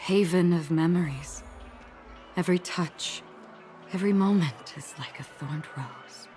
haven of memories. Every touch, every moment is like a thorned rose.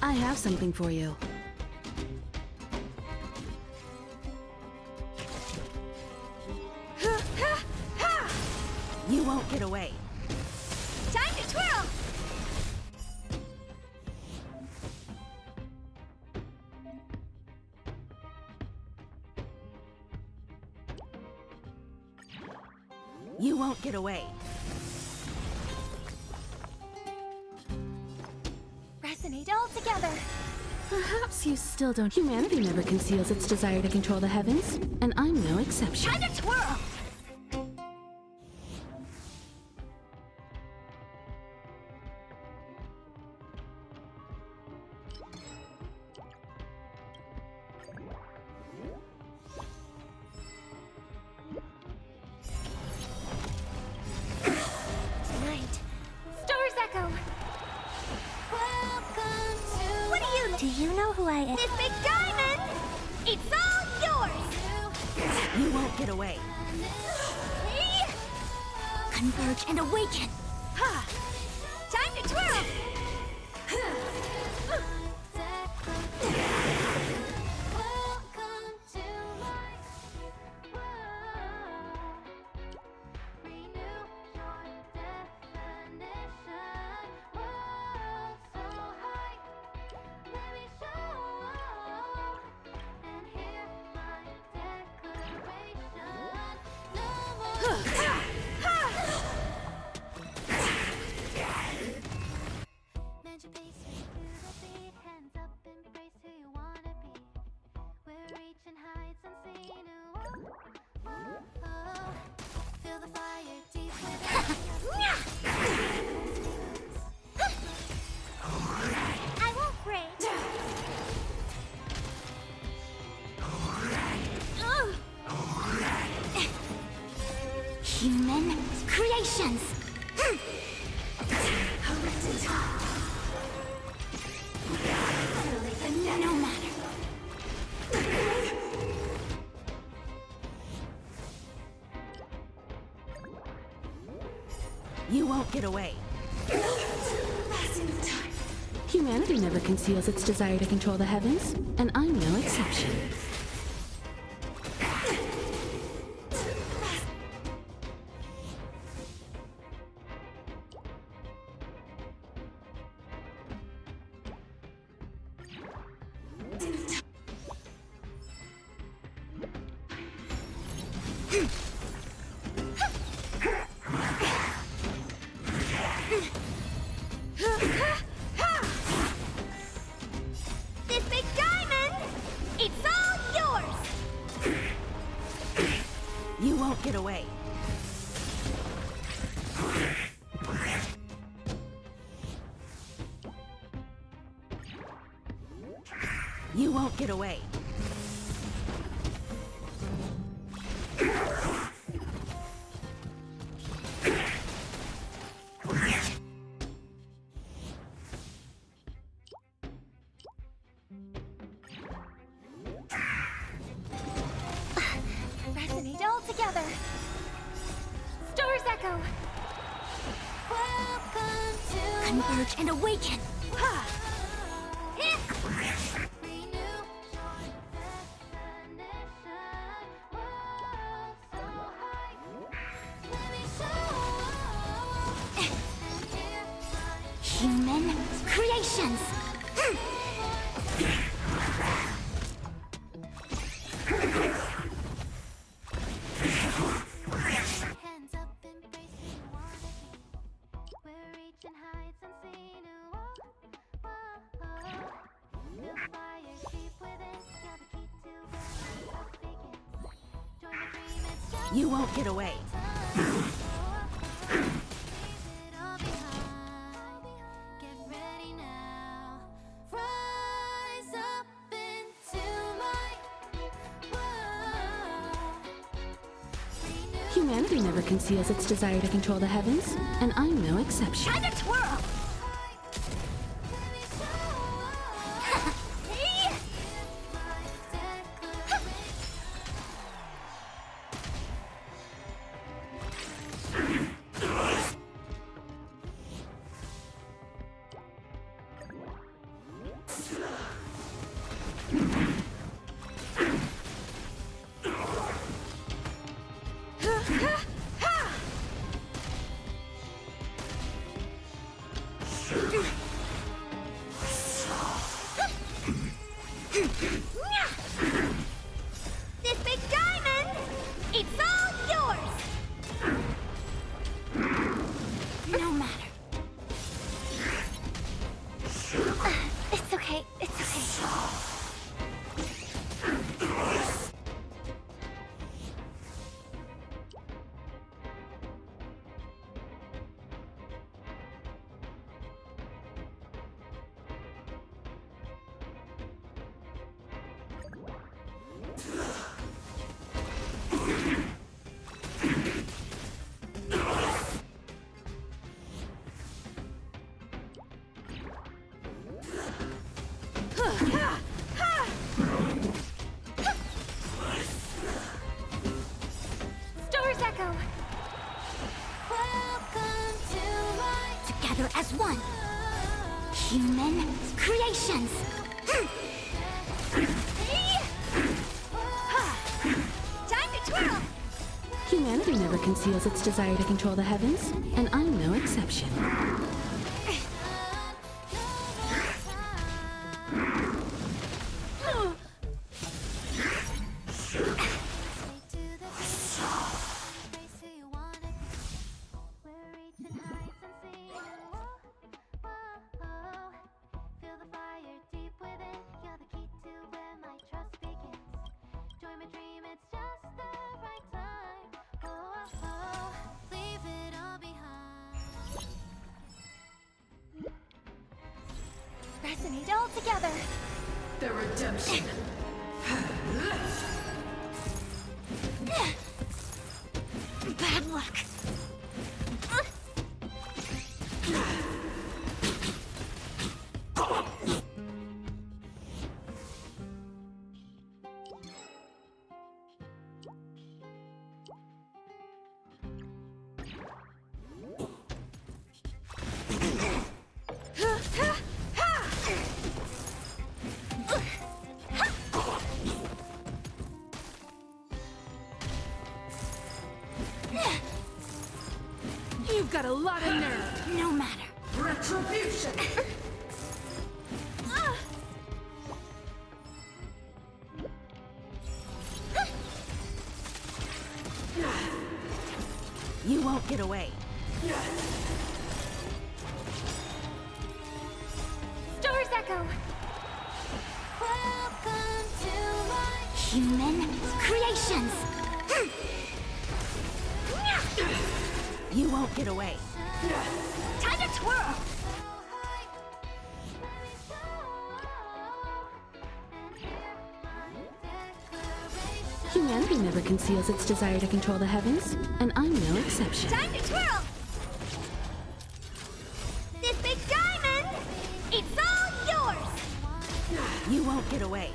I have something for you. You won't get away. Time to twirl! You won't get away. Resonate all together. Perhaps you still don't. Humanity never conceals its desire to control the heavens, and I'm no exception. Time to twirl! Tonight, stars echo. Welcome to. What do you know who I am? This big diamond! It's all yours! You won't get away. Converge and awaken! Ha! Time to twirl! Welcome to my world. Renew your definition. World so high. Let me show and hear my declaration. No more. Human creations! No matter. You won't get away. Humanity never conceals its desire to control the heavens, and I'm no exception. This big diamond, it's all yours! You won't get away. You won't get away. Resonate all together. Stars echo. Welcome to converge and awaken. Ha! Hit! Human creations. Hands up, embracing wannabe. We're reaching heights unseen. Whoa, whoa. Feel the fire deep within. You're the key to where life begins. Join the dream, it's just You won't get away. leave it all behind. Get ready now. Rise up into my world. Renew. Humanity never conceals its desire to control the heavens, and I'm no exception. Time to twirl. This big diamond, it's all yours. No matter. It's okay. It's okay. Stars echo. Welcome to my Together as one. Human creations. Time to twirl. Humanity never conceals its desire to control the heavens, and I'm no exception. Resonate all together. The redemption. Bad luck. You've got a lot of nerve. No matter. Retribution! You won't get away. Stars Echo! Welcome to my human creations! You won't get away. Time to twirl! Humanity never conceals its desire to control the heavens, and I'm no exception. Time to twirl! This big diamond! It's all yours! You won't get away.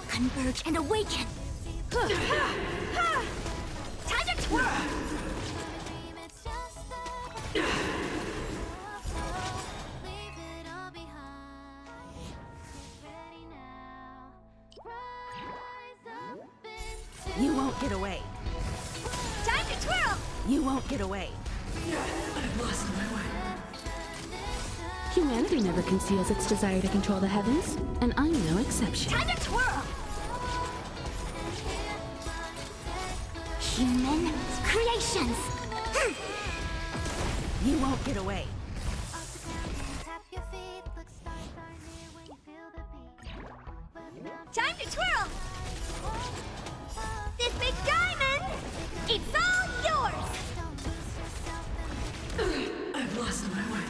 Converge and awaken! Time to twirl! You won't get away. Time to twirl! You won't get away. Humanity never conceals its desire to control the heavens, and I'm no exception. Time to twirl! Human creations! You won't get away. Time to twirl! This big diamond! It's all yours! I've lost my way.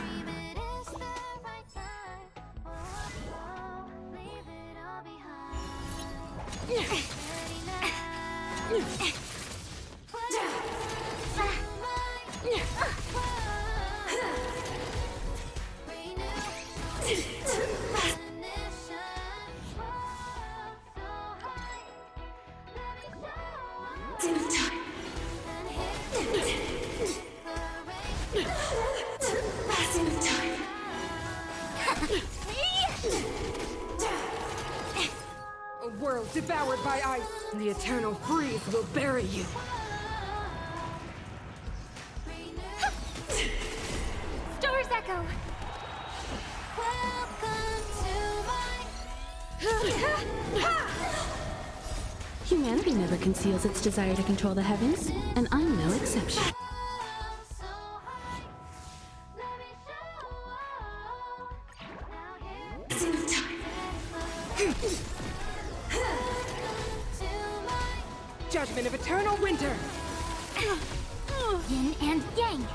A world devoured by ice. The eternal freeze will bury you. Stars Echo! Welcome to my... Humanity never conceals its desire to control the heavens, and I'm no exception. Judgment of eternal winter. Yin and Yang!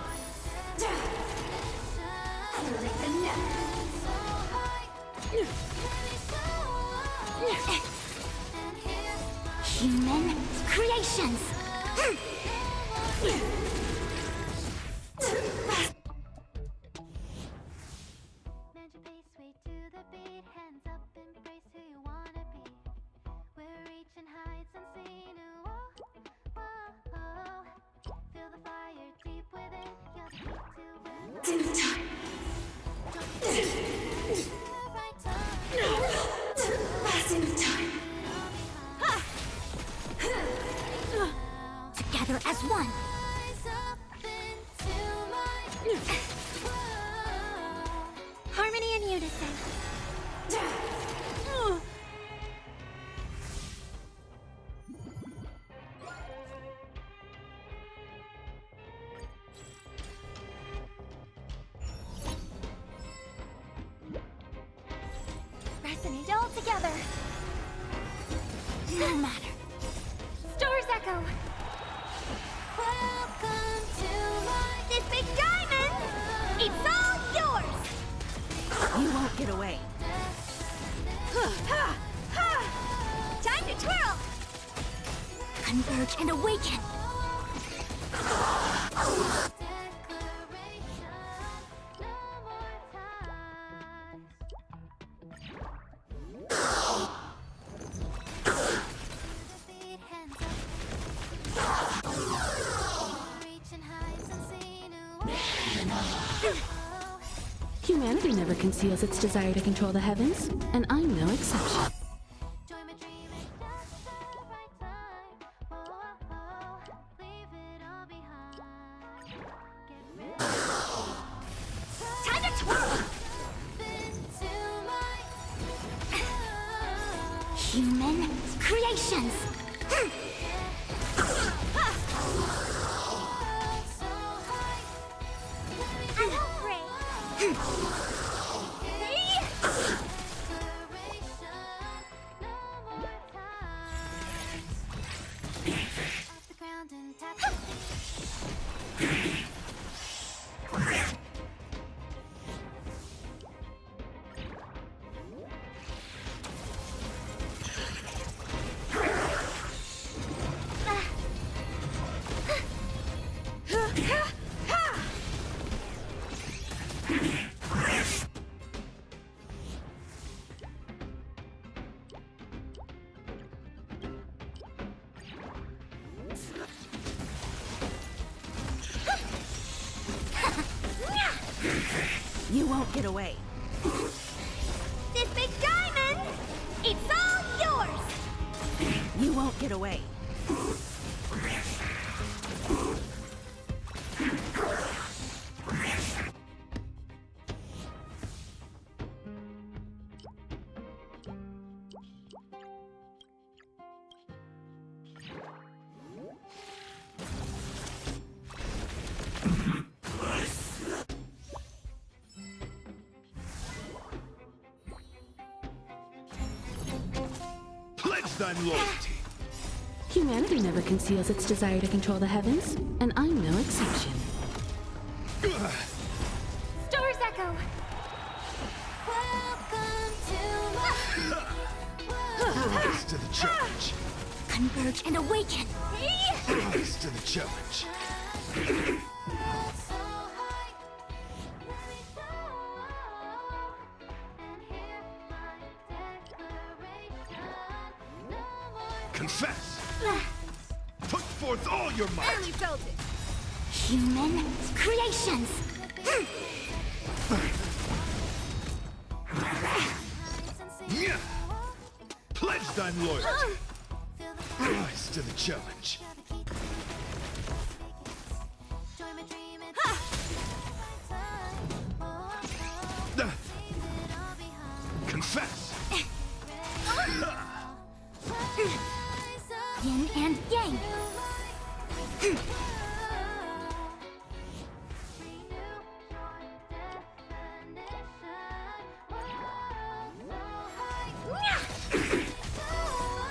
Human creations! Bend your face way to the beat, hands up, embrace who you wanna be. We're reaching heights unseen. Whoa, whoa, whoa. Feel the fire deep within. You're the key to win. The right time. Together as one! Rise up into my Harmony and unison. Resonate all together. No matter. Stars Echo. Welcome to my... This big diamond! It's all yours! You won't get away. Time to twirl! Converge and awaken! Humanity never conceals its desire to control the heavens, and I'm no exception. Time to twirl! Human creations! I won't break! You won't get away. This big diamond! It's all yours! You won't get away. Pledge thine loyalty. Humanity never conceals its desire to control the heavens, and I'm no exception. Stars echo! Welcome to my Rise to the challenge. Converge and awaken! Rise to the challenge. Confess. Put forth all your might. Barely felt it. Human creations! Yeah. Pledge thine loyalty. Rise to the challenge. Confess. Yin and yang!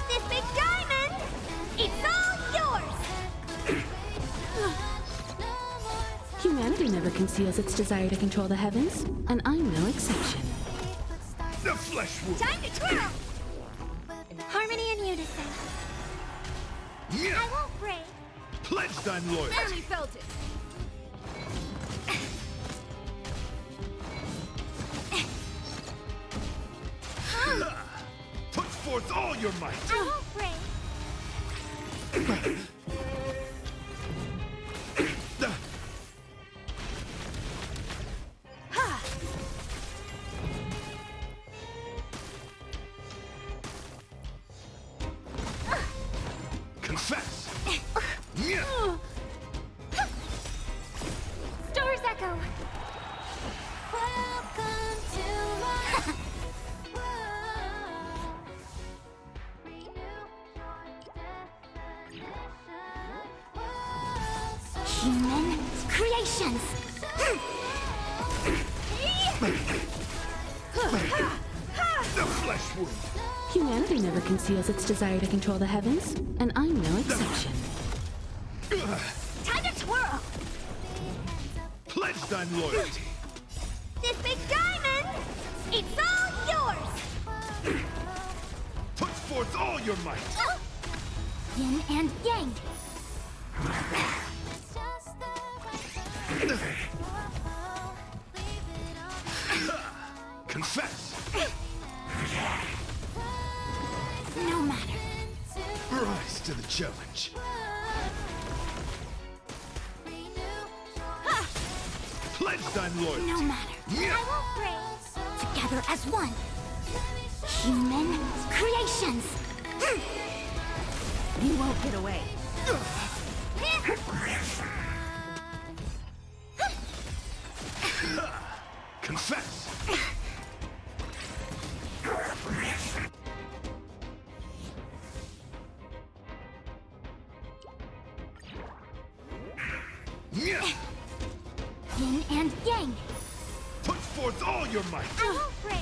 This big diamond! It's all yours! Humanity never conceals its desire to control the heavens, and I'm no exception. The flesh wound. Time to twirl! Harmony and unison. Yeah. I won't break. Pledge thine loyalty. Barely felt it. Put forth all your might. I won't break. Confess. Yeah. Stars echo. Welcome to my human creations. The flesh wound. Humanity never conceals its desire to control the heavens, and I'm no exception. Time to twirl. Pledge thine loyalty. This big diamond, it's all yours. Put forth all your might. Yin and yang. It's just the right time. Whoa, leave it all behind. Confess! No matter. Rise to the challenge. Pledge thine loyalty. No matter. Yeah. I won't break. Together as one. Human creations. You won't get away. Confess! Yeah. Yin and yang. Put forth all your might. I won't break.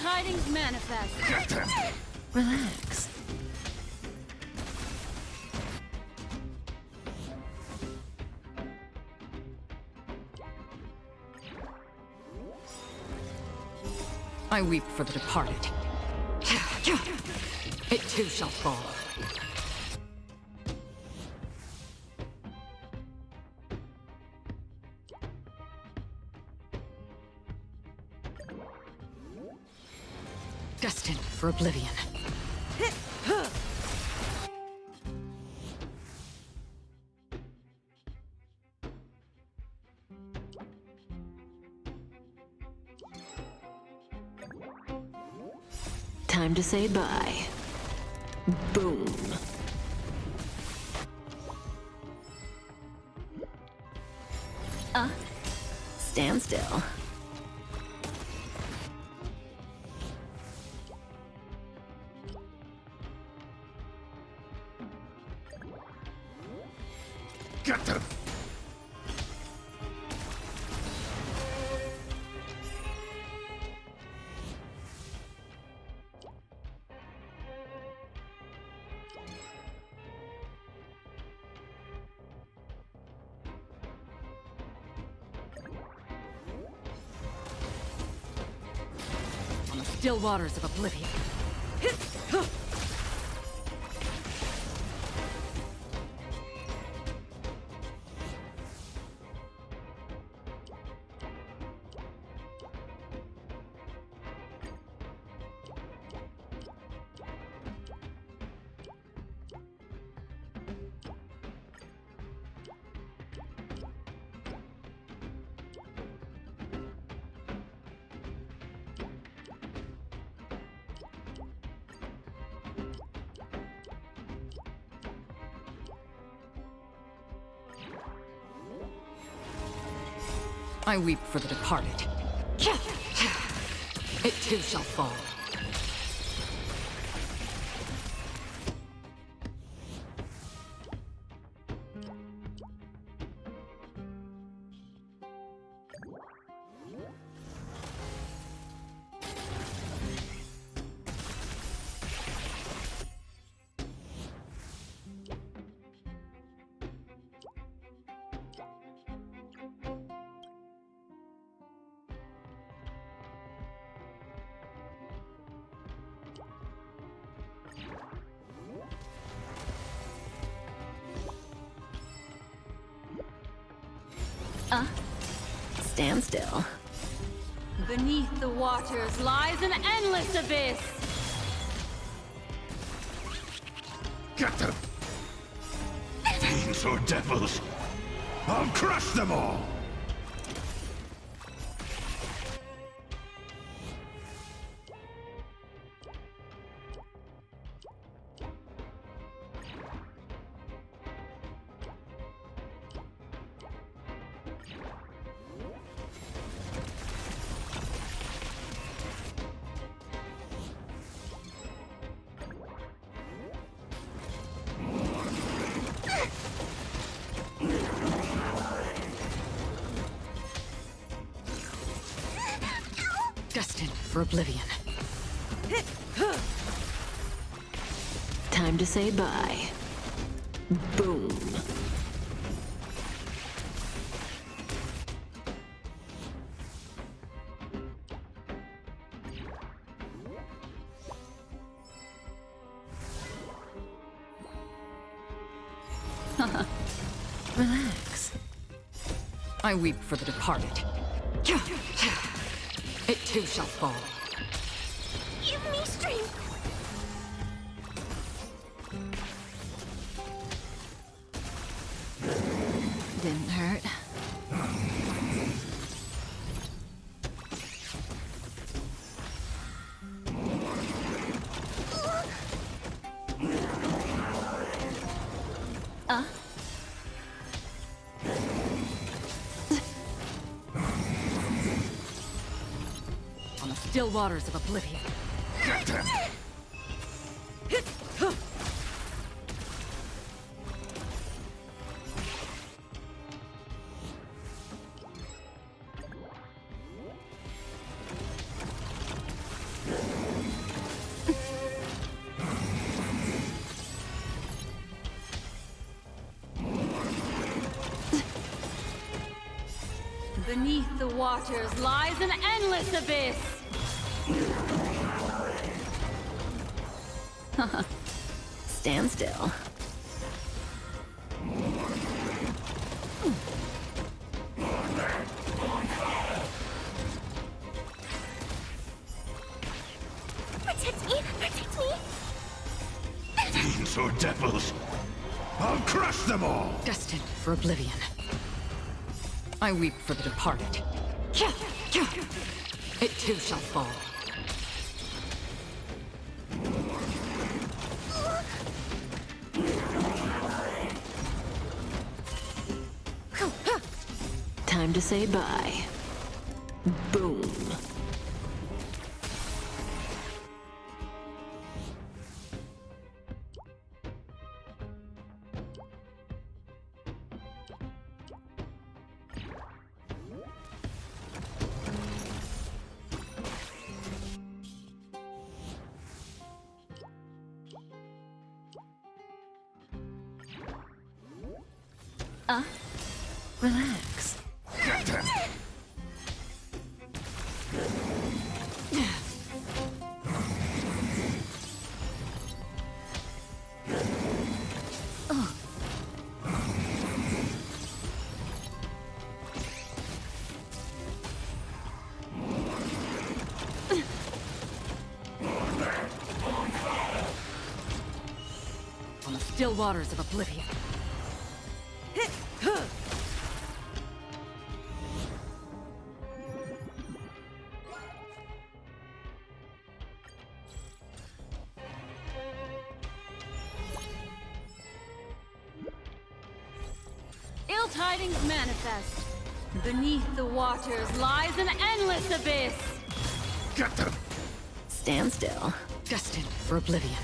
Tidings manifest. Relax. I weep for the departed. It too shall fall. Destined for oblivion. Time to say bye. Boom. Stand still. Get them! On the still waters of oblivion. I weep for the departed. It too shall fall. Stand still. Beneath the waters lies an endless abyss! Get them! Fiends or devils! I'll crush them all! Destined for oblivion. Time to say bye. Boom. Relax. I weep for the departed. It too shall fall. Give me strength. Didn't hurt. On the still waters of oblivion. Get them! Beneath the waters lies an endless abyss! Stand still. Protect me! Protect me! Fiends or devils, I'll crush them all! Destined for oblivion. I weep for the departed. It too shall fall. Time to say bye. Boom. Relax. Get them! On the still waters of oblivion. Ill tidings manifest. Beneath the waters lies an endless abyss. Get them! Stand still. Destined for oblivion.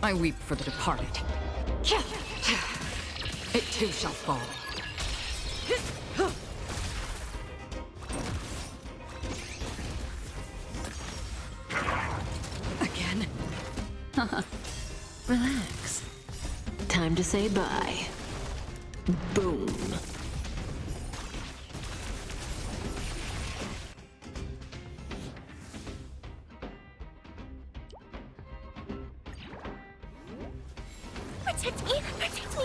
I weep for the departed. It too shall fall. Again? Relax. Time to say bye. Boom. Protect me! Protect me!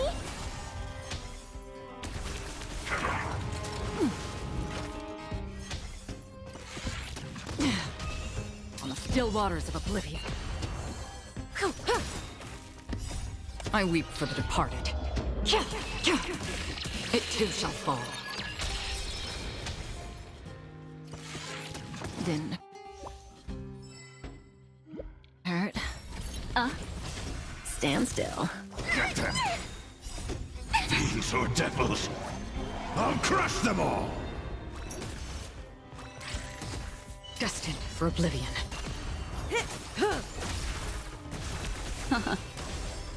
On the still waters of oblivion. I weep for the departed. It too shall fall. Then... hurt? Stand still. Get them! Fiends or devils, I'll crush them all! Destined for oblivion.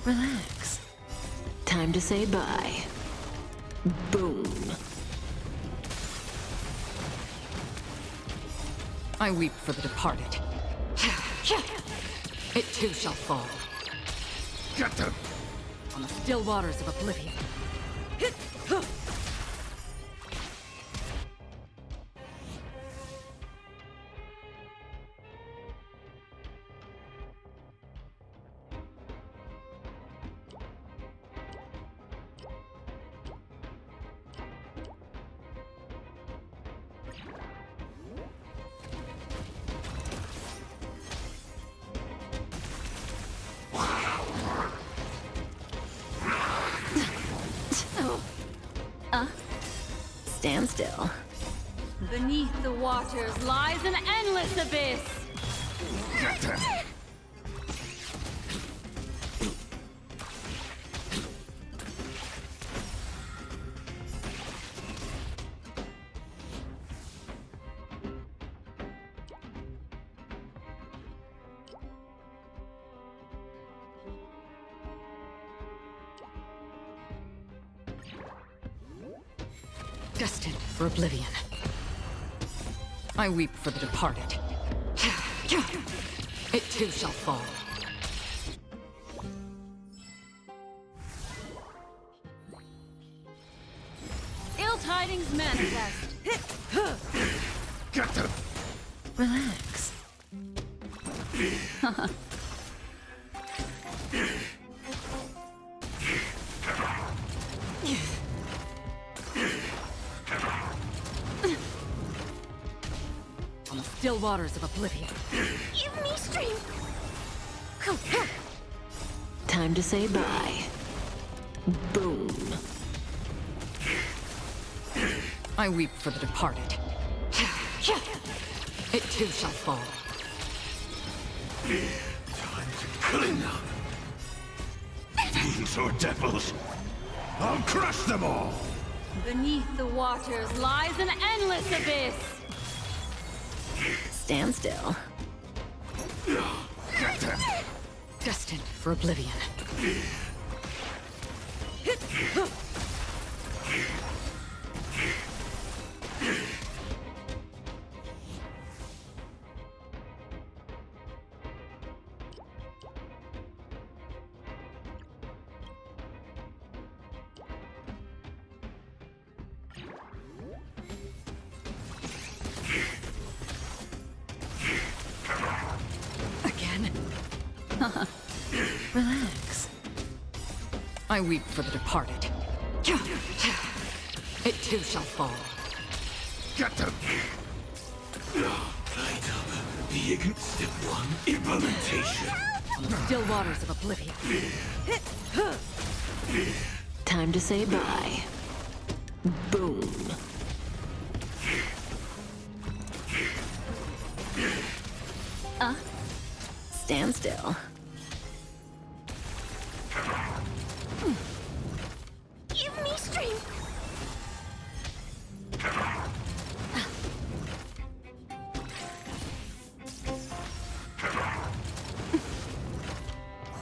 Relax. Time to say bye. Boom. I weep for the departed. It too shall fall. Get them! On the still waters of oblivion. Stand still. Beneath the waters lies an endless abyss. Get them! Destined for oblivion. I weep for the departed. It too shall fall. Ill tidings manifest. Get them! Relax. still waters of oblivion. Give me strength! Time to say bye. Boom. I weep for the departed. It too shall fall. Time to clean up. Fiends or devils, I'll crush them all! Beneath the waters lies an endless abyss. Stand still. Get them! Destined for oblivion. Again? Relax. I weep for the departed. It too shall fall. Get them! Light up the Step 1 implementation. On the still waters of oblivion. Time to say bye. Boom. Stand still. Give me strength!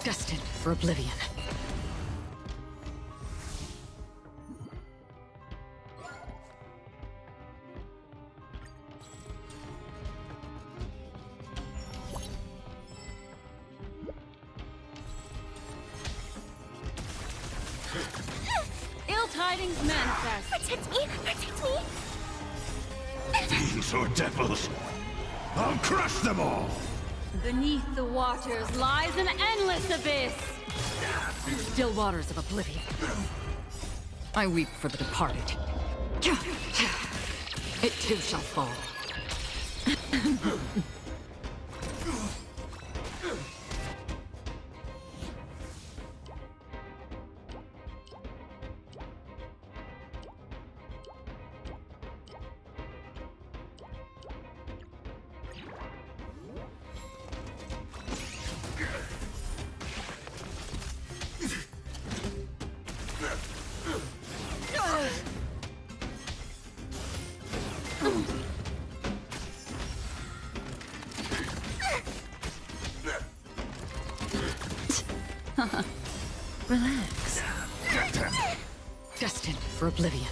Destined for oblivion. Ill tidings manifest. Protect me! Protect me! Fiends or devils, I'll crush them all! Beneath the waters lies an endless abyss. Still waters of oblivion. I weep for the departed. It too shall fall. Relax. Get them! Destined for oblivion.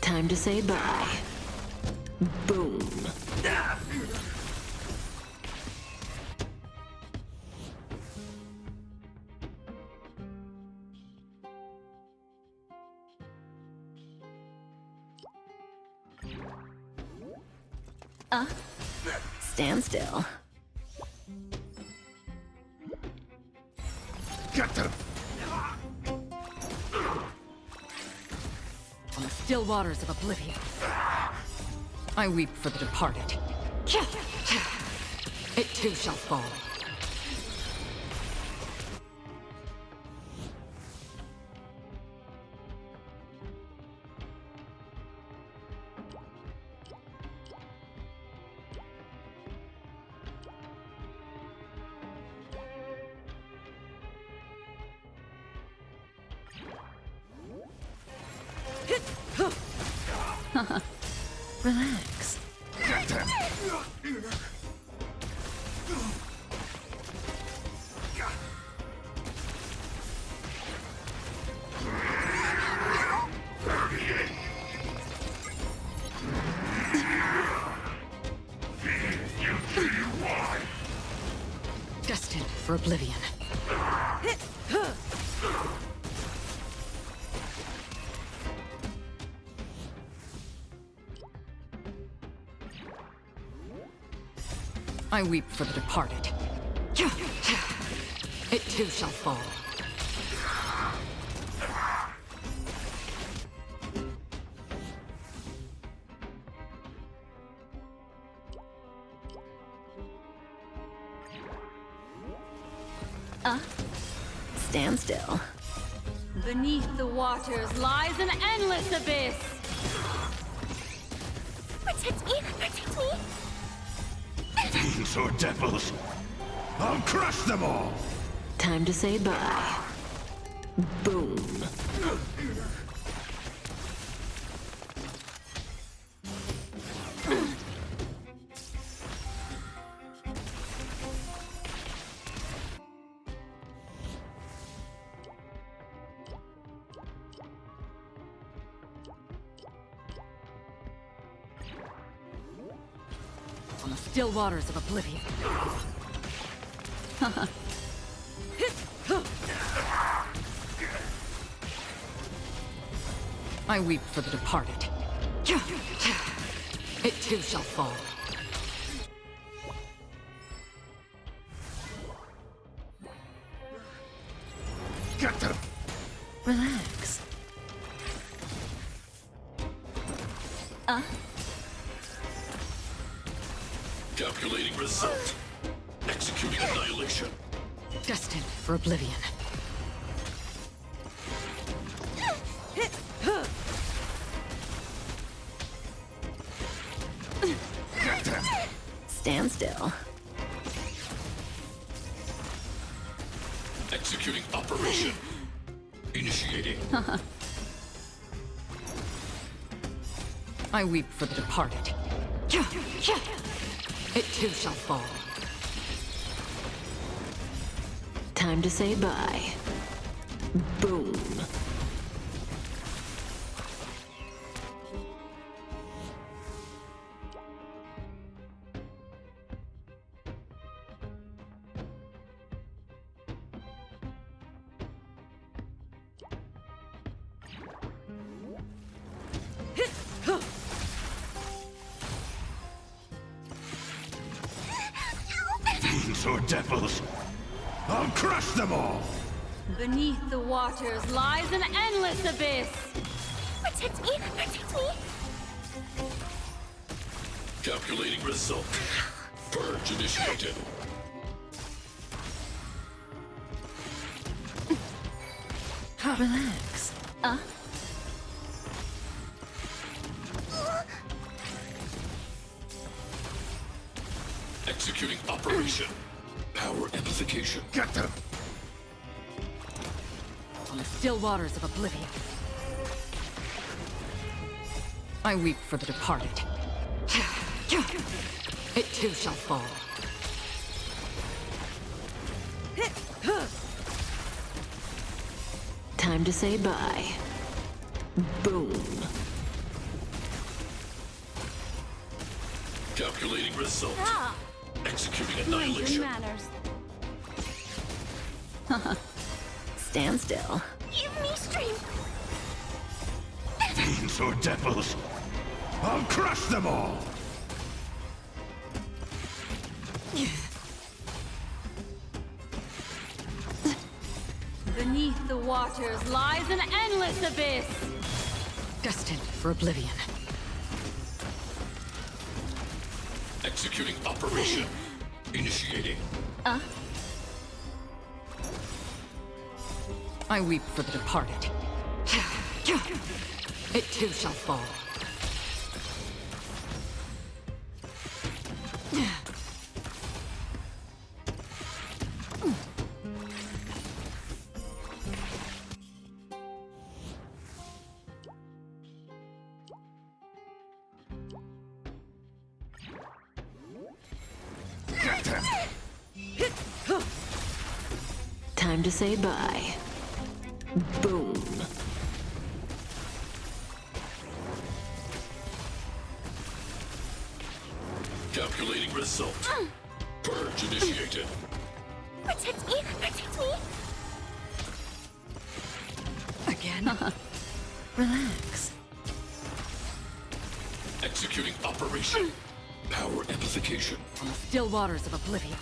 Time to say bye. Boom. Stand still. Get them! On the still waters of oblivion. I weep for the departed. It too shall fall. Relax. Get them! Destined for oblivion. I weep for the departed. It too shall fall. Stand still. Beneath the waters lies an endless abyss. Protect me! Protect me! Fiends or devils, I'll crush them all! Time to say bye. Boom. On the still waters of oblivion. I weep for the departed. It too shall fall. Get them! Relax. Calculating result. Executing annihilation. Destined for oblivion. Get them! Stand still. Executing operation. Initiating. I weep for the departed. It too shall fall. Time to say bye. Boom. Fiends or devils, I'll crush them all! Beneath the waters lies an endless abyss. Protect me! Protect me! Calculating result. Purge initiated. Relax. Executing operation. Power amplification. Get them! On the still waters of oblivion. I weep for the departed. It too shall fall. Time to say bye. Boom. Calculating result. Executing Mind your annihilation. manners. Stand still. Give me strength! Fiends or devils, I'll crush them all! Beneath the waters lies an endless abyss. Destined for oblivion. Executing operation. Initiating. I weep for the departed. It too shall fall. Get them! Time to say bye. Boom. Calculating result. Purge initiated. Protect me! Protect me! Again? Relax. Executing operation. Power amplification. On the still waters of oblivion.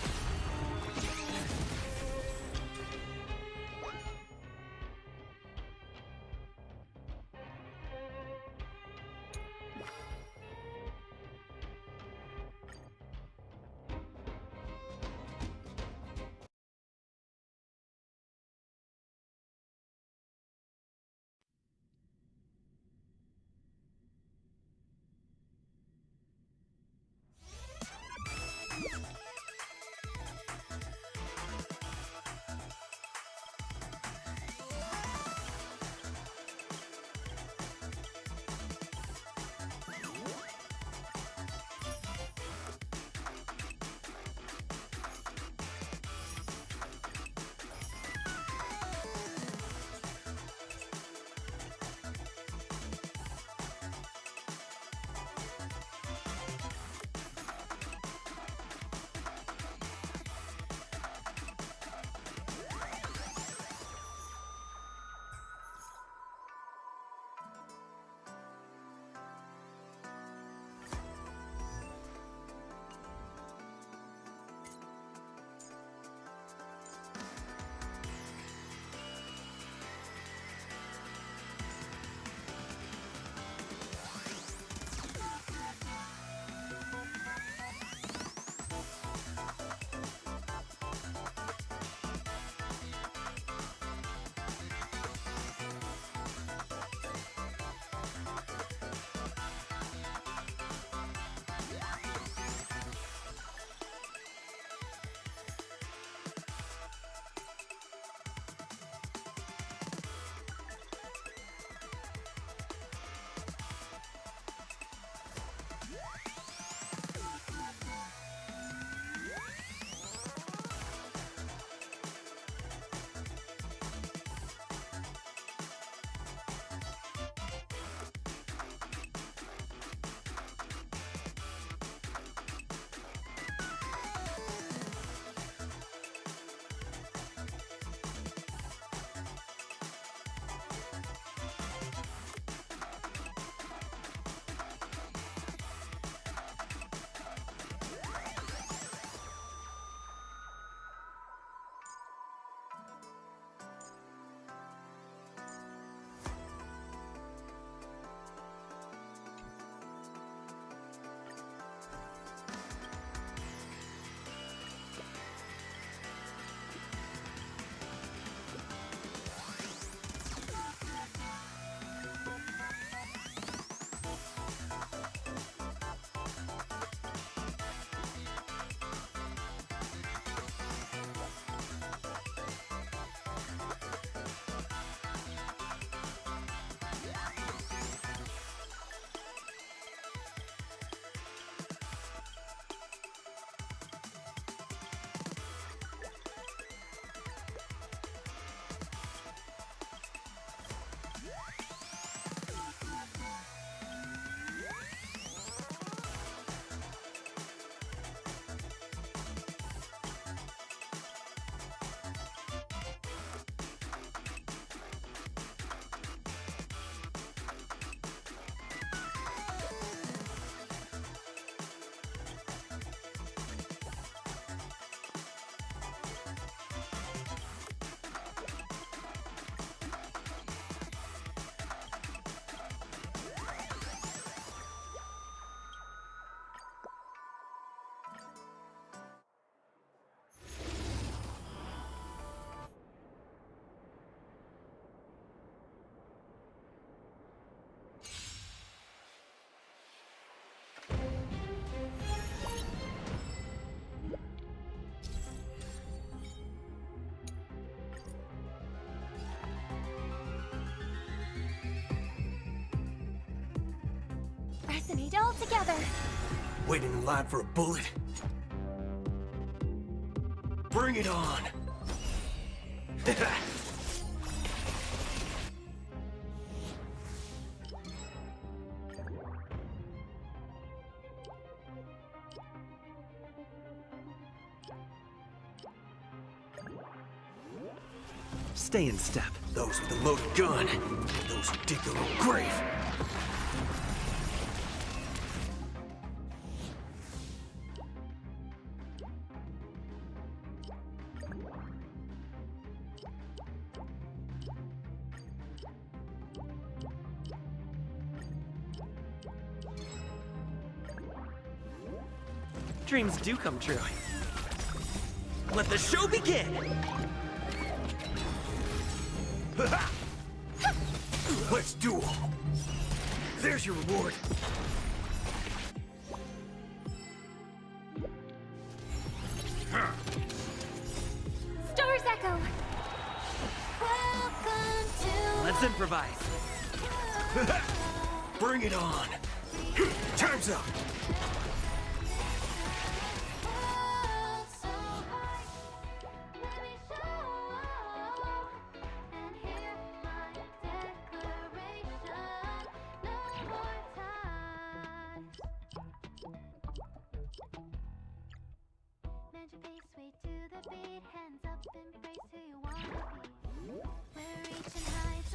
Resonate all together. Waiting in line for a bullet? Bring it on! Stay in step. Those with a loaded gun. Those who dig their own grave. Dreams do come true. Let the show begin! Let's duel! There's your reward! Stars echo. Welcome to. Let's improvise! Bring it on! Time's up!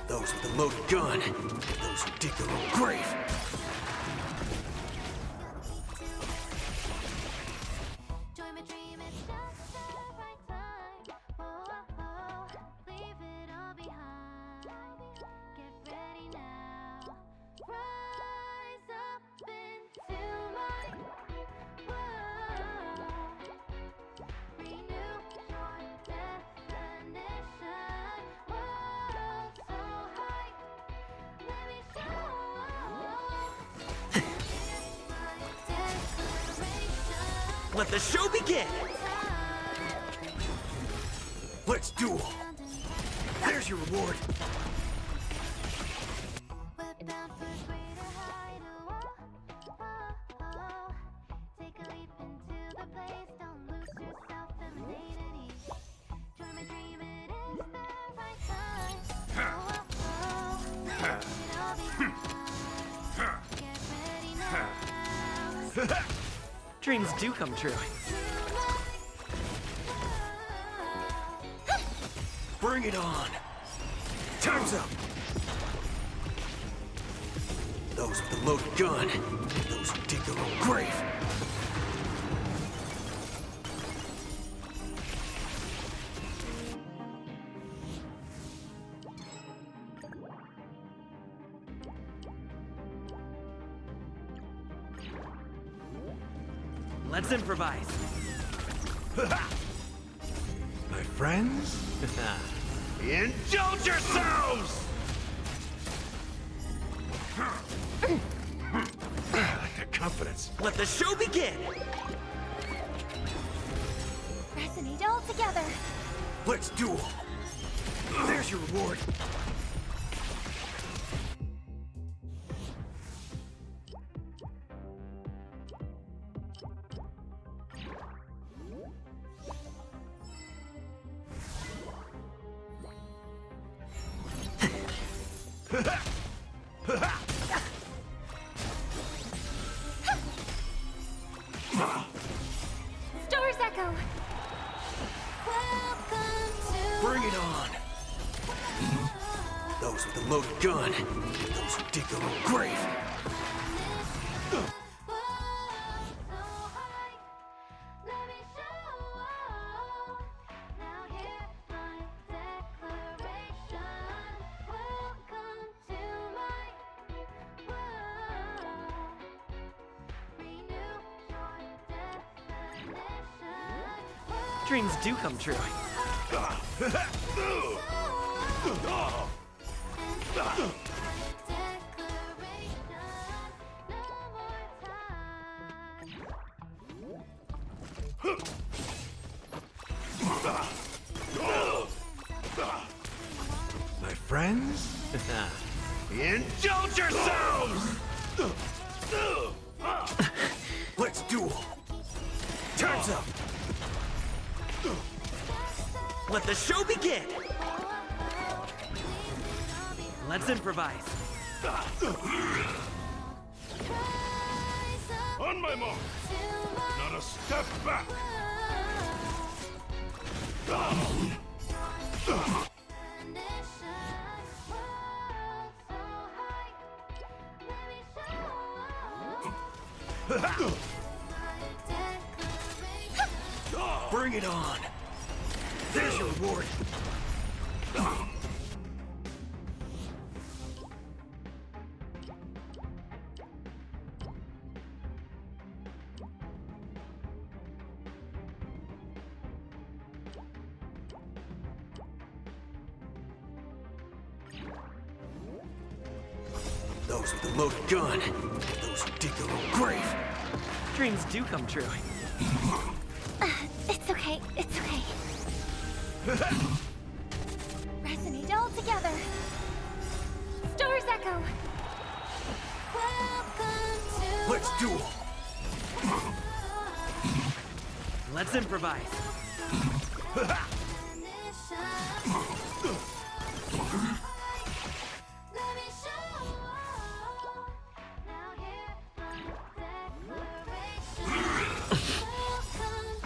Those with a loaded gun. Those who dig their own grave. Let the show begin! Let's duel! There's your reward! Dreams do come true. Bring it on! Time's up! Those with a loaded gun. Those who dig their own grave. Let's improvise. My friends, indulge yourselves! The confidence. Let the show begin! Resonate all together. Let's duel! There's your reward! Stars echo. Welcome to. Bring it on! Those with a loaded gun. Those who dig their own grave. Dreams do come true. My friends, indulge yourselves! Let's duel. Time's up. Let the show begin. Let's improvise. On my mark. Not a step back. Bring it on. There's your reward. Those with the loaded gun, those who dig their own grave. Dreams do come true. It's okay. It's okay. Resonate all together. Stars echo. Welcome to Let's duel. Let's improvise.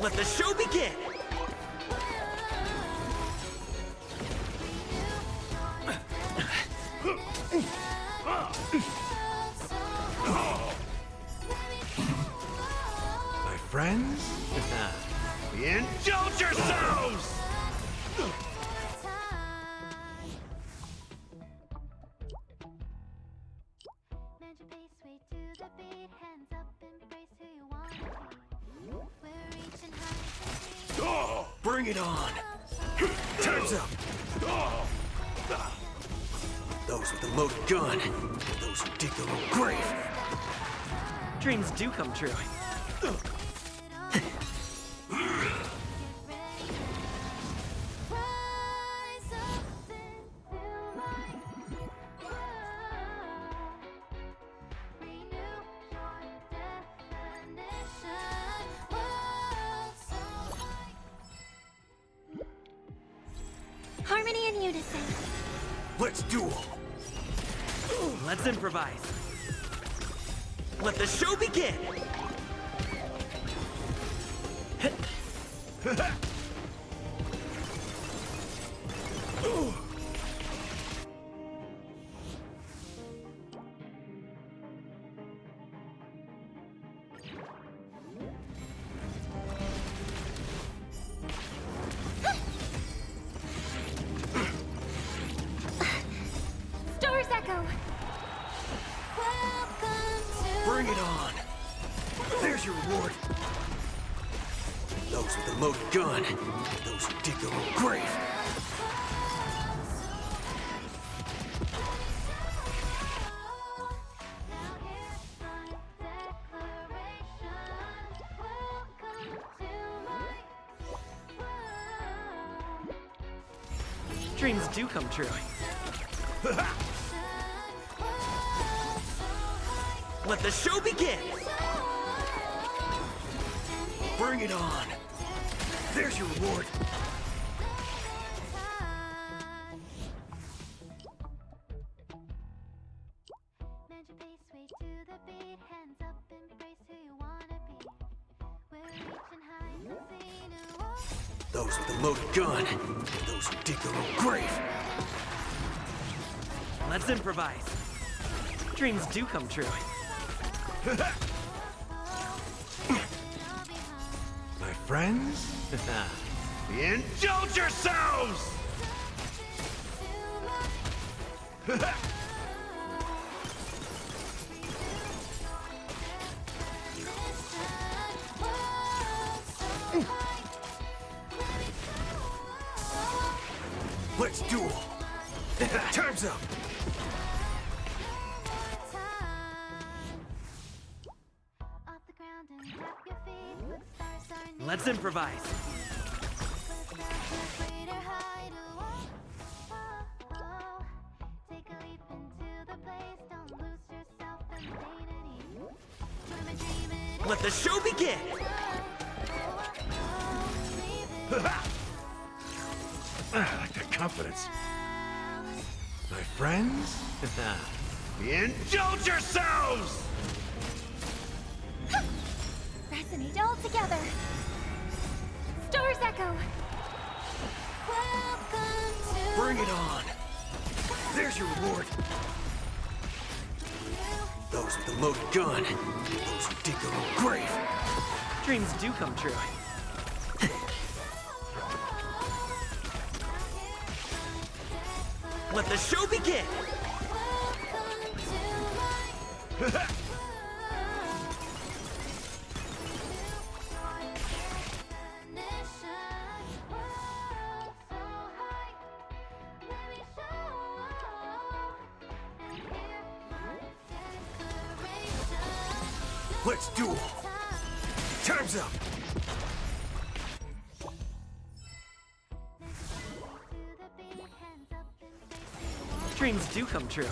Let the show begin. My friends, indulge yourselves! Magic pace, way to the beat. Hands up, embrace who you want to be. We're reaching high. Bring it on. Time's up. Those with the loaded gun, those who dig their own grave. Dreams do come true. Rise up into light. Renew your definition. World so bright. harmony and unison. Let's duel. Let's improvise. Let the show begin. Stars echo. Welcome to Bring it on. There's your reward. Those with the loaded gun, those who dig their own grave. Now here's my declaration. Welcome to my world. Dreams do come true. Let the show begin. Bring it on. There's your reward. Magic pace, way to the beat. Hands up, embrace who you wanna be. We're reaching high to see new worlds. Those with the loaded gun, those who dig their own grave. Let's improvise. Dreams do come true. My friends, indulge yourselves! Let's duel. Time's up. Off the ground and tap your feet. Look, stars are near. Let's improvise. Push down to greater height. Oh, oh, oh. Take a leap into the blaze. Don't lose yourself in vanity. Let the show begin! I like that confidence. My friends? Indulge yourselves! Resonate all together. Stars echo. Welcome to Bring it on! There's your reward! Those with the loaded gun, those who dig their own grave. Dreams do come true. Let the show begin! Let's duel! Time's up! Dreams do come true.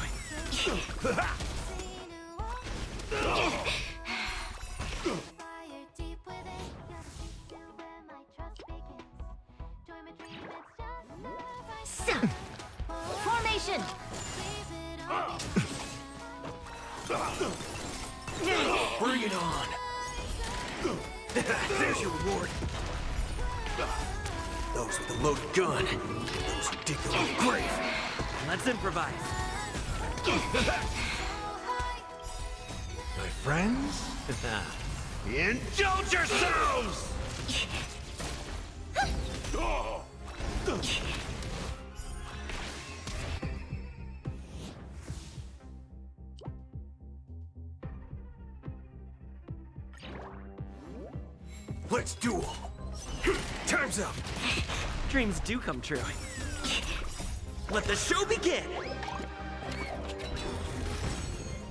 formation. Bring it on! There's your reward! Those with the loaded gun, those who dig their own grave. Let's improvise. My friends? Indulge yourselves! Let's duel! Time's up! Dreams do come true. Let the show begin!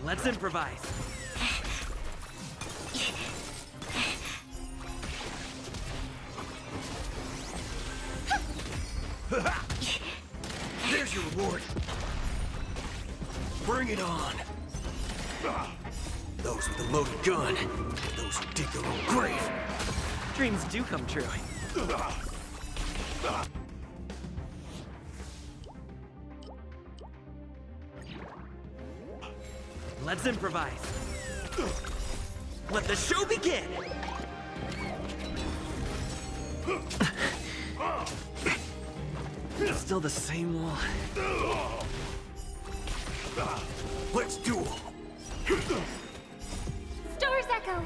Let's improvise. There's your reward. Bring it on. Those with the loaded gun, those who dig their own grave. Dreams do come true. Let's improvise. Let the show begin! Still the same one. Let's duel! Stars echo.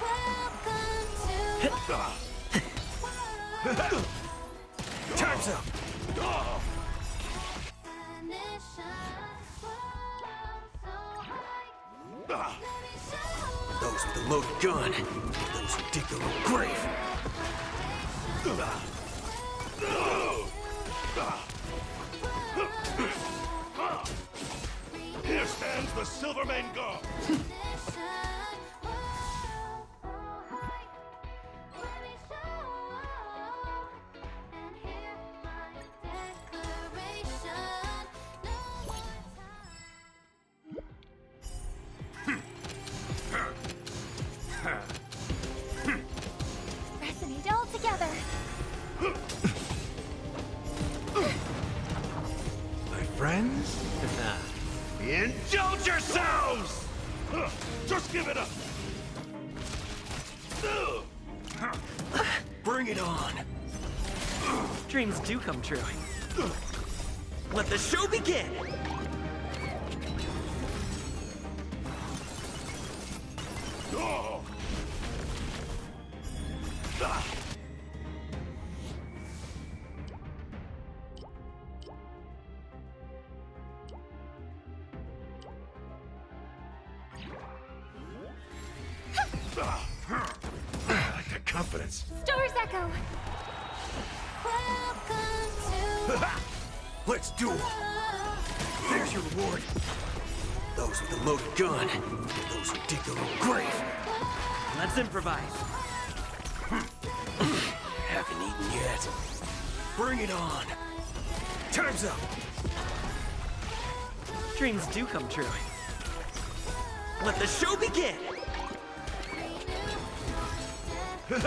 Welcome to Time's up! Those with the loaded gun, those who dig their own grave. Here stands the Silvermane Guard! resonate all together. My friends? Indulge yourselves! Just give it up! Bring it on! Dreams do come true. Let the show begin! I like that confidence. Stars echo. Welcome to Let's duel! There's your reward. Those with the loaded gun, those who dig their own grave. Let's improvise. Haven't eaten yet. Bring it on. Time's up. Dreams do come true. Let the show begin. Bend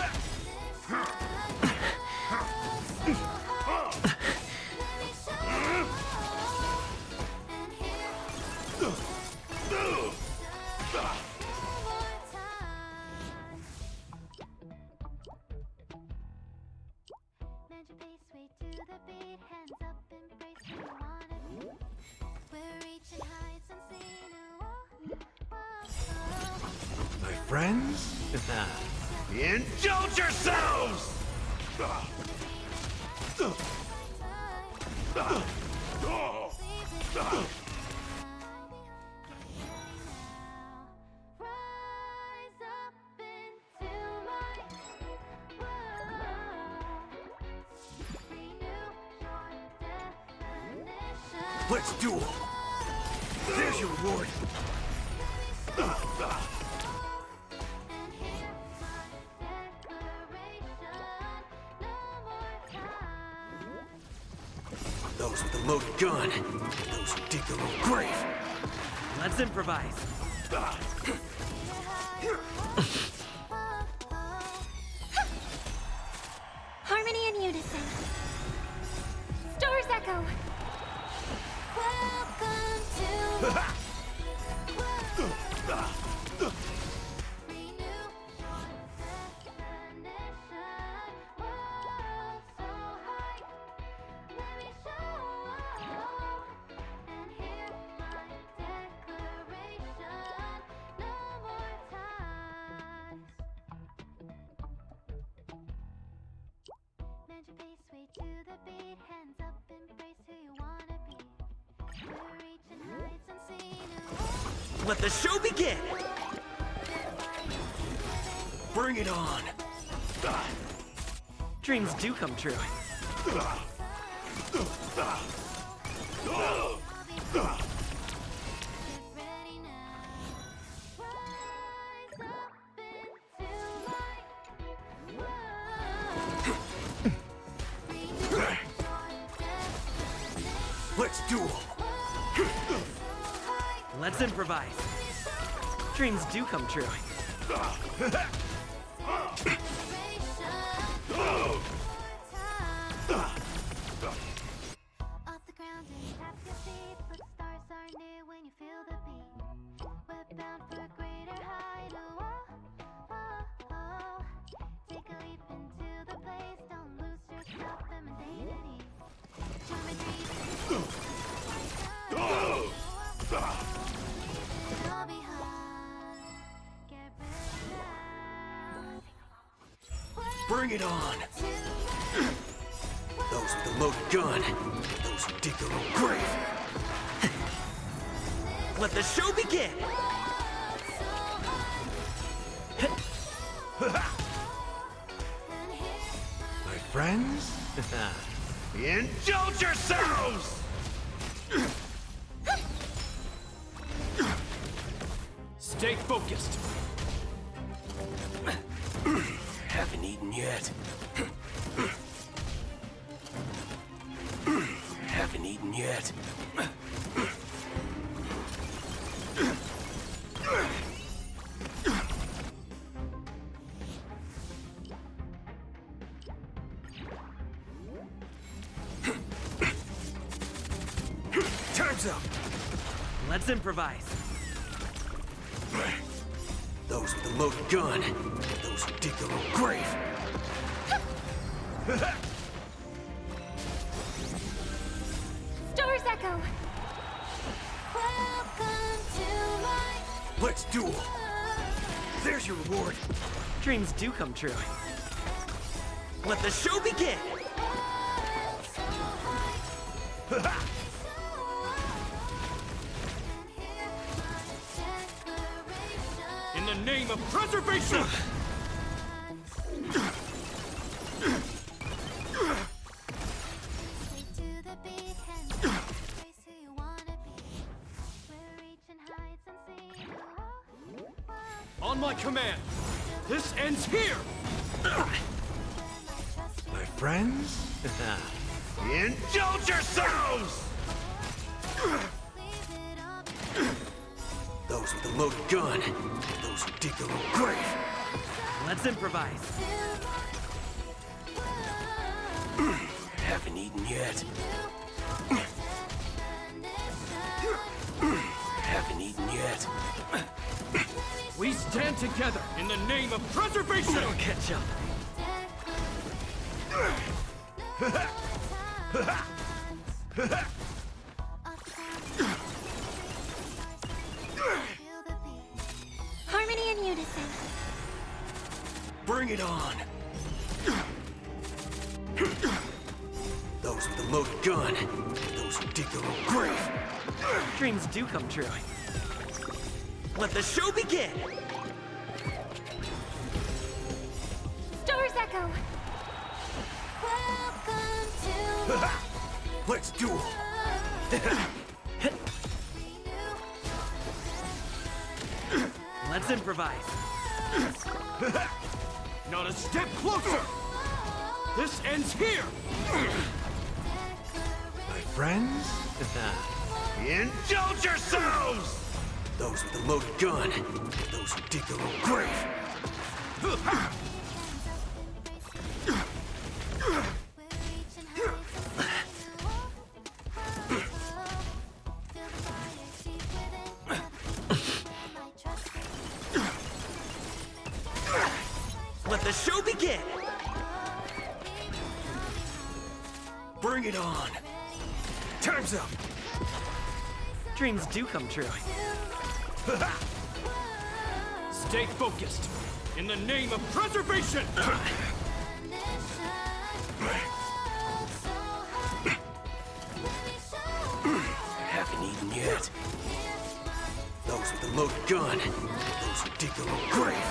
your face way to the beat, hands up, embrace who you wanna be. We're reaching heights unseen. My friends? Indulge yourselves! Rise up into my world. Renew your definition. Let's duel! There's your reward! And hear my declaration. No more time. Those with a loaded gun, those who dig their own grave. Let's improvise. Harmony and unison. Stars echo. Welcome to renew your definition. World so high, let me show. And hear my declaration. No more ties. Bend your face way to the beat, hands up, embrace who you wanna be. We're reaching heights unseen. Let the show begin! Bring it on! Dreams do come true. Get ready now. Rise up into my world. Renew your definition. Let's duel! Let's improvise. Dreams do come true. Off the ground and tap your feet. Look, stars are near when you feel the beat. We're bound for a greater height. Oh, oh, oh. Take a leap into the place. Don't lose your self-femininity. Join my dreams. It all behind. Get ready now. Bring it on! Those with a loaded gun, those who dig their own grave. Let the show begin! My friends? Indulge yourselves! Stay focused. Haven't eaten yet. Haven't eaten yet. Time's up. Let's improvise. Those with a loaded gun, those who dig their own grave. Stars echo. Welcome to my Let's duel. There's your reward. Dreams do come true. Let the show begin. In the name of preservation! to the beat, hands up, embrace who you wanna be. We're reaching heights unseen. On my command, this ends here! My friends? Indulge yourselves! Those with a loaded gun, those who dig their own grave. Let's improvise. Haven't eaten yet. Haven't eaten yet. We stand together in the name of preservation! I'll catch up. Harmony and unison. Bring it on. Those with a loaded gun, those who dig their own grave. Dreams do come true. Let the show begin! Stars echo. Welcome to. Let's duel! Let's improvise. Not a step closer! This ends here! My friends, indulge yourselves! Those with a loaded gun, those who dig their own grave. Let the show begin! Bring it on! Time's up! Dreams do come true. Stay focused! In the name of preservation! Haven't eaten yet. Those with a loaded gun, those who dig their own grave.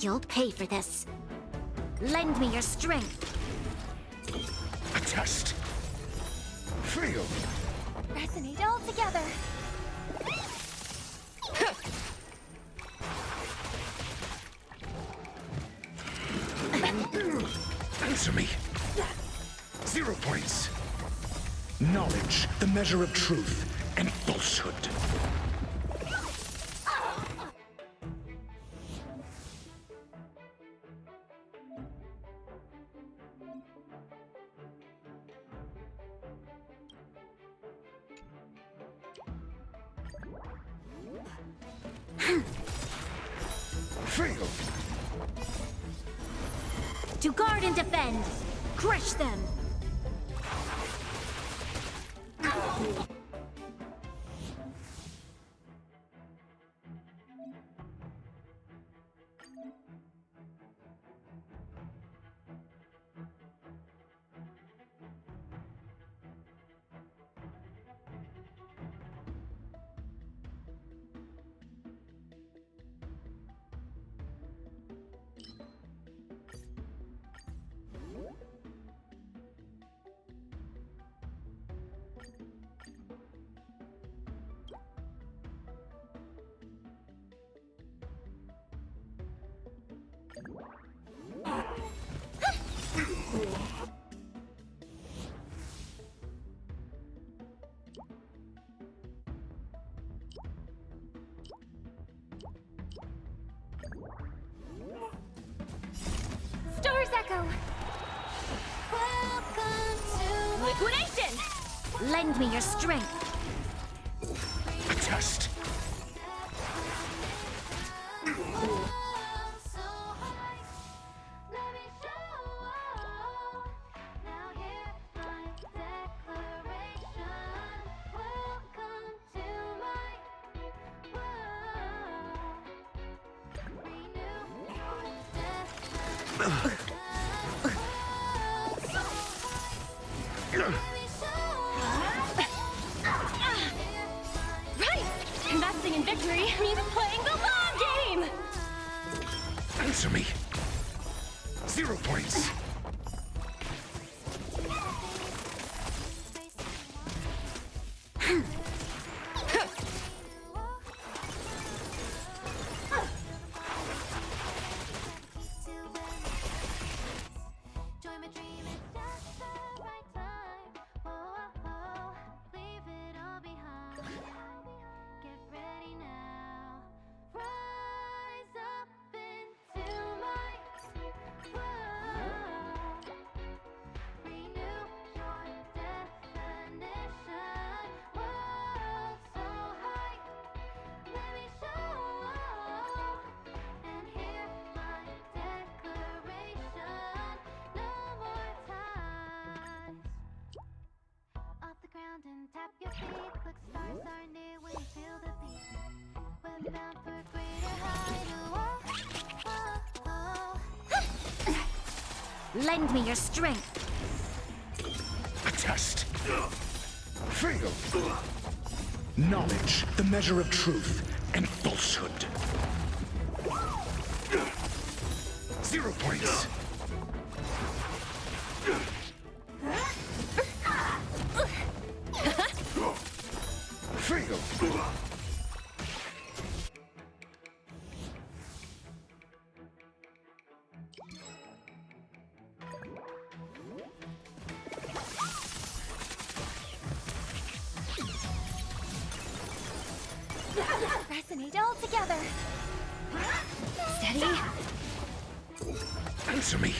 You'll pay for this. Lend me your strength. A test. Feel. Resonate all together. Answer me. 0 points. Knowledge, the measure of truth and falsehood. Fail. To guard and defend. Crush them. Stars echo. Welcome to liquidation. Lend me your strength. A test. Right! Investing in victory means playing the long game! Answer me. 0 points. And tap your feet, look, stars are near when you feel the beat. We're bound for a greater height. Lend me your strength. A test. Fail. Knowledge, the measure of truth and falsehood. 0 points. Fail. Resonate all together. Steady. Answer me.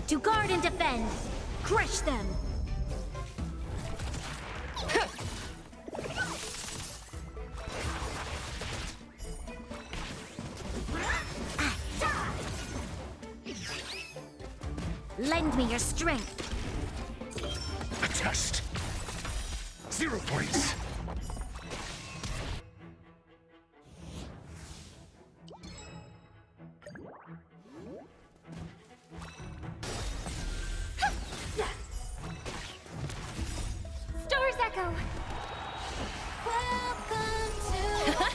To guard and defend. Crush them. Lend me your strength. A test. 0 points. Stars echo. Welcome to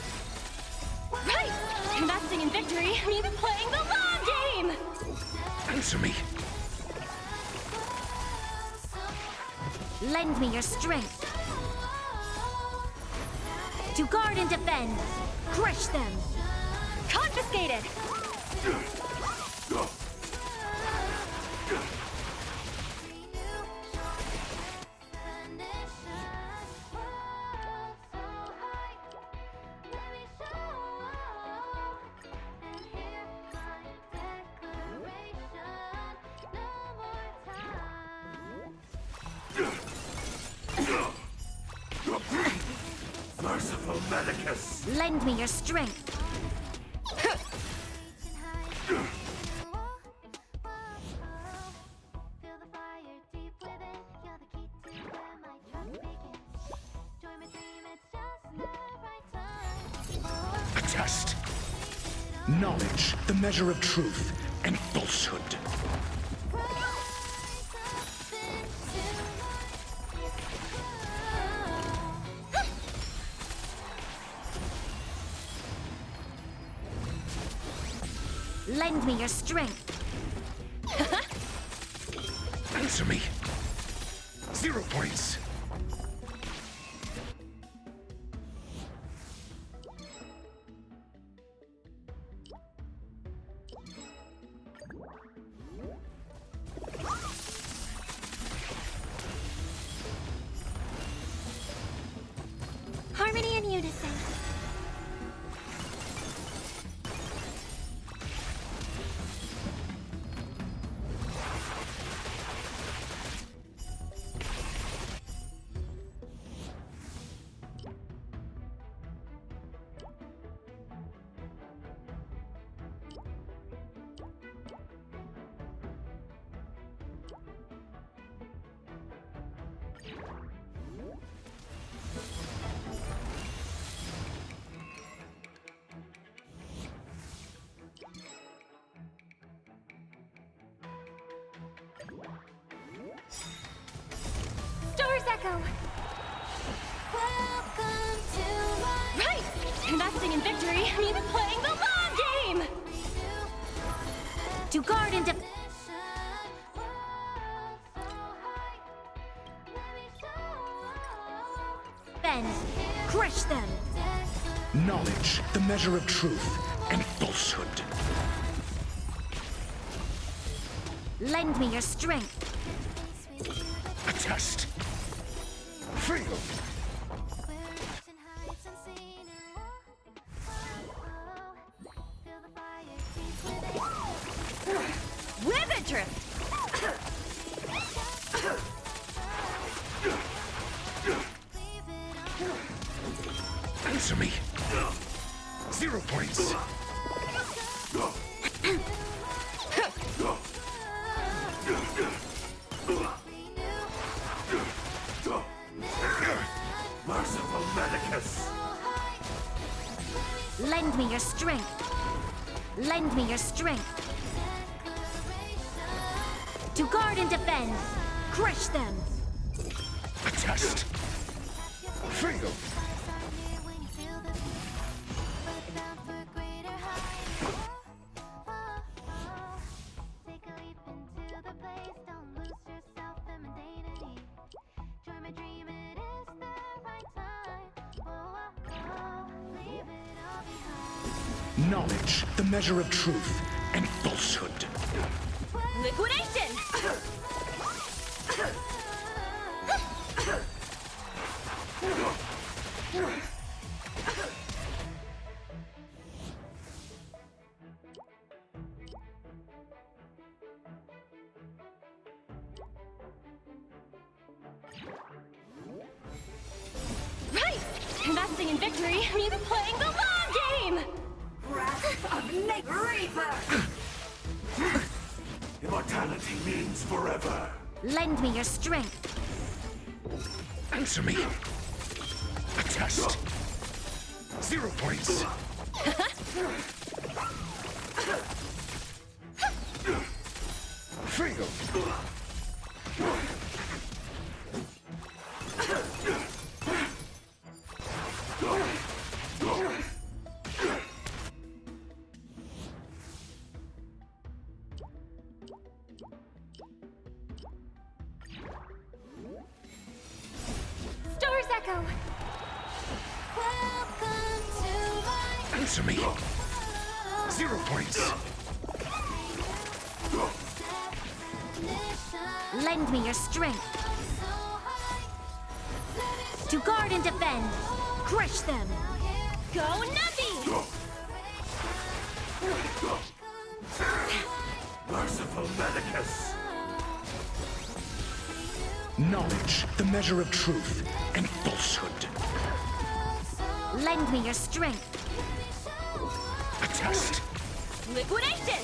Answer me. Lend me your strength. To guard and defend. Crush them. Confiscated! Merciful Medicus! Lend me your strength. A test. Knowledge, the measure of truth and falsehood. Lend me your strength. Answer me. 0 points. Harmony and unison. Stars echo. Welcome to my Right! Investing in victory means playing the long game! to guard and defend. Crush them. Knowledge, the measure of truth and falsehood. Lend me your strength. A test. Feel. With drift! Answer me. 0 points. Merciful Medicus. Lend me your strength. Lend me your strength. To guard and defend. Crush them. A test. Feel. Knowledge, the measure of truth and falsehood. Liquidation! Right! Investing in victory means playing the long game! Wrath of Reaper! Immortality means forever. Lend me your strength. Answer me. A test. 0 points. Feel. Answer me. 0 points. Lend me your strength. To guard and defend. Crush them. Go Navi! Merciful Medicus. Knowledge, the measure of truth and falsehood. Lend me your strength. A test. Liquidation!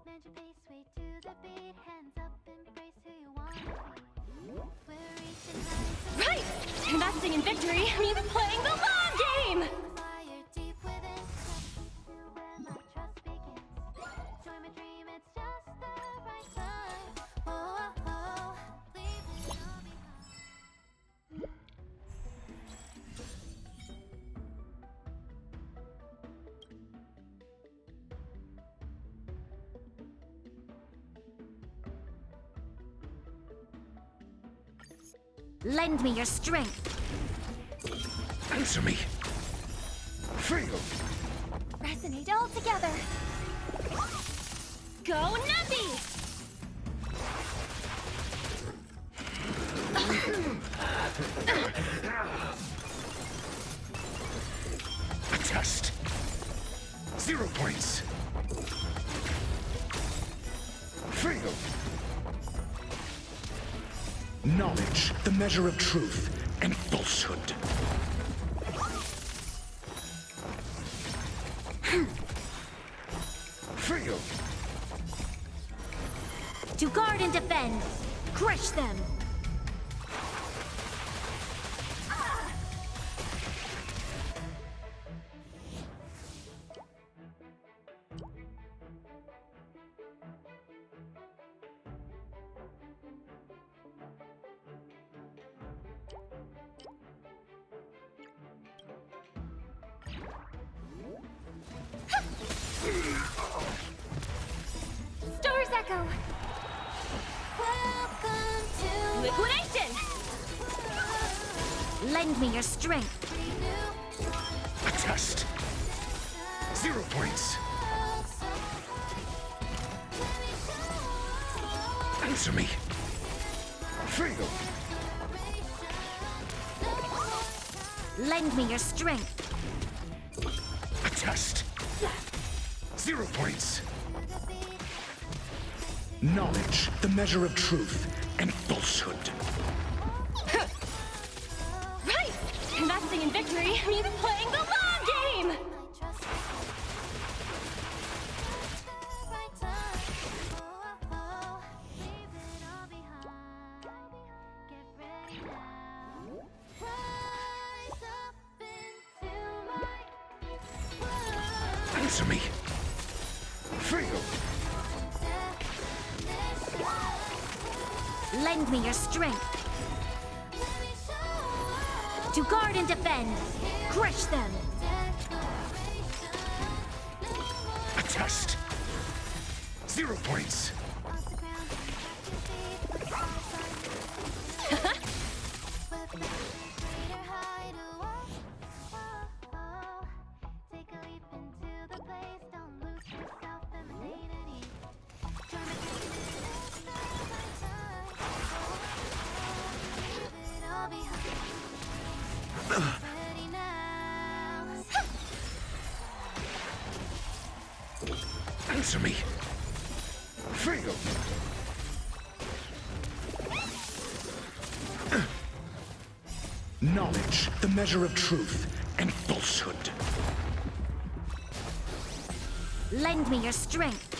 Bend your face way to the beat, hands up, embrace who you want to be. We're reaching heights. Right! Investing in victory means playing the long game! Fire deep within, to where my trust begins. Join my dream, it's just the right time. Oh, oh, oh, leave it all behind. Lend me your strength. Answer me. Feel. Resonate all together. Go Navi! A test. 0 points. Feel. Knowledge, the measure of truth and falsehood. Feel. To guard and defend. Crush them. Stars echo. Welcome to Liquidation! Lend me your strength. A test. 0 points. Answer me. Feel. Lend me your strength. A test. 0 points. Knowledge, the measure of truth and falsehood. Right! Investing in victory means playing the long game! my trust the right time. Oh, oh, oh, leave it all behind. Get ready now. Rise up into my world. Answer me. Feel. Lend me your strength. To guard and defend. Crush them. A test. 0 points. Take a leap into the place, don't lose yourself, femininity. Join leave it all behind. Ready now. Answer me. Feel. Knowledge, the measure of truth and falsehood. Lend me your strength.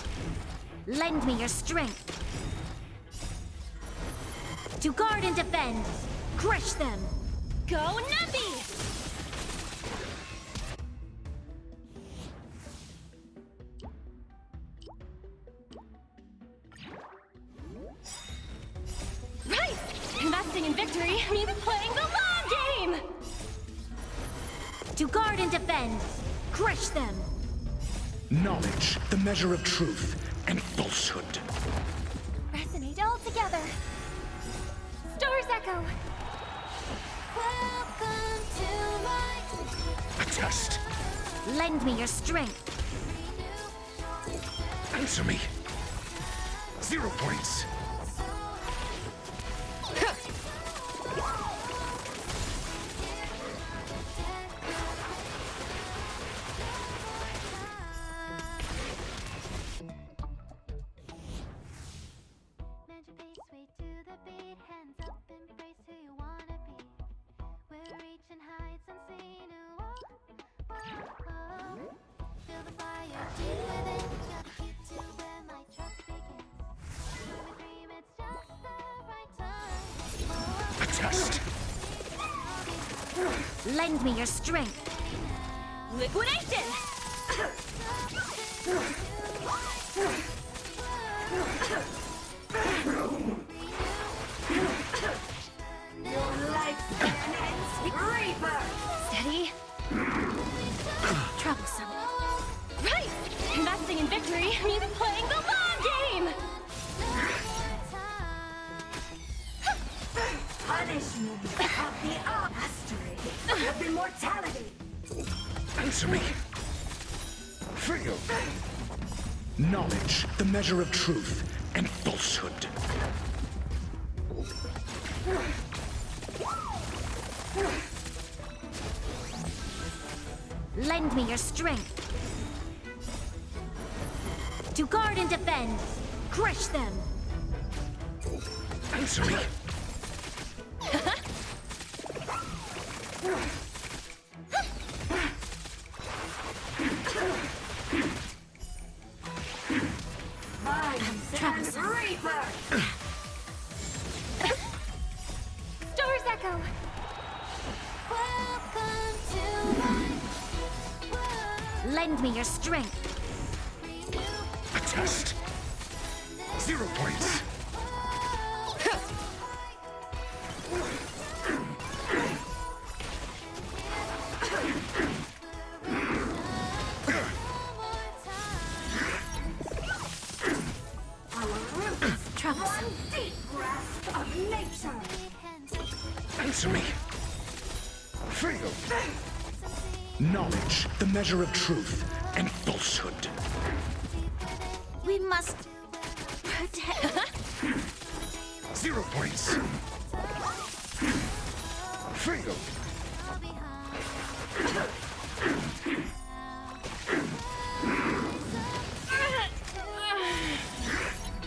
Lend me your strength. To guard and defend. Crush them. Go Navi! Right! Investing in victory means playing the long game! To guard and defend. Crush them. Knowledge, the measure of truth and falsehood. Resonate all together. together. Stars echo. Welcome to my... A test. Lend me your strength. Answer me. 0 points. Bend your face way to the beat, hands up, embrace who you wanna be. We're reaching heights unseen. Ooh, oh, oh, oh. Feel the fire deep within. You're the key to where my trust begins. When we dream, it's just the right time. Oh, A test. Lend me your strength. Liquidation! Steady. Troublesome. Right! Investing in victory means playing the long game! Punishment of the mastery of immortality. Answer me. Feel. Knowledge, the measure of truth and falsehood. Lend me your strength. To guard and defend. Crush them. Answer me. Stars echo. Welcome to my world. Lend me your strength. A test. 0 points. Troublesome. Deep grasp of nature. Answer me. Feel. Knowledge, the measure of truth and falsehood. We must protect. 0 points. Feel.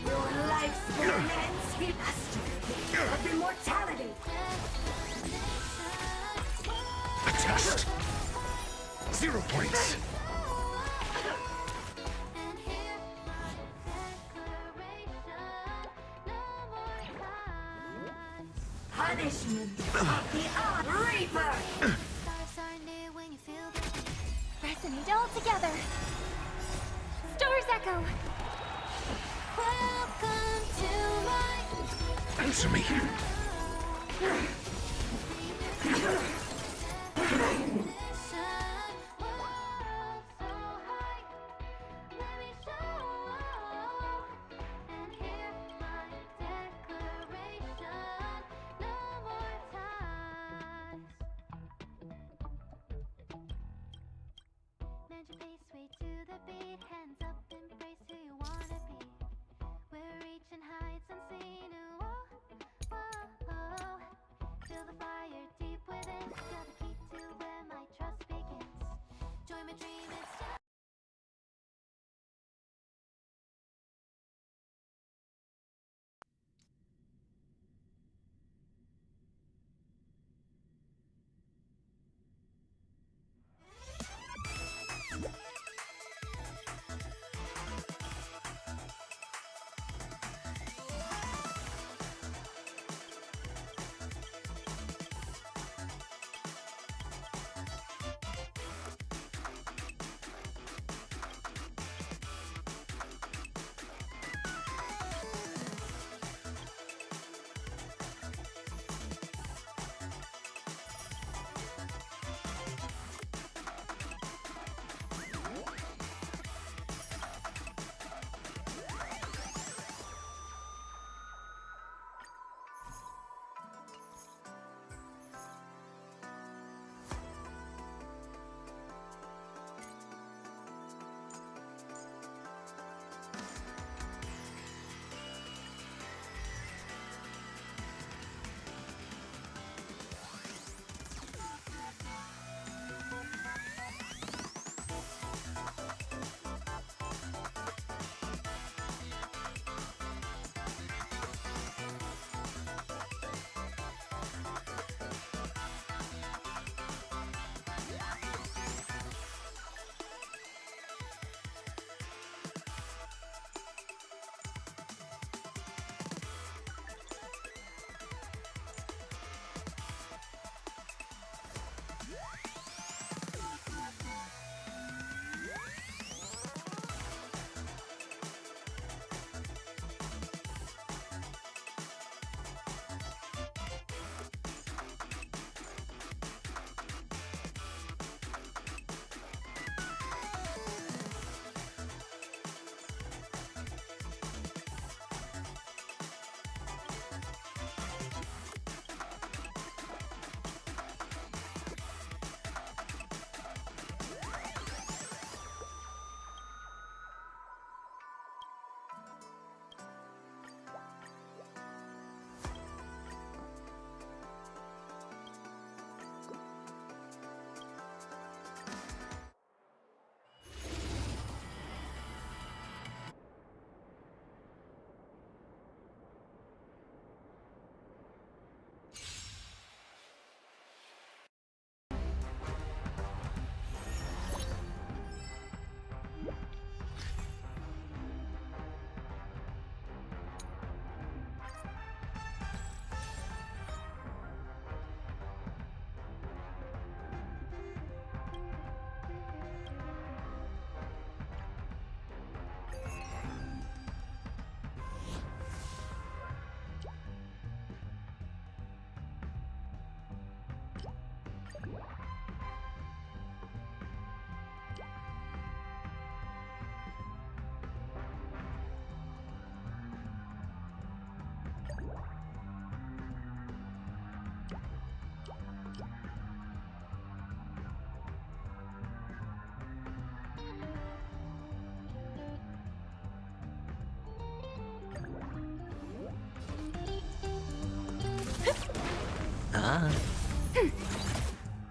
Your life's will ends with mastery of immortality. A test. 0 points. And hear my declaration. No more ties. Punishment of the odd reaper. Stars are near when you feel the heat. Resonate all together. Stars echo. Welcome to my Answer me. mission. World so high. Let me show and hear my declaration. No more ties. Bend your face way to the beat, hands up, embrace who you wanna be. We're reaching heights unseen. Ooh, oh,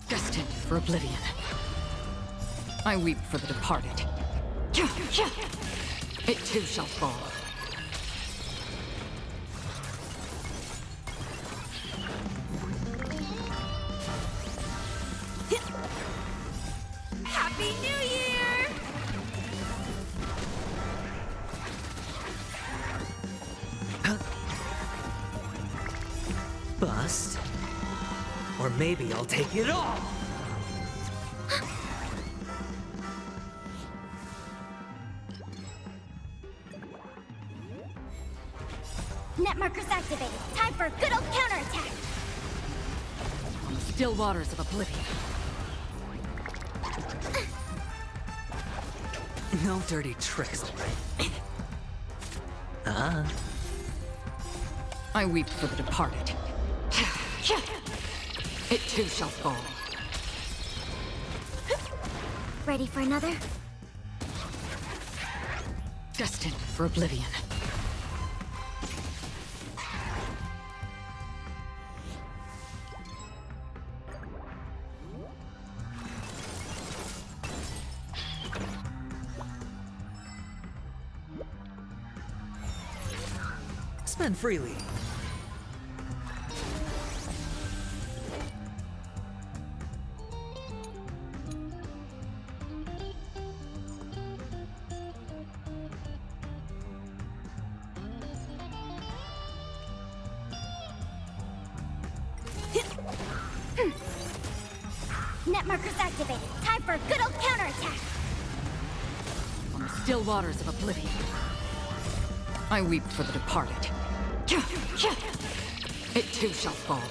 Destined for oblivion. I weep for the departed. It too shall fall. Happy New Year! Bust. Or maybe I'll take it all! Net markers activated. Time for a good old counterattack. On the still waters of oblivion. No dirty tricks, alright? I weep for the departed. It too shall fall. Ready for another? Destined for oblivion. Spend freely. Net markers activated. Time for a good old counterattack. On the still waters of oblivion. I weep for the departed. It too shall fall.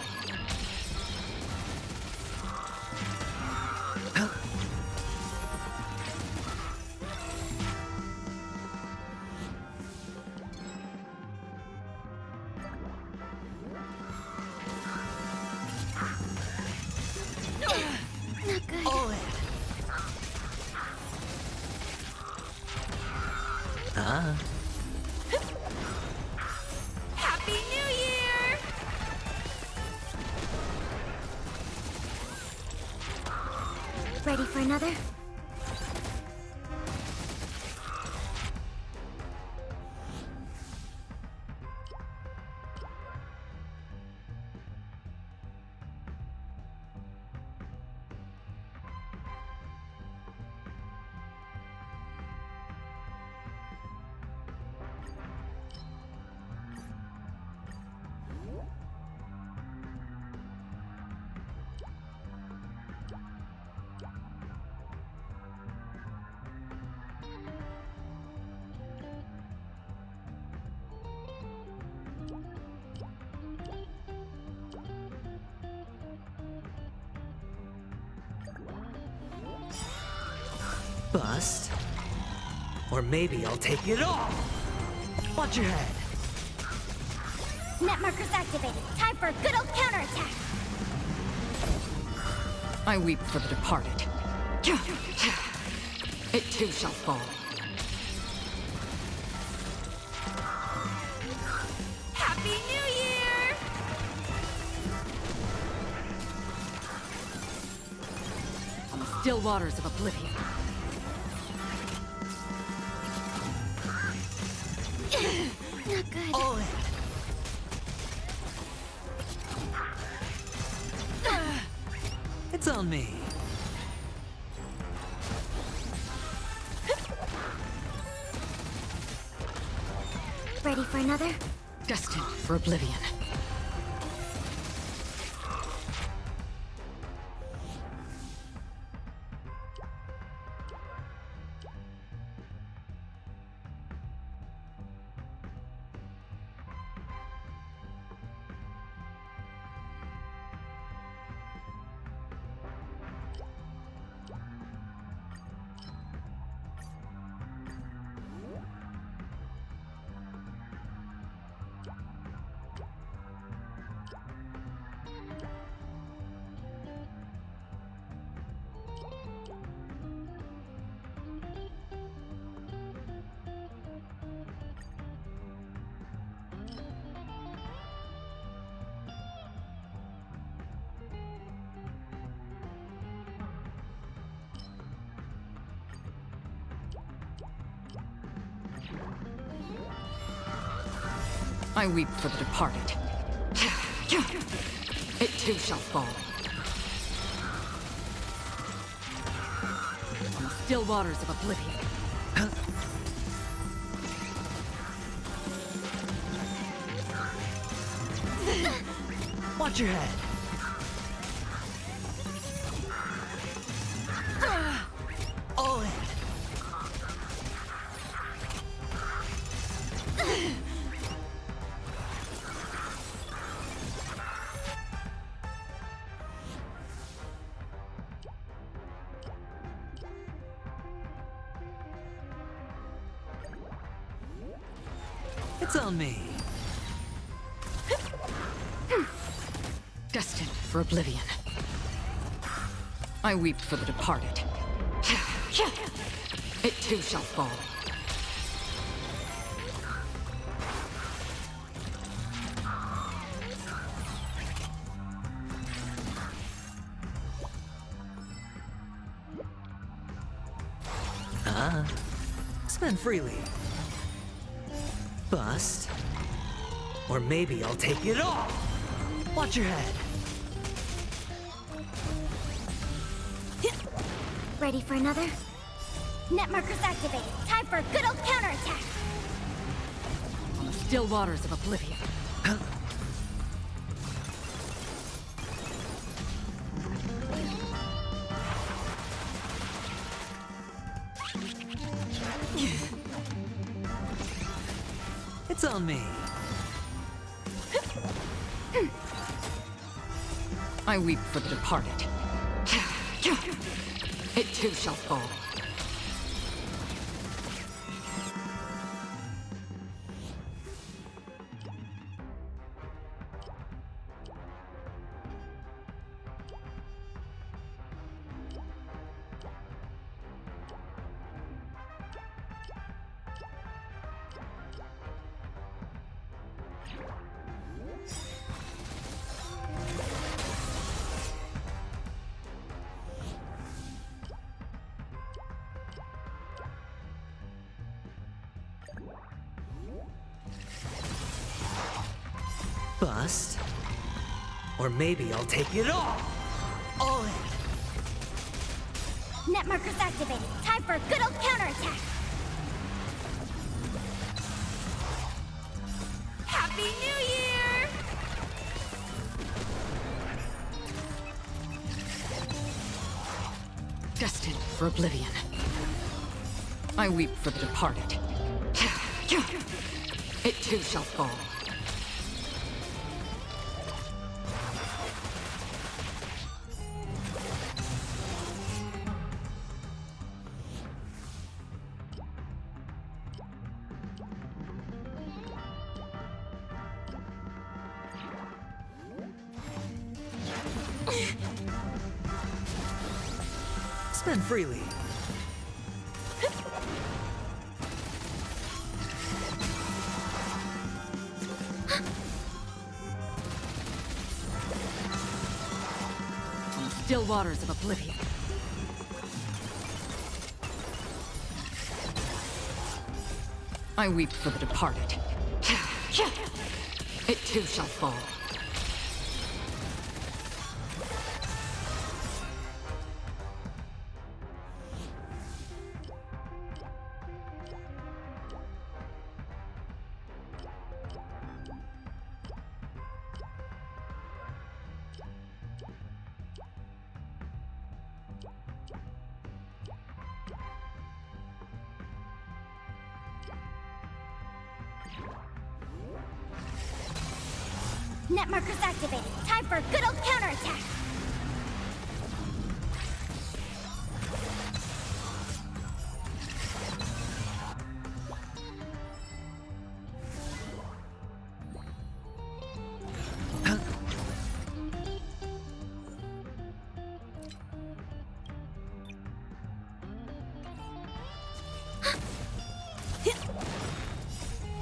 Not good. All in. Happy New Year! Ready for another? Bust. Or maybe I'll take it all! Watch your head! Net markers activated. Time for a good old counterattack. I weep for the departed. It too shall fall. Happy New Year! On the still waters of oblivion. Not good. All in. It's on me. Ready for another? Destined for oblivion. I weep for the departed. It too shall fall. On the still waters of oblivion. Watch your head. All in. It's on me. Destined for oblivion. I weep for the departed. It too shall fall. Spend freely. Bust. Or maybe I'll take it all. Watch your head. Ready for another? Net markers activated. Time for a good old counterattack. On the still waters of oblivion. It's on me. I weep for the departed. It too shall fall. Bust. Or maybe I'll take it all. All in. Net markers activated. Time for a good old counterattack. Happy New Year! Destined for oblivion. I weep for the departed. It too shall fall. Spend freely. On the still waters of oblivion. I weep for the departed. It too shall fall. Net markers activated. Time for a good old counterattack.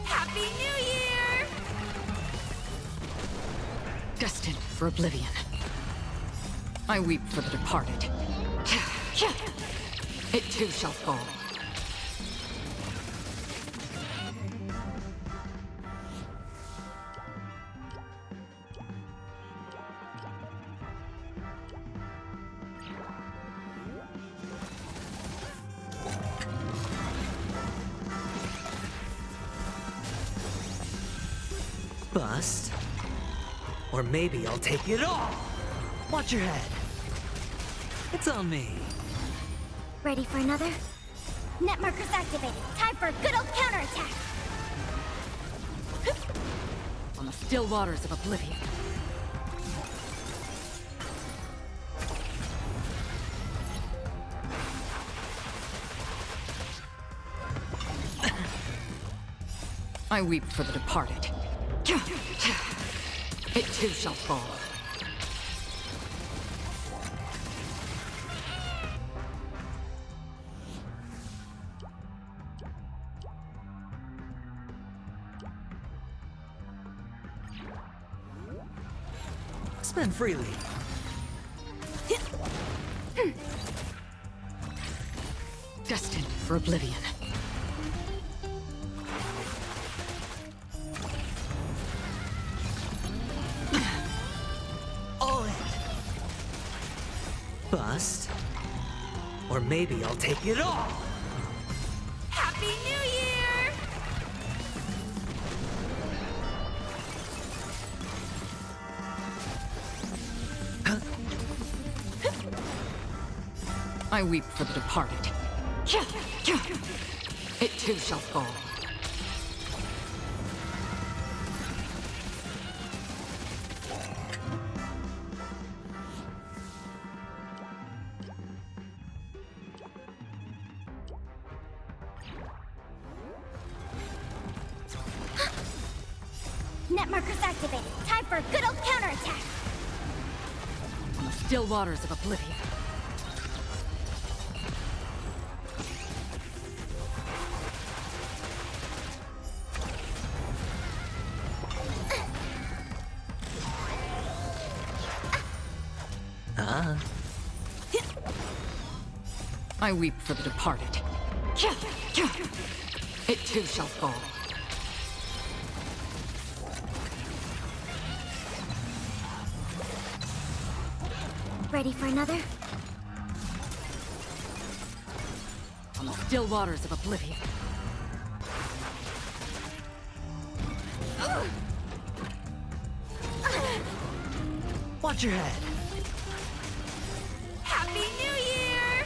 Happy New Year! Destined for oblivion. I weep for the departed. It too shall fall. Bust. Or maybe I'll take it all. Watch your head. It's on me. Ready for another? Net markers activated. Time for a good old counterattack. On the still waters of oblivion. I weep for the departed. It too shall fall. Spend freely. Destined for oblivion. All in. Bust. Or maybe I'll take it all. Happy New Year! I weep for the departed. It too shall fall. Net markers activated. Time for a good old counterattack. On the still waters of oblivion. I weep for the departed. It too shall fall. Ready for another? On the still waters of oblivion. Watch your head. Happy New Year!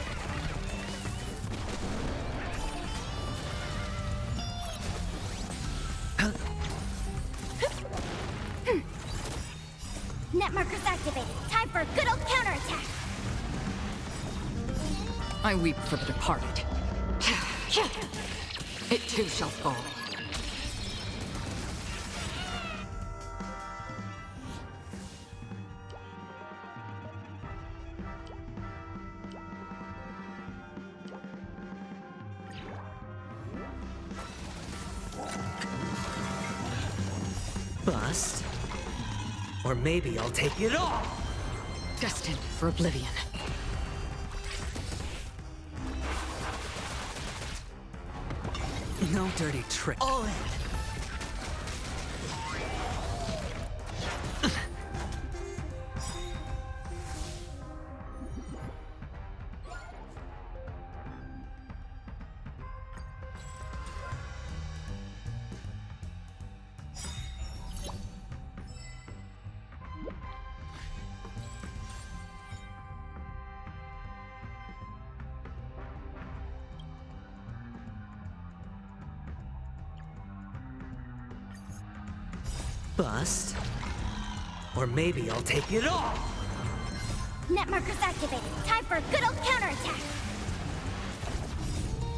Net markers activated. Time for a good old counterattack. I weep for the departed. It too shall fall. Bust. Or maybe I'll take it all. Destined for oblivion. No dirty trick. All in. Bust. Or maybe I'll take it all. Net markers activated. Time for a good old counterattack.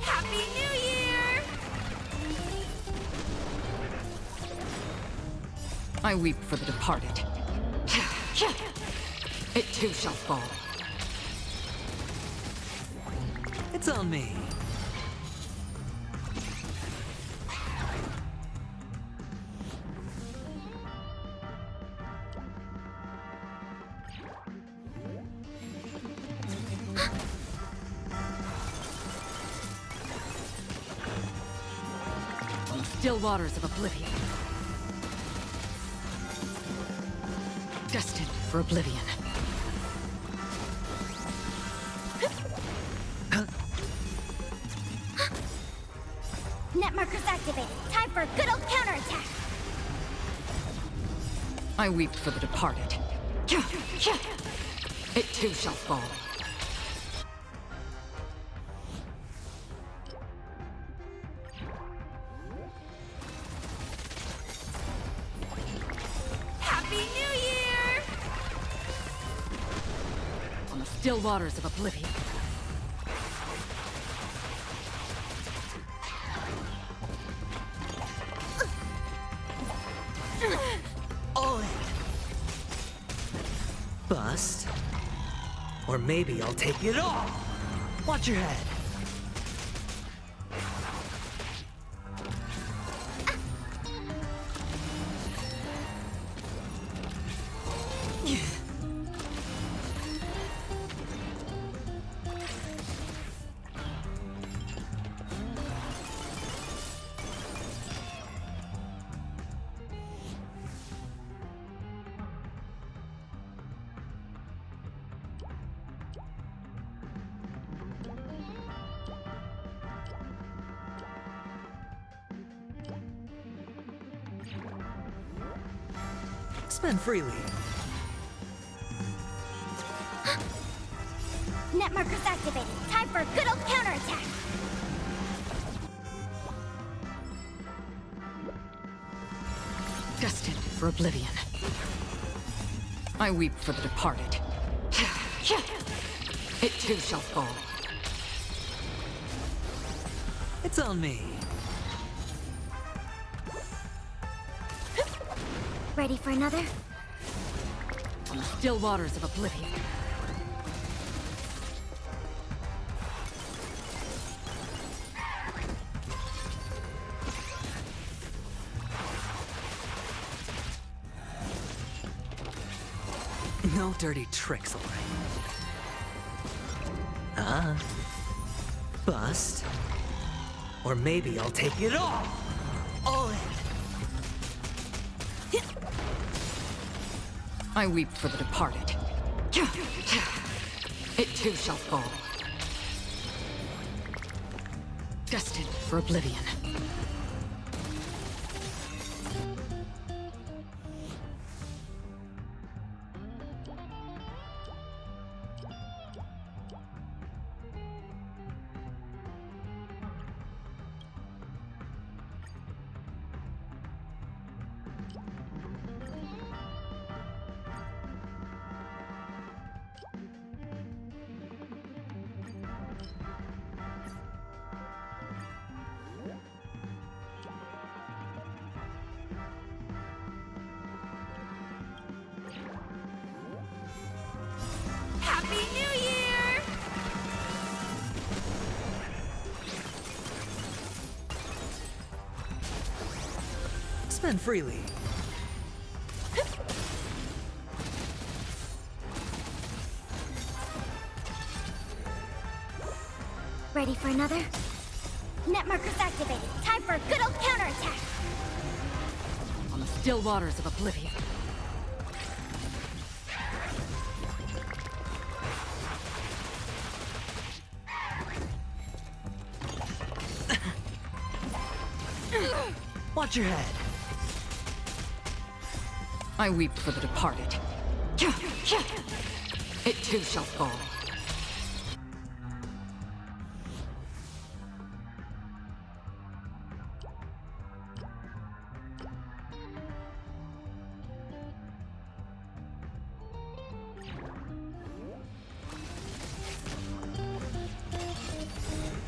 Happy New Year! I weep for the departed. It too shall fall. It's on me. Still waters of oblivion. Destined for oblivion. Net markers activated. Time for a good old counterattack. I weep for the departed. It too shall fall. Happy New Year! On the still waters of oblivion. All in. Bust. Or maybe I'll take it all. Watch your head. Spend freely. Net markers activated. Time for a good old counterattack. Destined for oblivion. I weep for the departed. It too shall fall. It's on me. Ready for another? On the still waters of oblivion. No dirty tricks, all right. Bust. Or maybe I'll take it all. All in. I weep for the departed. It too shall fall. Destined for oblivion. Happy New Year! Spend freely. Ready for another? Net markers activated. Time for a good old counterattack. On the still waters of oblivion. Watch your head. I weep for the departed. It too shall fall.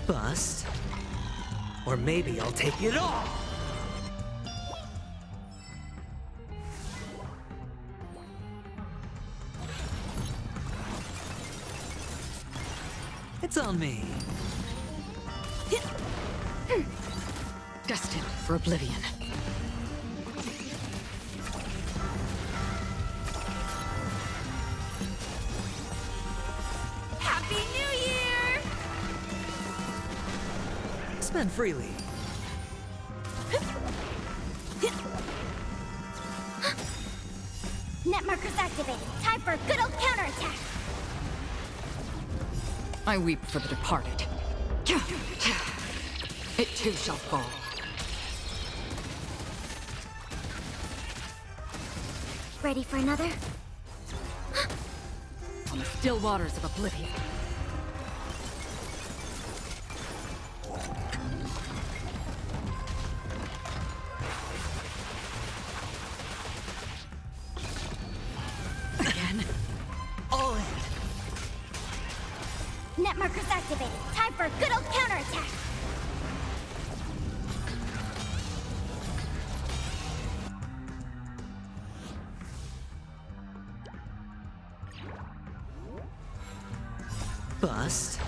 Bust. Or maybe I'll take it all. It's on me. Destined for oblivion. Happy New Year! Spend freely. Net markers activated. Time for a good old counterattack. I weep for the departed. It too shall fall. Ready for another? On the still waters of oblivion. Again. All in. Net markers activated. Time for a good old counterattack. Bust.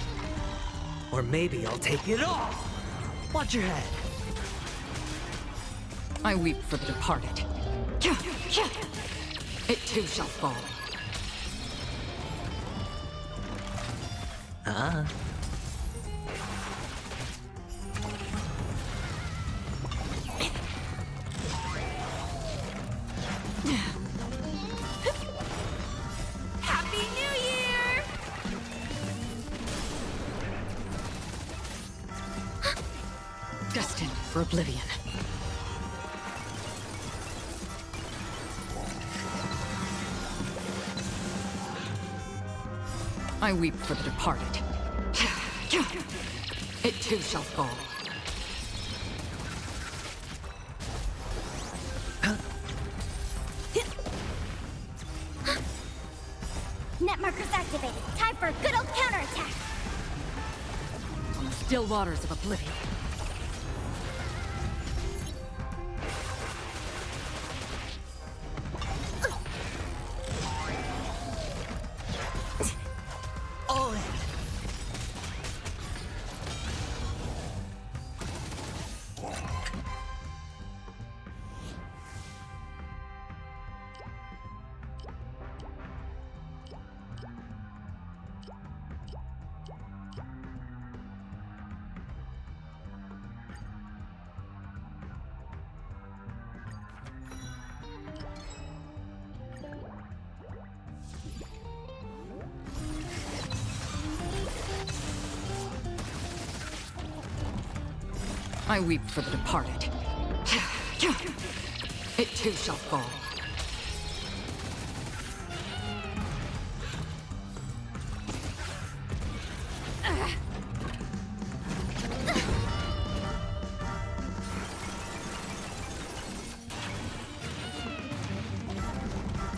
Or maybe I'll take it all. Watch your head. I weep for the departed. It too shall fall. Ah. Happy New Year! Destined for oblivion. I weep for the departed. It too shall fall. Net markers activated. Time for a good old counterattack. On the still waters of oblivion. All in. I weep for the departed. It too shall fall.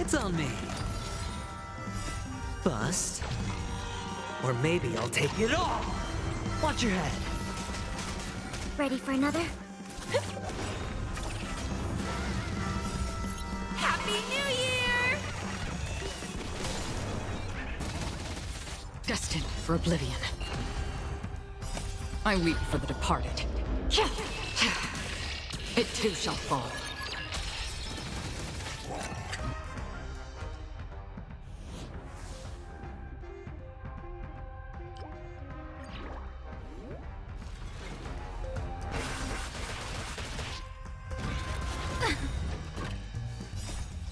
It's on me. Bust. Or maybe I'll take it all. Watch your head. Ready for another? Happy New Year! Destined for oblivion. I weep for the departed. It too shall fall.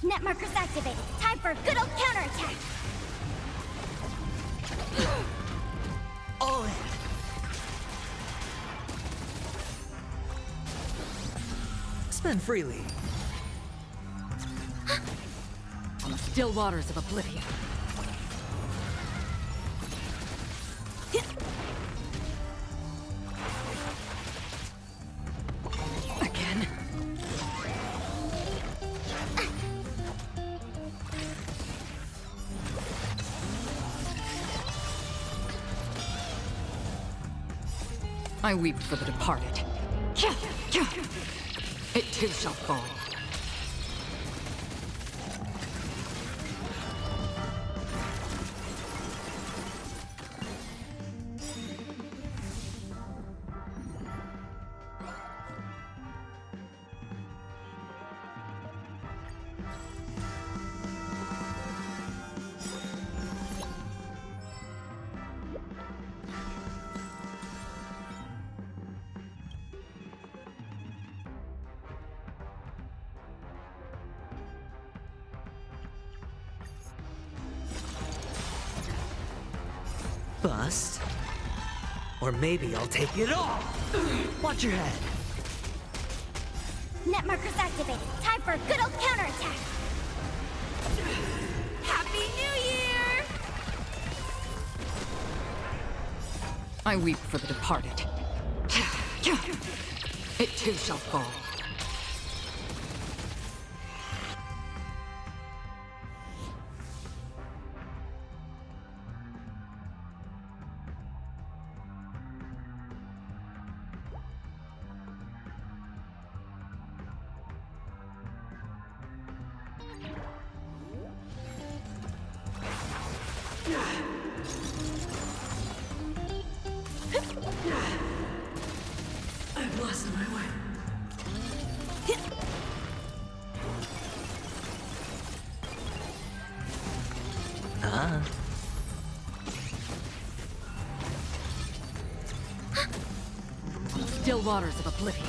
Net markers activated. Time for a good old counterattack. All in. Spend freely. On the still waters of oblivion. Again. I weep for the departed. It too shall fall. Bust. Or maybe I'll take it all. Watch your head. Net markers activated. Time for a good old counterattack. I weep for the departed. It too shall fall. I've lost my way. Still waters of oblivion.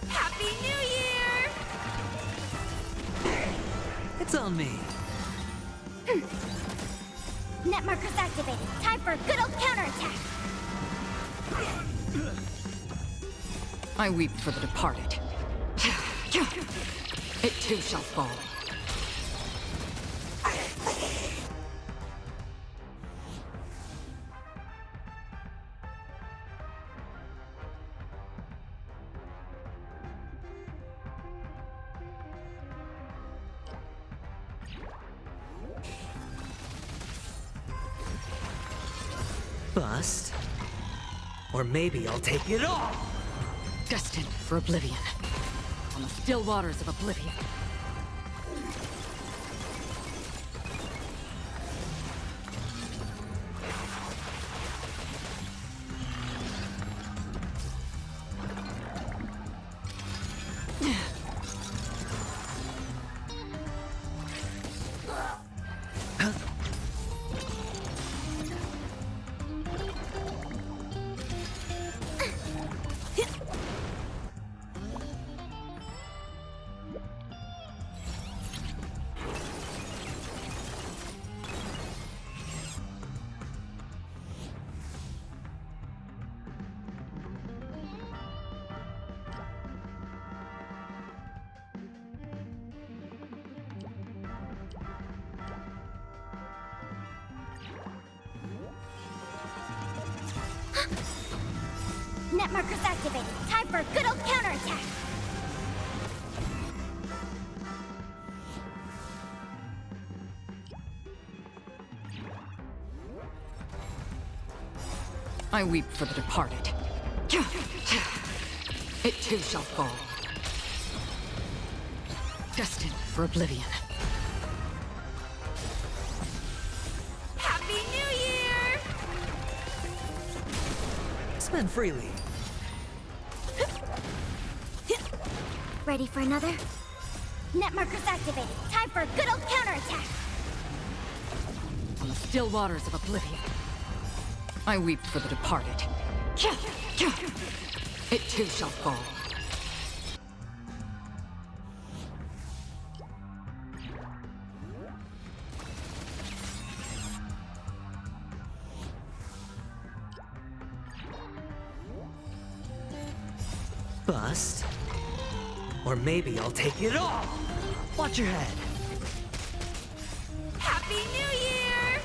Happy New Year! It's on me. Net markers activated. Time for a good old counterattack. I weep for the departed. It too shall fall. Bust. Or maybe I'll take it all! Destined for oblivion. On the still waters of oblivion. Net markers activated. Time for a good old counterattack. I weep for the departed. It too shall fall. Destined for oblivion. Happy New Year! Spend freely. Ready for another? Net markers activated. Time for a good old counterattack. On the still waters of oblivion. I weep for the departed. It too shall fall. Bust. Or maybe I'll take it all! Watch your head. Happy New Year!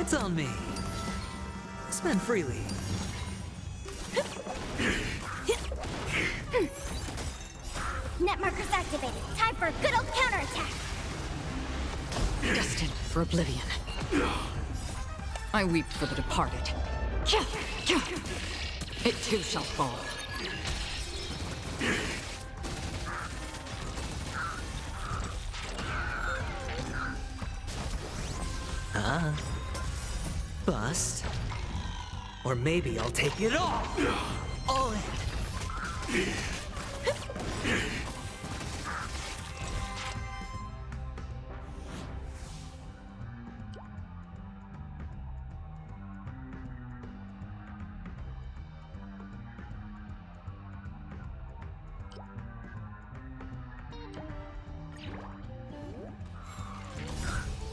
It's on me. Spend freely. Net markers activated. Time for a good old counterattack. Destined for oblivion. I weep for the departed. It too shall fall. Bust. Or maybe I'll take it all! All in.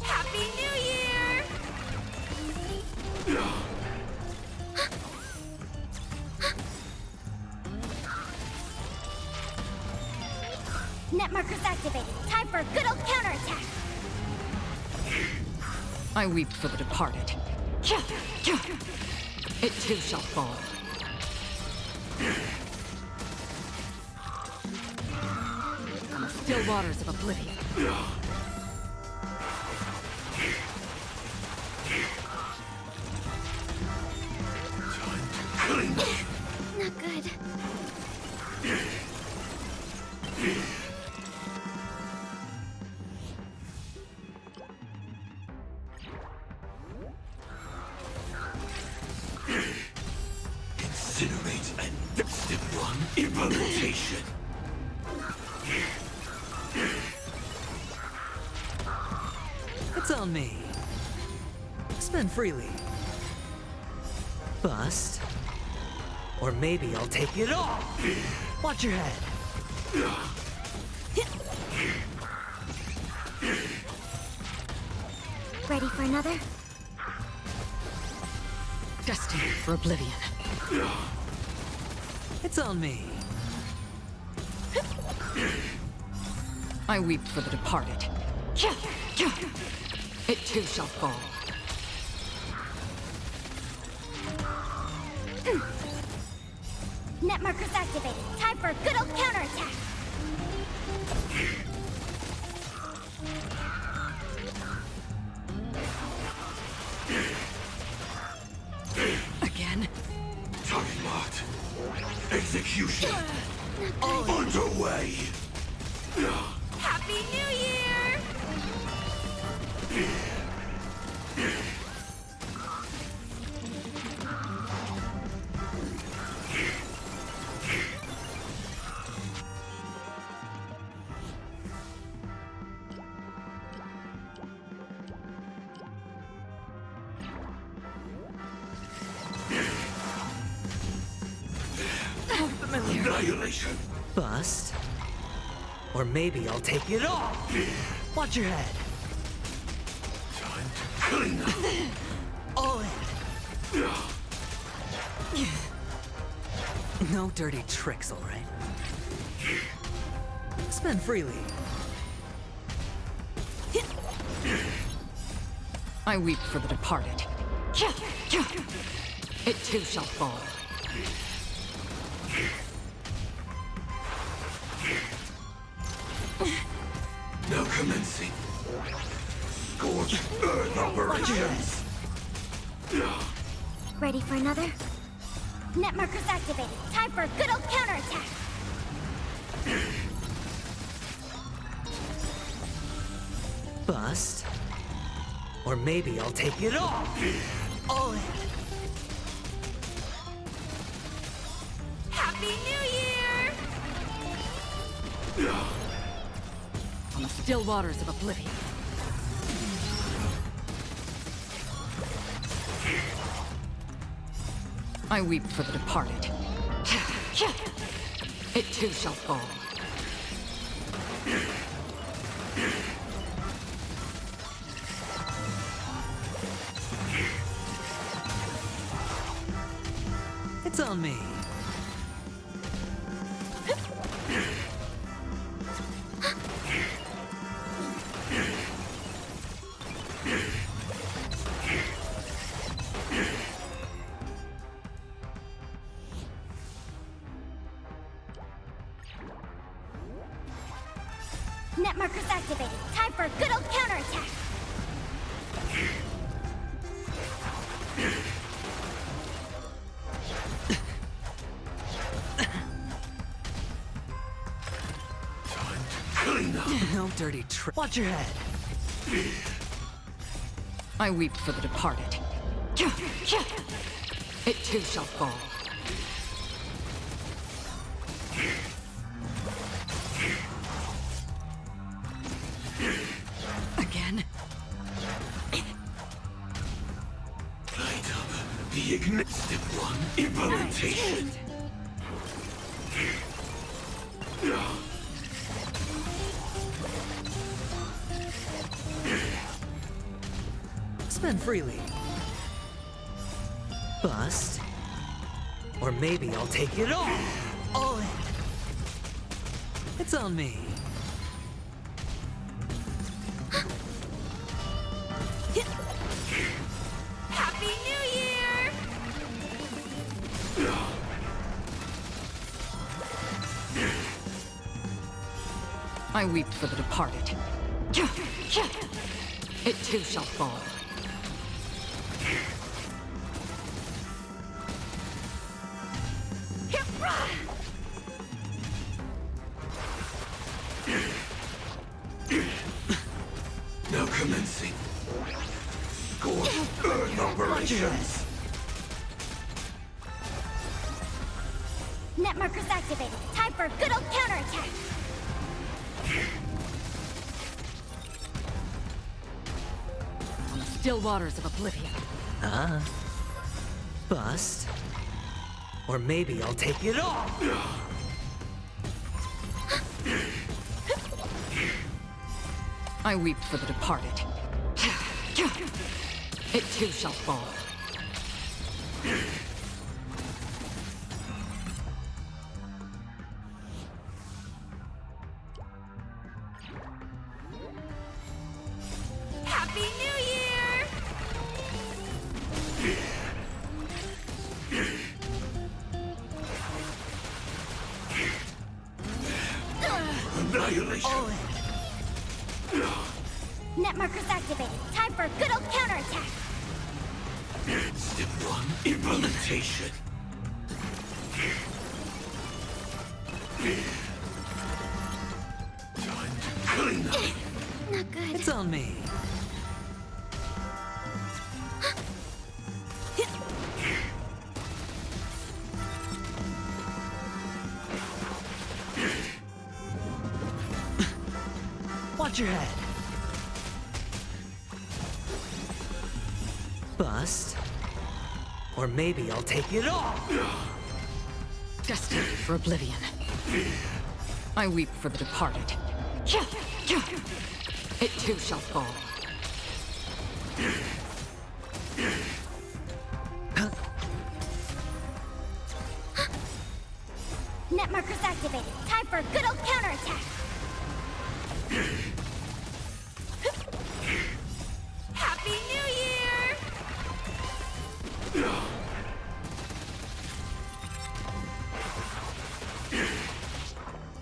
Happy New Year! Net markers activated. Time for a good old counterattack. I weep for the departed. It too shall fall. On the still waters of oblivion. Not good. Incinerate and step one, implementation. It's on me. Spend freely. Bust. Or maybe I'll take it all. Watch your head. Ready for another? Destined for oblivion. It's on me. I weep for the departed. It too shall fall. Net markers activated. Time for a good old counterattack. Again? Target locked. Execution. Underway. Happy New Year! Annihilation. Bust. Or maybe I'll take it all. Watch your head. Time to clean up. All in. No dirty tricks, all right? Spend freely. I weep for the departed. It too shall fall. Now commencing. Scorched Earth operations. Ready for another? Net markers activated. Time for a good old counterattack. Bust. Or maybe I'll take it all. All in. Happy New Year! On the still waters of oblivion. I weep for the departed. It too shall fall. It's on me. Net markers activated. Time for a good old counterattack. Time to clean up. No dirty trick. Watch your head. I weep for the departed. It too shall fall. The Ignite Step 1 implementation. Spend freely. Bust. Or maybe I'll take it all in. It's on me. Happy New Year! I weep for the departed. It too shall fall. Now commencing. Scorched Earth operations. Net markers activated. Time for a good old counterattack. On the still waters of oblivion. Bust. Or maybe I'll take it all. I weep for the departed. It too shall fall. Happy New Year! Annihilation. Net markers activated. Time for a good old counterattack. Step 1 implementation. Time to clean up. Not good. It's on me. Watch your head. Bust. Or maybe I'll take it all. Destined for oblivion. I weep for the departed. It too shall fall. Net markers activated. Time for a good old counterattack. Happy New Year!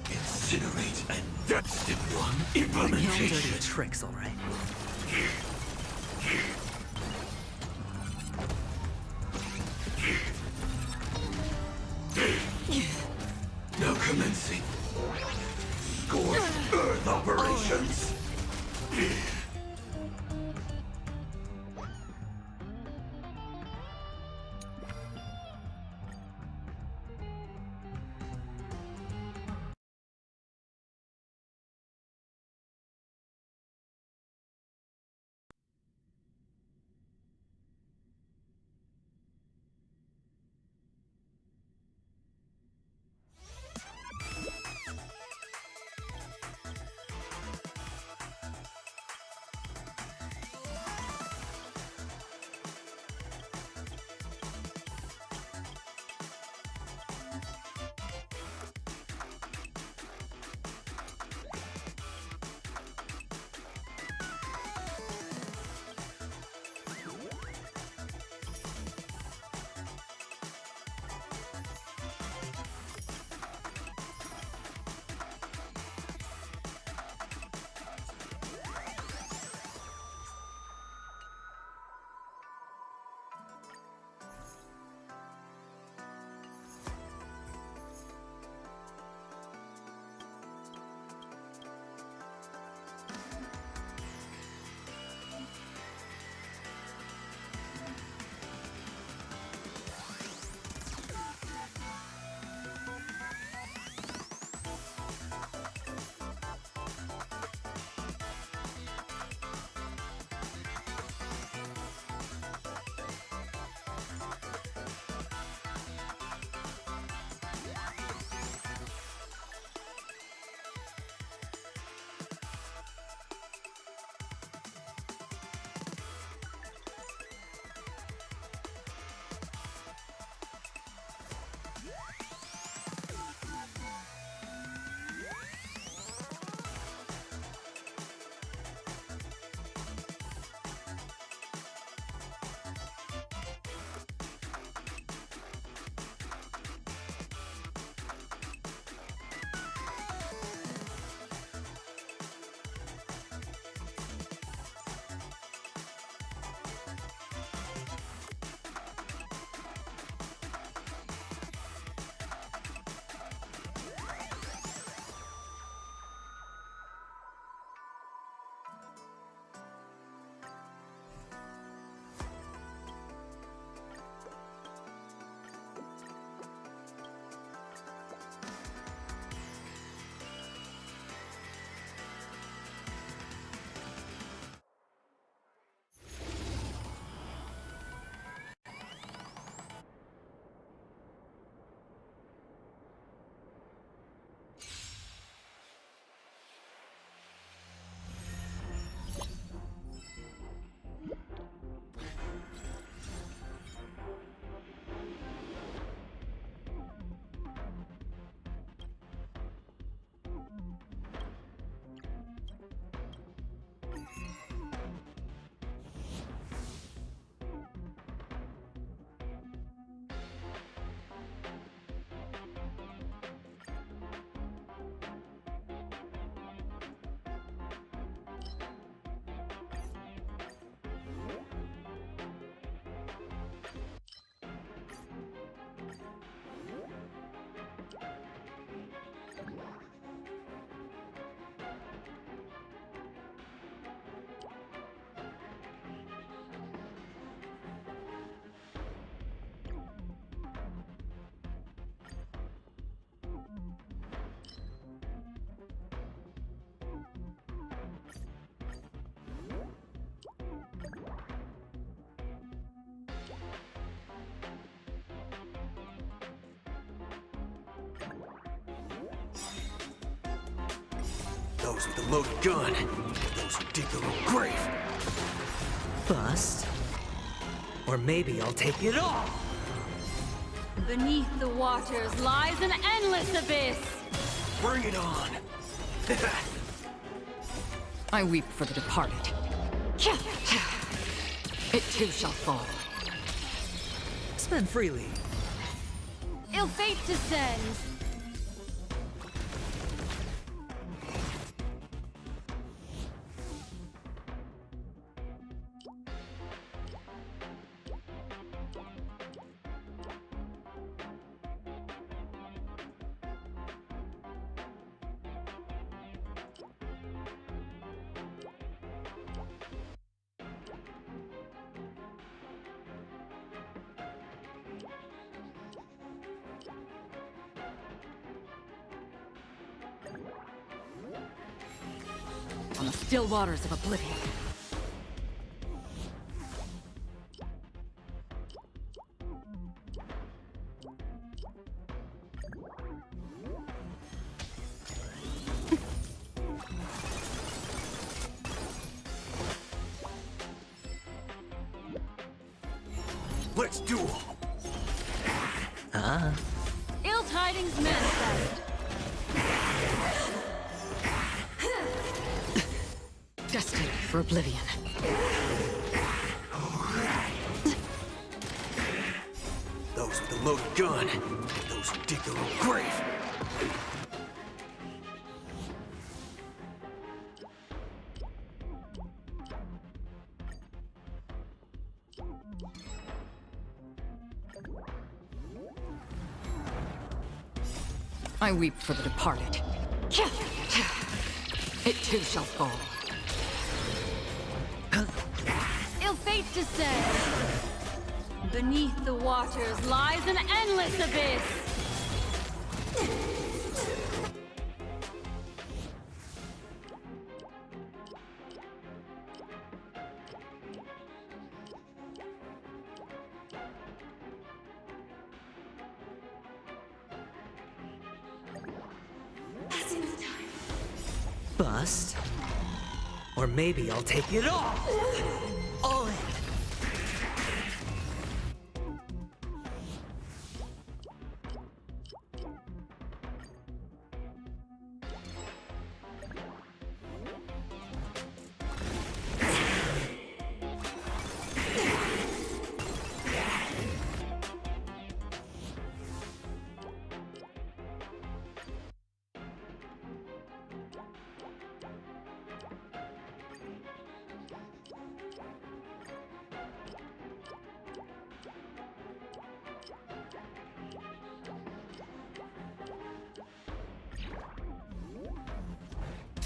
Incinerate and that's Step 1 Dirty implementation. tricks, all right. Now commencing. Scorched Earth operations. Those with a loaded gun. Those who dig their own grave. Bust. Or maybe I'll take it all. Beneath the waters lies an endless abyss. Bring it on. I weep for the departed. It too shall fall. Spend freely. Ill fate descends. On the still waters of oblivion. Let's duel. Ill tidings manifest. Destined for oblivion. Those with a loaded gun. Those who dig their own grave. I weep for the departed. It too shall fall. Ill fate descends. Beneath the waters lies an endless abyss. Bust. Or maybe I'll take it all. All in.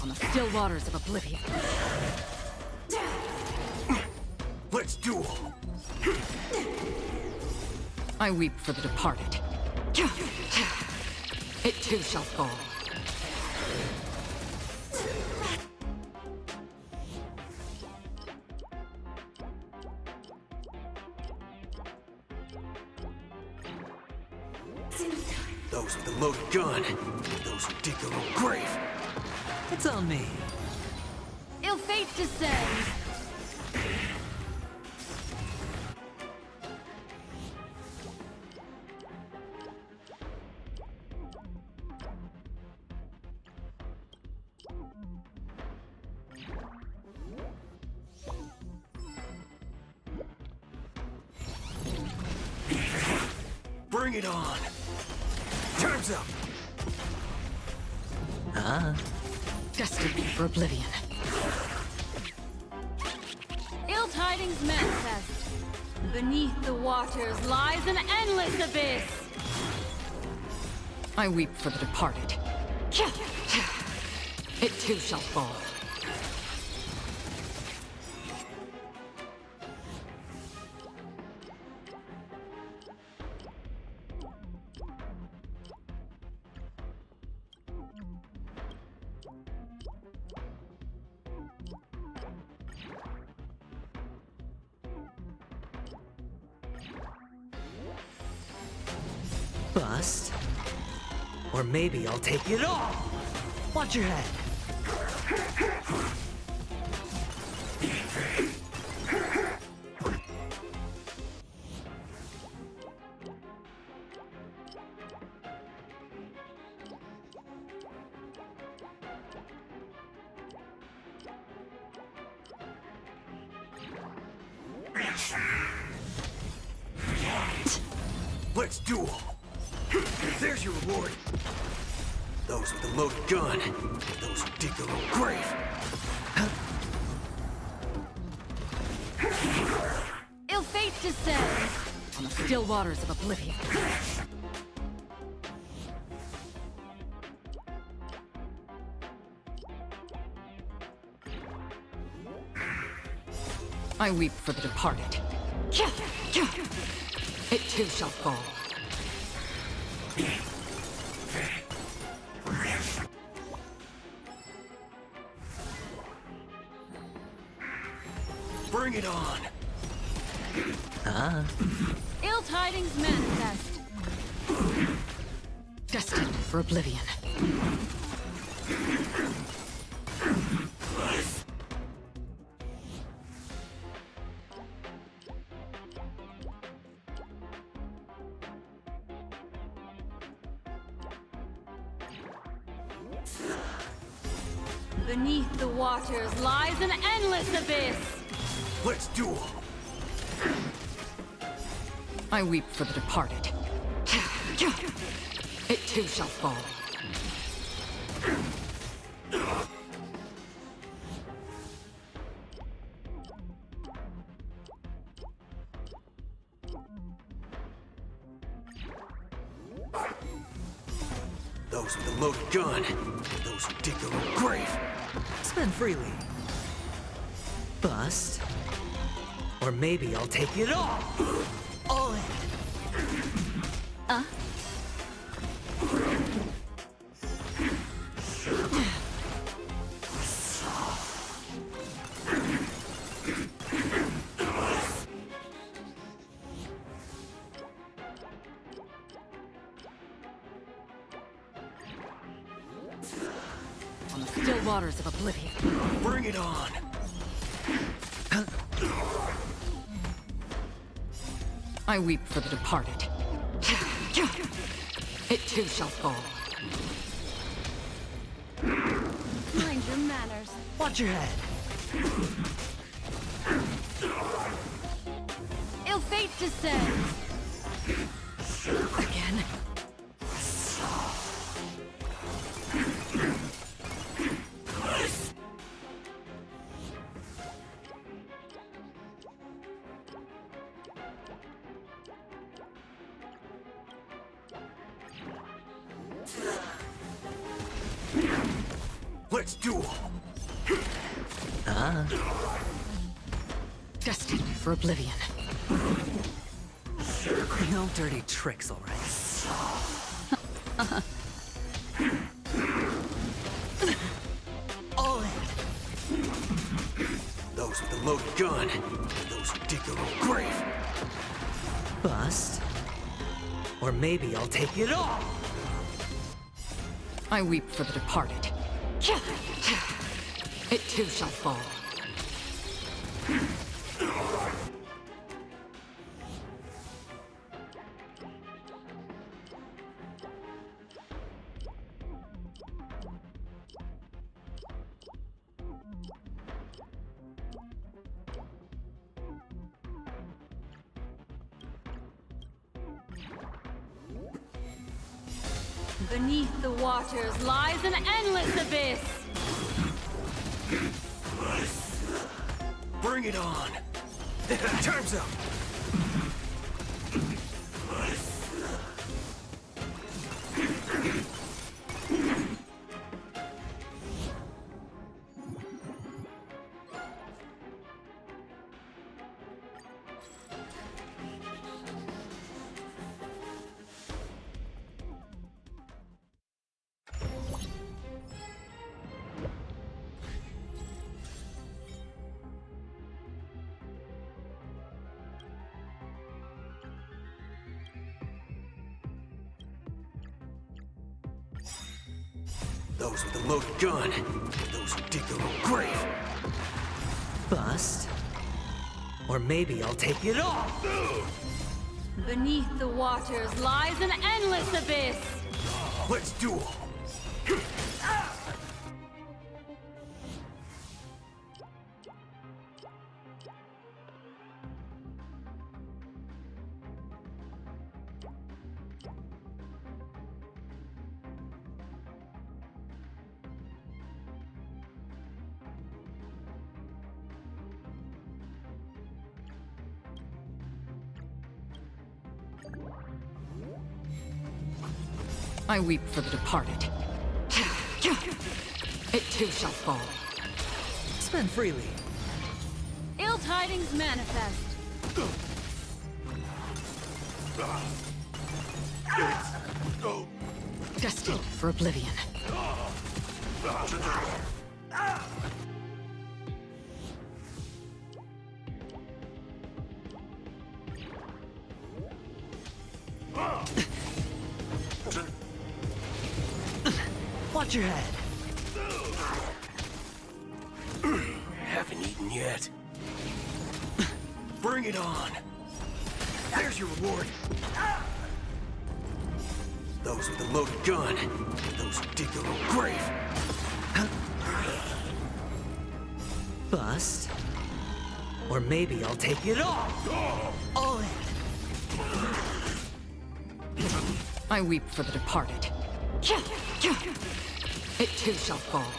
On the still waters of oblivion. Let's duel. I weep for the departed. It too shall fall. Those with a loaded gun. Those who dig their own grave. It's on me. Ill fate descends. Bring it on. Time's up. Destined for oblivion. Ill tidings manifest. Beneath the waters lies an endless abyss. I weep for the departed. It too shall fall. Bust. Or maybe I'll take it all. Watch your head. Let's duel. There's your reward. Those with a loaded gun. Those who dig their own grave. Ill fate descends on the still waters of oblivion. I weep for the departed. It too shall fall. Bring it on. Ill tidings manifest. Destined for oblivion. Beneath the waters lies an endless abyss. Let's duel. I weep for the departed. It too shall fall. Those with a loaded gun. Those who dig their own grave. Spend freely. Bust. Or maybe I'll take it all. All in. On the still waters of oblivion. Bring it on. I weep for the departed. It too shall fall. Mind your manners. Watch your head. Ill fate descends. Again? Let's duel. Destined for oblivion. No dirty tricks, all right. All in. Those with a loaded gun. Those who dig their own grave. Bust. Or maybe I'll take it all. I weep for the departed. It too shall fall. Beneath the waters lies an endless abyss. Bring it on. Time's up. Those with a loaded gun. Those who dig their own grave. Bust. Or maybe I'll take it all. Beneath the waters lies an endless abyss. Let's duel. I weep for the departed. It too shall fall. Spend freely. Ill tidings manifest. Destined for oblivion. Watch your head. Haven't eaten yet. Bring it on. There's your reward. Those with a loaded gun. Those who dig their own grave. Bust. Or maybe I'll take it all. All in. I weep for the departed. It too shall fall.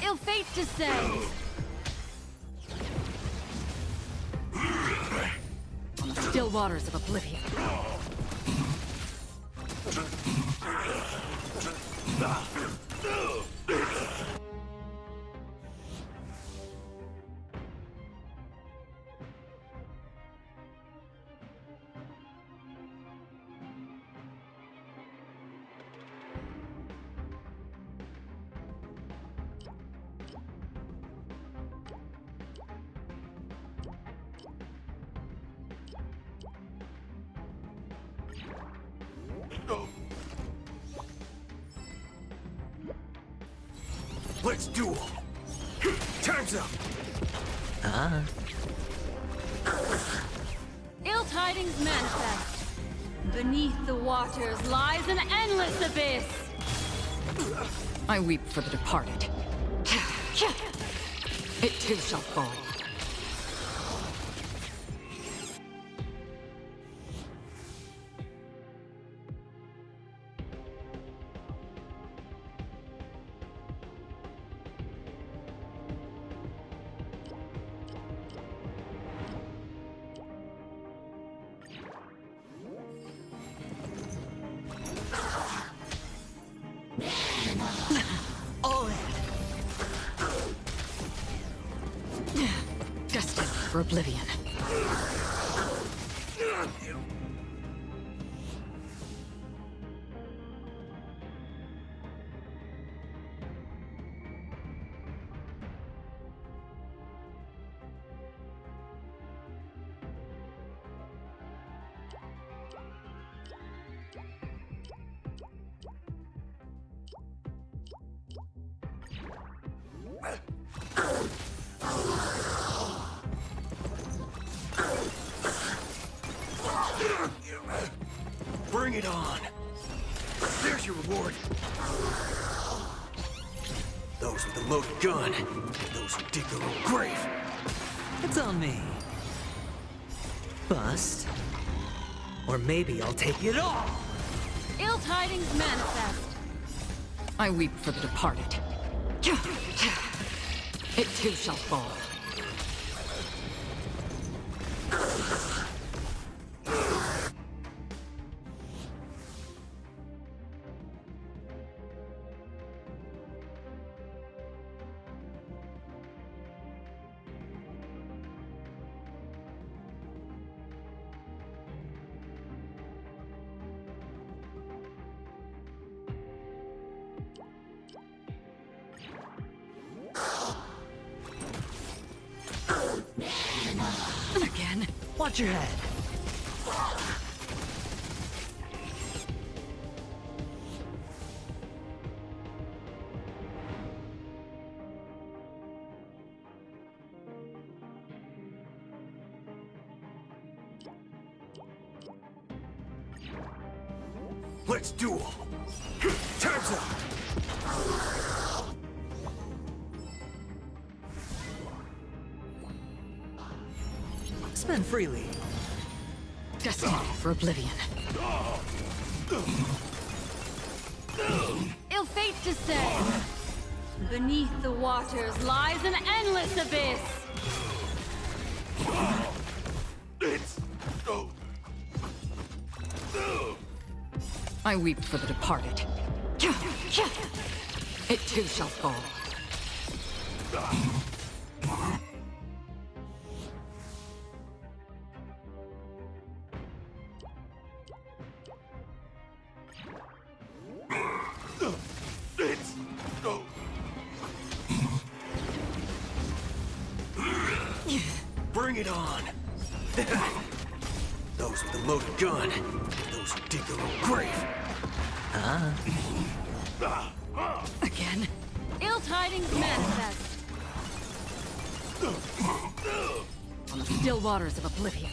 Ill fate descends. Still waters of oblivion. Let's duel. Time's up. Ill tidings manifest. Beneath the waters lies an endless abyss. I weep for the departed. It too shall fall. All in. Destined for oblivion. Bring it on. There's your reward. Those with a loaded gun. Those who dig their own grave. It's on me. Bust. Or maybe I'll take it all. Ill tidings manifest. I weep for the departed. It too shall fall. Again. Watch your head. Let's duel. Time's up. Spend freely. Destined for oblivion. Ill fate descends. Beneath the waters lies an endless abyss. I weep for the departed. It too shall fall. Bring it on! Those with the loaded gun, those who dig their own grave. Again? Ill tidings manifest. On the still waters of oblivion.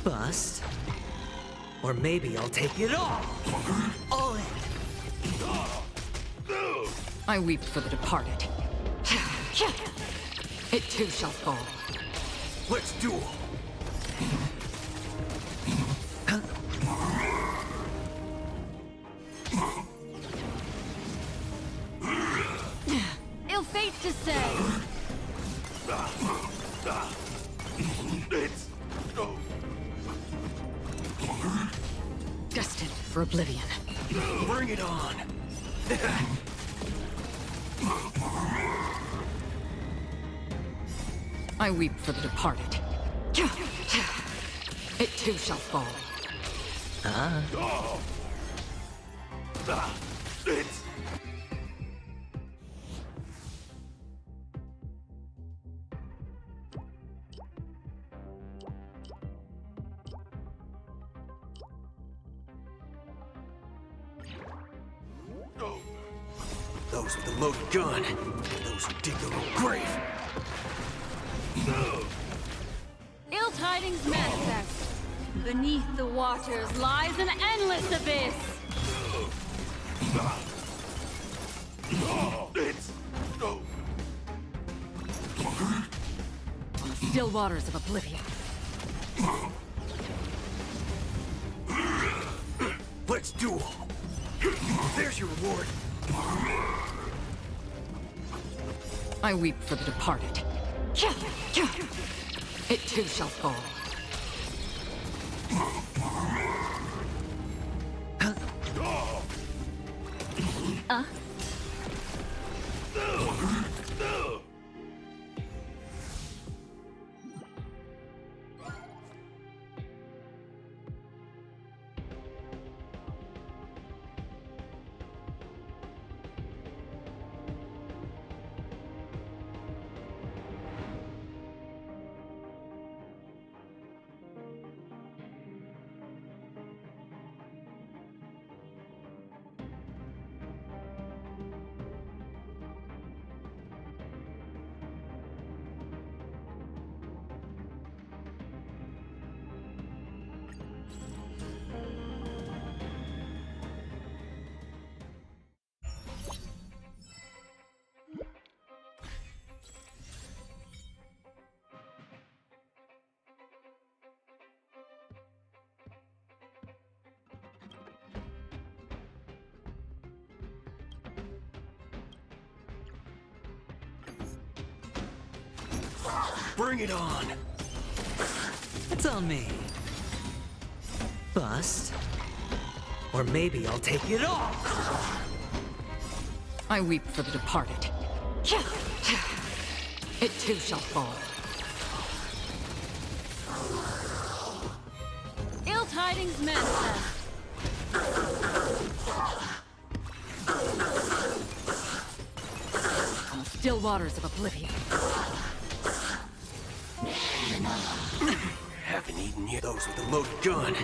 Bust. Or maybe I'll take it all! All in! I weep for the departed. It too shall fall. Let's duel! Ill fate to say. Destined for oblivion. Bring it on! I weep for the departed. It too shall fall. Those with the loaded gun, those who dig their own grave. Ill tidings manifest. Beneath the waters lies an endless abyss. On the still waters of oblivion. Let's duel! There's your reward! I weep for the departed. It too shall fall. Bring it on! It's on me. Bust. Or maybe I'll take it all! I weep for the departed. It too shall fall. Ill tidings manifest. On the still waters of oblivion. Haven't eaten yet. Those with the loaded gun,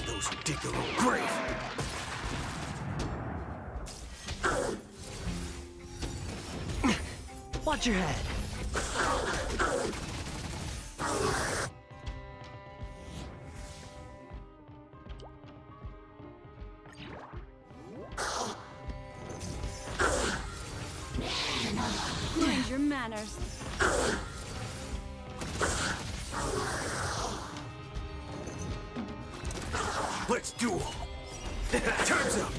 those who dig their own grave. Watch your head. Mind your manners. Let's duel! Time's up!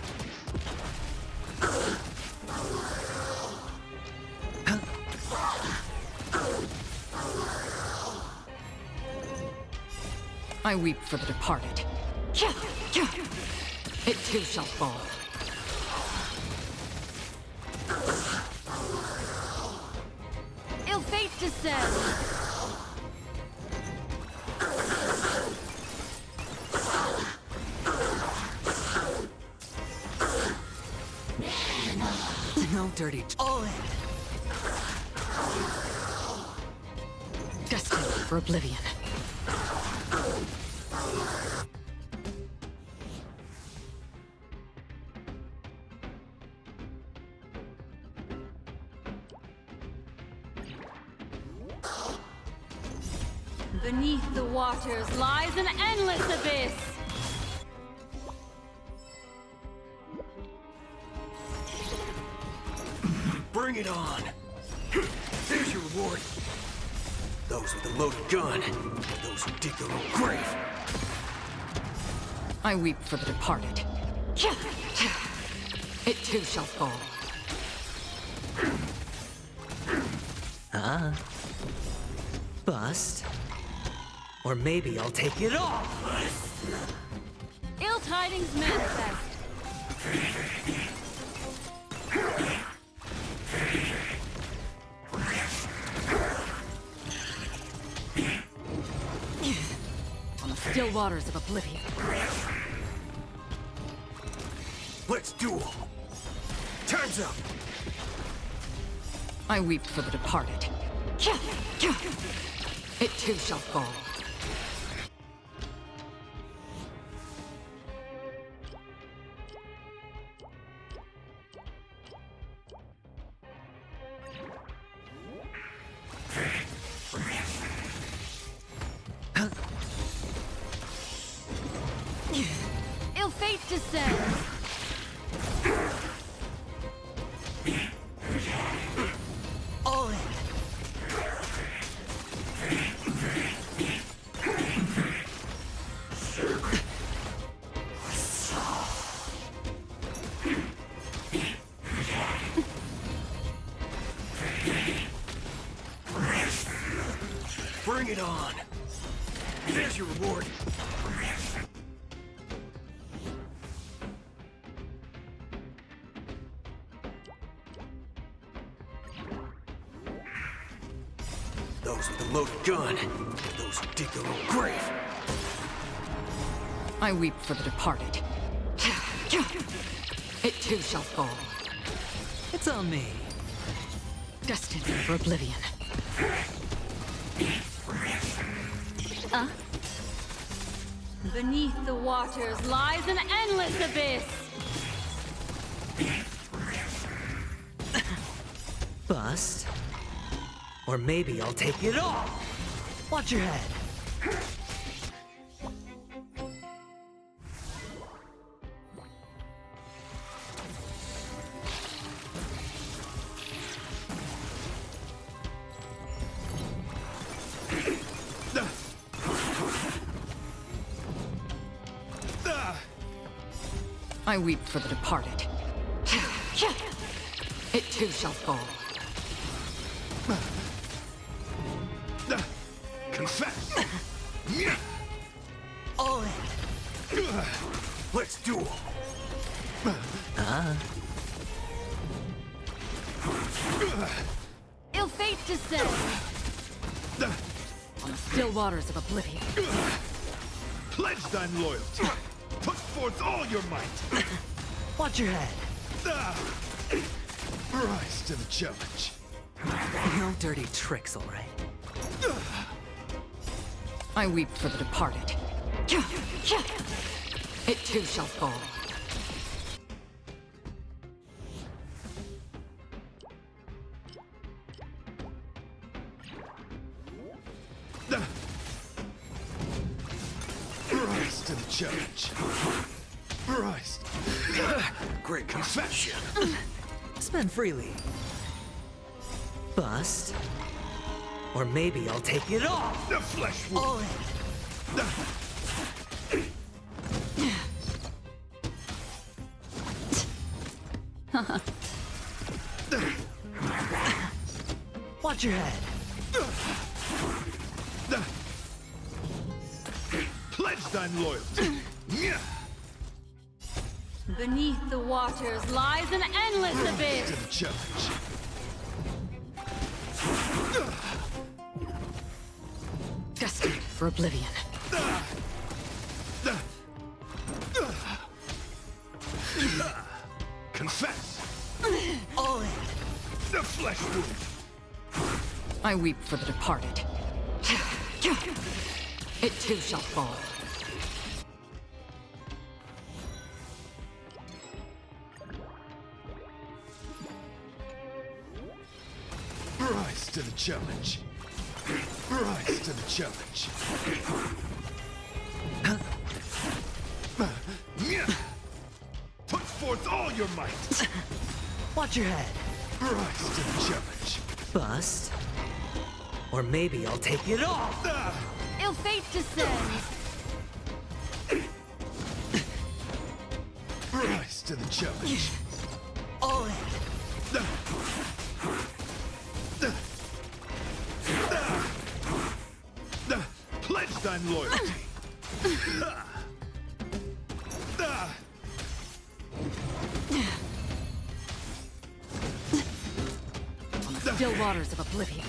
I weep for the departed. It too shall fall. Ill fate descends. No dirty. All in. Destined for oblivion. Beneath the waters lies an endless abyss. Bring it on! There's your reward. Those with the loaded gun, those who dig their own grave. I weep for the departed. It too shall fall. Bust. Or maybe I'll take it all! Ill tidings manifest. On the still waters of oblivion. Let's duel! Time's up! I weep for the departed. It too shall fall. Ill fate descends. All in! Bring it on! There's your reward! Those with the loaded gun, those who dig their own grave. I weep for the departed. It too shall fall. It's on me. Destined for oblivion. Beneath the waters lies an endless abyss. Bust. Or maybe I'll take it all. Watch your head. I weep for the departed. It too shall fall. Confess! All in. Let's duel. Ill fate descends. On the still waters of oblivion. Pledge thine loyalty. Put forth all your might. Watch your head. Rise to the challenge. No dirty tricks, all right? I weep for the departed. It too shall fall. Rise to the challenge. Rise. Great Confession. Spend freely. Bust. Or maybe I'll take it all. The flesh wound. All in. Watch your head. Pledge thine loyalty. Beneath the waters lies an endless To abyss. the challenge. Destined for oblivion. Confess. All in. The flesh wound. I weep for the departed. It too shall fall. Rise to the challenge. Rise to the challenge. Put forth all your might. Watch your head. Rise to the challenge. Bust. Or maybe I'll take it all. Ill fate descends. Rise to the challenge. All in. Pledge thine loyalty. Still waters of oblivion.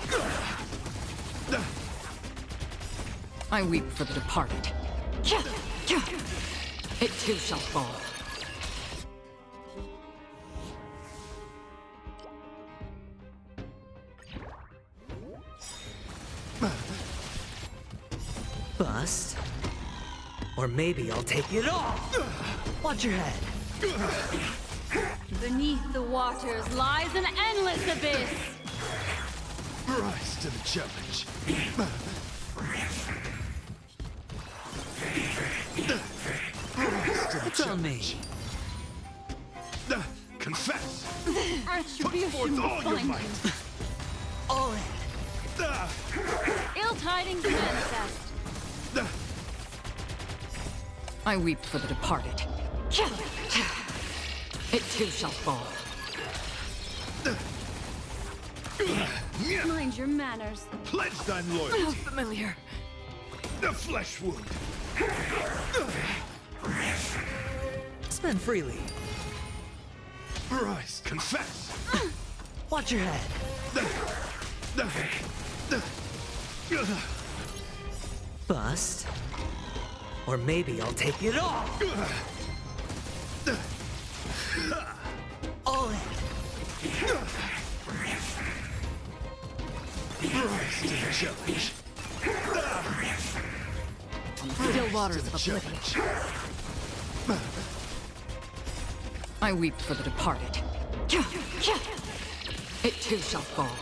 I weep for the departed. It too shall fall. Bust. Or maybe I'll take it all. Watch your head. Beneath the waters lies an endless abyss. Rise to the challenge. Rise to the It's on me. challenge. Confess. Retribution Forth will all your find might. you. All in. Ill tidings manifest. I weep for the departed. It too shall fall. Mind your manners. Pledge thine loyalty. Familiar. The flesh wound. Spend freely. Rise. Confess. Watch your head. Bust. Or maybe I'll take it all. All in. Rise to the challenge. Still waters To of the oblivion. challenge. I weep for the departed. It too shall fall.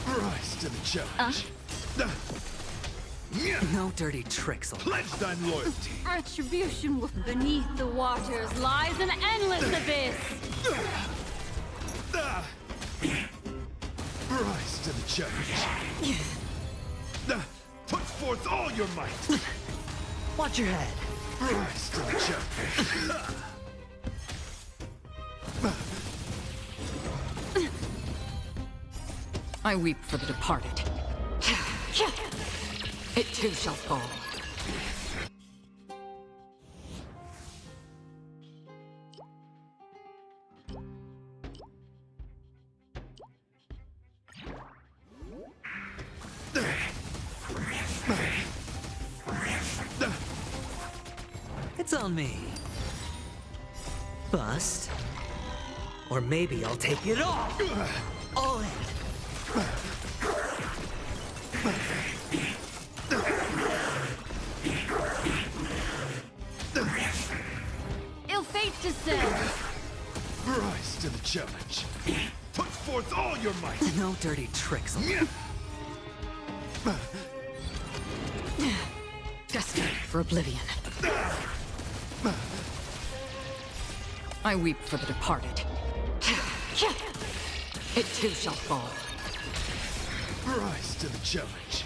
Rise to the challenge. No dirty tricks. Pledge thine loyalty. Retribution will... Beneath the waters lies an endless abyss. Rise to the challenge. Put forth all your might. Watch your head. Rise to the challenge. I weep for the departed. It too shall fall. It's on me. Bust. Or maybe I'll take it all. All in. Ill fate descends. Rise to the challenge. Put forth all your might. No dirty tricks. Destined for oblivion. I weep for the departed. It too shall fall. Rise to the challenge.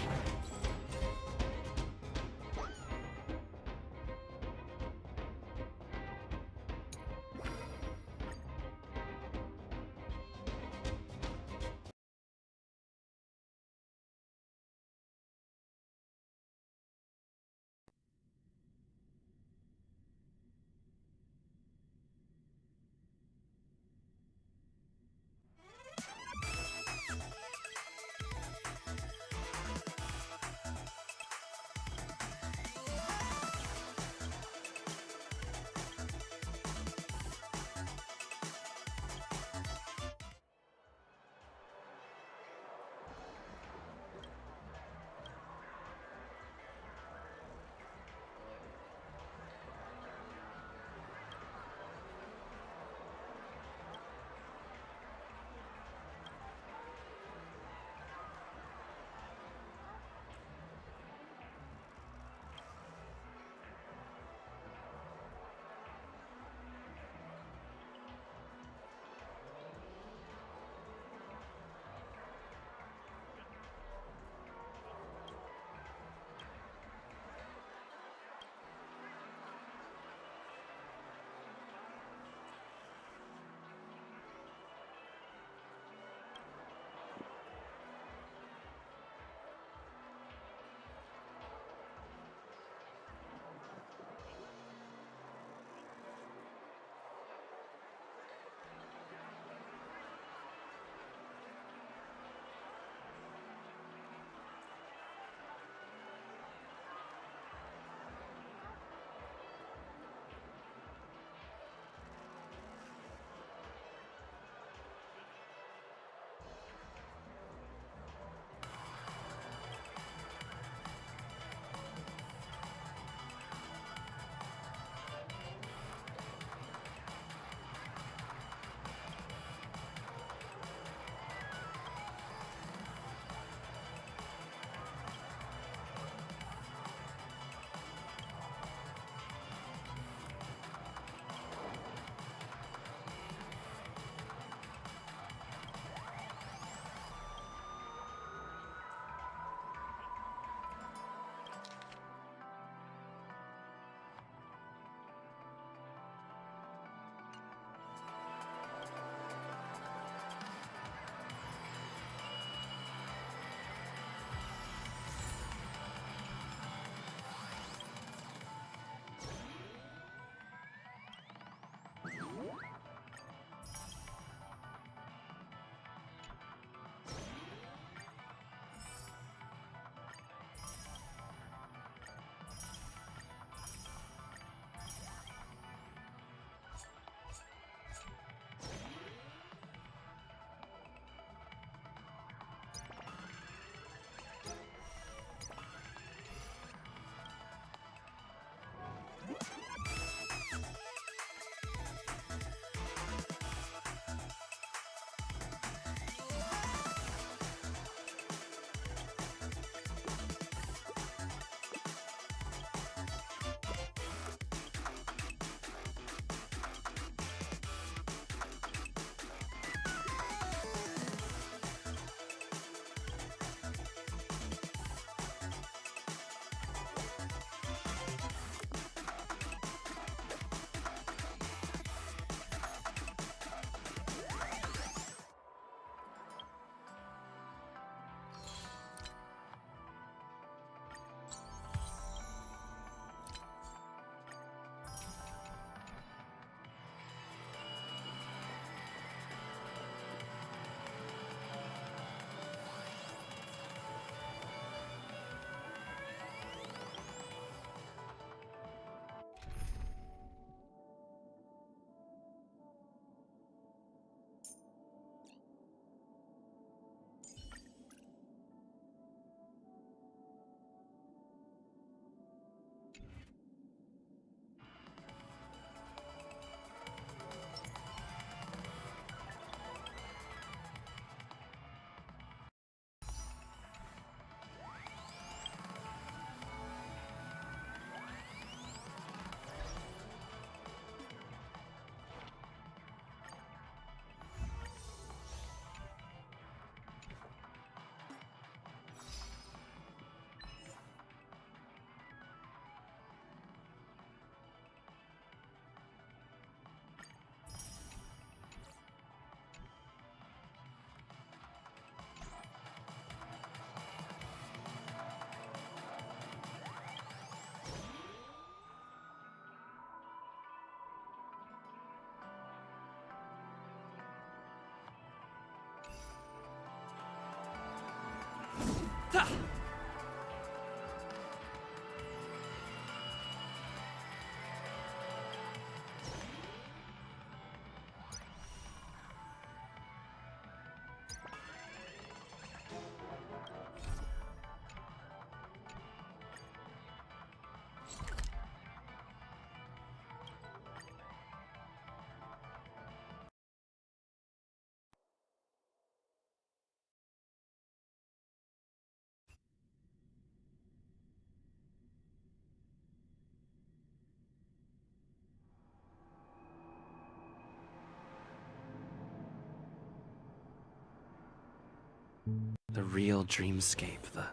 The real dreamscape, the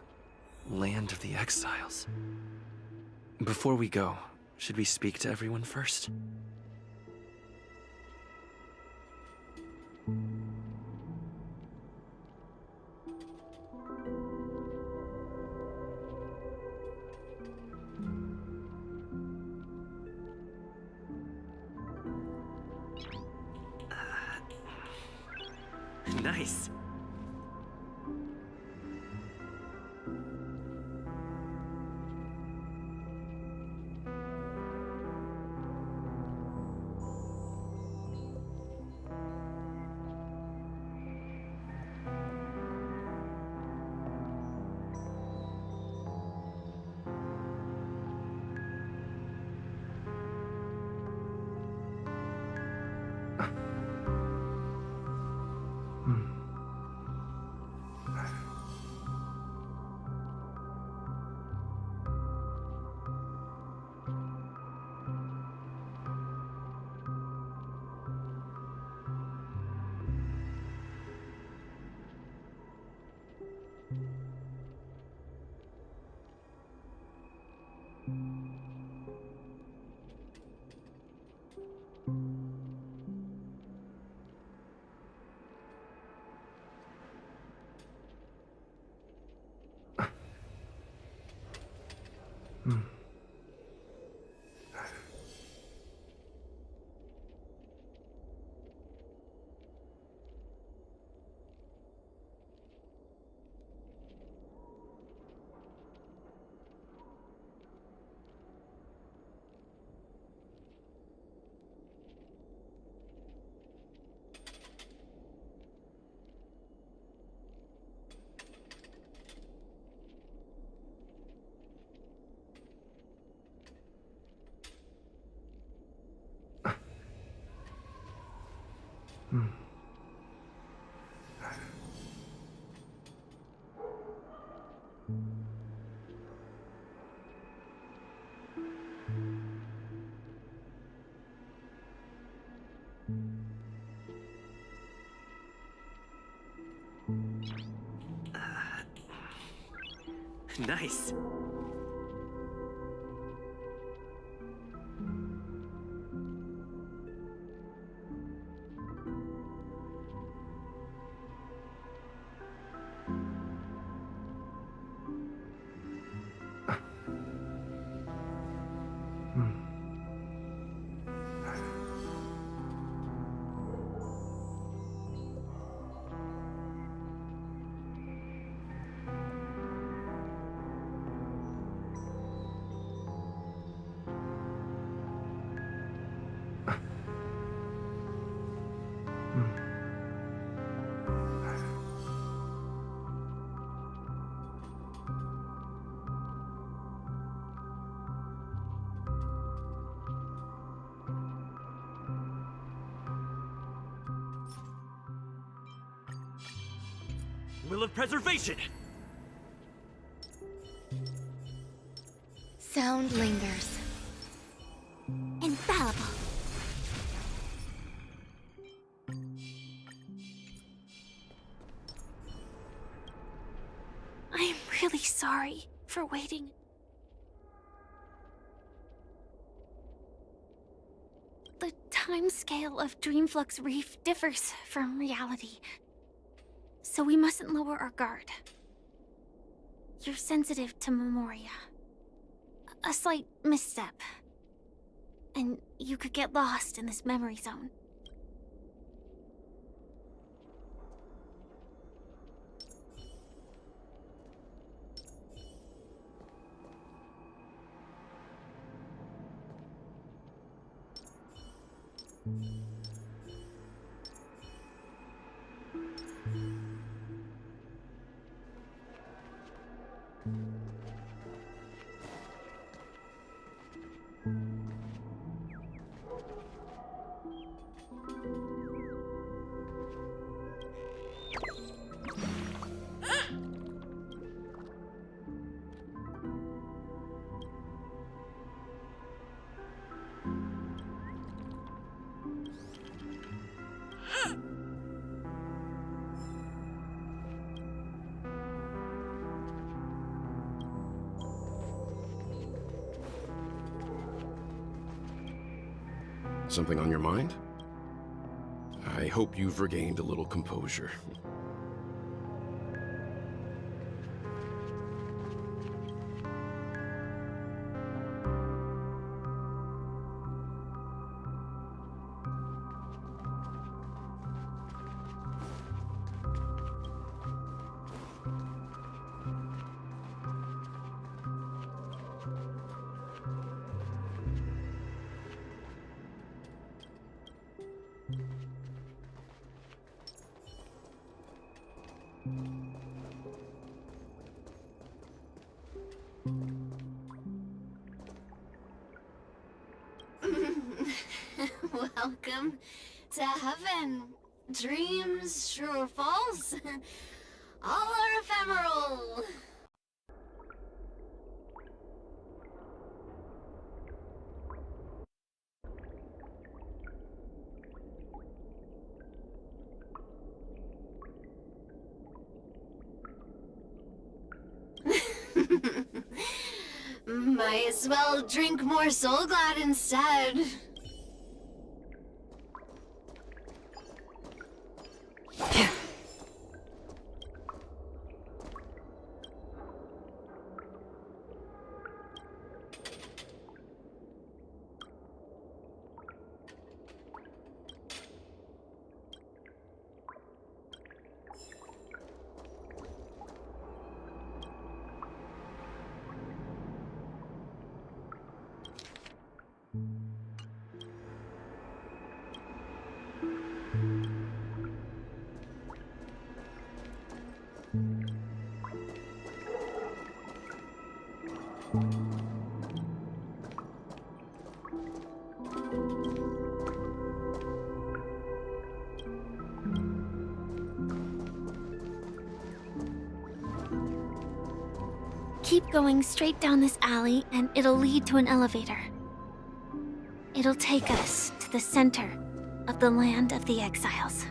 land of the exiles. Before we go, should we speak to everyone first? Nice. Nice. Will of preservation! Sound lingers. Infallible. I am really sorry for waiting. The timescale of Dreamflux Reef differs from reality, so we mustn't lower our guard. You're sensitive to Memoria. A slight misstep, and you could get lost in this memory zone. something on your mind? I hope you've regained a little composure. Welcome to heaven. Dreams, true or false, all are ephemeral. Might as well drink more Soul Glad instead. Keep going straight down this alley and it'll lead to an elevator. It'll take us to the center of the land of the exiles.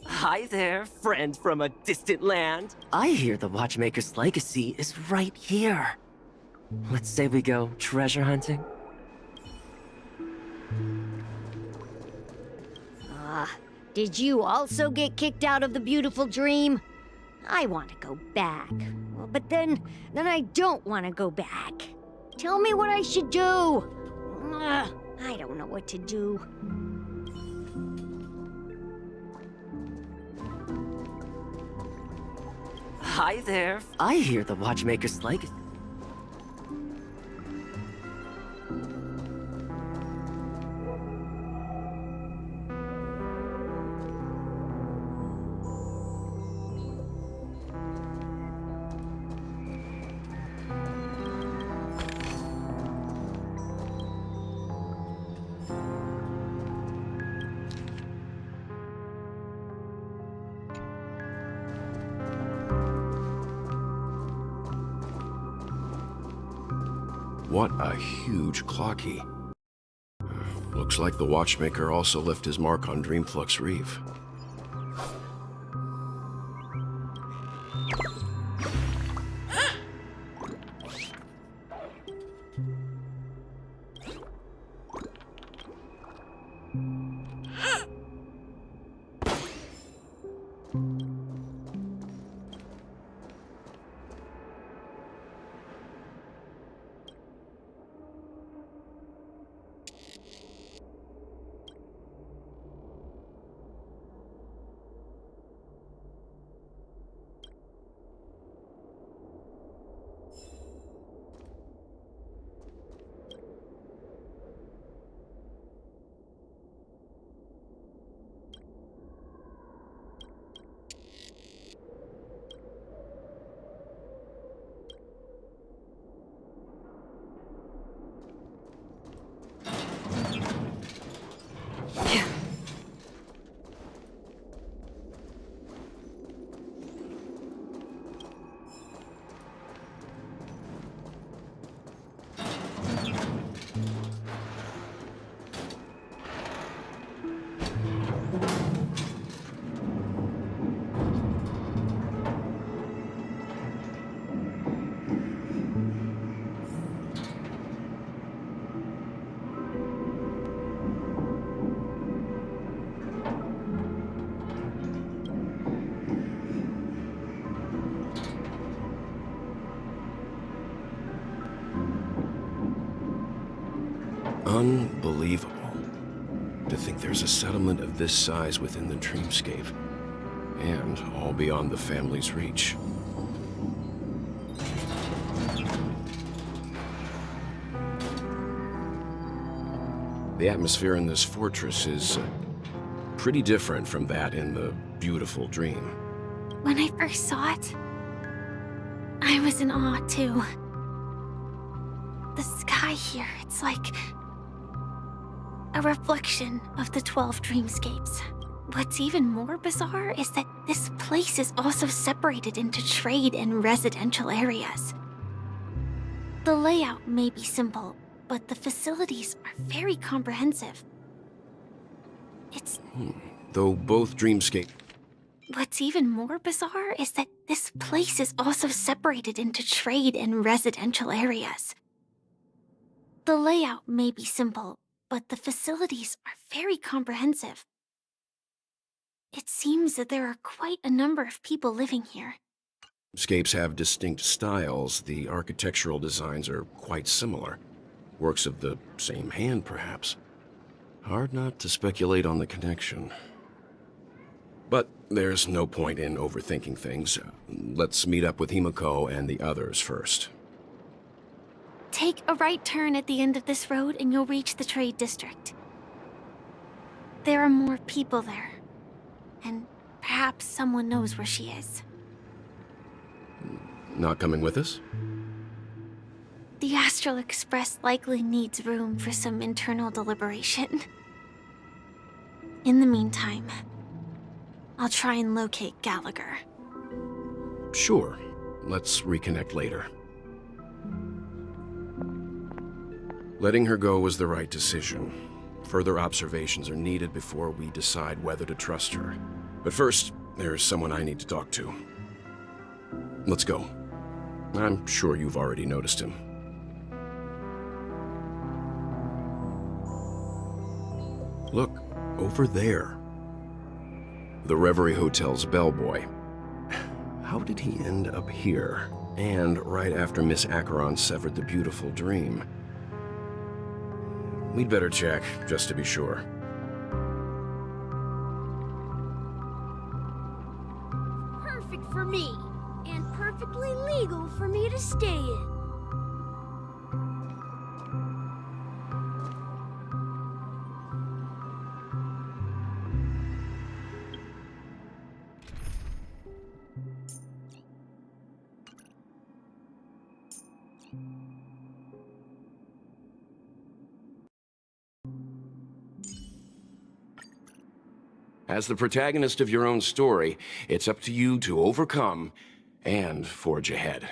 Hi there, friend from a distant land. I hear the Watchmaker's legacy is right here. Let's say we go treasure hunting. Did you also get kicked out of the beautiful dream? I want to go back. Well, but then I don't want to go back. Tell me what I should do. I don't know what to do. Hi there. I hear the Watchmaker's legacy. What a huge clock key. Looks like the Watchmaker also left his mark on Dreamflux Reef. Unbelievable. To think there's a settlement of this size within the dreamscape, and all beyond the family's reach. The atmosphere in this fortress is pretty different from that in the beautiful dream. When I first saw it, I was in awe too. The sky here, it's like a reflection of the 12 dreamscapes. What's even more bizarre is that this place is also separated into trade and residential areas. The layout may be simple, but the facilities are very comprehensive. It's... Though both dreamscape... What's even more bizarre is that this place is also separated into trade and residential areas. The layout may be simple, but the facilities are very comprehensive. It seems that there are quite a number of people living here. Scapes have distinct styles. The architectural designs are quite similar. Works of the same hand, perhaps. Hard not to speculate on the connection. But there's no point in overthinking things. Let's meet up with Himiko and the others first. Take a right turn at the end of this road and you'll reach the trade district. There are more people there. And perhaps someone knows where she is. Not coming with us? The Astral Express likely needs room for some internal deliberation. In the meantime, I'll try and locate Gallagher. Sure. Let's reconnect later. Letting her go was the right decision. Further observations are needed before we decide whether to trust her. But first, there's someone I need to talk to. Let's go. I'm sure you've already noticed him. Look, over there. The Reverie Hotel's bellboy. How did he end up here? And right after Miss Acheron severed the beautiful dream. We'd better check, just to be sure. Perfect for me, and perfectly legal for me to stay in. As the protagonist of your own story, it's up to you to overcome and forge ahead.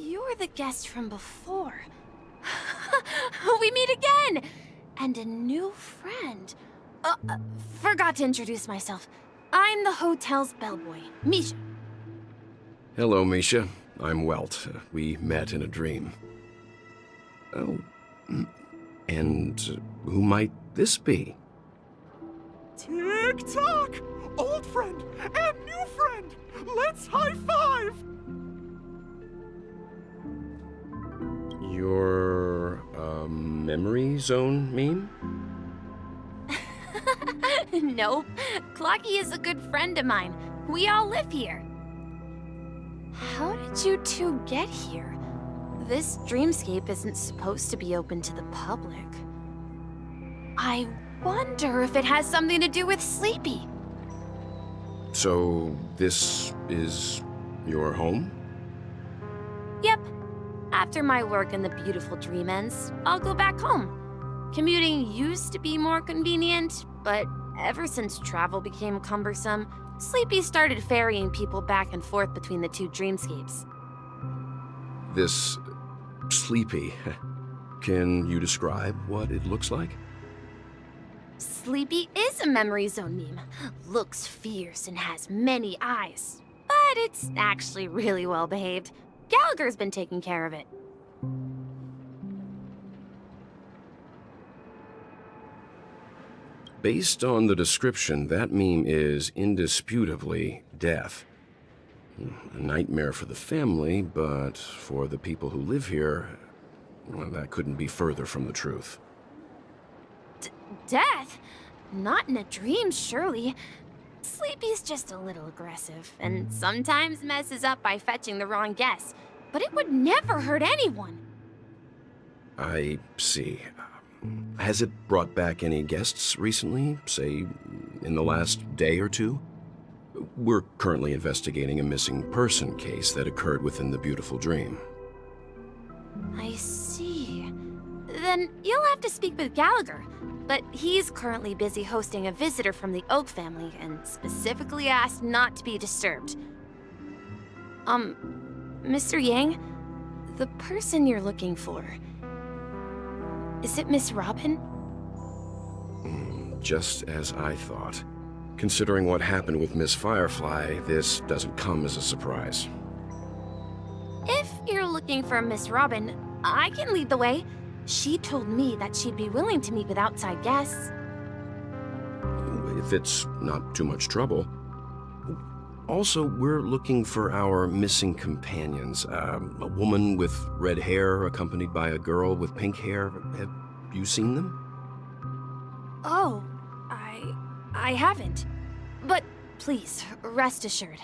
You're the guest from before. We meet again! And a new friend. Forgot to introduce myself. I'm the hotel's bellboy, Misha. Hello, Misha. I'm Welt. We met in a dream. Oh, and who might this be? Tick-tock! Old friend and new friend! Let's high-five! Your, memory zone meme? Nope. Clocky is a good friend of mine. We all live here. How did you two get here? This dreamscape isn't supposed to be open to the public. I wonder if it has something to do with Sleepy. So, this is your home? Yep. After my work in the beautiful dream ends, I'll go back home. Commuting used to be more convenient, but ever since travel became cumbersome, Sleepy started ferrying people back and forth between the two dreamscapes. This Sleepy, can you describe what it looks like? Sleepy is a memory zone meme. Looks fierce and has many eyes. But it's actually really well behaved. Gallagher's been taking care of it. Based on the description, that meme is indisputably death. A nightmare for the family, but for the people who live here, well, that couldn't be further from the truth. Death? Not in a dream, surely. Sleepy's just a little aggressive, and sometimes messes up by fetching the wrong guess. But it would never hurt anyone. I see. Has it brought back any guests recently, say, in the last day or two? We're currently investigating a missing person case that occurred within the beautiful dream. I see. Then you'll have to speak with Gallagher. But he's currently busy hosting a visitor from the Oak family and specifically asked not to be disturbed. Mr. Yang, the person you're looking for, is it Miss Robin? Just as I thought. Considering what happened with Miss Firefly, this doesn't come as a surprise. If you're looking for Miss Robin, I can lead the way. She told me that she'd be willing to meet with outside guests. If it's not too much trouble. Also, we're looking for our missing companions. A woman with red hair accompanied by a girl with pink hair. Have you seen them? Oh, I haven't. But please, rest assured.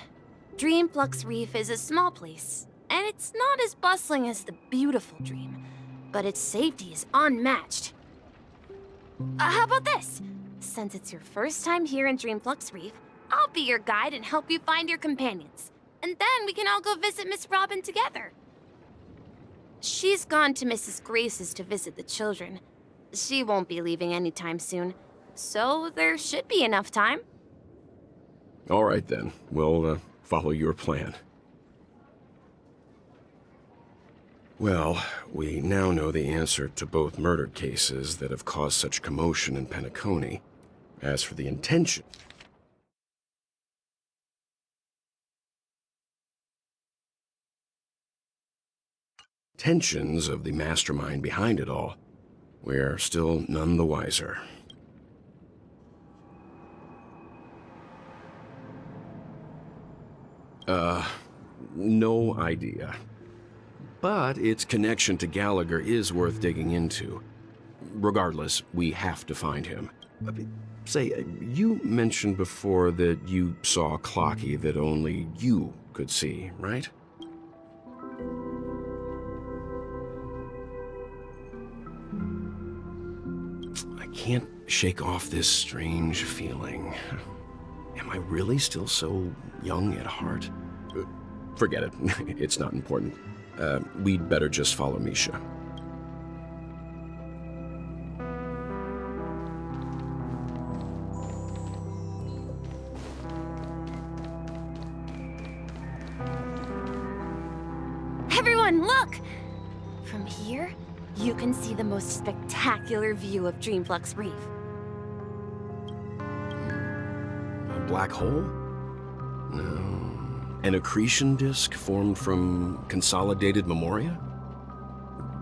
Dreamflux Reef is a small place, and it's not as bustling as the beautiful dream. But its safety is unmatched. How about this? Since it's your first time here in Dreamflux Reef, I'll be your guide and help you find your companions. And then we can all go visit Miss Robin together. She's gone to Mrs. Grace's to visit the children. She won't be leaving anytime soon, so there should be enough time. All right then, we'll follow your plan. Well, we now know the answer to both murder cases that have caused such commotion in Penacony. As for the intentions of the mastermind behind it all, we're still none the wiser. No idea. But its connection to Gallagher is worth digging into. Regardless, we have to find him. Say, you mentioned before that you saw Clocky that only you could see, right? I can't shake off this strange feeling. Am I really still so young at heart? Forget it. It's not important. We'd better just follow Misha. Everyone, look! From here, you can see the most spectacular view of Dreamflux Reef. A black hole? No. An accretion disk formed from consolidated memoria?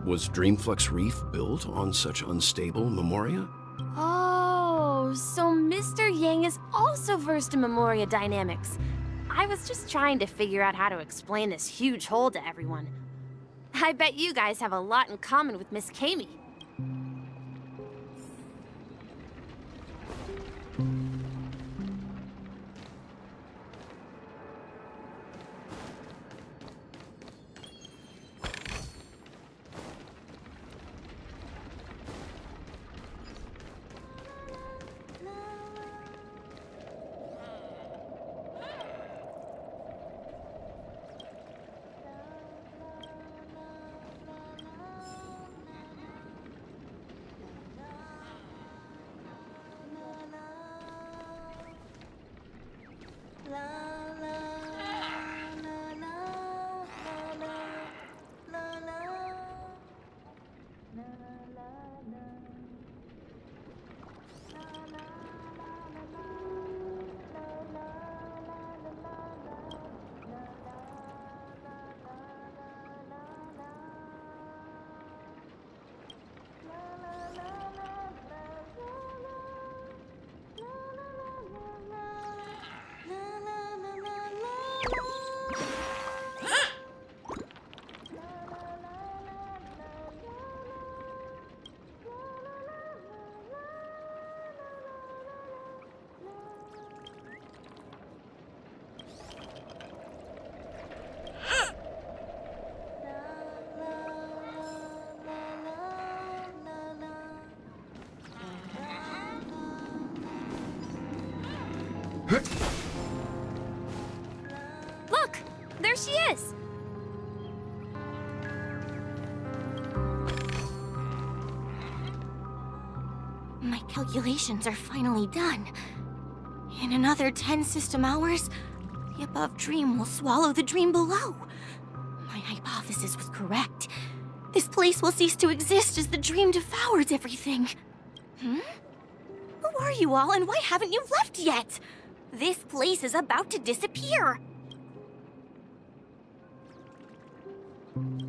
Was Dreamflux Reef built on such unstable memoria? Oh, so Mr. Yang is also versed in memoria dynamics. I was just trying to figure out how to explain this huge hole to everyone. I bet you guys have a lot in common with Miss Kami. Look! There she is! My calculations are finally done. In another 10 system hours, the above dream will swallow the dream below. My hypothesis was correct. This place will cease to exist as the dream devours everything. Who are you all, and why haven't you left yet? This place is about to disappear.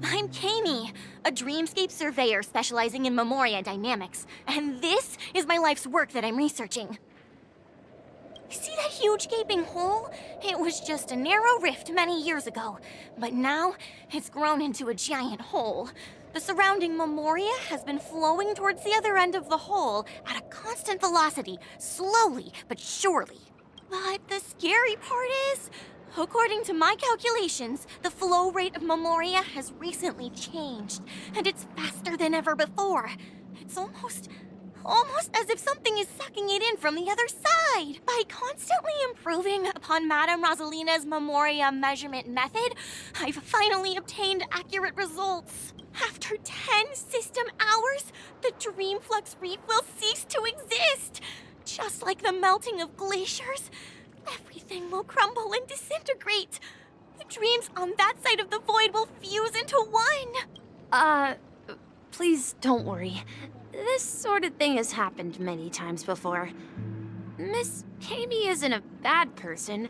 I'm Kami, a dreamscape surveyor specializing in Memoria dynamics, and this is my life's work that I'm researching. See that huge gaping hole? It was just a narrow rift many years ago, but now it's grown into a giant hole. The surrounding Memoria has been flowing towards the other end of the hole at a constant velocity, slowly but surely. But the scary part is, according to my calculations, the flow rate of Memoria has recently changed, and it's faster than ever before. It's almost as if something is sucking it in from the other side. By constantly improving upon Madame Rosalina's Memoria measurement method, I've finally obtained accurate results. After 10 system hours, the Dreamflux Reef will cease to exist. Just like the melting of glaciers, everything will crumble and disintegrate. The dreams on that side of the void will fuse into one. Please don't worry. This sort of thing has happened many times before. Miss Kami isn't a bad person.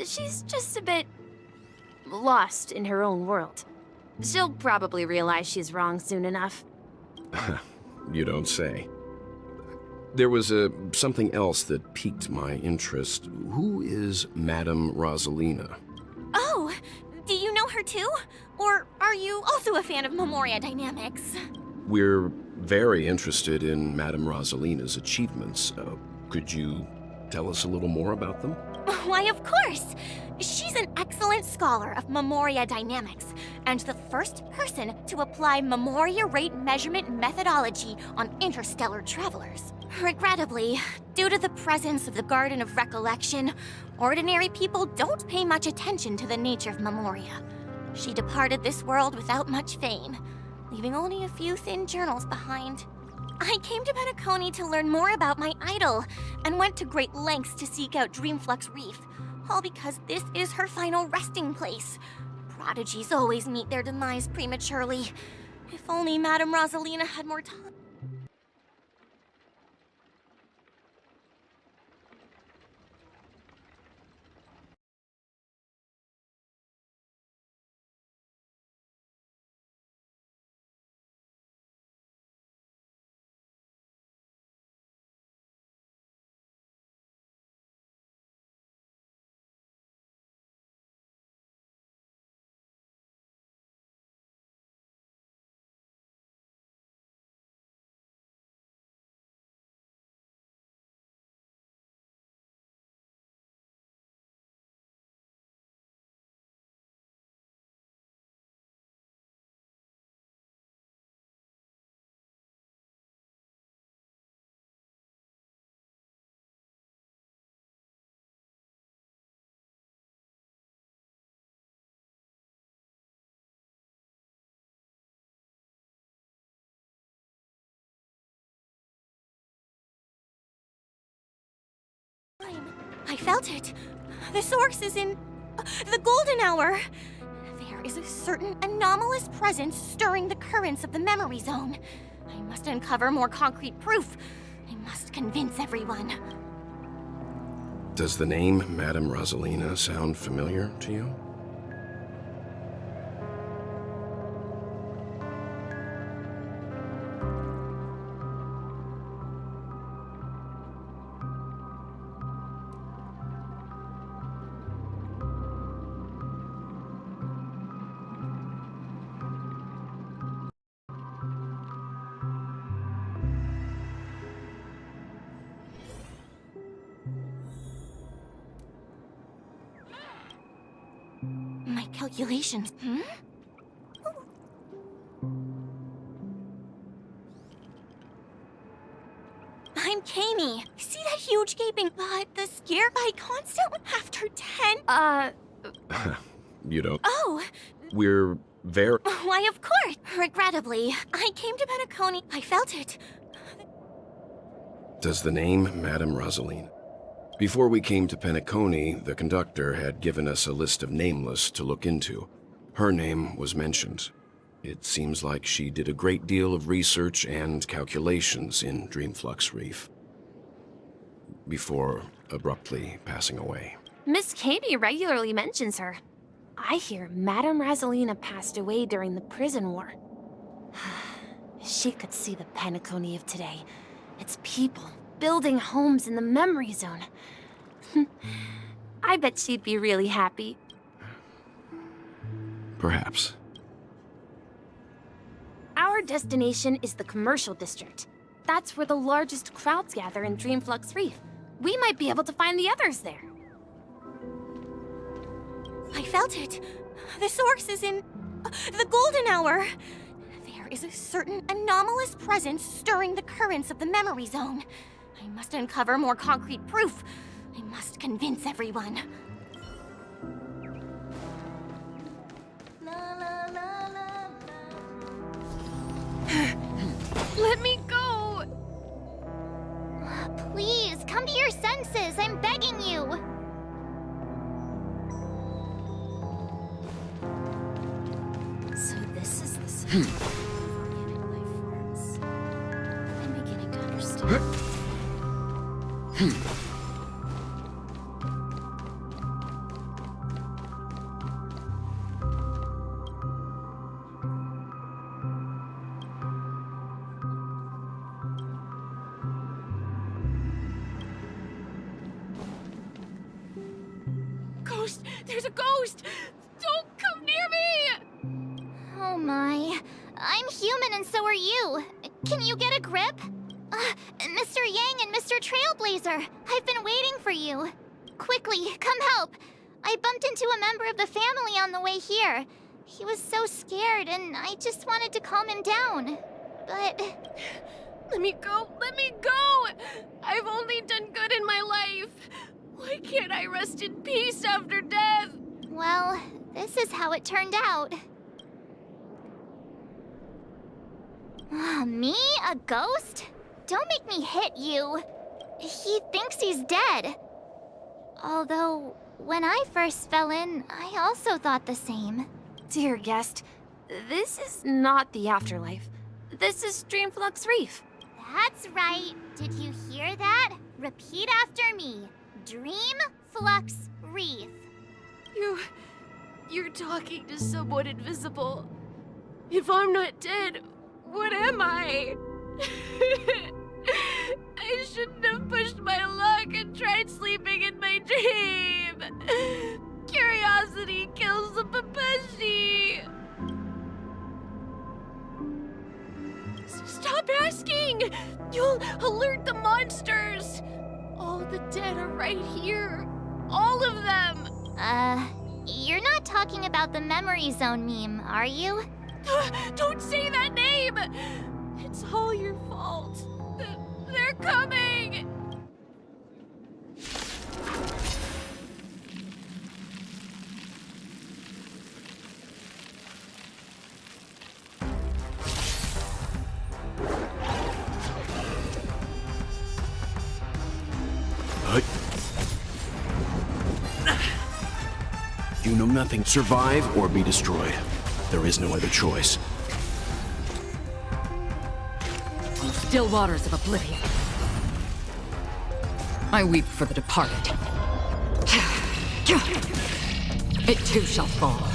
She's just a bit lost in her own world. She'll probably realize she's wrong soon enough. You don't say. There was something else that piqued my interest. Who is Madame Rosalina? Oh, do you know her too? Or are you also a fan of Memoria dynamics? We're very interested in Madame Rosalina's achievements. Could you tell us a little more about them? Why, of course! She's an excellent scholar of Memoria dynamics, and the first person to apply Memoria rate measurement methodology on interstellar travelers. Regrettably, due to the presence of the Garden of Recollection, ordinary people don't pay much attention to the nature of Memoria. She departed this world without much fame, leaving only a few thin journals behind. I came to Penacony to learn more about my idol, and went to great lengths to seek out Dreamflux Reef, all because this is her final resting place. Prodigies always meet their demise prematurely. If only Madame Rosalina had more time. I felt it. The source is in the golden hour. There is a certain anomalous presence stirring the currents of the memory zone. I must uncover more concrete proof. I must convince everyone. Does the name Madame Rosalina sound familiar to you? My calculations. I'm Kami. See that huge gaping, but the scare icon still after 10? You don't. Oh, We're very. why, of course. Regrettably, I came to Penacony. I felt it. Does the name Madame Rosaline? Before we came to Penacony, the conductor had given us a list of nameless to look into. Her name was mentioned. It seems like she did a great deal of research and calculations in Dreamflux Reef before abruptly passing away. Miss Katie regularly mentions her. I hear Madame Rosalina passed away during the prison war. She could see the Penacony of today. Its people building homes in the memory zone. I bet she'd be really happy. Perhaps. Our destination is the commercial district. That's where the largest crowds gather in Dreamflux Reef. We might be able to find the others there. I felt it. The source is in the golden hour. There is a certain anomalous presence stirring the currents of the memory zone. I must uncover more concrete proof. I must convince everyone. Let me go! Please, come to your senses. I'm begging you. So this is the sound of organic life forms. I'm beginning to understand. Ghost! There's a ghost! Don't come near me! Oh my. I'm human and so are you. Can you get a grip? Mr. Yang and Mr. Trailblazer, I've been waiting for you. Quickly, come help. I bumped into a member of the family on the way here. He was so scared and I just wanted to calm him down. But... Let me go! Let me go! I've only done good in my life. Why can't I rest in peace after death? well, this is how it turned out. Me? A ghost? Don't make me hit you. He thinks he's dead. Although, when I first fell in, I also thought the same. Dear guest, this is not the afterlife. This is Dreamflux Reef. That's right. Did you hear that? Repeat after me. Dreamflux Reef. You're talking to someone invisible. If I'm not dead, what am I? I shouldn't have pushed my luck and tried sleeping in my dream. Curiosity kills the Papeshi. Stop asking! You'll alert the monsters! All the dead are right here. All of them! You're not talking about the memory zone meme, are you? Don't say that name! It's all your fault. They're coming! You know nothing. Survive or be destroyed. There is no other choice. Still waters of oblivion. I weep for the departed. It too shall fall.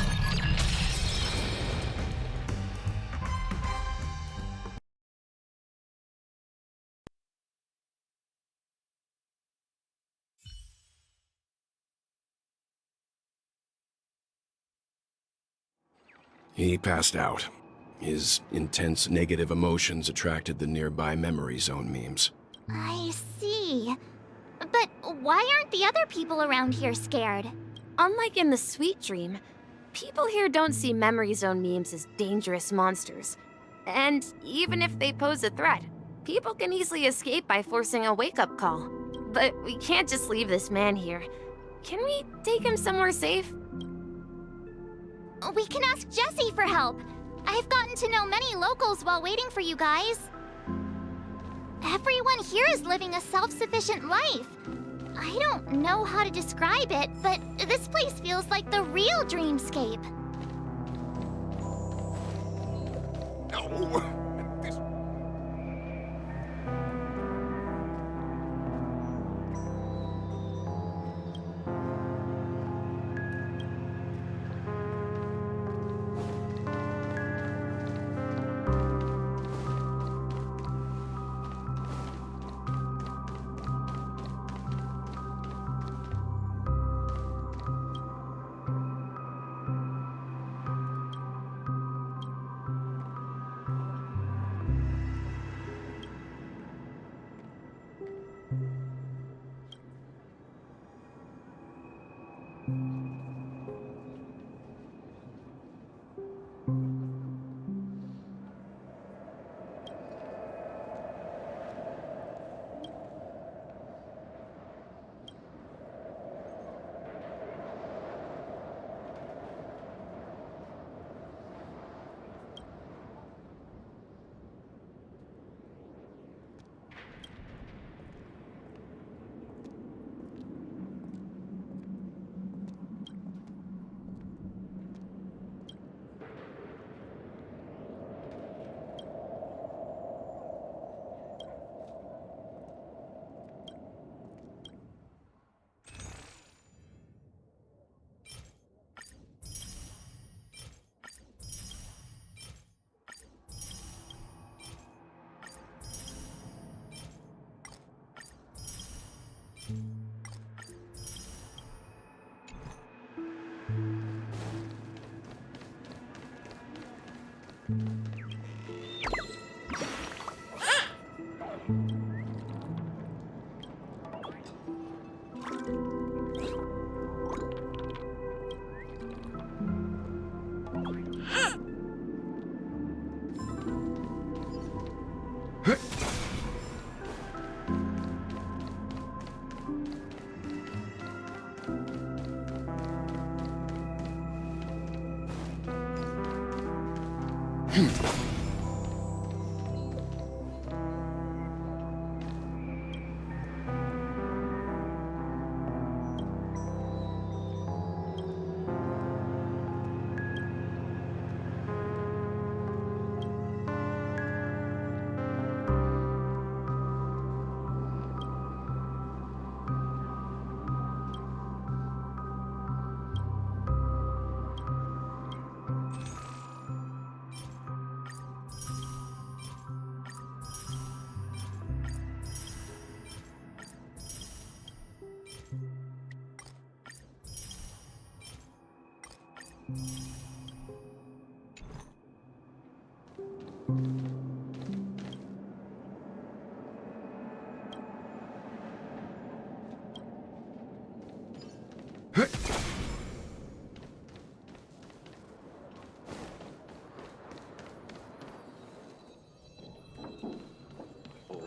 He passed out. His intense negative emotions attracted the nearby memory zone memes. I see. But why aren't the other people around here scared? Unlike in the Sweet Dream, people here don't see memory zone memes as dangerous monsters. And even if they pose a threat, people can easily escape by forcing a wake-up call. but we can't just leave this man here. Can we take him somewhere safe? We can ask Jessie for help. I've gotten to know many locals while waiting for you guys. Everyone here is living a self-sufficient life. I don't know how to describe it, but this place feels like the real dreamscape. No.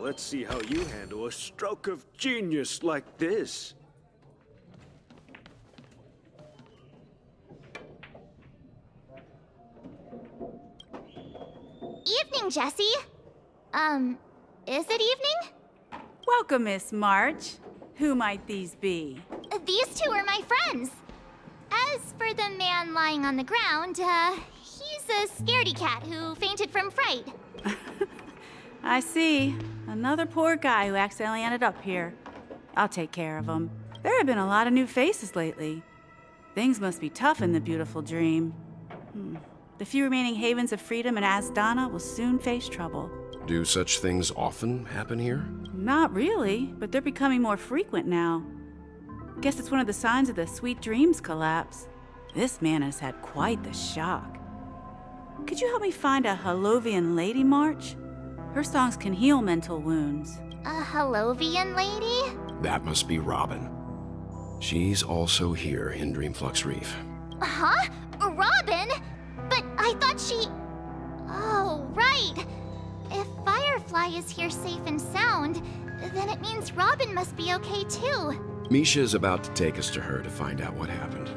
Let's see how you handle a stroke of genius like this. Evening, Jessie. Is it evening? Welcome, Miss March. Who might these be? These two are my friends. As for the man lying on the ground, he's a scaredy cat who fainted from fright. I see. Another poor guy who accidentally ended up here. I'll take care of him. There have been a lot of new faces lately. Things must be tough in the beautiful dream. The few remaining havens of freedom in Asdana will soon face trouble. Do such things often happen here? Not really, but they're becoming more frequent now. Guess it's one of the signs of the Sweet Dreams collapse. This man has had quite the shock. Could you help me find a Halovian lady, March? Her songs can heal mental wounds. A Halovian lady? That must be Robin. She's also here in Dreamflux Reef. Huh? Robin? But I thought she... Oh, right. If Firefly is here safe and sound, Then it means Robin must be okay too. Misha's about to take us to her to find out what happened.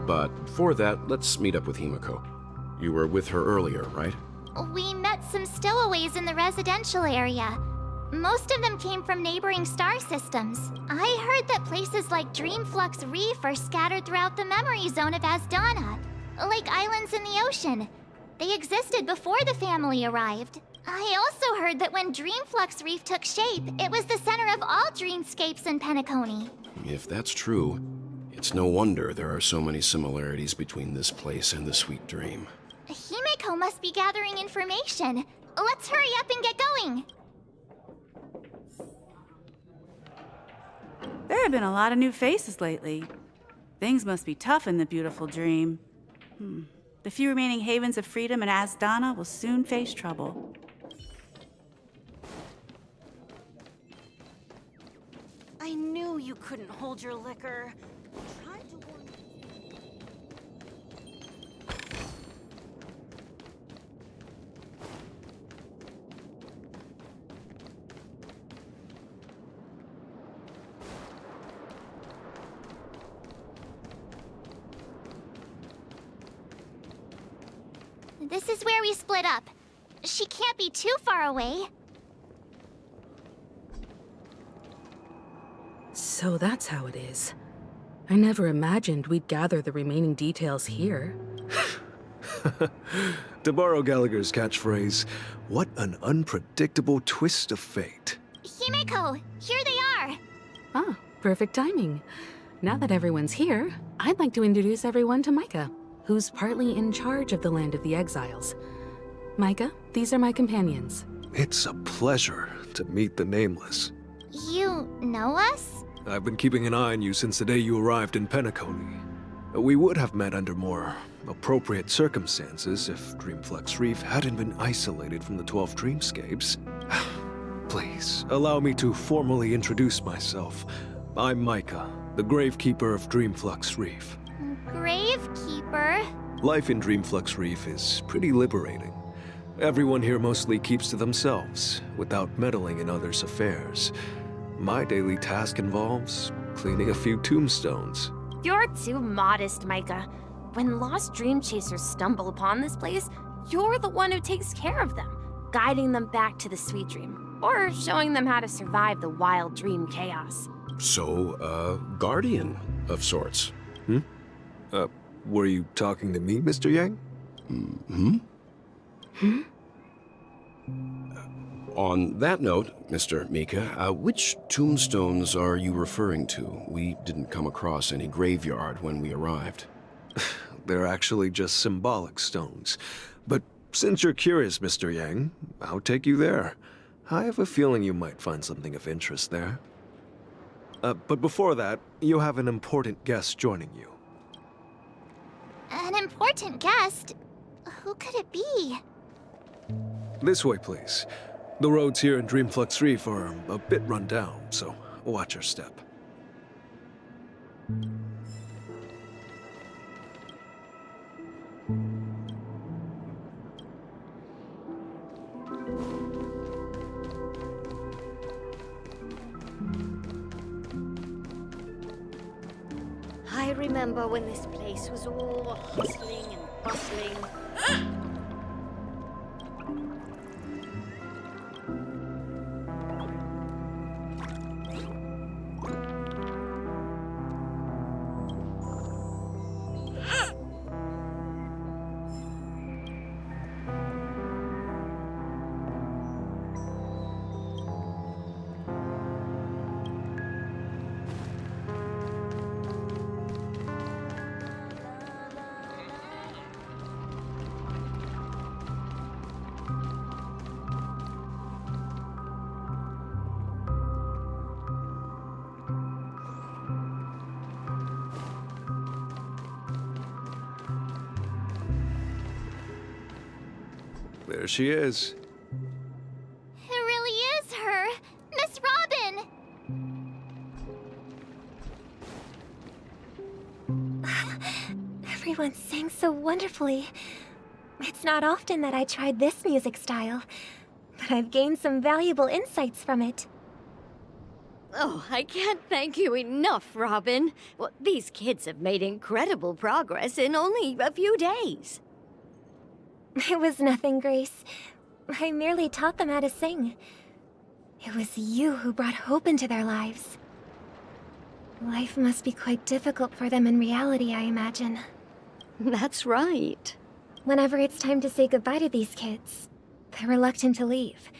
But before that, let's meet up with Himiko. You were with her earlier, right? We met some stowaways in the residential area. Most of them came from neighboring star systems. I heard that places like Dreamflux Reef are scattered throughout the memory zone of Asdana, like islands in the ocean. They existed before the family arrived. I also heard that when Dreamflux Reef took shape, it was the center of all dreamscapes in Penacony. If that's true, it's no wonder there are so many similarities between this place and the Sweet Dream. Himiko must be gathering information. Let's hurry up and get going. There have been a lot of new faces lately. Things must be tough in the beautiful dream. The few remaining havens of freedom in Asdana will soon face trouble. I knew you couldn't hold your liquor. Tried to warn you. This is where we split up. She can't be too far away. So that's how it is. I never imagined we'd gather the remaining details here. To borrow Gallagher's catchphrase, what an unpredictable twist of fate. Himiko, here they are. Ah, perfect timing. Now that everyone's here, I'd like to introduce everyone to Micah, who's partly in charge of the Land of the Exiles. Micah, these are my companions. It's a pleasure to meet the Nameless. You know us? I've been keeping an eye on you since the day you arrived in Penacony. We would have met under more appropriate circumstances if Dreamflux Reef hadn't been isolated from the 12 dreamscapes. Please, allow me to formally introduce myself. I'm Micah, the Gravekeeper of Dreamflux Reef. Gravekeeper? Life in Dreamflux Reef is pretty liberating. Everyone here mostly keeps to themselves, without meddling in others' affairs. My daily task involves cleaning a few tombstones. You're too modest, Micah. When lost dream chasers stumble upon this place, you're the one who takes care of them, guiding them back to the sweet dream, or showing them how to survive the wild dream chaos. So, guardian of sorts. Were you talking to me, Mr. Yang? On that note, Mr. Mika, which tombstones are you referring to? We didn't come across any graveyard when we arrived. They're actually just symbolic stones. But since you're curious, Mr. Yang, I'll take you there. I have a feeling you might find something of interest there. But before that, you have an important guest joining you. An important guest? Who could it be? This way, please. The roads here in Dreamflux Reef are a bit run down, so watch your step. I remember when this place was all hustling and bustling. There she is. It really is her! Miss Robin! Everyone sang so wonderfully. It's not often that I tried this music style, but I've gained some valuable insights from it. Oh, I can't thank you enough, Robin. Well, these kids have made incredible progress in only a few days. It was nothing, Grace. I merely taught them how to sing. It was you who brought hope into their lives. Life must be quite difficult for them in reality, I imagine. That's right. Whenever it's time to say goodbye to these kids, they're reluctant to leave.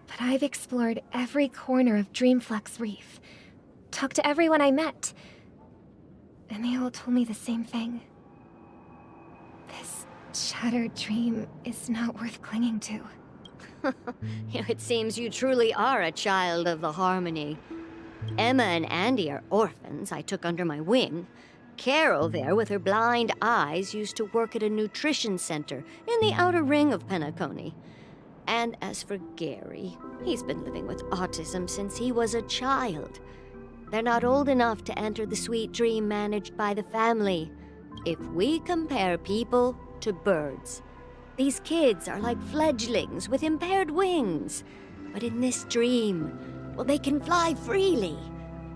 But I've explored every corner of Dreamflux Reef, talked to everyone I met, and they all told me the same thing. This shattered dream is not worth clinging to. It seems you truly are a child of the Harmony. Emma and Andy are orphans I took under my wing. Carol there, with her blind eyes, used to work at a nutrition center in the outer ring of Penacony. And as for Gary, he's been living with autism since he was a child. They're not old enough to enter the sweet dream managed by the family. If we compare people to birds, these kids are like fledglings with impaired wings. But in this dream, well, they can fly freely.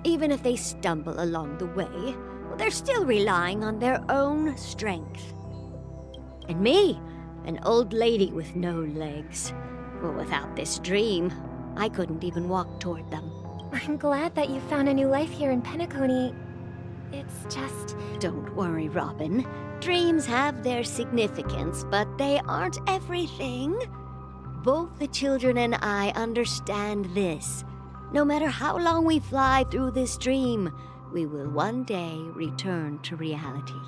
Even if they stumble along the way, well, they're still relying on their own strength. And me, an old lady with no legs. Well, without this dream, I couldn't even walk toward them. I'm glad that you found a new life here in Penacony. It's just... Don't worry, Robin. Dreams have their significance, but they aren't everything. Both the children and I understand this. No matter how long we fly through this dream, we will one day return to reality.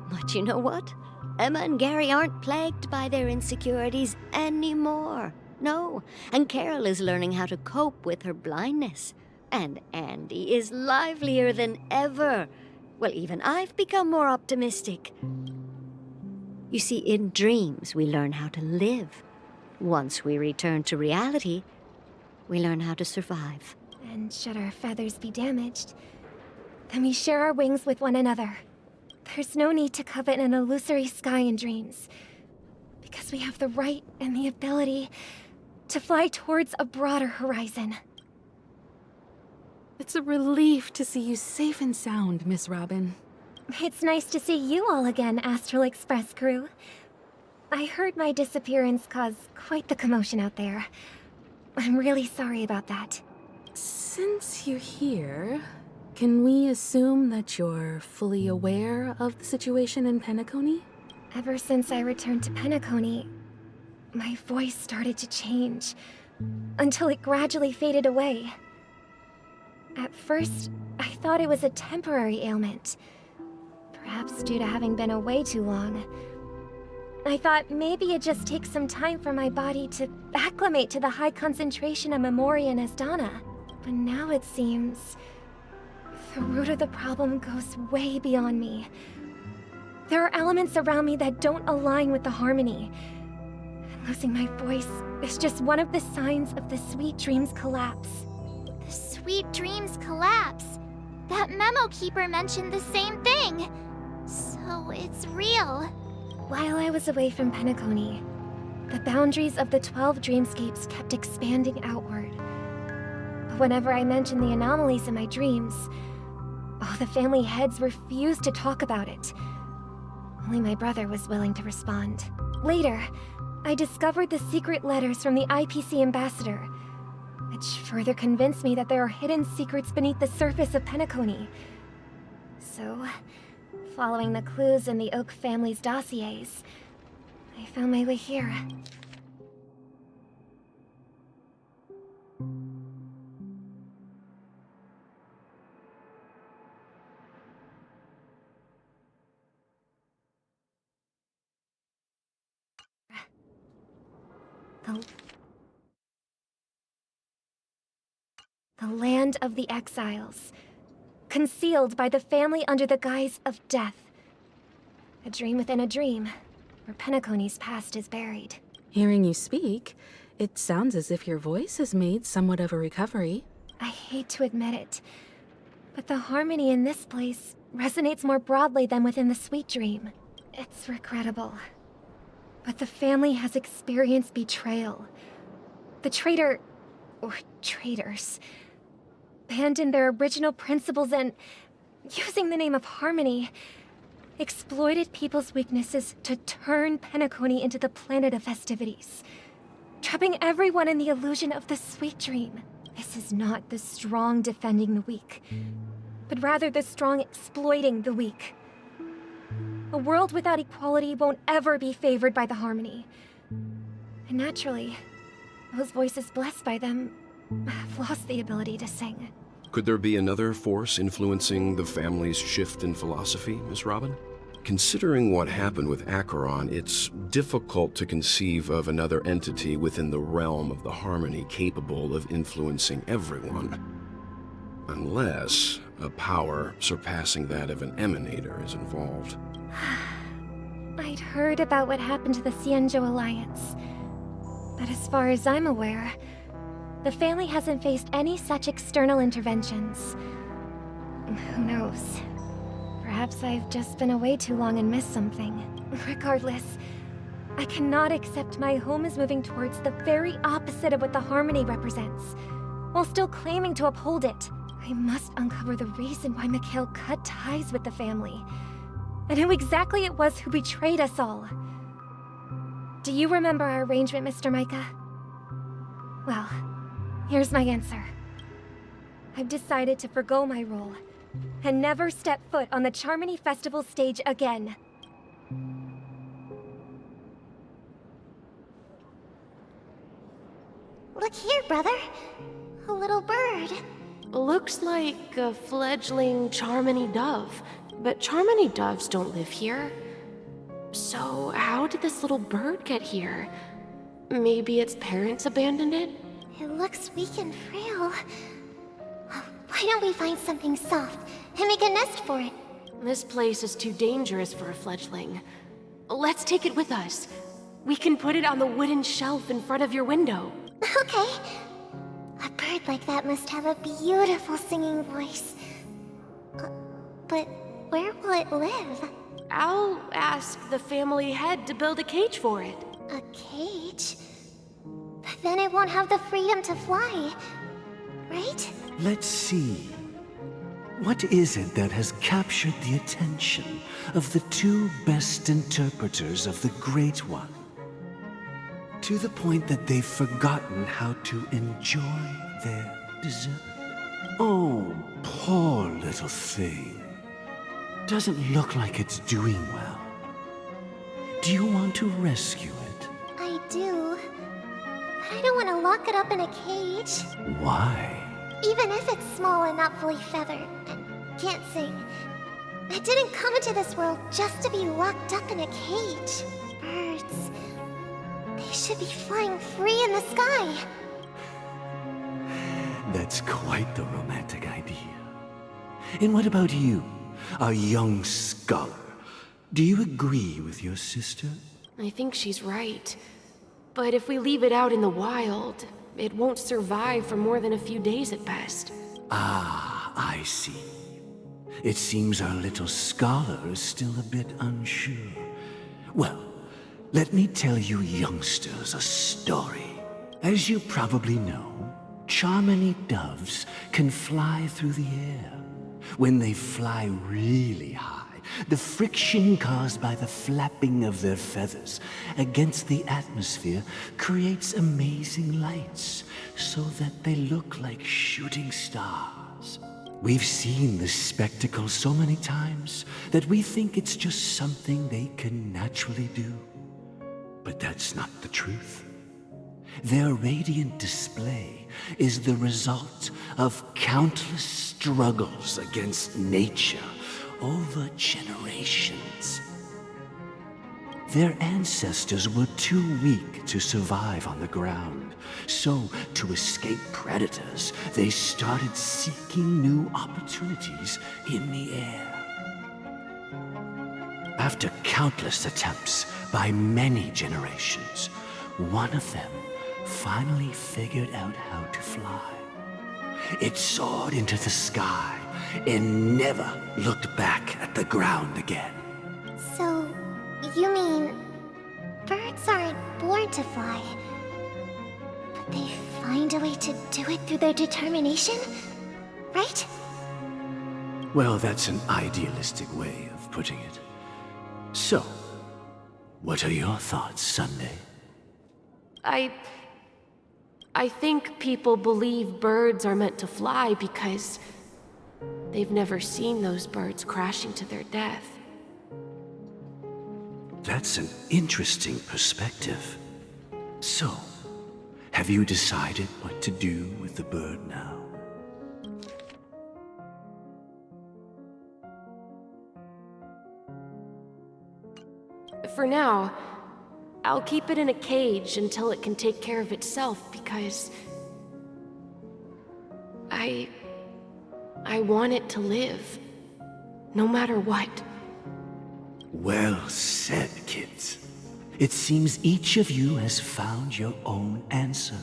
But you know what? Emma and Gary aren't plagued by their insecurities anymore. No, and Carol is learning how to cope with her blindness. And Andy is livelier than ever. Well, even I've become more optimistic. You see, in dreams, we learn how to live. Once we return to reality, we learn how to survive. And should our feathers be damaged, then we share our wings with one another. There's no need to covet an illusory sky in dreams, because we have the right and the ability to fly towards a broader horizon. It's a relief to see you safe and sound, Miss Robin. It's nice to see you all again, Astral Express crew. I heard my disappearance caused quite the commotion out there. I'm really sorry about that. Since you're here, can we assume that you're fully aware of the situation in Penacony? Ever since I returned to Penacony, my voice started to change, until it gradually faded away. At first, I thought it was a temporary ailment, perhaps due to having been away too long. I thought maybe it just takes some time for my body to acclimate to the high concentration of Memoria and Asdana. But now it seems the root of the problem goes way beyond me. There are elements around me that don't align with the Harmony. And losing my voice is just one of the signs of the Sweet Dreams collapse. The Sweet Dreams collapse. That memo keeper mentioned the same thing. So it's real. While I was away from Penacony, the boundaries of the 12 dreamscapes kept expanding outward. But whenever I mentioned the anomalies in my dreams, all the family heads refused to talk about it. Only my brother was willing to respond. Later, I discovered the secret letters from the IPC ambassador, which further convinced me that there are hidden secrets beneath the surface of Penacony. So, following the clues in the Oak family's dossiers, I found my way here. The land of the exiles, concealed by the family under the guise of death. A dream within a dream, where Penacony's past is buried. Hearing you speak, it sounds as if your voice has made somewhat of a recovery. I hate to admit it, but the harmony in this place resonates more broadly than within the Sweet Dream. It's regrettable, but the family has experienced betrayal. The traitor, or traitors, abandoned their original principles and, using the name of harmony, exploited people's weaknesses to turn Penacony into the planet of festivities, trapping everyone in the illusion of the sweet dream. This is not the strong defending the weak, but rather the strong exploiting the weak. A world without equality won't ever be favored by the harmony. And naturally, those voices blessed by them have lost the ability to sing. Could there be another force influencing the family's shift in philosophy, Miss Robin? Considering what happened with Acheron, it's difficult to conceive of another entity within the realm of the harmony capable of influencing everyone. Unless a power surpassing that of an emanator is involved. I'd heard about what happened to the Cienjo Alliance, but as far as I'm aware, the family hasn't faced any such external interventions. Who knows? Perhaps I've just been away too long and missed something. Regardless, I cannot accept my home is moving towards the very opposite of what the harmony represents, while still claiming to uphold it. I must uncover the reason why Mikhail cut ties with the family, and who exactly it was who betrayed us all. Do you remember our arrangement, Mr. Micah? Well, here's my answer. I've decided to forgo my role, and never step foot on the Charmony Festival stage again. Look here, brother. A little bird. Looks like a fledgling Charmony dove, but Charmony doves don't live here. So how did this little bird get here? Maybe its parents abandoned it? It looks weak and frail. Why don't we find something soft and make a nest for it? This place is too dangerous for a fledgling. Let's take it with us. We can put it on the wooden shelf in front of your window. Okay. A bird like that must have a beautiful singing voice. But where will it live? I'll ask the family head to build a cage for it. A cage? But then it won't have the freedom to fly, right? Let's see. What is it that has captured the attention of the two best interpreters of the Great One? To the point that they've forgotten how to enjoy their dessert. Oh, poor little thing. Doesn't look like it's doing well. Do you want to rescue it? I do. But I don't want to lock it up in a cage. Why? Even if it's small and not fully feathered and can't sing. I didn't come into this world just to be locked up in a cage. Birds. They should be flying free in the sky. That's quite the romantic idea. And what about you, a young scholar? Do you agree with your sister? I think she's right. But if we leave it out in the wild, it won't survive for more than a few days at best. Ah, I see. It seems our little scholar is still a bit unsure. Well, let me tell you youngsters a story. As you probably know, Charmony doves can fly through the air. When they fly really high, the friction caused by the flapping of their feathers against the atmosphere creates amazing lights, so that they look like shooting stars. We've seen this spectacle so many times that we think it's just something they can naturally do. But that's not the truth. Their radiant display is the result of countless struggles against nature over generations. Their ancestors were too weak to survive on the ground, so to escape predators, they started seeking new opportunities in the air. After countless attempts by many generations, one of them finally figured out how to fly. It soared into the sky and never looked back at the ground again. So, you mean birds aren't born to fly, but they find a way to do it through their determination? right? Well, that's an idealistic way of putting it. So, what are your thoughts, Sunday? I think people believe birds are meant to fly because they've never seen those birds crashing to their death. That's an interesting perspective. So, have you decided what to do with the bird now? For now, I'll keep it in a cage until it can take care of itself because I want it to live, no matter what. Well said, kids. It seems each of you has found your own answer.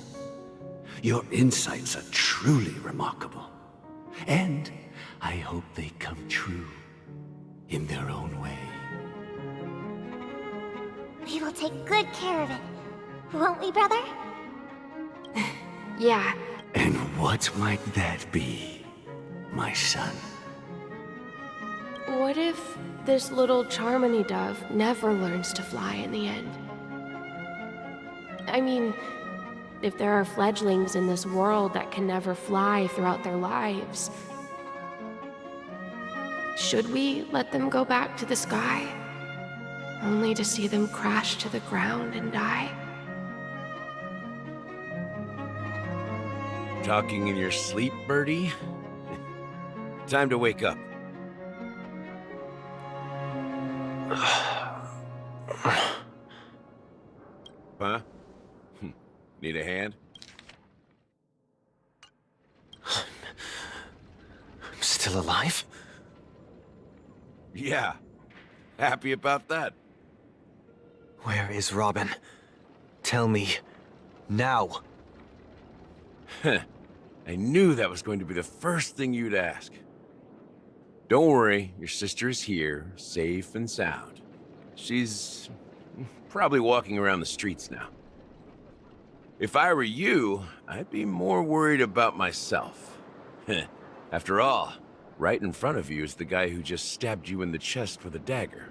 Your insights are truly remarkable. And I hope they come true in their own way. We will take good care of it. Won't we, brother? Yeah. And what might that be, my son? What if this little Charmony dove never learns to fly in the end? I mean, if there are fledglings in this world that can never fly throughout their lives, should we let them go back to the sky, only to see them crash to the ground and die? Talking in your sleep, Birdie? Time to wake up. Huh? Need a hand? I'm still alive? Yeah. Happy about that. Where is Robin? Tell me. Now. I knew that was going to be the first thing you'd ask. Don't worry, your sister is here, safe and sound. She's probably walking around the streets now. If I were you, I'd be more worried about myself. After all, right in front of you is the guy who just stabbed you in the chest with a dagger.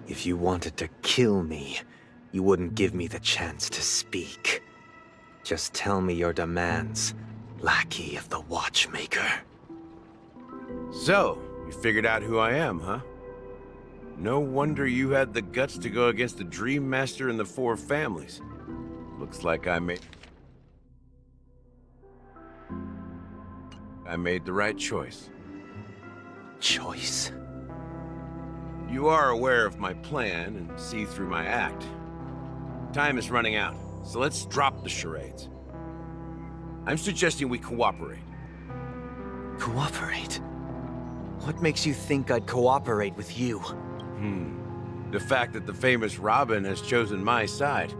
If you wanted to kill me, you wouldn't give me the chance to speak. Just tell me your demands, lackey of the Watchmaker. So, you figured out who I am, huh? No wonder you had the guts to go against the Dream Master and the Four Families. Looks like I made the right choice. Choice? You are aware of my plan and see through my act. Time is running out, so let's drop the charades. I'm suggesting we cooperate. Cooperate? What makes you think I'd cooperate with you? The fact that the famous Robin has chosen my side.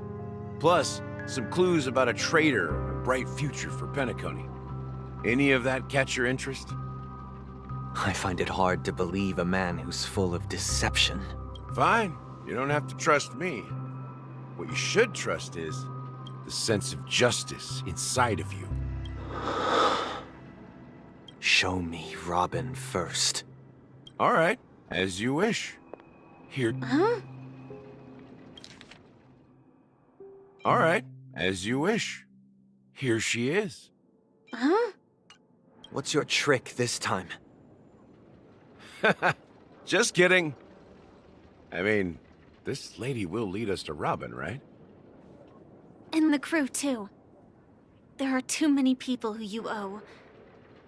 Plus, some clues about a traitor and a bright future for Penacony. Any of that catch your interest? I find it hard to believe a man who's full of deception. Fine. You don't have to trust me. What you should trust is the sense of justice inside of you. Show me Robin first. All right. As you wish. Here. Huh? All right. As you wish. Here she is. Huh? What's your trick this time? Just kidding. I mean, this lady will lead us to Robin, right? And the crew, too. There are too many people who you owe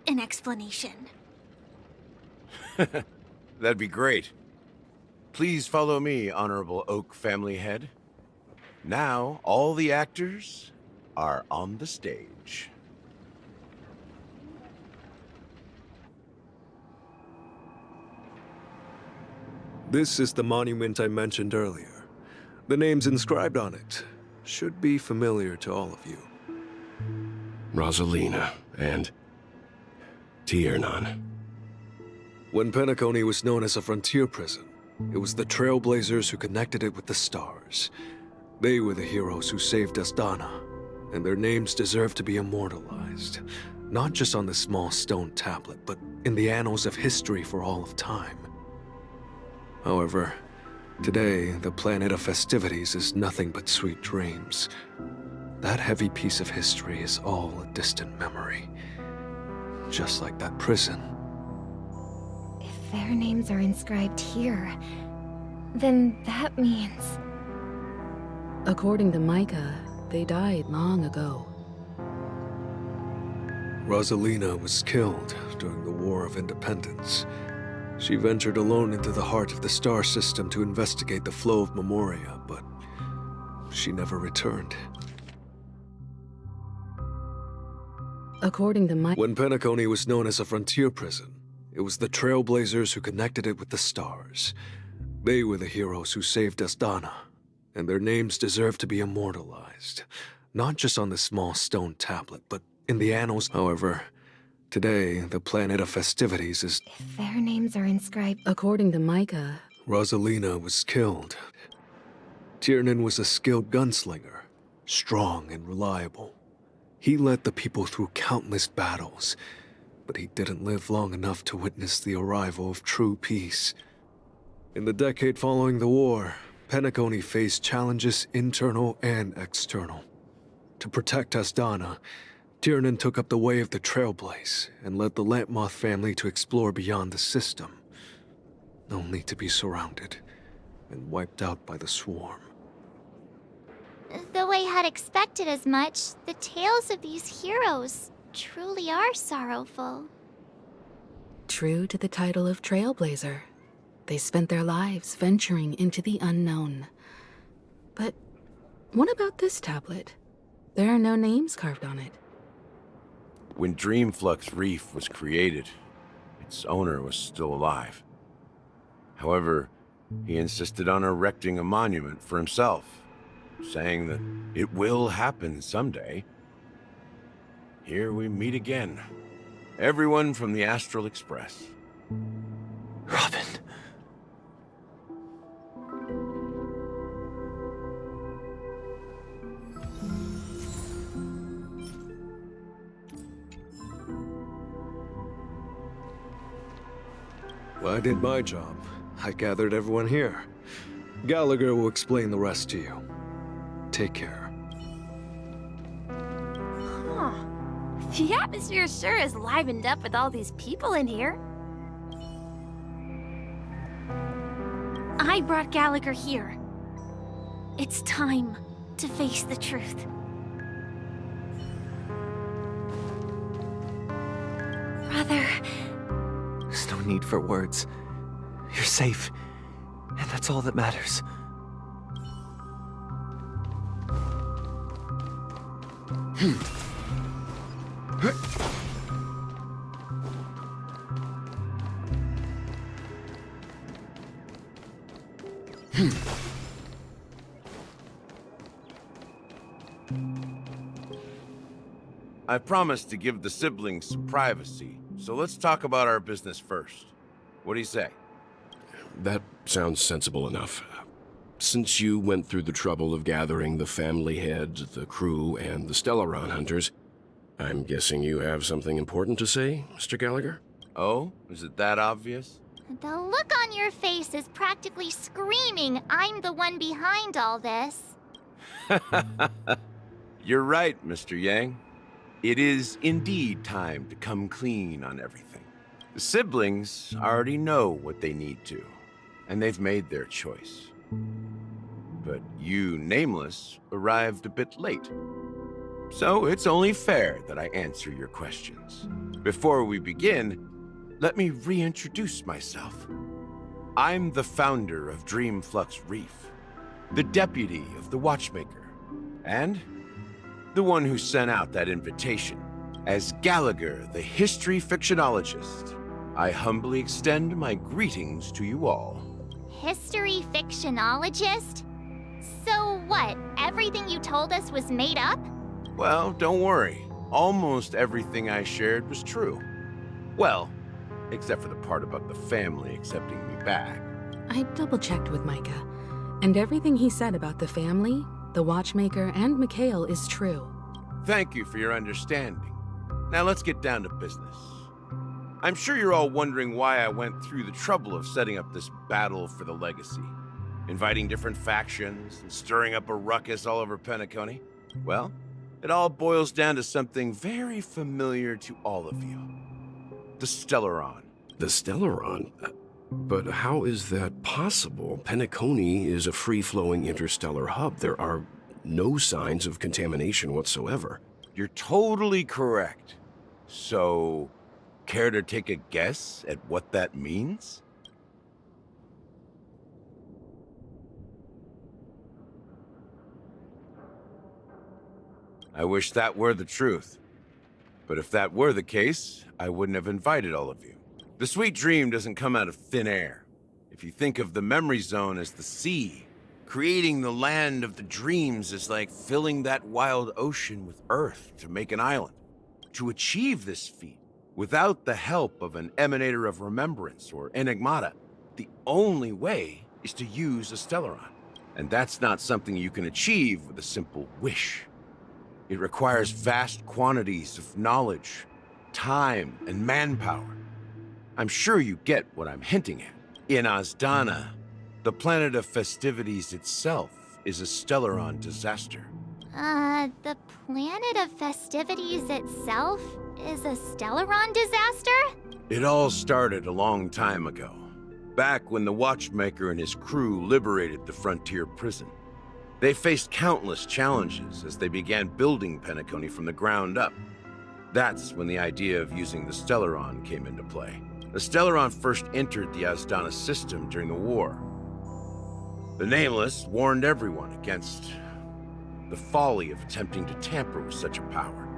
an explanation. That'd be great. Please follow me, Honorable Oak Family Head. Now, all the actors are on the stage. This is the monument I mentioned earlier. The names inscribed on it should be familiar to all of you. Rosalina and Tiernan. When Penacony was known as a frontier prison, it was the Trailblazers who connected it with the stars. They were the heroes who saved Astana, and their names deserve to be immortalized, not just on this small stone tablet, but in the annals of history for all of time. However, today, the planet of festivities is nothing but sweet dreams. That heavy piece of history is all a distant memory. Just like that prison. If their names are inscribed here, then that means... According to Micah, they died long ago. Rosalina was killed during the War of Independence. She ventured alone into the heart of the star system to investigate the flow of Memoria, but she never returned. According to When Penacony was known as a frontier prison, it was the Trailblazers who connected it with the stars. They were the heroes who saved Astana, and their names deserve to be immortalized, not just on this small stone tablet, but in the annals. However, today, the planet of festivities is... If their names are inscribed... According to Micah... Rosalina was killed. Tiernan was a skilled gunslinger, strong and reliable. He led the people through countless battles, but he didn't live long enough to witness the arrival of true peace. In the decade following the war, Penacony faced challenges internal and external. To protect Astana, Tiernan took up the way of the Trailblaze and led the Lampmoth family to explore beyond the system, only to be surrounded and wiped out by the swarm. Though I had expected as much, the tales of these heroes truly are sorrowful. True to the title of Trailblazer, they spent their lives venturing into the unknown. But what about this tablet? There are no names carved on it. When Dreamflux Reef was created, its owner was still alive. However, he insisted on erecting a monument for himself, saying that it will happen someday. Here we meet again. Everyone from the Astral Express. Robin. Well, I did my job. I gathered everyone here. Gallagher will explain the rest to you. Take care. Huh. The atmosphere sure is livened up with all these people in here. I brought Gallagher here. It's time to face the truth. Brother... There's no need for words. You're safe, and that's all that matters. I promised to give the siblings some privacy, so let's talk about our business first. What do you say? That sounds sensible enough. Since you went through the trouble of gathering the family head, the crew, and the Stellaron hunters, I'm guessing you have something important to say, Mr. Gallagher? Oh? Is it that obvious? The look on your face is practically screaming, I'm the one behind all this. You're right, Mr. Yang. It is indeed time to come clean on everything. The siblings already know what they need to, and they've made their choice. But you, Nameless, arrived a bit late. So it's only fair that I answer your questions. Before we begin, let me reintroduce myself. I'm the founder of Dreamflux Reef, the deputy of the Watchmaker, and the one who sent out that invitation. As Gallagher, the history fictionologist, I humbly extend my greetings to you all. History fictionologist? So what, everything you told us was made up? Well, don't worry. Almost everything I shared was true. Well, Except for the part about the family accepting me back. I double-checked with Micah, and everything he said about the family, the Watchmaker, and Mikhail is true. Thank you for your understanding. Now let's get down to business. I'm sure you're all wondering why I went through the trouble of setting up this battle for the legacy, inviting different factions and stirring up a ruckus all over Penacony. Well, it all boils down to something very familiar to all of you. The Stellaron. The Stellaron? But how is that possible? Penacony is a free-flowing interstellar hub. There are no signs of contamination whatsoever. You're totally correct. So, care to take a guess at what that means? I wish that were the truth. But if that were the case, I wouldn't have invited all of you. The sweet dream doesn't come out of thin air. If you think of the memory zone as the sea, creating the land of the dreams is like filling that wild ocean with earth to make an island. To achieve this feat, without the help of an emanator of remembrance or enigmata, the only way is to use a Stellaron. And that's not something you can achieve with a simple wish. It requires vast quantities of knowledge, time, and manpower. I'm sure you get what I'm hinting at. In Azdana, the planet of festivities itself is a Stellaron disaster. The planet of festivities itself is a Stellaron disaster? It all started a long time ago, back when the Watchmaker and his crew liberated the frontier prison. They faced countless challenges as they began building Penacony from the ground up. That's when the idea of using the Stellaron came into play. The Stellaron first entered the Azdana system during the war. The Nameless warned everyone against the folly of attempting to tamper with such a power,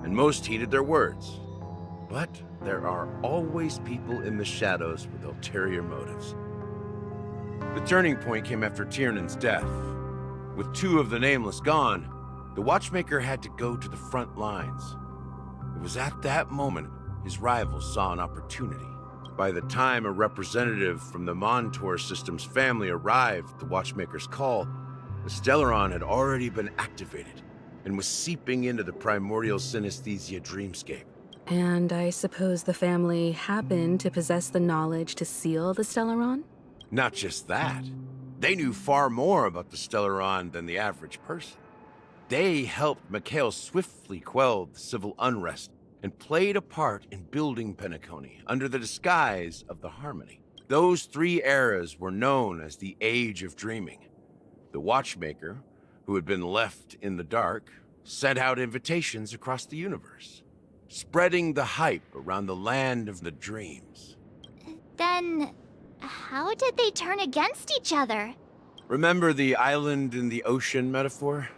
and most heeded their words. But there are always people in the shadows with ulterior motives. The turning point came after Tiernan's death. With two of the Nameless gone, the Watchmaker had to go to the front lines. It was at that moment his rivals saw an opportunity. By the time a representative from the Montour Systems family arrived at the Watchmaker's call, the Stellaron had already been activated and was seeping into the primordial synesthesia dreamscape. And I suppose the family happened to possess the knowledge to seal the Stellaron? Not just that. They knew far more about the Stellaron than the average person. They helped Mikhail swiftly quell the civil unrest and played a part in building Penacony under the disguise of the Harmony. Those 3 eras were known as the Age of Dreaming. The Watchmaker, who had been left in the dark, sent out invitations across the universe, spreading the hype around the land of the dreams. Then, how did they turn against each other? Remember the island in the ocean metaphor?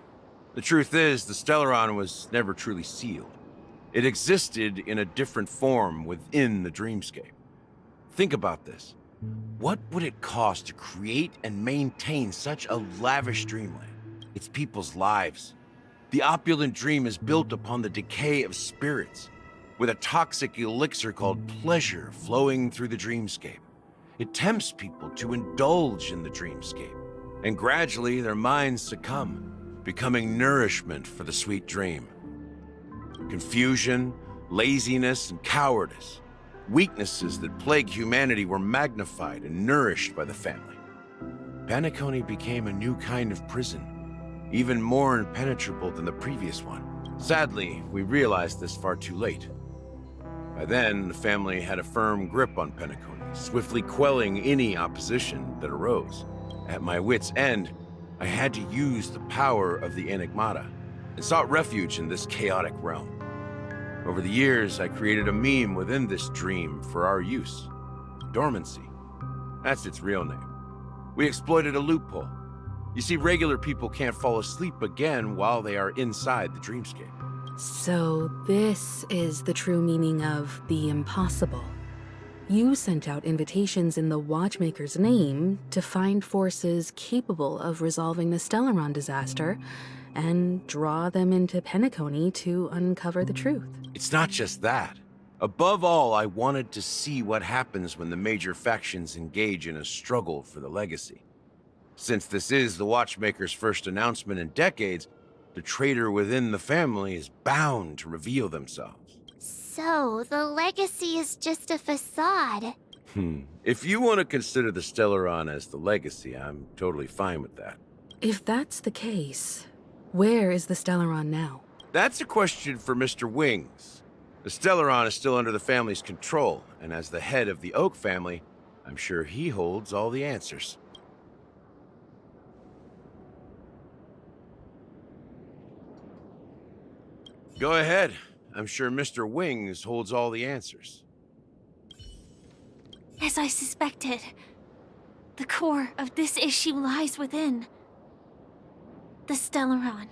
The truth is, the Stellaron was never truly sealed. It existed in a different form within the dreamscape. Think about this. What would it cost to create and maintain such a lavish dreamland? It's people's lives. The opulent dream is built upon the decay of spirits, with a toxic elixir called pleasure flowing through the dreamscape. It tempts people to indulge in the dreamscape, and gradually their minds succumb, becoming nourishment for the sweet dream. Confusion, laziness, and cowardice, weaknesses that plague humanity, were magnified and nourished by the family. Penacony became a new kind of prison, even more impenetrable than the previous one. Sadly, we realized this far too late. By then, the family had a firm grip on Penacony, swiftly quelling any opposition that arose. At my wit's end, I had to use the power of the Enigmata, and sought refuge in this chaotic realm. Over the years, I created a meme within this dream for our use. Dormancy. That's its real name. We exploited a loophole. You see, regular people can't fall asleep again while they are inside the dreamscape. So this is the true meaning of the impossible. You sent out invitations in the Watchmaker's name to find forces capable of resolving the Stellaron disaster and draw them into Penacony to uncover the truth. It's not just that. Above all, I wanted to see what happens when the major factions engage in a struggle for the legacy. Since this is the Watchmaker's first announcement in decades, the traitor within the family is bound to reveal themselves. So, the legacy is just a facade. If you want to consider the Stellaron as the legacy, I'm totally fine with that. If that's the case, where is the Stellaron now? That's a question for Mr. Wings. The Stellaron is still under the family's control, and as the head of the Oak family, I'm sure he holds all the answers. Go ahead. I'm sure Mr. Wings holds all the answers. As I suspected, the core of this issue lies within the Stellaron.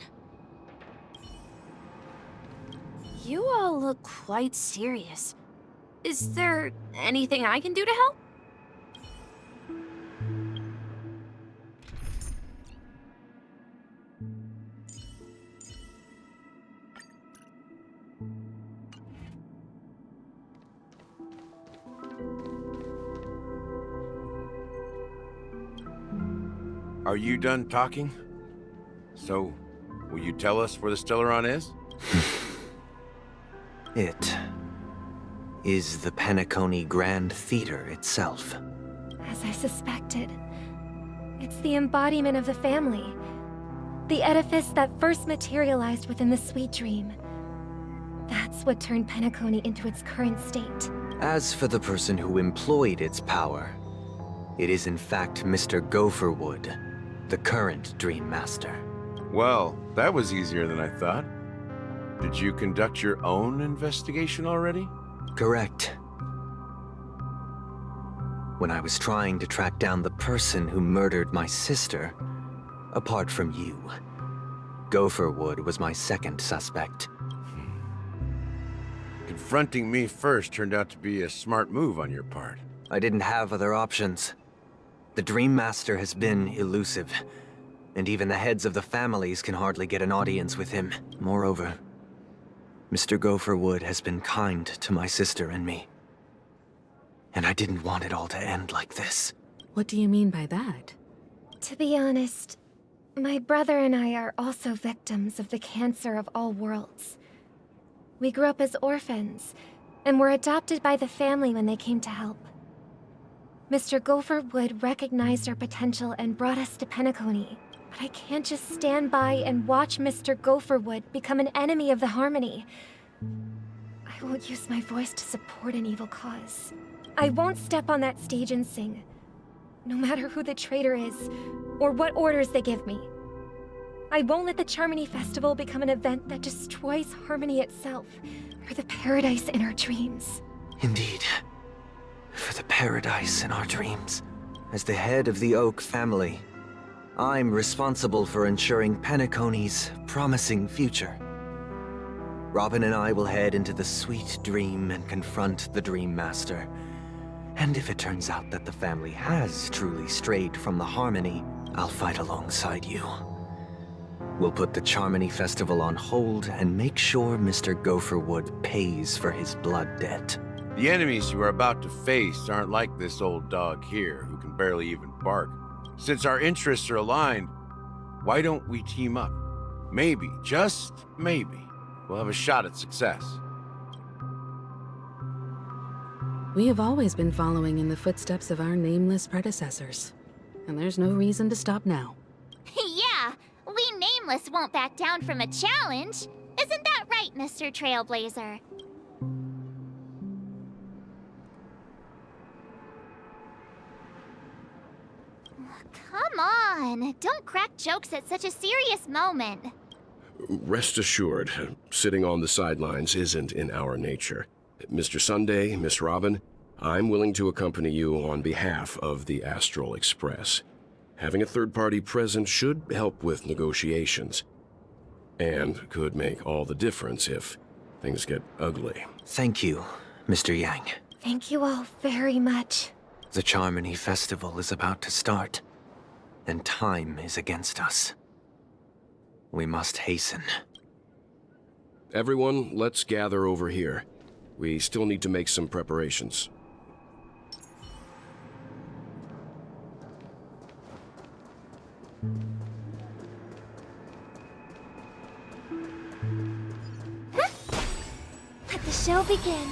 You all look quite serious. Is there anything I can do to help? Are you done talking? So, will you tell us where the Stellaron is? It is the Penacony Grand Theater itself. As I suspected, it's the embodiment of the family. The edifice that first materialized within the Sweet Dream. That's what turned Penacony into its current state. As for the person who employed its power, it is in fact Mr. Gopherwood, the current Dream Master. Well, that was easier than I thought. Did you conduct your own investigation already? Correct. When I was trying to track down the person who murdered my sister, apart from you, Gopherwood was my second suspect. Confronting me first turned out to be a smart move on your part. I didn't have other options. The Dream Master has been elusive, and even the heads of the families can hardly get an audience with him. Moreover, Mr. Gopherwood has been kind to my sister and me. And I didn't want it all to end like this. What do you mean by that? To be honest, my brother and I are also victims of the cancer of all worlds. We grew up as orphans, and were adopted by the family when they came to help. Mr. Gopherwood recognized our potential and brought us to Penacony. But I can't just stand by and watch Mr. Gopherwood become an enemy of the Harmony. I won't use my voice to support an evil cause. I won't step on that stage and sing, no matter who the traitor is, or what orders they give me. I won't let the Charmony Festival become an event that destroys Harmony itself, or the paradise in our dreams. Indeed. For the paradise in our dreams. As the head of the Oak family, I'm responsible for ensuring Penacony's promising future. Robin and I will head into the Sweet Dream and confront the Dream Master. And if it turns out that the family has truly strayed from the Harmony, I'll fight alongside you. We'll put the Charmony Festival on hold and make sure Mr. Gopherwood pays for his blood debt. The enemies you are about to face aren't like this old dog here, who can barely even bark. Since our interests are aligned, why don't we team up? Maybe, just maybe, we'll have a shot at success. We have always been following in the footsteps of our nameless predecessors, and there's no reason to stop now. Yeah, we Nameless won't back down from a challenge. Isn't that right, Mr. Trailblazer? Come on, don't crack jokes at such a serious moment. Rest assured, sitting on the sidelines isn't in our nature. Mr. Sunday, Miss Robin, I'm willing to accompany you on behalf of the Astral Express. Having a third party present should help with negotiations, and could make all the difference if things get ugly. Thank you, Mr. Yang. Thank you all very much. The Charmony Festival is about to start, and time is against us. We must hasten. Everyone, let's gather over here. We still need to make some preparations. Let the show begin.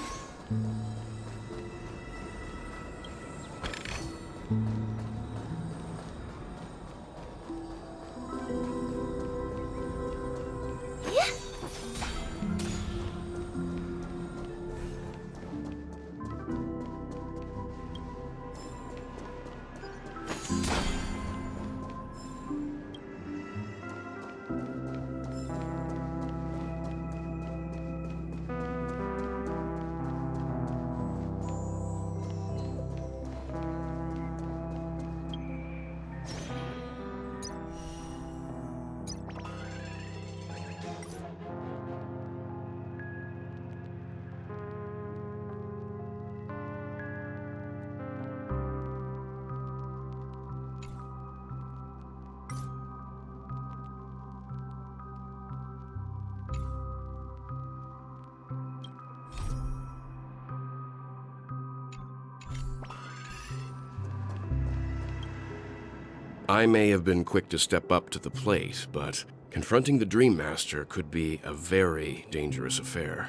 I may have been quick to step up to the plate, but confronting the Dream Master could be a very dangerous affair.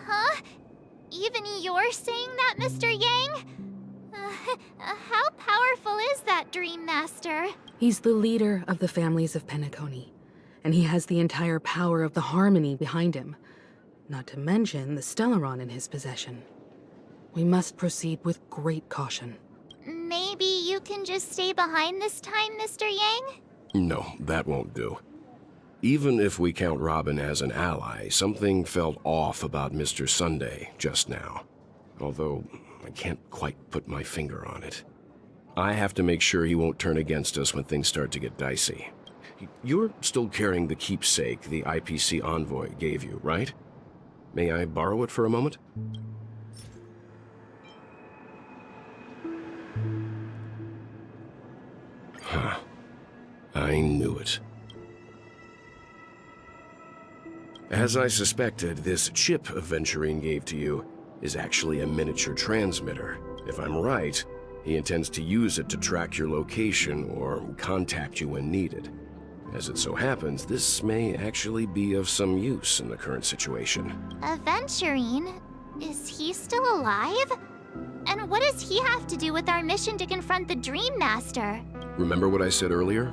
Huh? Even you're saying that, Mr. Yang? How powerful is that Dream Master? He's the leader of the families of Penacony, and he has the entire power of the Harmony behind him, not to mention the Stellaron in his possession. We must proceed with great caution. Maybe you can just stay behind this time, Mr. Yang? No, that won't do. Even if we count Robin as an ally, something felt off about Mr. Sunday just now. Although, I can't quite put my finger on it. I have to make sure he won't turn against us when things start to get dicey. You're still carrying the keepsake the IPC envoy gave you, right? May I borrow it for a moment? Huh. I knew it. As I suspected, this chip Aventurine gave to you is actually a miniature transmitter. If I'm right, he intends to use it to track your location or contact you when needed. As it so happens, this may actually be of some use in the current situation. Aventurine? Is he still alive? And what does he have to do with our mission to confront the Dream Master? Remember what I said earlier?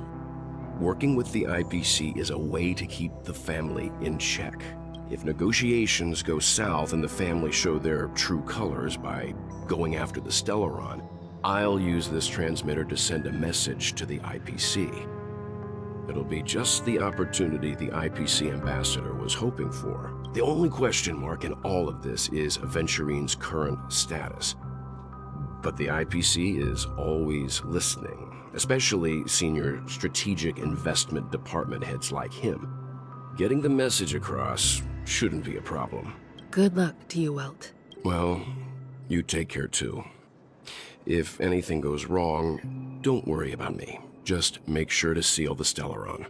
Working with the IPC is a way to keep the family in check. If negotiations go south and the family show their true colors by going after the Stellaron, I'll use this transmitter to send a message to the IPC. It'll be just the opportunity the IPC ambassador was hoping for. The only question mark in all of this is Aventurine's current status. But the IPC is always listening, especially senior strategic investment department heads like him. Getting the message across shouldn't be a problem. Good luck to you, Welt. Well, you take care too. If anything goes wrong, don't worry about me. Just make sure to seal the Stellaron.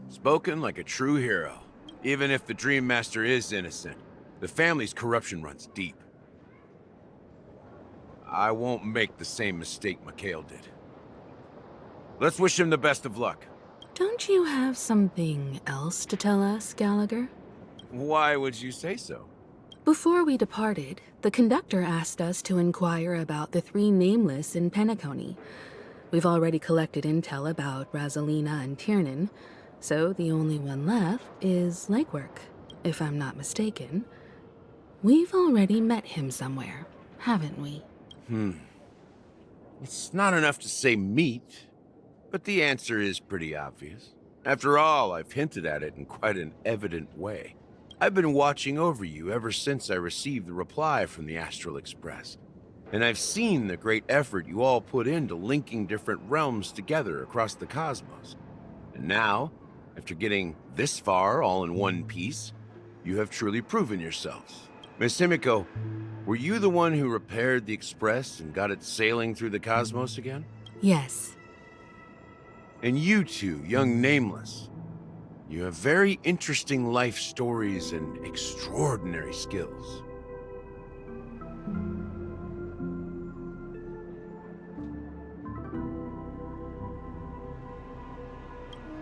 Spoken like a true hero. Even if the Dream Master is innocent, the family's corruption runs deep. I won't make the same mistake Mikhail did. Let's wish him the best of luck. Don't you have something else to tell us, Gallagher? Why would you say so? Before we departed, the conductor asked us to inquire about the 3 nameless in Penacony. We've already collected intel about Rosalina and Tiernan, so the only one left is Legwork, if I'm not mistaken. We've already met him somewhere, haven't we? It's not enough to say meet, but the answer is pretty obvious. After all, I've hinted at it in quite an evident way. I've been watching over you ever since I received the reply from the Astral Express. And I've seen the great effort you all put into linking different realms together across the cosmos. And now, after getting this far all in one piece, you have truly proven yourselves. Miss Himiko, were you the one who repaired the Express and got it sailing through the cosmos again? Yes. And you two, young Nameless, You have very interesting life stories and extraordinary skills.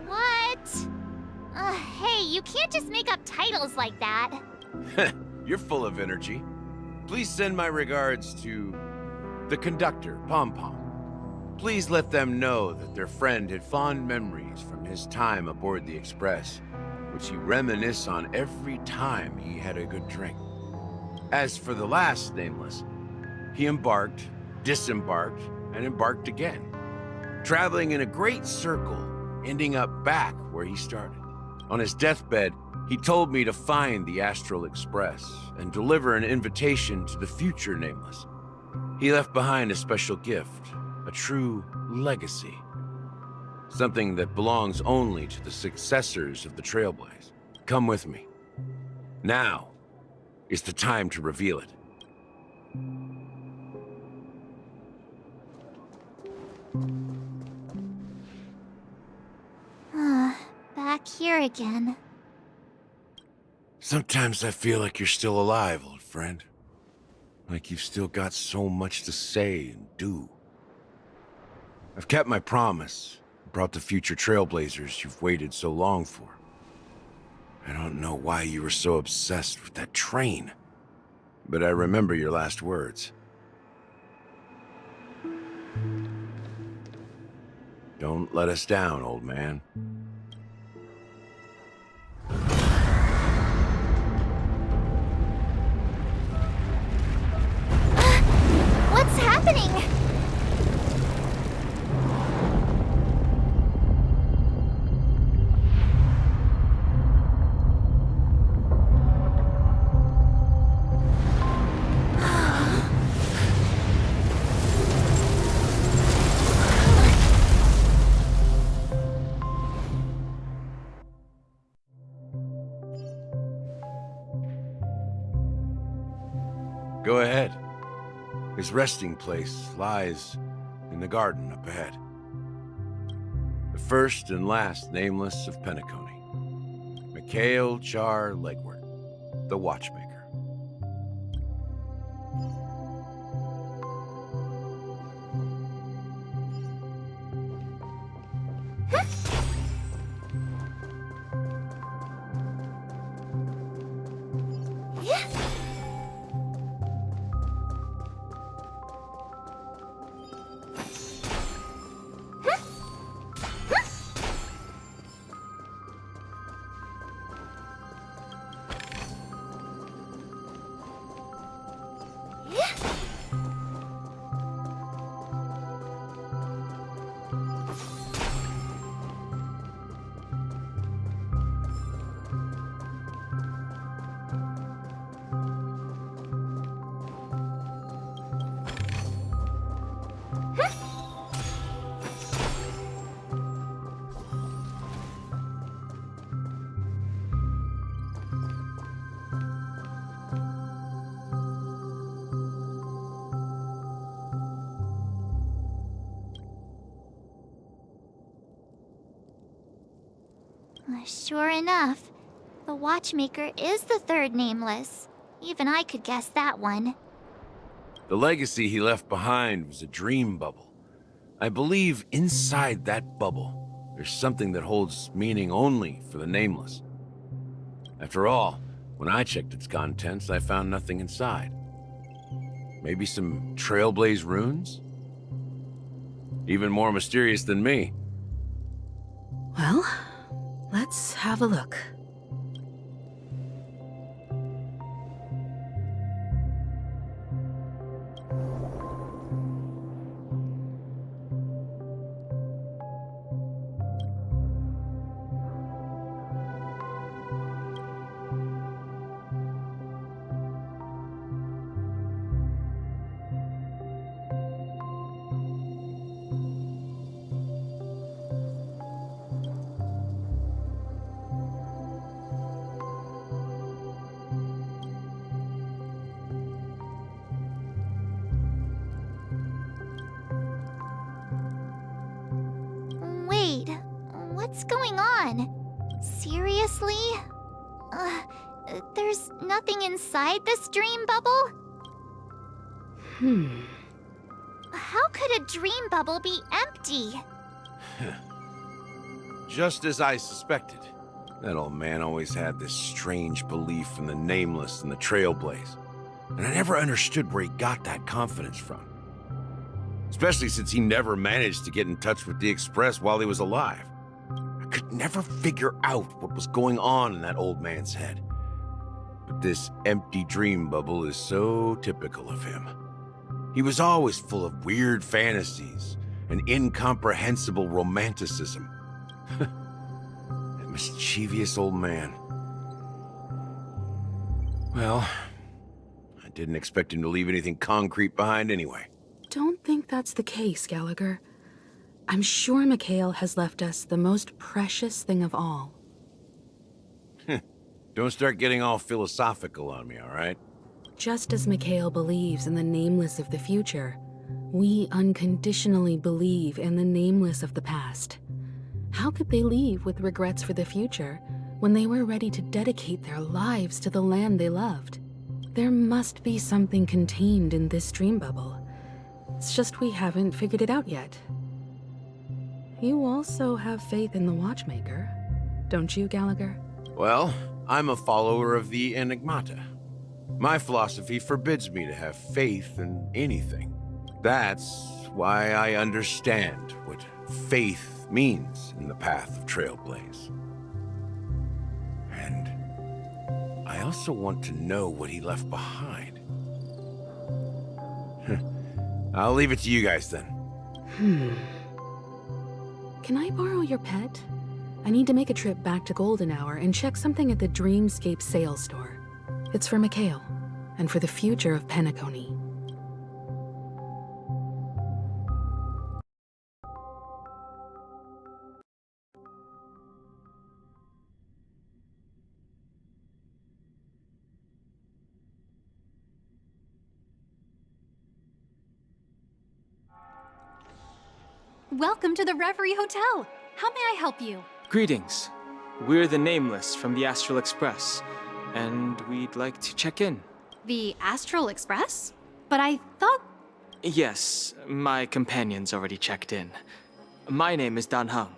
What? Hey, you can't just make up titles like that. You're full of energy. Please send my regards to the conductor, Pom Pom. Please let them know that their friend had fond memories from his time aboard the Express, which he reminisced on every time he had a good drink. As for the last nameless, he embarked, disembarked, and embarked again, traveling in a great circle, ending up back where he started. On his deathbed, he told me to find the Astral Express and deliver an invitation to the future nameless. He left behind a special gift, a true legacy. Something that belongs only to the successors of the Trailblaze. Come with me. Now is the time to reveal it. Back here again. Sometimes I feel like you're still alive, old friend. Like you've still got so much to say and do. I've kept my promise, brought the future Trailblazers you've waited so long for. I don't know why you were so obsessed with that train, but I remember your last words. Don't let us down, old man. What's happening? Go ahead. His resting place lies in the garden up ahead. The first and last nameless of Penacony. Mikhail Char Legwart, the Watchmaker. Sure enough, the Watchmaker is the third nameless. Even I could guess that one. The legacy he left behind was a dream bubble. I believe inside that bubble, there's something that holds meaning only for the nameless. After all, when I checked its contents, I found nothing inside. Maybe some Trailblaze runes? Even more mysterious than me. Well, let's have a look. Wait, what's going on? Seriously? There's nothing inside this dream bubble? How could a dream bubble be empty? Just as I suspected. That old man always had this strange belief in the nameless and the Trailblaze. And I never understood where he got that confidence from. Especially since he never managed to get in touch with the Express while he was alive. I could never figure out what was going on in that old man's head. But this empty dream bubble is so typical of him. He was always full of weird fantasies and incomprehensible romanticism. That mischievous old man. Well, I didn't expect him to leave anything concrete behind anyway. Don't think that's the case, Gallagher. I'm sure Mikhail has left us the most precious thing of all. Don't start getting all philosophical on me, all right? Just as Mikhail believes in the nameless of the future, we unconditionally believe in the nameless of the past. How could they leave with regrets for the future when they were ready to dedicate their lives to the land they loved? There must be something contained in this dream bubble. It's just we haven't figured it out yet. You also have faith in the Watchmaker, don't you, Gallagher? Well, I'm a follower of the Enigmata. My philosophy forbids me to have faith in anything. That's why I understand what faith means in the path of Trailblaze. And I also want to know what he left behind. I'll leave it to you guys then. Can I borrow your pet? I need to make a trip back to Golden Hour and check something at the Dreamscape sales store. It's for Mikhail, and for the future of Penacony. Welcome to the Reverie Hotel. How may I help you? Greetings. We're the Nameless from the Astral Express, and we'd like to check in. The Astral Express? But I thought... Yes, my companion's already checked in. My name is Dan Hung,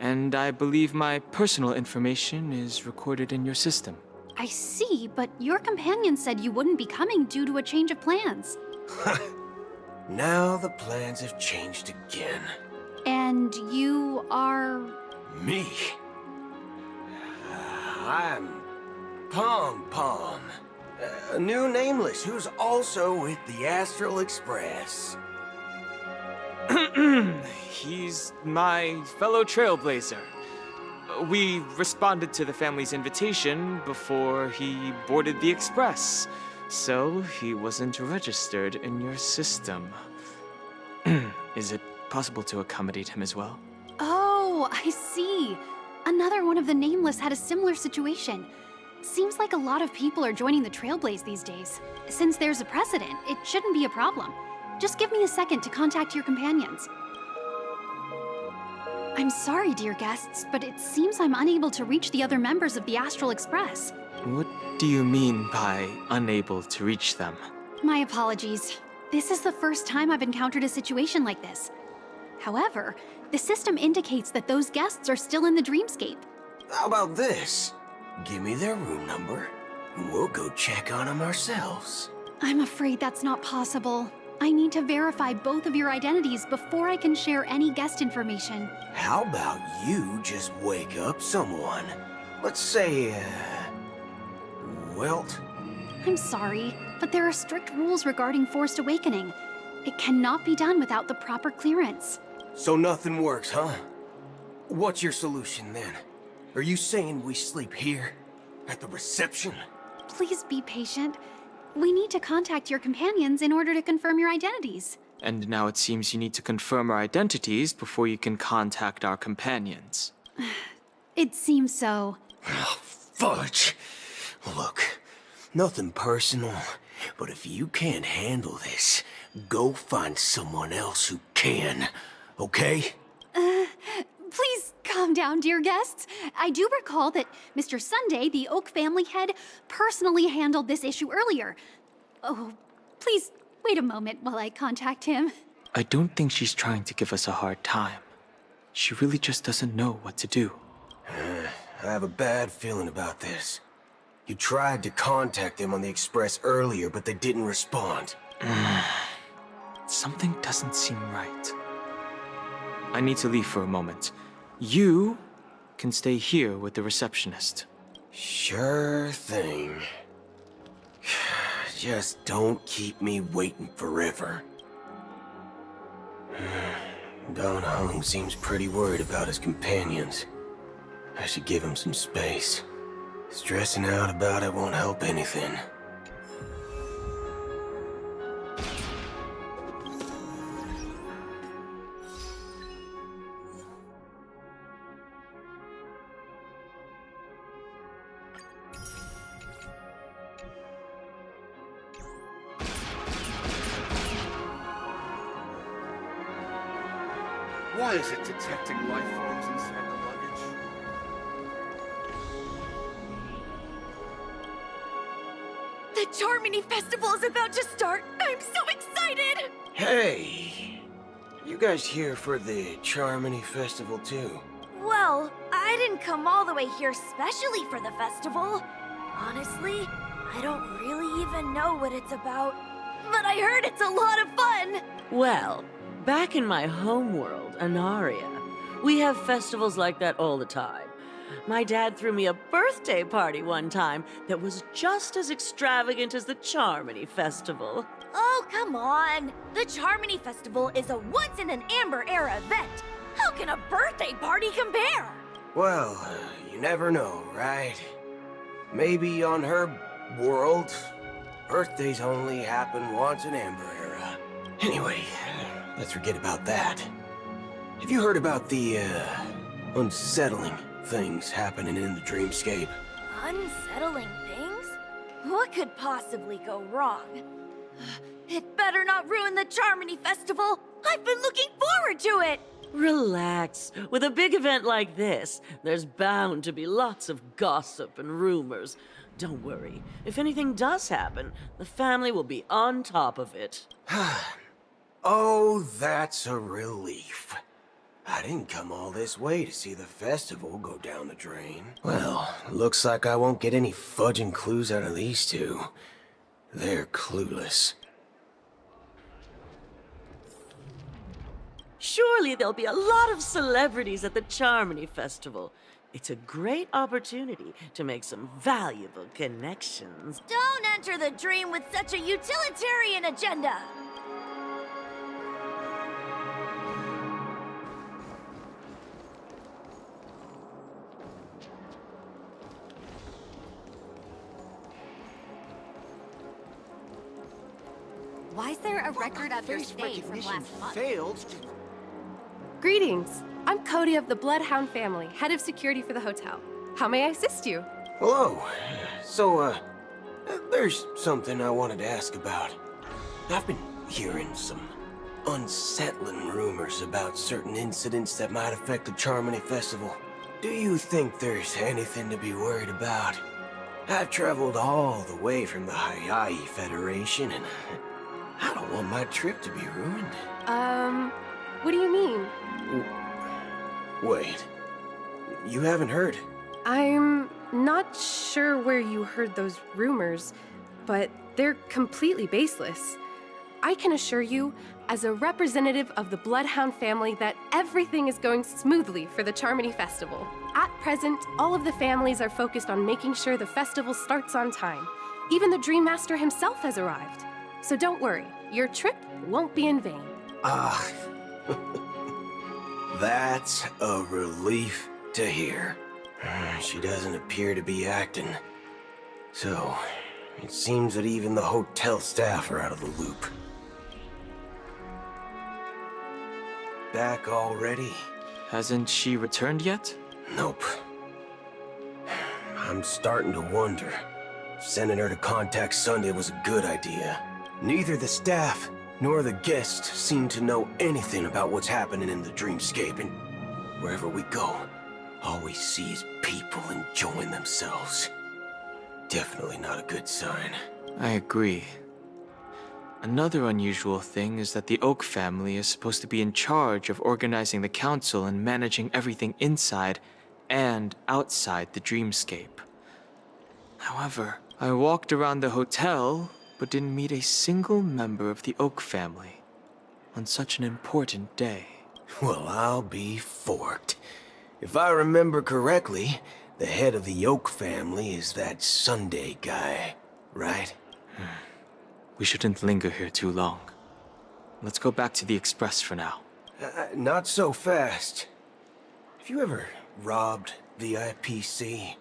and I believe my personal information is recorded in your system. I see, but your companion said you wouldn't be coming due to a change of plans. Now the plans have changed again. And you are... Me? I'm Pom Pom, a new Nameless who's also with the Astral Express. He's my fellow Trailblazer. We responded to the family's invitation before he boarded the Express, so he wasn't registered in your system. Is it possible to accommodate him as well? Oh, I see. Another one of the Nameless had a similar situation. Seems like a lot of people are joining the Trailblaze these days. Since there's a precedent, it shouldn't be a problem. Just give me a second to contact your companions. I'm sorry, dear guests, but it seems I'm unable to reach the other members of the Astral Express. What do you mean by unable to reach them? My apologies. This is the first time I've encountered a situation like this. However, the system indicates that those guests are still in the Dreamscape. How about this? Give me their room number, and we'll go check on them ourselves. I'm afraid that's not possible. I need to verify both of your identities before I can share any guest information. How about you just wake up someone? Let's say, Welt? I'm sorry, but there are strict rules regarding forced awakening. It cannot be done without the proper clearance. So nothing works, huh? What's your solution then? Are you saying we sleep here? At the reception? Please be patient. We need to contact your companions in order to confirm your identities. And now it seems you need to confirm our identities before you can contact our companions. It seems so. Oh, fudge! Look, nothing personal, but if you can't handle this, go find someone else who can, okay? Please Calm down, dear guests. I do recall that Mr. Sunday, the Oak family head, personally handled this issue earlier. Oh, please wait a moment while I contact him. I don't think she's trying to give us a hard time. She really just doesn't know what to do. I have a bad feeling about this. You tried to contact them on the Express earlier, but they didn't respond. Something doesn't seem right. I need to leave for a moment. You can stay here with the receptionist. Sure thing. Just don't keep me waiting forever. Don Hung seems pretty worried about his companions. I should give him some space. Stressing out about it won't help anything. Why is it detecting life forms inside the luggage? The Charmony Festival is about to start! I'm so excited! Hey! You guys here for the Charmony Festival too? Well, I didn't come all the way here specially for the festival. Honestly, I don't really even know what it's about. But I heard it's a lot of fun! Well, back in my homeworld, Anaria, we have festivals like that all the time. My dad threw me a birthday party one time that was just as extravagant as the Charmony Festival. Oh, come on! The Charmony Festival is a once-in-an-Amber-era event. How can a birthday party compare? Well, you never know, right? Maybe on her world, birthdays only happen once in Amber Era. Anyway, let's forget about that. Have you heard about the, unsettling things happening in the dreamscape? Unsettling things? What could possibly go wrong? It better not ruin the Charmony Festival! I've been looking forward to it! Relax. With a big event like this, there's bound to be lots of gossip and rumors. Don't worry. If anything does happen, the family will be on top of it. Oh, that's a relief. I didn't come all this way to see the festival go down the drain. Well, looks like I won't get any fudging clues out of these two. They're clueless. Surely there'll be a lot of celebrities at the Charmony Festival. It's a great opportunity to make some valuable connections. Don't enter the dream with such a utilitarian agenda! Why is there a record of your stay from last month? Failed. Greetings. I'm Cody of the Bloodhound family, head of security for the hotel. How may I assist you? Hello. So, there's something I wanted to ask about. I've been hearing some unsettling rumors about certain incidents that might affect the Charmony Festival. Do you think there's anything to be worried about? I've traveled all the way from the Hayaii Federation, and I don't want my trip to be ruined. What do you mean? Wait. You haven't heard? I'm not sure where you heard those rumors, but they're completely baseless. I can assure you, as a representative of the Bloodhound family, that everything is going smoothly for the Charmony Festival. At present, all of the families are focused on making sure the festival starts on time. Even the Dream Master himself has arrived. So don't worry, your trip won't be in vain. That's a relief to hear. She doesn't appear to be acting. So, it seems that even the hotel staff are out of the loop. Back already? Hasn't she returned yet? Nope. I'm starting to wonder. Sending her to contact Sunday was a good idea. Neither the staff nor the guests seem to know anything about what's happening in the dreamscape, and wherever we go, All we see is people enjoying themselves. Definitely not a good sign. I agree. Another unusual thing is that the Oak family is supposed to be in charge of organizing the council and managing everything inside and outside the dreamscape. However, I walked around the hotel, but didn't meet a single member of the Oak family on such an important day. Well, I'll be forked. If I remember correctly, the head of the Oak family is that Sunday guy, right? We shouldn't linger here too long. Let's go back to the Express for now. Not so fast. Have you ever robbed the IPC,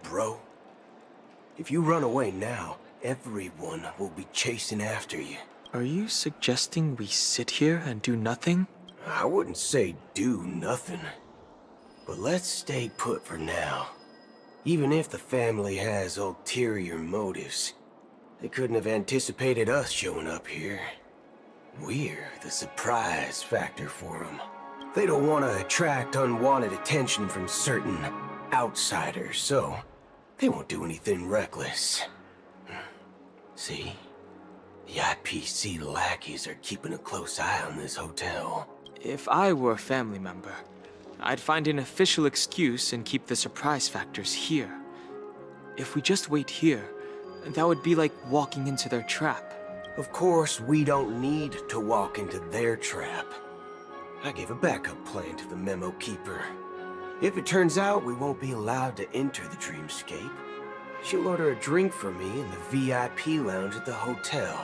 bro? If you run away now, everyone will be chasing after you. Are you suggesting we sit here and do nothing? I wouldn't say do nothing. But let's stay put for now. Even if the family has ulterior motives, they couldn't have anticipated us showing up here. We're the surprise factor for them. They don't want to attract unwanted attention from certain outsiders, so they won't do anything reckless. See? The IPC lackeys are keeping a close eye on this hotel. If I were a family member, I'd find an official excuse and keep the surprise factors here. If we just wait here, that would be like walking into their trap. Of course, we don't need to walk into their trap. I gave a backup plan to the memo keeper. If it turns out we won't be allowed to enter the dreamscape, she'll order a drink for me in the VIP lounge at the hotel.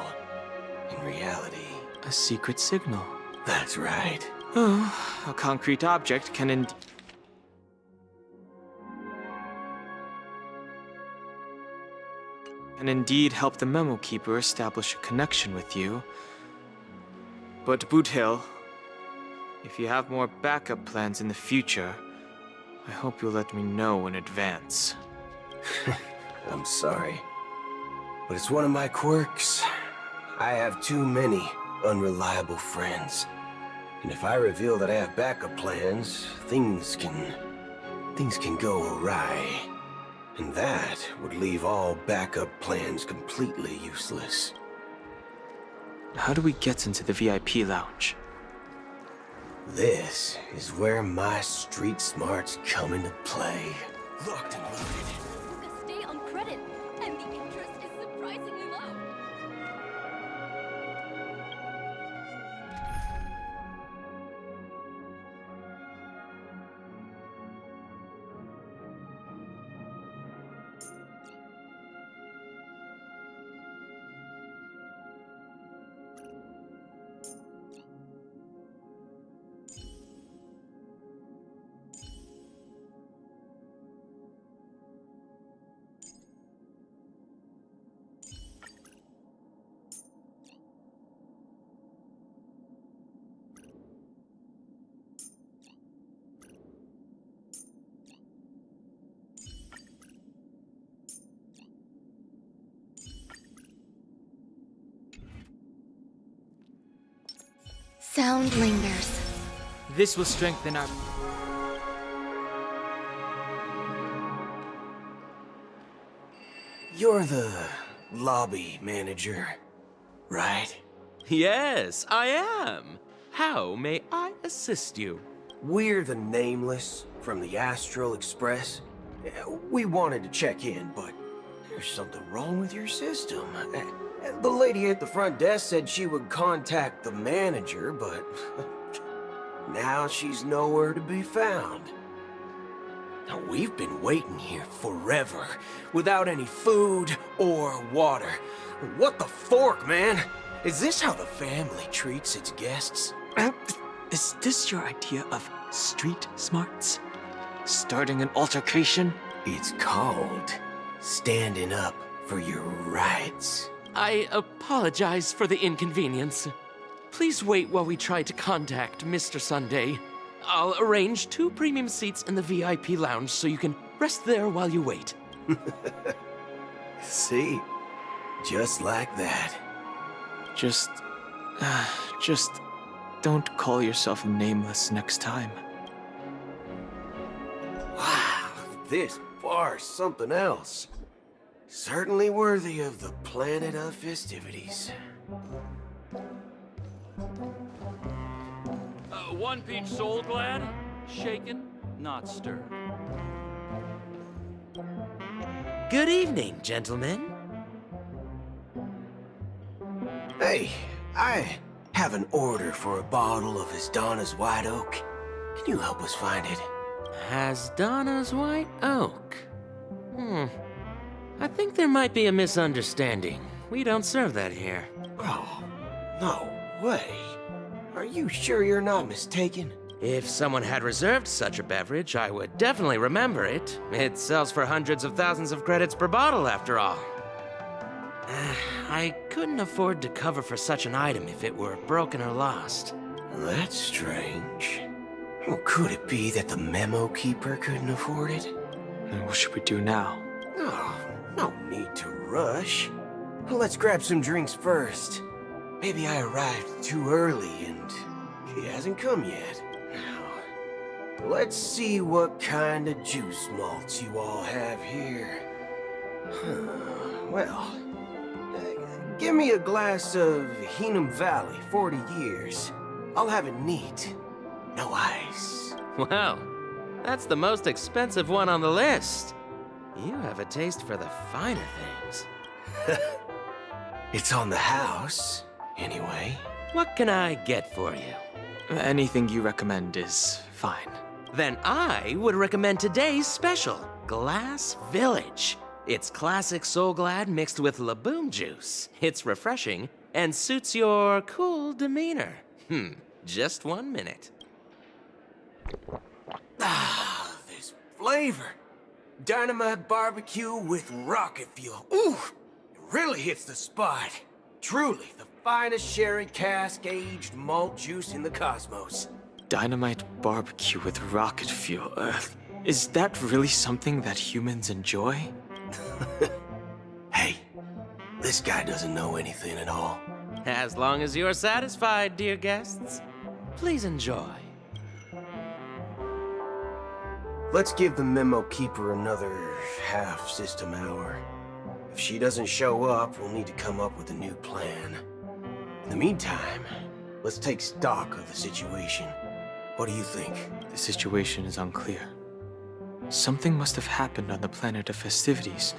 In reality... a secret signal. That's right. Oh, a concrete object can indeed help the memo keeper establish a connection with you. But Boot Hill, if you have more backup plans in the future, I hope you'll let me know in advance. I'm sorry, but it's one of my quirks. I have too many unreliable friends. And if I reveal that I have backup plans, things can go awry. And that would leave all backup plans completely useless. How do we get into the VIP lounge? This is where my street smarts come into play. Locked and loaded. You can stay on credit, and the interest is surprisingly low. Sound lingers. This will strengthen our... You're the lobby manager, right? Yes, I am. How may I assist you? We're the Nameless from the Astral Express. We wanted to check in, but there's something wrong with your system. The lady at the front desk said she would contact the manager, but now she's nowhere to be found. Now, we've been waiting here forever, without any food or water. What the fork, man? Is this how the family treats its guests? Is this your idea of street smarts? Starting an altercation? It's called standing up for your rights. I apologize for the inconvenience. Please wait while we try to contact Mr. Sunday. I'll arrange 2 premium seats in the VIP lounge so you can rest there while you wait. See? Just like that. Just don't call yourself Nameless next time. this bar's something else. Certainly worthy of the planet of festivities. One peach soul glad, shaken, not stirred. Good evening, gentlemen. Hey, I have an order for a bottle of Hasdana's White Oak. Can you help us find it? Hasdana's White Oak? I think there might be a misunderstanding. We don't serve that here. Oh, no way. Are you sure you're not mistaken? If someone had reserved such a beverage, I would definitely remember it. It sells for hundreds of thousands of credits per bottle, after all. I couldn't afford to cover for such an item if it were broken or lost. That's strange. Well, could it be that the memo keeper couldn't afford it? Then what should we do now? Oh, no need to rush. Let's grab some drinks first. Maybe I arrived too early and he hasn't come yet. Now, let's see what kind of juice malts you all have here. Well, give me a glass of Heenum Valley, 40 years. I'll have it neat. No ice. Well, that's the most expensive one on the list. You have a taste for the finer things. It's on the house, anyway. What can I get for you? Anything you recommend is fine. Then I would recommend today's special, Glass Village. It's classic Soul Glad mixed with Laboom juice. It's refreshing and suits your cool demeanor. Just 1 minute. Ah, this flavor. Dynamite barbecue with rocket fuel. Ooh, it really hits the spot. Truly, the finest sherry cask-aged malt juice in the cosmos. Dynamite barbecue with rocket fuel. Is that really something that humans enjoy? Hey, this guy doesn't know anything at all. As long as you're satisfied, dear guests, please enjoy. Let's give the memo keeper another half-system hour. If she doesn't show up, we'll need to come up with a new plan. In the meantime, let's take stock of the situation. What do you think? The situation is unclear. Something must have happened on the planet of festivities,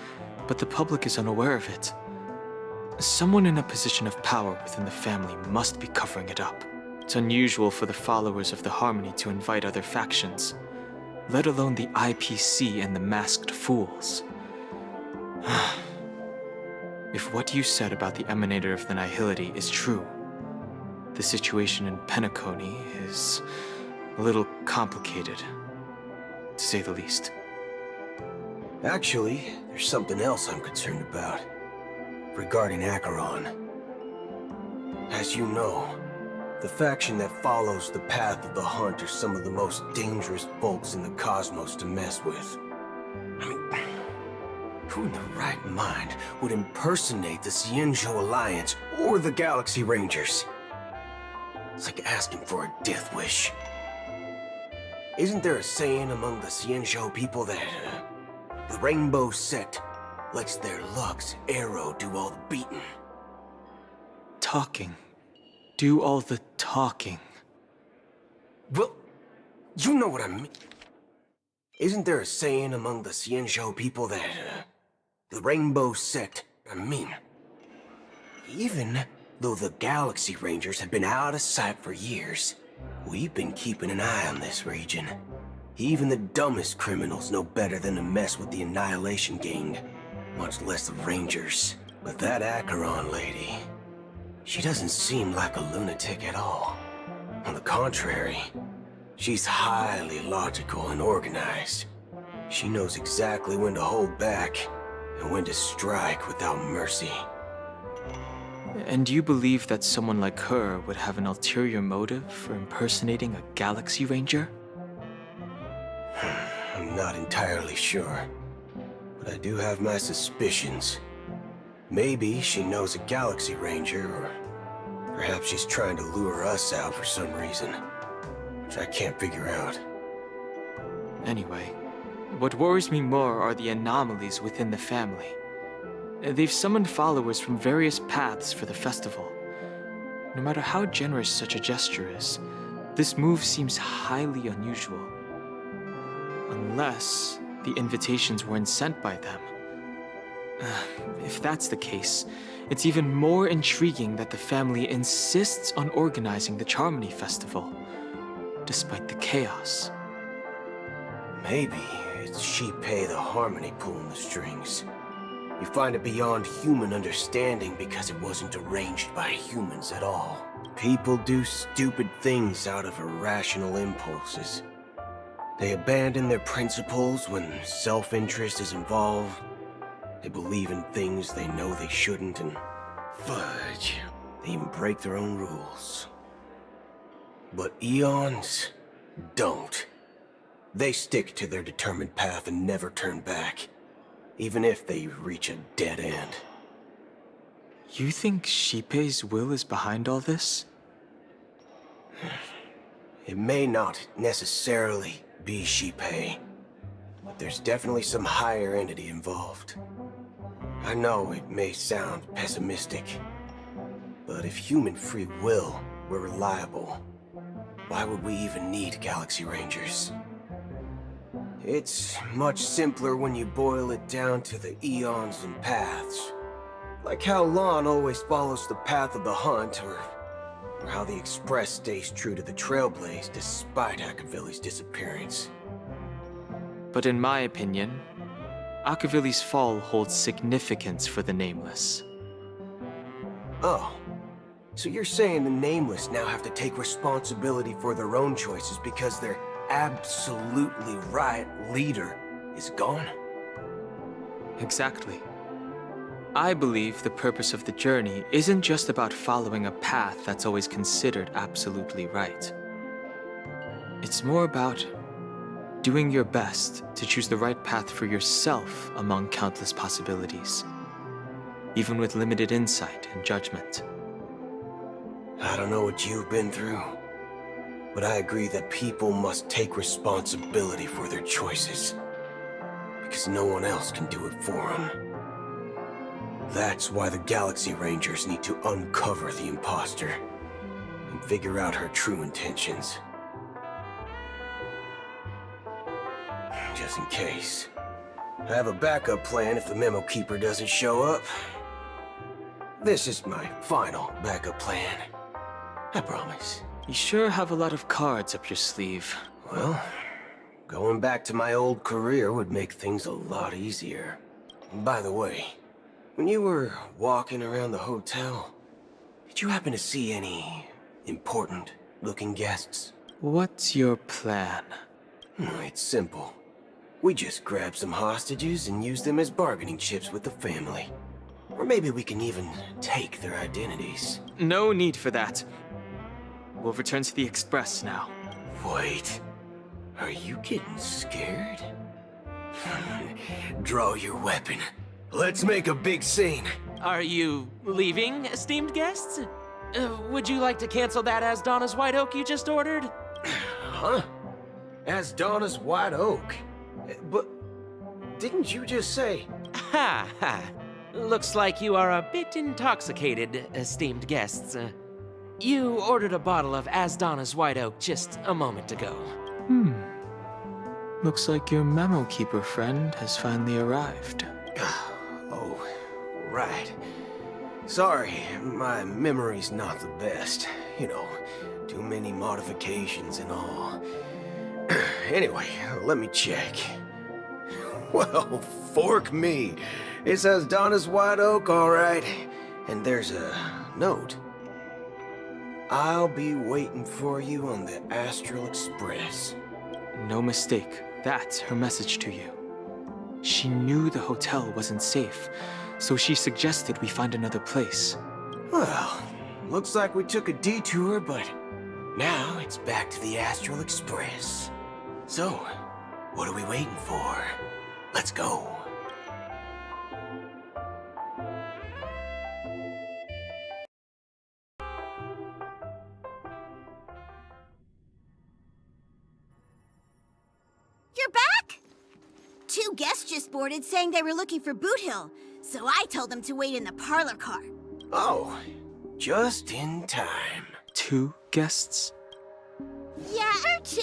but the public is unaware of it. Someone in a position of power within the family must be covering it up. It's unusual for the followers of the Harmony to invite other factions, let alone the IPC and the Masked Fools. If what you said about the Emanator of the Nihility is true, the situation in Penacony is a little complicated, to say the least. Actually, there's something else I'm concerned about. Regarding Acheron. As you know, the faction that follows the path of the Hunt are some of the most dangerous folks in the cosmos to mess with. I mean, who in the right mind would impersonate the Cienjo Alliance or the Galaxy Rangers? It's like asking for a death wish. Isn't there a saying among the Cienjo people that the Rainbow Sect lets their Lux Arrow do all the beating? Talking. Do all the talking. Well, you know what I mean. Isn't there a saying among the Cienjo people that the Rainbow Sect, even though the Galaxy Rangers have been out of sight for years, we've been keeping an eye on this region. Even the dumbest criminals know better than to mess with the Annihilation Gang, much less the Rangers. But that Acheron lady, she doesn't seem like a lunatic at all. On the contrary, she's highly logical and organized. She knows exactly when to hold back and when to strike without mercy. And you believe that someone like her would have an ulterior motive for impersonating a Galaxy Ranger? I'm not entirely sure, but I do have my suspicions. Maybe she knows a Galaxy Ranger, or perhaps she's trying to lure us out for some reason, which I can't figure out. Anyway, What worries me more are the anomalies within the family. They've summoned followers from various paths for the festival. No matter how generous such a gesture is, this move seems highly unusual. Unless the invitations weren't sent by them. If that's the case, it's even more intriguing that the family insists on organizing the Charmony Festival, despite the chaos. Maybe it's Shipei the Harmony pulling the strings. You find it beyond human understanding because it wasn't arranged by humans at all. People do stupid things out of irrational impulses. They abandon their principles when self-interest is involved. They believe in things they know they shouldn't, and fudge, they even break their own rules. But Eons don't. They stick to their determined path and never turn back, even if they reach a dead end. You think Shipei's will is behind all this? It may not necessarily be Shipei, but there's definitely some higher entity involved. I know it may sound pessimistic, but if human free will were reliable, why would we even need Galaxy Rangers? It's much simpler when you boil it down to the eons and paths. Like how Lon always follows the path of the hunt, or how the Express stays true to the Trailblaze despite Akavili's disappearance. But in my opinion, Akavili's fall holds significance for the Nameless. Oh, so you're saying the Nameless now have to take responsibility for their own choices because their absolutely right leader is gone? Exactly. I believe the purpose of the journey isn't just about following a path that's always considered absolutely right. It's more about doing your best to choose the right path for yourself among countless possibilities, even with limited insight and judgment. I don't know what you've been through, but I agree that people must take responsibility for their choices, because no one else can do it for them. That's why the Galaxy Rangers need to uncover the imposter and figure out her true intentions. Just in case. I have a backup plan if the Memo Keeper doesn't show up. This is my final backup plan. I promise. You sure have a lot of cards up your sleeve. Well, going back to my old career would make things a lot easier. By the way, when you were walking around the hotel, did you happen to see any important-looking guests? What's your plan? It's simple. We just grab some hostages and use them as bargaining chips with the family. Or maybe we can even take their identities. No need for that. We'll return to the Express now. Wait. Are you getting scared? Draw your weapon. Let's make a big scene. Are you leaving, esteemed guests? Would you like to cancel that As Donna's White Oak you just ordered? Huh? As Donna's White Oak? But didn't you just say... Ha ha. Looks like you are a bit intoxicated, esteemed guests. You ordered a bottle of As Donna's White Oak just a moment ago. Looks like your Memo Keeper friend has finally arrived. Oh, right. Sorry, my memory's not the best. You know, too many modifications and all. Anyway, let me check. Well, fork me. It says Donna's White Oak, all right. And there's a note. I'll be waiting for you on the Astral Express. No mistake. That's her message to you. She knew the hotel wasn't safe, so she suggested we find another place. Well, looks like we took a detour, but now it's back to the Astral Express. So, what are we waiting for? Let's go. You're back? 2 guests just boarded saying they were looking for Boot Hill, so I told them to wait in the parlor car. Oh, just in time. 2 guests? Yeah, or 2.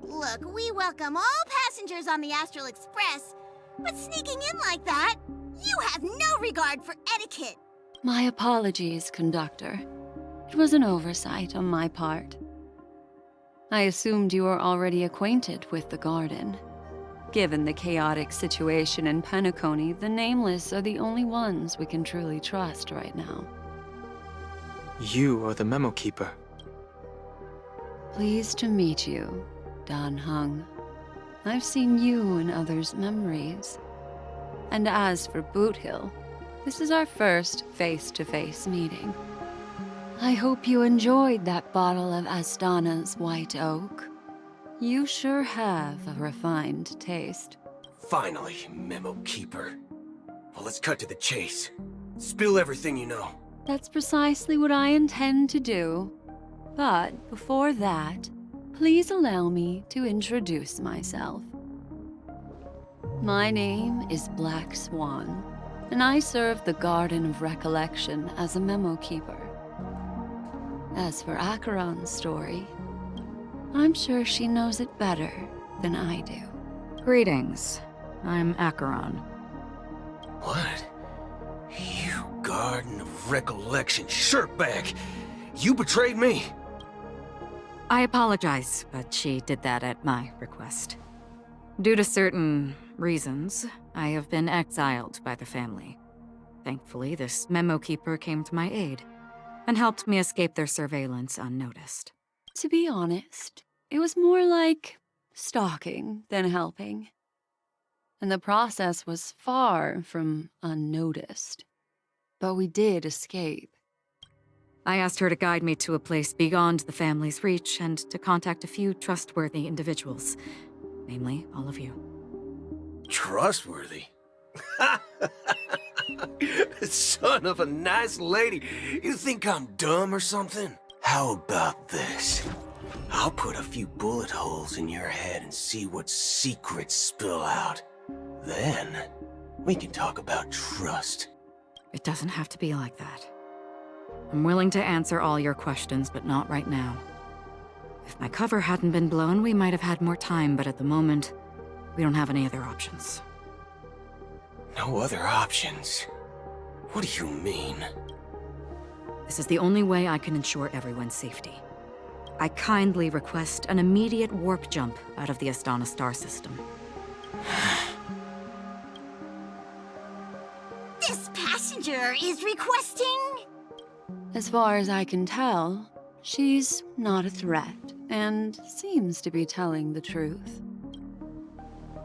Look, we welcome all passengers on the Astral Express, but sneaking in like that, you have no regard for etiquette. My apologies, conductor. It was an oversight on my part. I assumed you were already acquainted with the garden. Given the chaotic situation in Penacony, the Nameless are the only ones we can truly trust right now. You are the memo keeper. Pleased to meet you, Dan Hung. I've seen you in others' memories. And as for Boot Hill, this is our first face-to-face meeting. I hope you enjoyed that bottle of Astana's White Oak. You sure have a refined taste. Finally, Memo Keeper. Well, let's cut to the chase. Spill everything you know. That's precisely what I intend to do. But before that, please allow me to introduce myself. My name is Black Swan, and I serve the Garden of Recollection as a memo keeper. As for Acheron's story, I'm sure she knows it better than I do. Greetings. I'm Acheron. What? You Garden of Recollection shirtbag! You betrayed me! I apologize, but she did that at my request. Due to certain reasons, I have been exiled by the family. Thankfully, this memo keeper came to my aid and helped me escape their surveillance unnoticed. To be honest, it was more like stalking than helping. And the process was far from unnoticed. But we did escape. I asked her to guide me to a place beyond the family's reach and to contact a few trustworthy individuals. Namely, all of you. Trustworthy? Son of a nice lady. You think I'm dumb or something? How about this? I'll put a few bullet holes in your head and see what secrets spill out. Then, we can talk about trust. It doesn't have to be like that. I'm willing to answer all your questions, but not right now. If my cover hadn't been blown, we might have had more time, but at the moment, we don't have any other options. No other options? What do you mean? This is the only way I can ensure everyone's safety. I kindly request an immediate warp jump out of the Astana star system. This passenger is requesting... As far as I can tell, she's not a threat and seems to be telling the truth.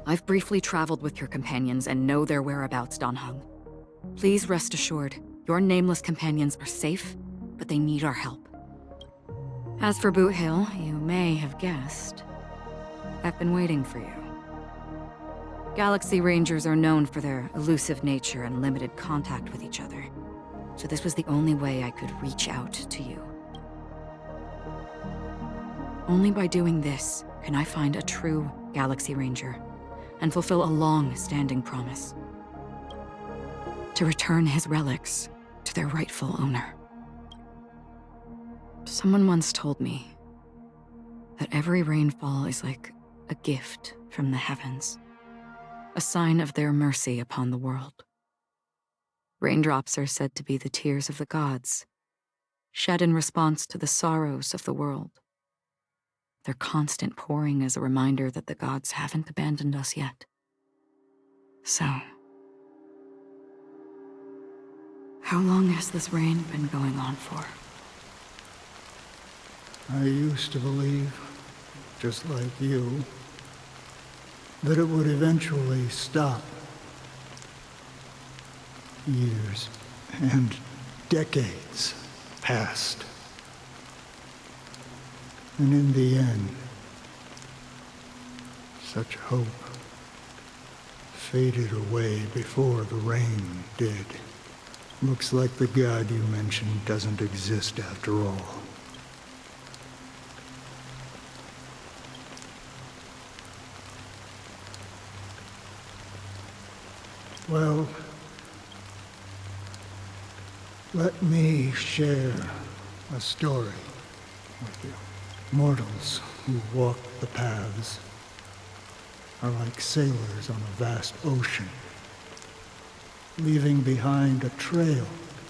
I've briefly traveled with your companions and know their whereabouts, Dan Hung. Please rest assured, your nameless companions are safe, but they need our help. As for Boot Hill, you may have guessed. I've been waiting for you. Galaxy Rangers are known for their elusive nature and limited contact with each other, so this was the only way I could reach out to you. Only by doing this can I find a true Galaxy Ranger and fulfill a long-standing promise. To return his relics to their rightful owner. Someone once told me that every rainfall is like a gift from the heavens, a sign of their mercy upon the world. Raindrops are said to be the tears of the gods, shed in response to the sorrows of the world. Their constant pouring is a reminder that the gods haven't abandoned us yet. So, how long has this rain been going on for? I used to believe, just like you, that it would eventually stop. Years and decades passed. And in the end, such hope faded away before the rain did. Looks like the god you mentioned doesn't exist after all. Well, let me share a story with you. Mortals who walk the paths are like sailors on a vast ocean, leaving behind a trail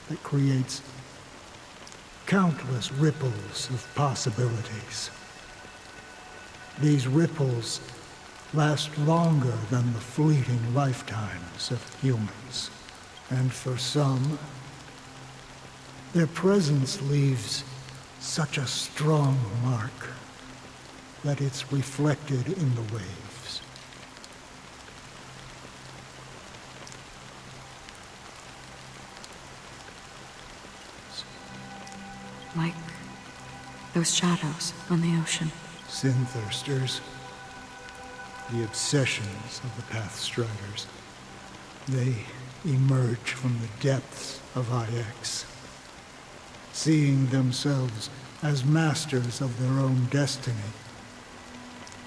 that creates countless ripples of possibilities. These ripples last longer than the fleeting lifetimes of humans. And for some, their presence leaves such a strong mark that it's reflected in the waves. Like those shadows on the ocean. Sin-thirsters, the obsessions of the Pathstriders, they emerge from the depths of IX, seeing themselves as masters of their own destiny,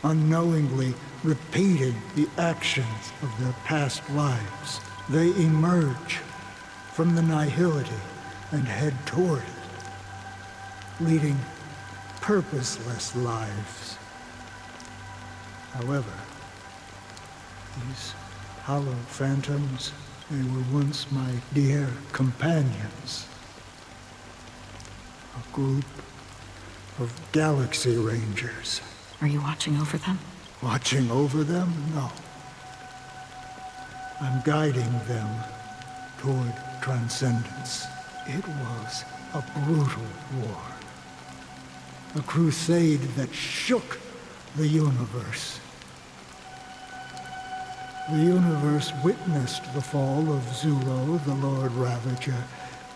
unknowingly repeating the actions of their past lives. They emerge from the nihility and head toward it, leading purposeless lives. However, these hollow phantoms, they were once my dear companions. A group of Galaxy Rangers. Are you watching over them? Watching over them? No. I'm guiding them toward transcendence. It was a brutal war. A crusade that shook the universe. The universe witnessed the fall of Zulo, the Lord Ravager,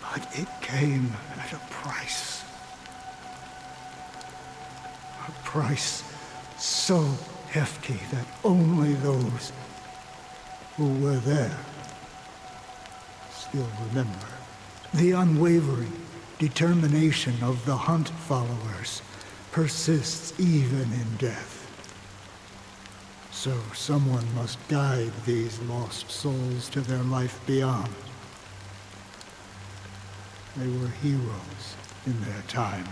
but it came at a price. A price so hefty that only those who were there still remember. The unwavering determination of the Hunt followers persists even in death. So someone must guide these lost souls to their life beyond. They were heroes in their time,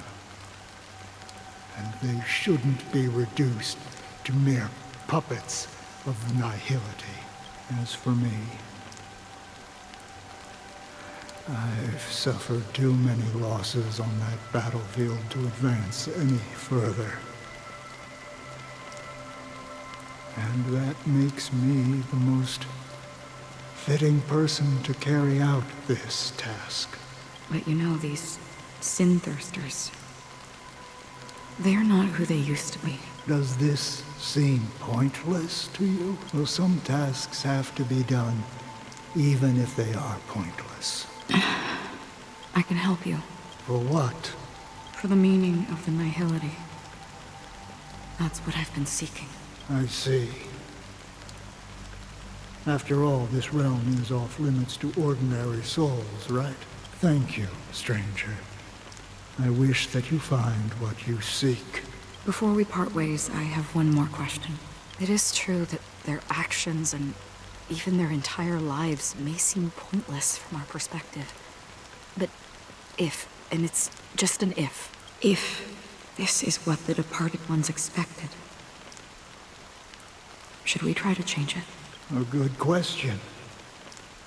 and they shouldn't be reduced to mere puppets of nihility. As for me, I've suffered too many losses on that battlefield to advance any further. And that makes me the most fitting person to carry out this task. But you know, these sin-thirsters, they're not who they used to be. Does this seem pointless to you? Well, some tasks have to be done, even if they are pointless. I can help you. For what? For the meaning of the nihility. That's what I've been seeking. I see. After all, this realm is off limits to ordinary souls, right? Thank you, stranger. I wish that you find what you seek. Before we part ways, I have one more question. It is true that their actions and even their entire lives may seem pointless from our perspective. But if, and it's just an if this is what the departed ones expected, should we try to change it? A good question.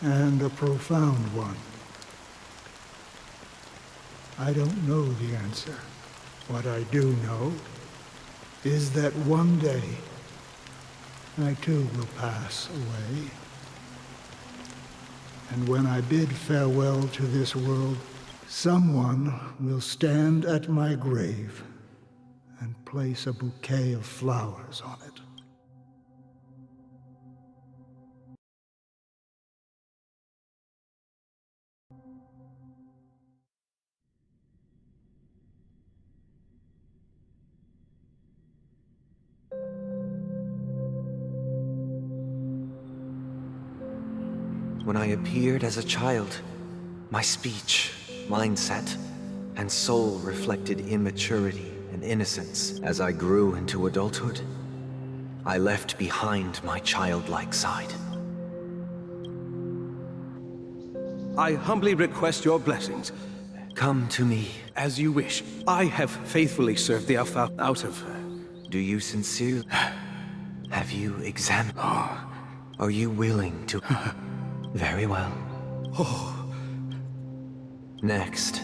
And a profound one. I don't know the answer. What I do know is that one day, I too will pass away. And when I bid farewell to this world, someone will stand at my grave and place a bouquet of flowers on it. When I appeared as a child, my speech, mindset, and soul reflected immaturity and innocence. As I grew into adulthood, I left behind my childlike side. I humbly request your blessings. Come to me. As you wish. I have faithfully served the Alpha out of... Do you sincerely... Have you examined... Are you willing to... Very well. Next.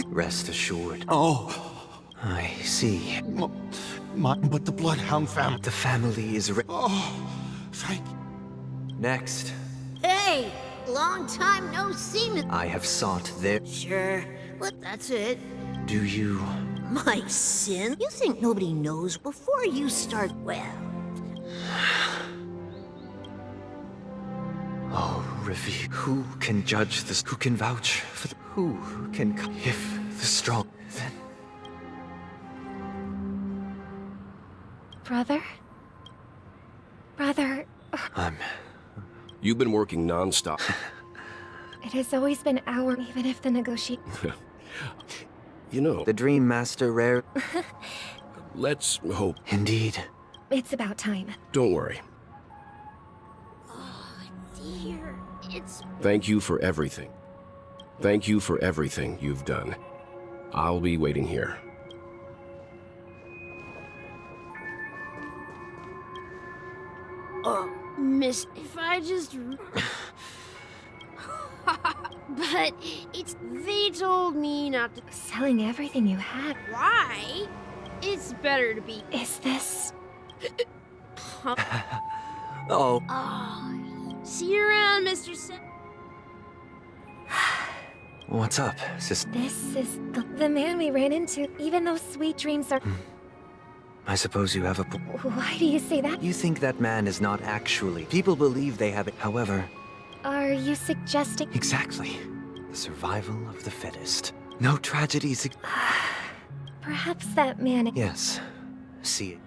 Rest assured. I see. But the Bloodhound family... The family is... Thank... Next. Hey! Long time no see, I have sought their... Sure, but that's it. Do you... My sin? You think nobody knows before you start, well... Review. Who can judge this? Who can vouch for the... Who can... If the strong... Then... Brother? Brother... You've been working non-stop. It has always been our... Even if the negotiate... You know... The Dream Master rare... Let's hope. Indeed. It's about time. Don't worry. Dear, it's... Thank you for everything. Thank you for everything you've done. I'll be waiting here. Miss, if I just... But they told me not to... Selling everything you had. Why? It's better to be... Is this... Oh. See you around, Mr. What's up, sister? This is the man we ran into. Even those sweet dreams are... I suppose you have a... Why do you say that? You think that man is not actually... People believe they have it. However... Are you suggesting... Exactly. The survival of the fittest. No tragedies... Perhaps that man... Yes. See it.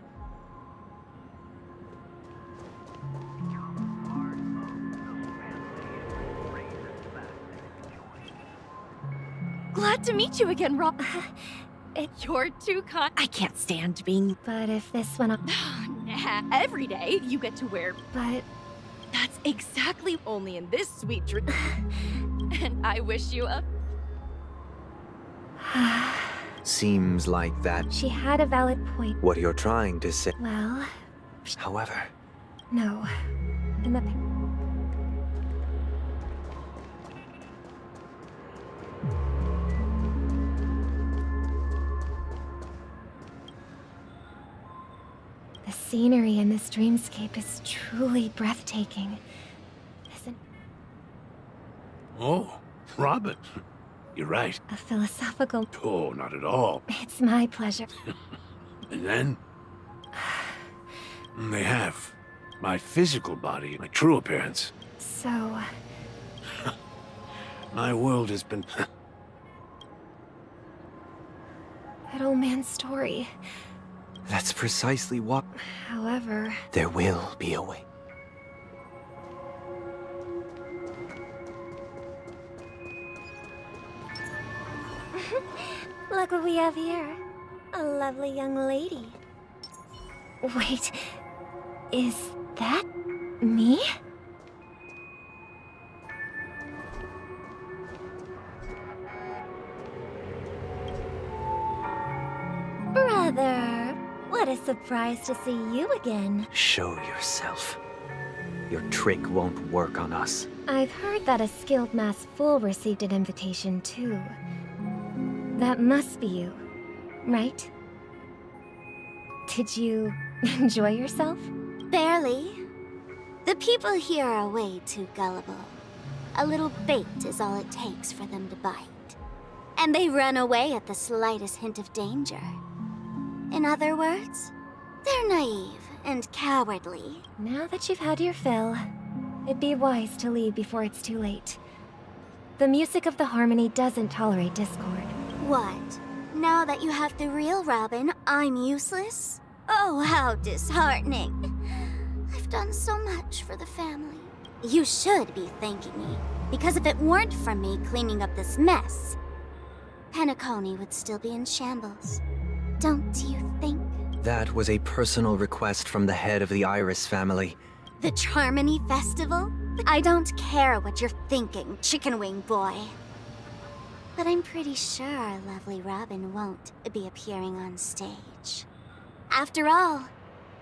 Glad to meet you again, Rob. You're too kind. I can't stand being... But if this went on... Nah, every day you get to wear... But... That's exactly only in this sweet dream. And I wish you a... Seems like that... She had a valid point. What you're trying to say... Well... However... No. In the... The scenery in this dreamscape is truly breathtaking, isn't... Oh, Robin. You're right. A philosophical... Oh, not at all. It's my pleasure. And then... They have. My physical body, my true appearance. So... My world has been... That old man's story. That's precisely what... However... There will be a way. Look what we have here. A lovely young lady. Wait... Is that... me? Brother, what a surprise to see you again. Show yourself. Your trick won't work on us. I've heard that a skilled masked fool received an invitation too. That must be you, right? Did you enjoy yourself? Barely. The people here are way too gullible. A little bait is all it takes for them to bite. And they run away at the slightest hint of danger. In other words, they're naive and cowardly. Now that you've had your fill, it'd be wise to leave before it's too late. The music of the harmony doesn't tolerate discord. What? Now that you have the real Robin, I'm useless? Oh, how disheartening. I've done so much for the family. You should be thanking me, because if it weren't for me cleaning up this mess, Penacony would still be in shambles. Don't you think? That was a personal request from the head of the Iris family. The Charmony Festival? I don't care what you're thinking, Chicken Wing Boy. But I'm pretty sure our lovely Robin won't be appearing on stage. After all,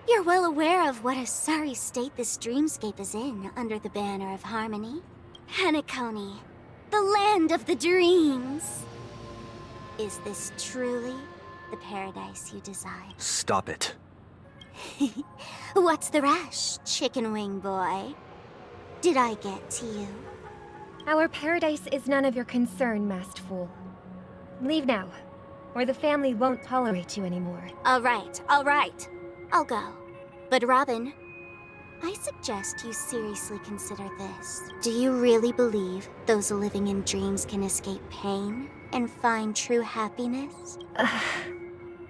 you're well aware of what a sorry state this dreamscape is in under the banner of harmony. Penacony, the land of the dreams. Is this truly the paradise you desire? Stop it. What's the rush, Chicken Wing Boy? Did I get to you? Our paradise is none of your concern, masked fool. Leave now, or the family won't tolerate you anymore. All right. I'll go. But Robin, I suggest you seriously consider this. Do you really believe those living in dreams can escape pain and find true happiness?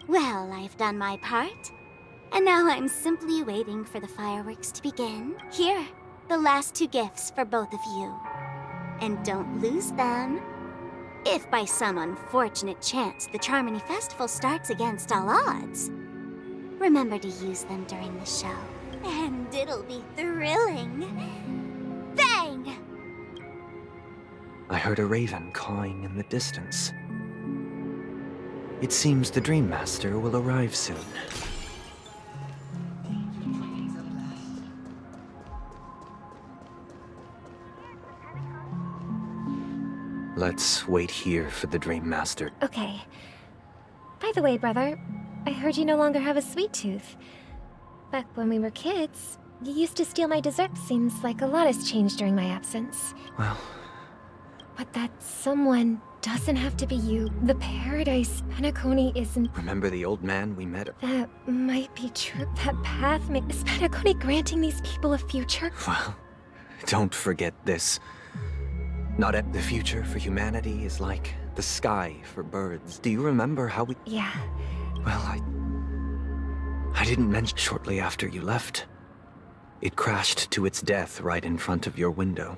Well, I've done my part. And now I'm simply waiting for the fireworks to begin. Here, the last 2 gifts for both of you. And don't lose them. If by some unfortunate chance the Charmony Festival starts against all odds, remember to use them during the show. And it'll be thrilling. Bang! I heard a raven cawing in the distance. It seems the Dream Master will arrive soon. Let's wait here for the Dream Master. Okay. By the way, brother, I heard you no longer have a sweet tooth. Back when we were kids, you used to steal my dessert. Seems like a lot has changed during my absence. Well... But that someone doesn't have to be you. The paradise Penacony isn't... Remember the old man we met? That might be true. That path is Penacony granting these people a future? Well, don't forget this. Not the future for humanity is like the sky for birds. Do you remember how we... Yeah. Well, I didn't mention shortly after you left. It crashed to its death right in front of your window.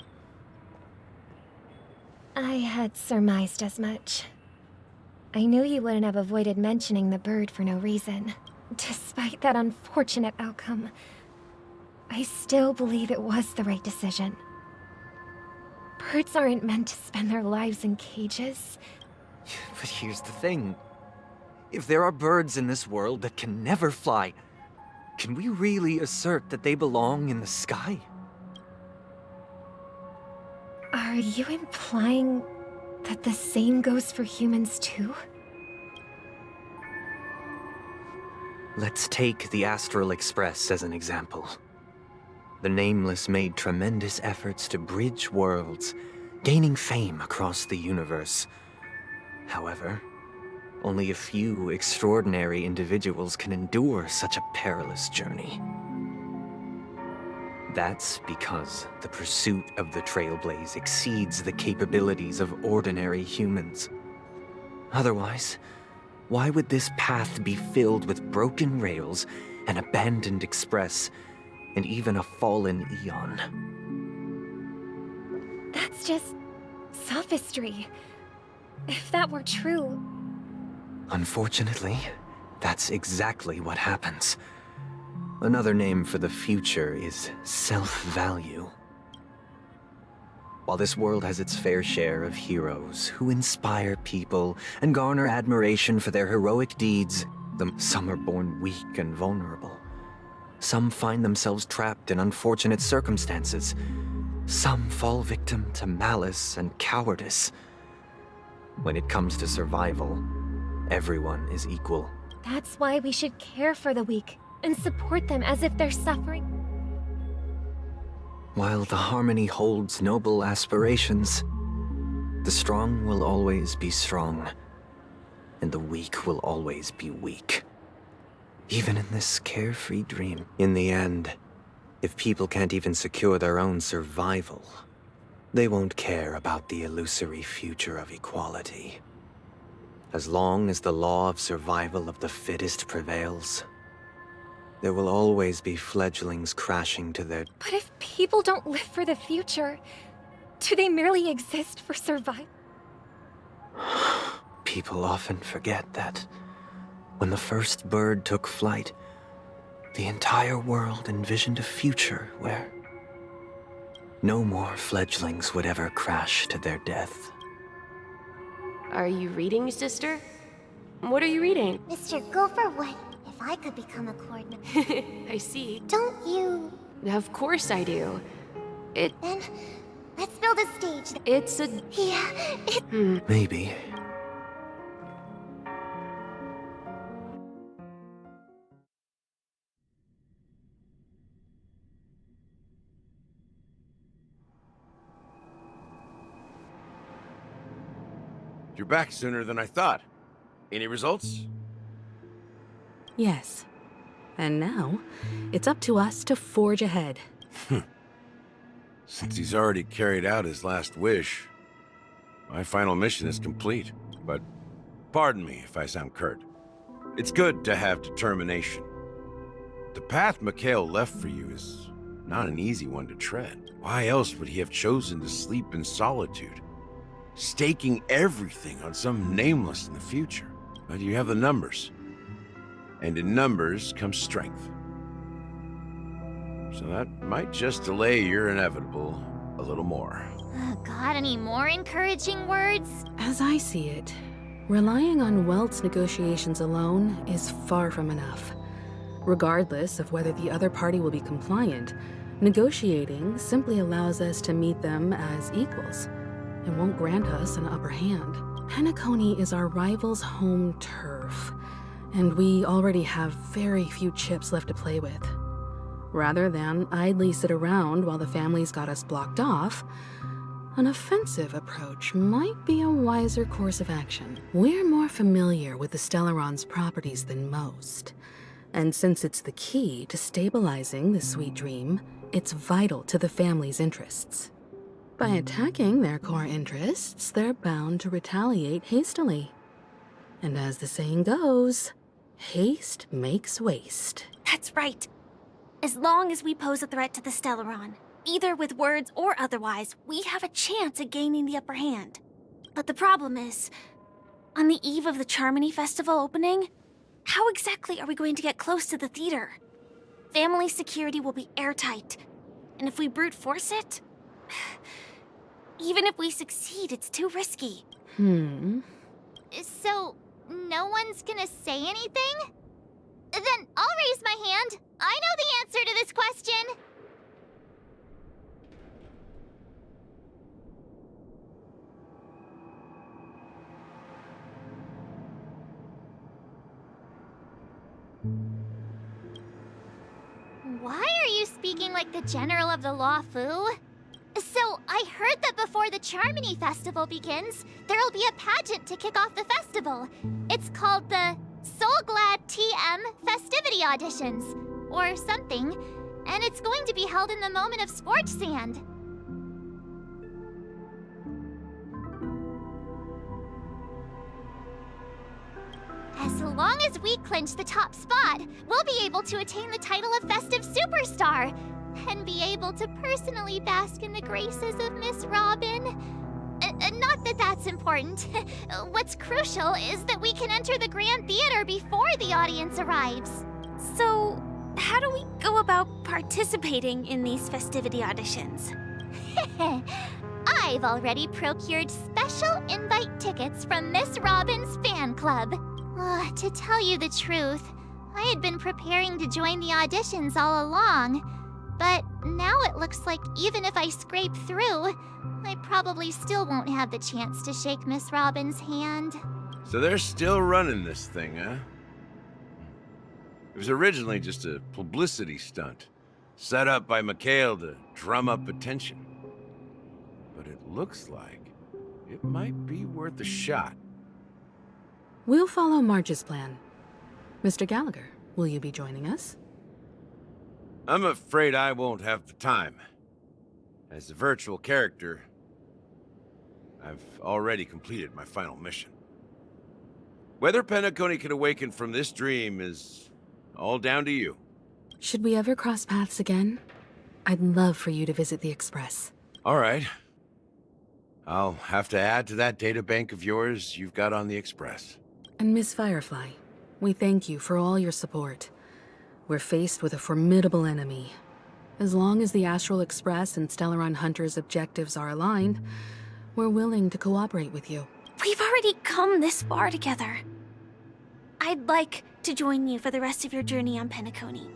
I had surmised as much. I knew you wouldn't have avoided mentioning the bird for no reason. Despite that unfortunate outcome, I still believe it was the right decision. Birds aren't meant to spend their lives in cages. But here's the thing. If there are birds in this world that can never fly, can we really assert that they belong in the sky? Are you implying that the same goes for humans too? Let's take the Astral Express as an example. The Nameless made tremendous efforts to bridge worlds, gaining fame across the universe. However, only a few extraordinary individuals can endure such a perilous journey. That's because the pursuit of the Trailblaze exceeds the capabilities of ordinary humans. Otherwise, why would this path be filled with broken rails, an abandoned express, and even a fallen Eon? That's just sophistry. If that were true... Unfortunately, that's exactly what happens. Another name for the future is self-value. While this world has its fair share of heroes who inspire people and garner admiration for their heroic deeds, some are born weak and vulnerable. Some find themselves trapped in unfortunate circumstances. Some fall victim to malice and cowardice. When it comes to survival, everyone is equal. That's why we should care for the weak and support them as if they're suffering. While the Harmony holds noble aspirations, the strong will always be strong, and the weak will always be weak. Even in this carefree dream. In the end, if people can't even secure their own survival, they won't care about the illusory future of equality. As long as the law of survival of the fittest prevails, there will always be fledglings crashing to their... But if people don't live for the future, do they merely exist for survival? People often forget that when the first bird took flight, the entire world envisioned a future where no more fledglings would ever crash to their death. Are you reading, sister? What are you reading? Mr. Gopher would if I could become a coordinator. I see. Don't you? Of course I do. Then, let's build a stage. It's a... Yeah, Maybe. You're back sooner than I thought. Any results? Yes. And now, it's up to us to forge ahead. Since he's already carried out his last wish, my final mission is complete. But pardon me if I sound curt. It's good to have determination. The path Mikhail left for you is not an easy one to tread. Why else would he have chosen to sleep in solitude, staking everything on some nameless in the future? But you have the numbers. And in numbers comes strength. So that might just delay your inevitable a little more. Got any more encouraging words? As I see it, relying on Welt's negotiations alone is far from enough. Regardless of whether the other party will be compliant, negotiating simply allows us to meet them as equals. It won't grant us an upper hand. Penacony is our rival's home turf, and we already have very few chips left to play with. Rather than idly sit around while the family's got us blocked off, an offensive approach might be a wiser course of action. We're more familiar with the Stellaron's properties than most, and since it's the key to stabilizing the sweet dream, it's vital to the family's interests. By attacking their core interests, they're bound to retaliate hastily. And as the saying goes, haste makes waste. That's right. As long as we pose a threat to the Stellaron, either with words or otherwise, we have a chance at gaining the upper hand. But the problem is, on the eve of the Charmony Festival opening, how exactly are we going to get close to the theater? Family security will be airtight, and if we brute force it, even if we succeed, it's too risky. So, no one's gonna say anything? Then I'll raise my hand. I know the answer to this question. Why are you speaking like the General of the Law Fu? So, I heard that before the Charmony Festival begins, there'll be a pageant to kick off the festival. It's called the Soul Glad TM Festivity Auditions, or something, and it's going to be held in the moment of Scorch Sand. As long as we clinch the top spot, we'll be able to attain the title of Festive Superstar, and be able to personally bask in the graces of Miss Robin. Not that that's important. What's crucial is that we can enter the Grand Theater before the audience arrives. So, how do we go about participating in these festivity auditions? I've already procured special invite tickets from Miss Robin's fan club. To tell you the truth, I had been preparing to join the auditions all along. But now it looks like even if I scrape through, I probably still won't have the chance to shake Miss Robin's hand. So they're still running this thing, huh? It was originally just a publicity stunt, set up by Mikhail to drum up attention. But it looks like it might be worth a shot. We'll follow Marge's plan. Mr. Gallagher, will you be joining us? I'm afraid I won't have the time. As a virtual character, I've already completed my final mission. Whether Penacony can awaken from this dream is all down to you. Should we ever cross paths again? I'd love for you to visit the Express. All right. I'll have to add to that databank of yours you've got on the Express. And Miss Firefly, we thank you for all your support. We're faced with a formidable enemy, As long as the Astral Express and Stellaron Hunter's objectives are aligned, we're willing to cooperate with you. We've already come this far together. I'd like to join you for the rest of your journey on Penacony.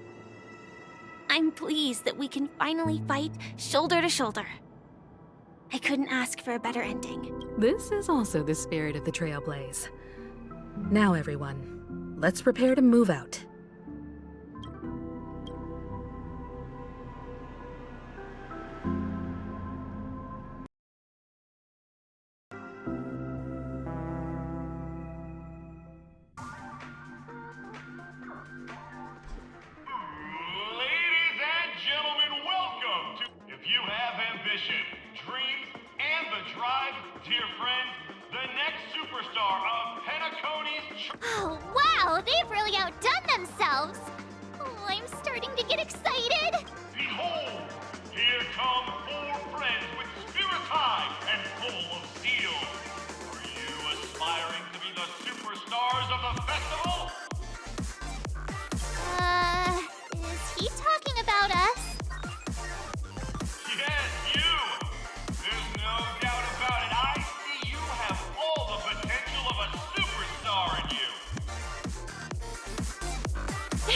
I'm pleased that we can finally fight shoulder to shoulder. I couldn't ask for a better ending. This is also the spirit of the Trailblaze. Now, everyone, let's prepare to move out. Ladies and gentlemen, welcome to... If you have ambition, dreams, and the drive, dear friends, the next superstar of Penacony's... Oh, wow! They've really outdone themselves! Oh, I'm starting to get excited! Behold, here come 4 friends with spirits high and full of steel. Are you aspiring to be the superstars of the festival? Is he talking about us? Yes, you! There's no doubt about it. I see you have all the potential of a superstar in you.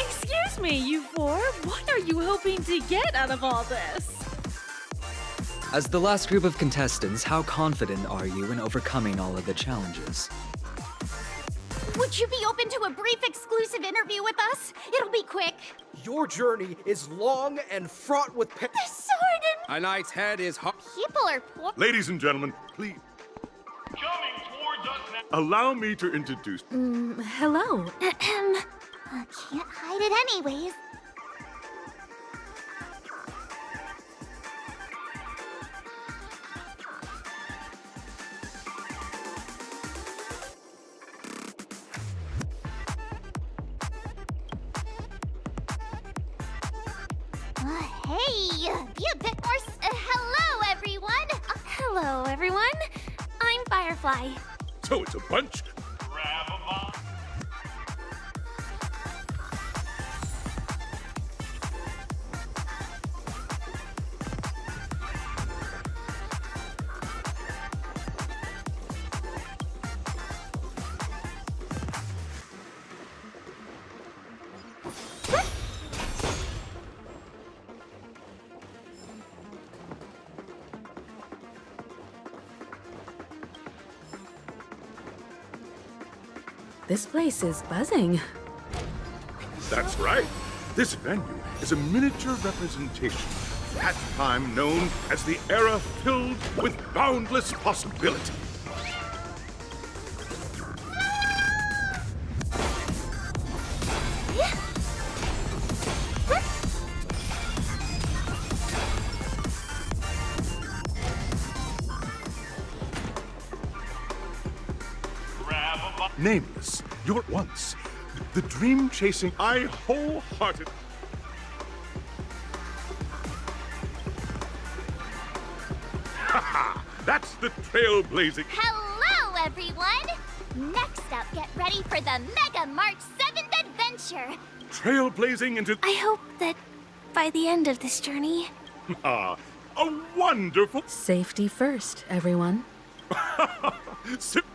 Excuse me, you 4. What are you hoping to get out of all this? As the last group of contestants, how confident are you in overcoming all of the challenges? Would you be open to a brief exclusive interview with us? It'll be quick. Your journey is long and fraught with The sword and... A knight's head is hot. People are poor. Ladies and gentlemen, please. Coming towards us now. Allow me to introduce... Hello. Can't hide it anyways. Hey, be a bit more hello, everyone! Hello, everyone. I'm Firefly. So it's a bunch. Grab a bomb. This place is buzzing. That's right. This venue is a miniature representation of that time known as the era filled with boundless possibility. Nameless, you're at once. The dream-chasing, I wholehearted... Haha! That's the trailblazing... Hello, everyone! Next up, get ready for the Mega March 7th adventure! Trailblazing into... I hope that by the end of this journey... Ah, a wonderful... Safety first, everyone.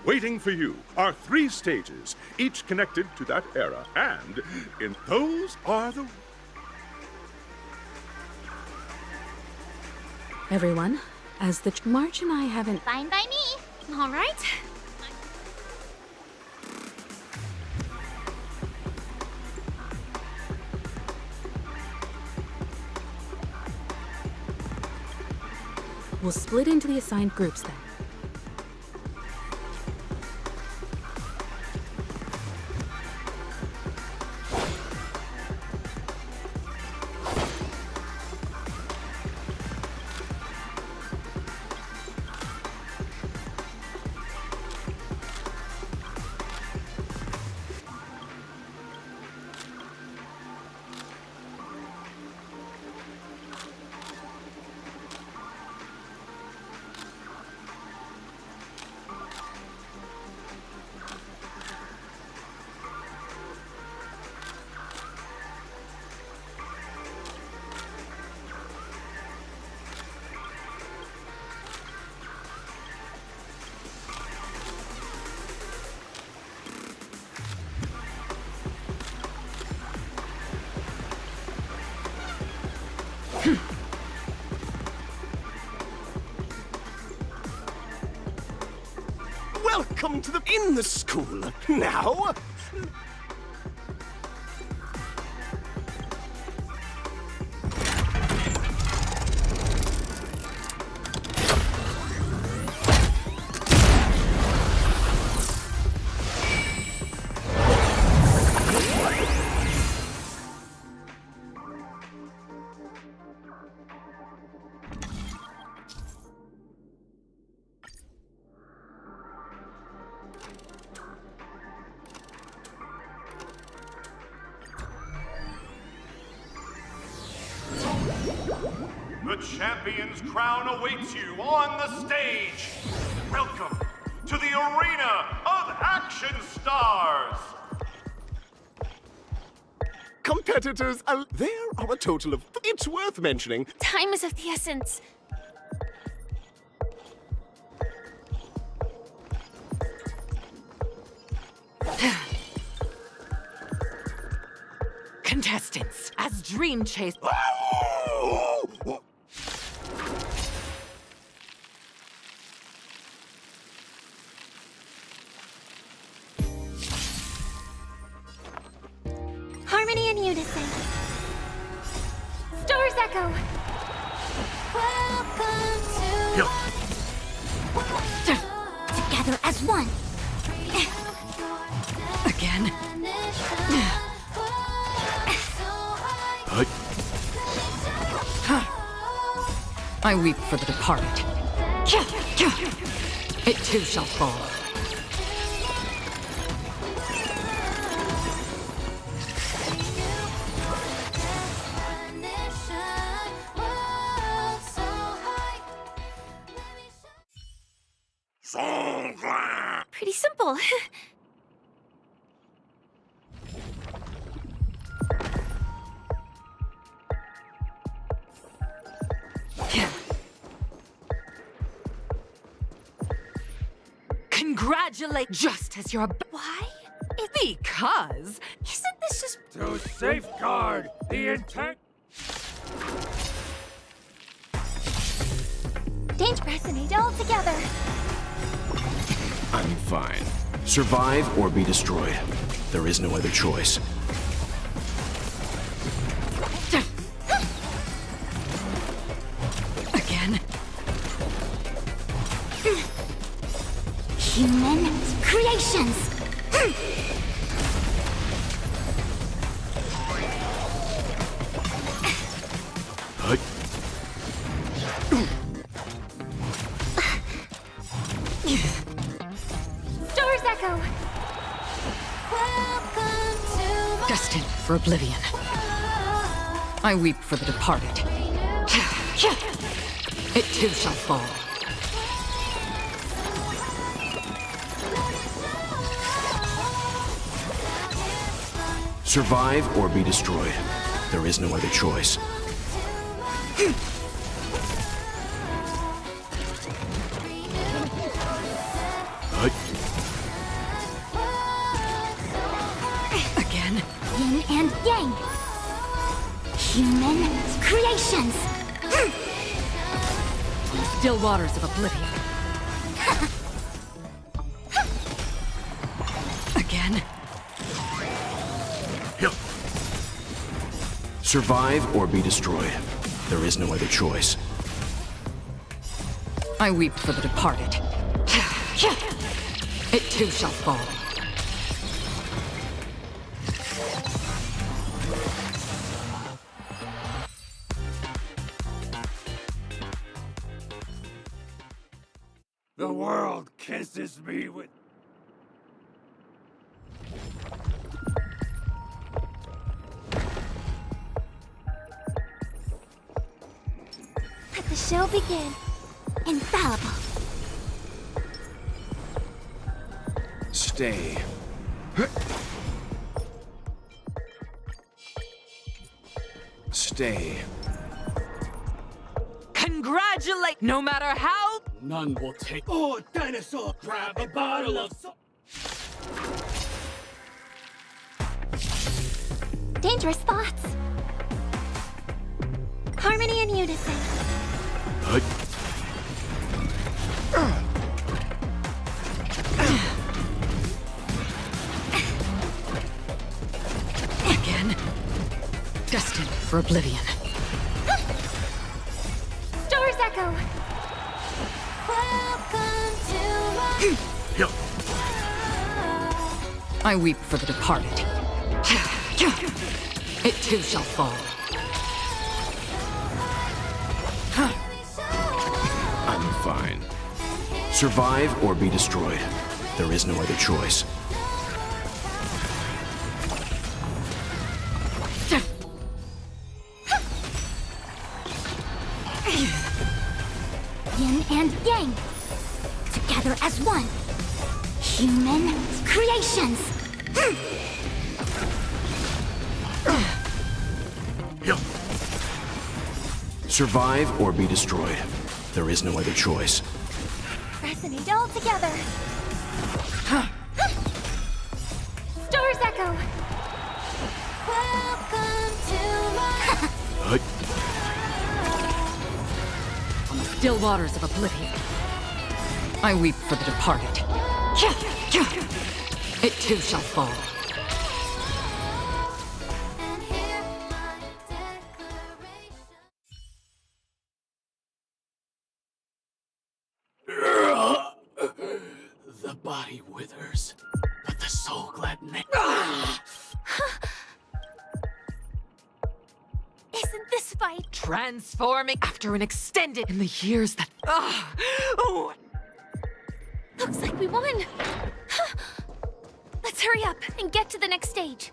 Waiting for you are 3 stages, each connected to that era, and in those are the... Everyone, as the March and I haven't... Fine by me. All right. We'll split into the assigned groups then. Welcome to in the school. Now, The champion's crown awaits you on the stage. Welcome to the Arena of Action Stars. competitors, there are a total of... It's worth mentioning. Time is of the essence. Contestants, as Dream Chase... Harmony and unison. Stars echo. Together as one. Again. I weep for the departed. It too shall fall. Pretty simple. Congratulate just as you're Why? Because Isn't this just... To safeguard the intent. Dangerous and all together. I'm fine. Survive or be destroyed. There is no other choice. Again. Human creations. Stars echo. Destined for oblivion. I weep for the departed. It too shall fall. Survive or be destroyed. There is no other choice. Again. Yin and yang. Human creations. Still waters of oblivion. Again. Survive or be destroyed. There is no other choice. I weep for the departed. It too shall fall. The world kisses me with... Let the show begin. Infallible. Stay. Stay. Congratulate! No matter how... None will take... Oh, dinosaur! Grab a bottle of... Dangerous thoughts. Harmony and unison. for oblivion. Store's Echo! I weep for the departed. It too shall fall. I'm fine. Survive or be destroyed. There is no other choice. Yin and Yang, together as one. Human creations. Survive or be destroyed. There is no other choice. Resonate all together. Store's Echo! Welcome to my... On the still waters of oblivion, I weep for the departed. It too shall fall. The body withers, but the soul gladens. Isn't this fight Transforming after an extended in the years that... Looks like we won. Let's hurry up and get to the next stage.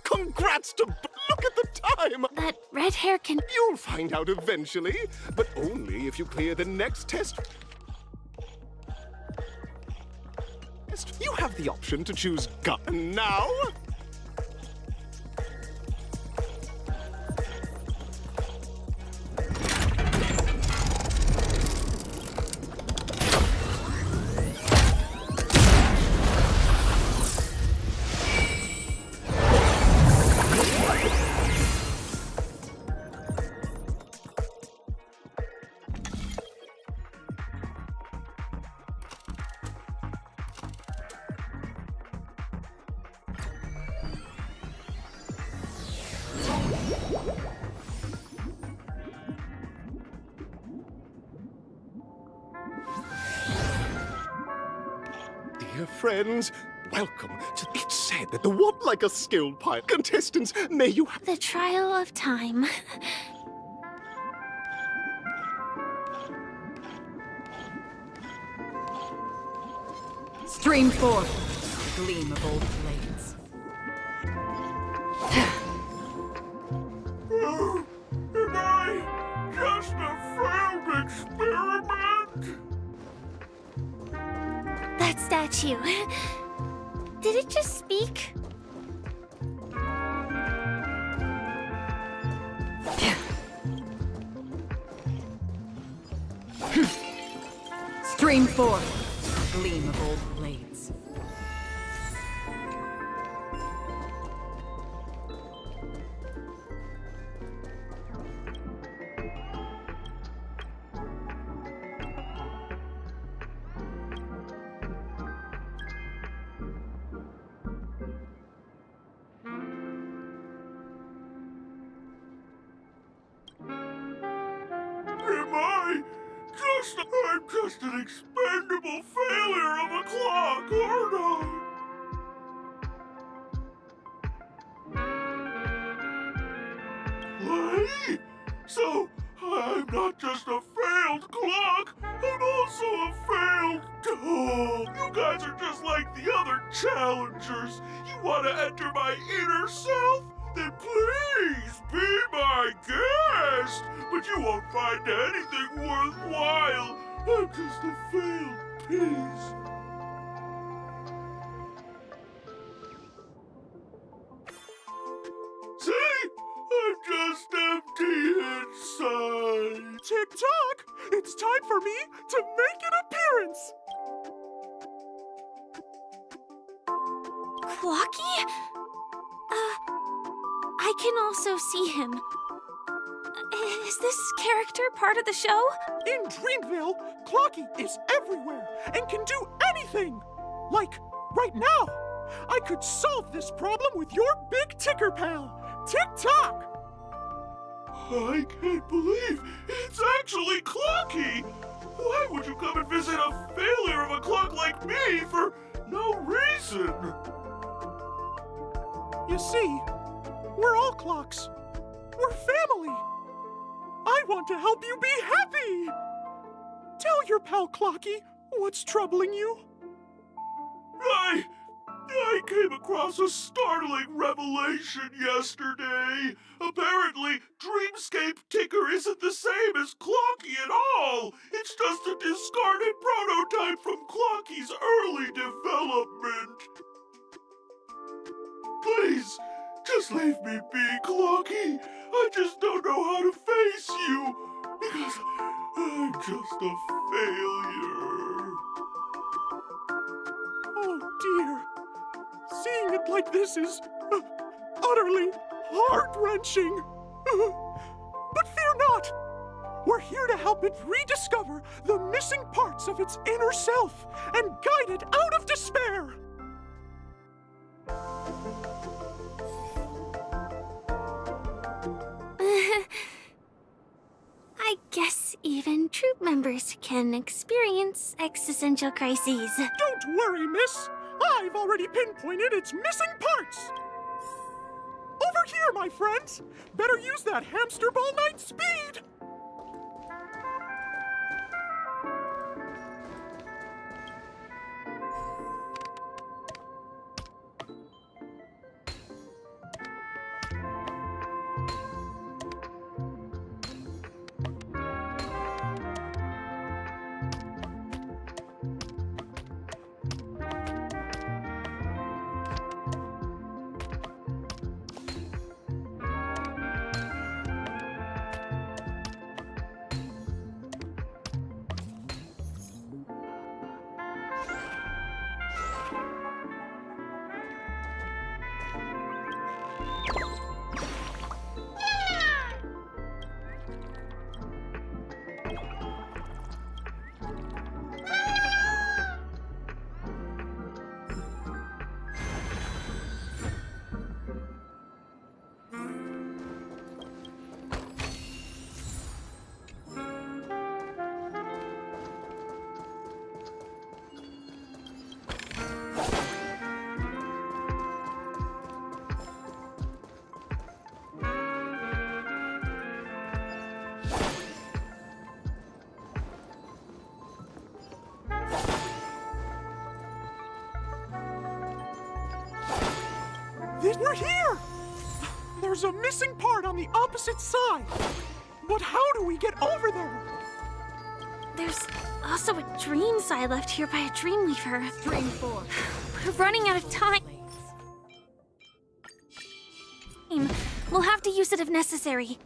Congrats to... Look at the time! That red hair can... You'll find out eventually, but only if you clear the next test. You have the option to choose gun now. Dear friends, welcome to... It's said that the one like a skilled pilot. Contestants, may you have... The trial of time. Stream forth, gleam of old blades. Am I just a failed experiment? That statue. Did it just speak? Stream forth, gleam of old blades. I'm just an expendable failure of a clock, aren't I? Wait, so I'm not just a failed clock, I'm also a failed dog. You guys are just like the other challengers. You want to enter my inner self? Then please be my guest. But you won't find anything worthwhile. I'm just a failed piece. See? I'm just empty inside. Tick-tock! It's time for me to make an appearance! Clocky? I can also see him. Is this character part of the show? In Dreamville, Clocky is everywhere. and can do anything! Like, right now! I could solve this problem with your big ticker pal, Tick-Tock! I can't believe it's actually Clocky! Why would you come and visit a failure of a clock like me for no reason? You see, we're all clocks. We're family. I want to help you be happy! Tell your pal Clocky what's troubling you. I came across a startling revelation yesterday. Apparently, Dreamscape Ticker isn't the same as Clocky at all. It's just a discarded prototype from Clocky's early development. Please, just leave me be, Clocky. I just don't know how to face you, because I'm just a failure. Oh dear. Seeing it like this is utterly heart-wrenching. But fear not. We're here to help it rediscover the missing parts of its inner self and guide it out of despair. I guess even troop members can experience existential crises. Don't worry, miss. I've already pinpointed its missing parts. Over here, my friends. Better use that hamster ball knight speed. We're here! There's a missing part on the opposite side. But how do we get over there? There's also a dream side left here by a Dreamweaver. Dream 4. We're running out of time. We'll have to use it if necessary.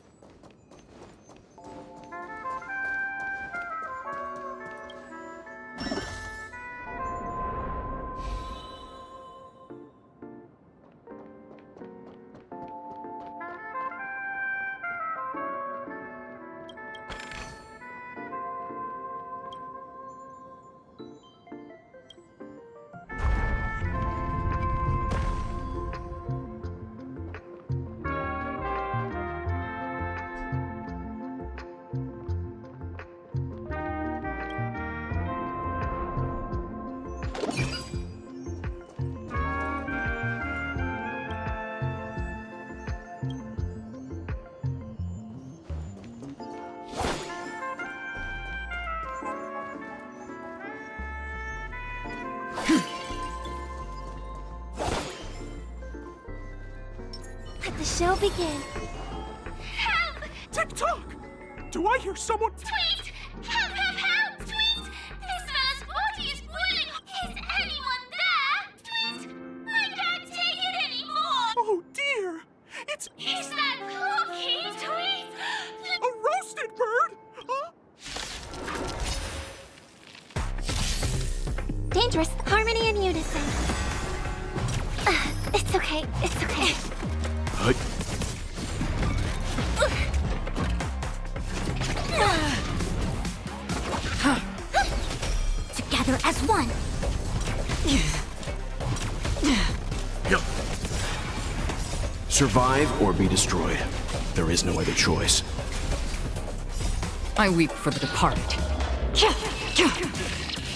Let the show begin. Help! Tick-Tock! Do I hear someone? Tweet! Help, help, help! Tweet! This fellow's body is boiling! Is anyone there? Tweet! I can't take it anymore! Oh dear! Is that Clocky? Tweet! A roasted bird? Huh? Dangerous. Harmony and unison. It's okay. It's okay. Together as one. Survive or be destroyed. There is no other choice. I weep for the departed.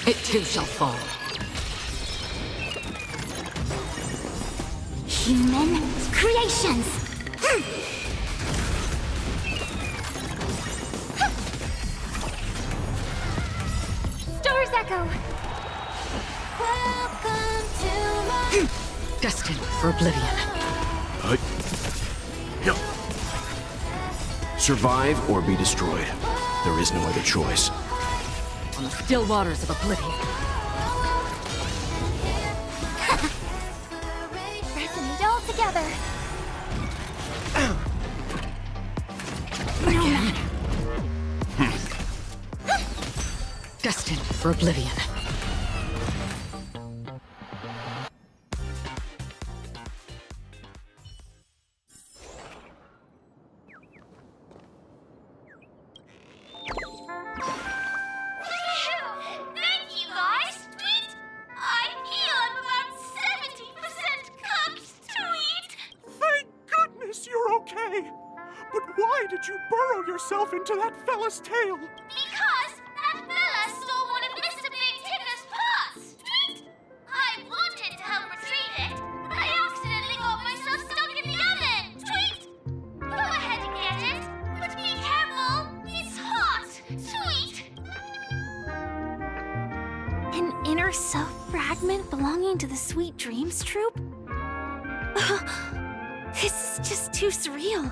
It too shall fall. Human creations. Stars echo. Welcome to my... Destined for oblivion. Survive or be destroyed. There is no other choice. On the still waters of oblivion. Resonate all together. Destined for oblivion. Thank you, guys. Tweet. I feel I'm about 70% cooked. Tweet. Thank goodness you're okay. But why did you burrow yourself into that fella's tail? Because that fella stole one of Mr. Big Ticker's pots. Tweet. I wanted to help retrieve it, but I accidentally got myself stuck in the oven. Tweet. Go ahead and get it, but be careful. It's hot. Tweet. An inner self fragment belonging to the Sweet Dreams troupe? This is just too surreal.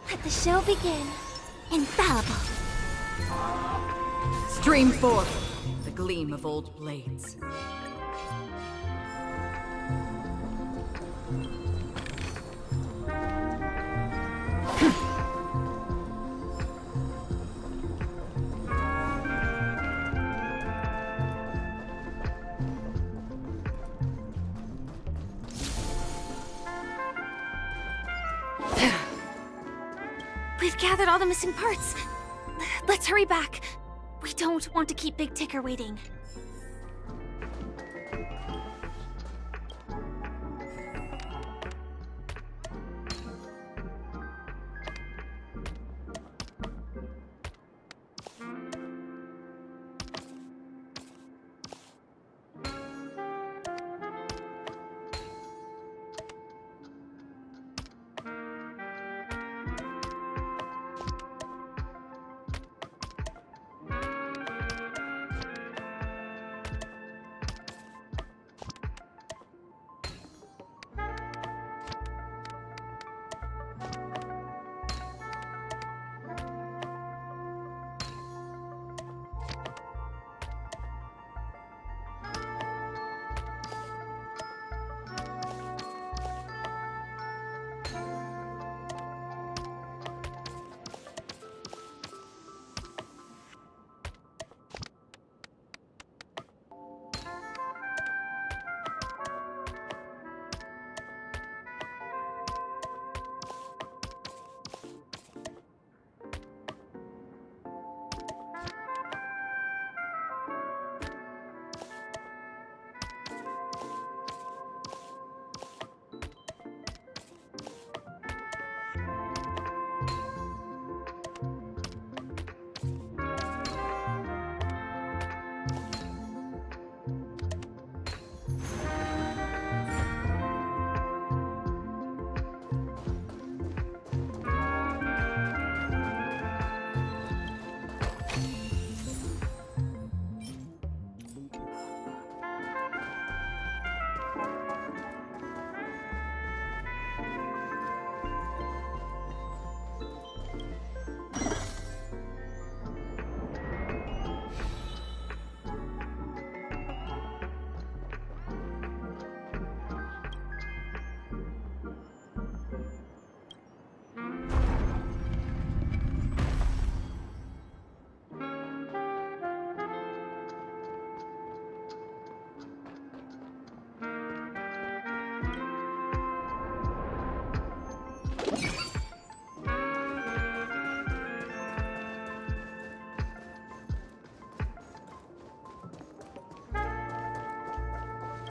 Let the show begin. Infallible. Stream forth the gleam of old blades. We've gathered all the missing parts. Let's hurry back. We don't want to keep Big Ticker waiting.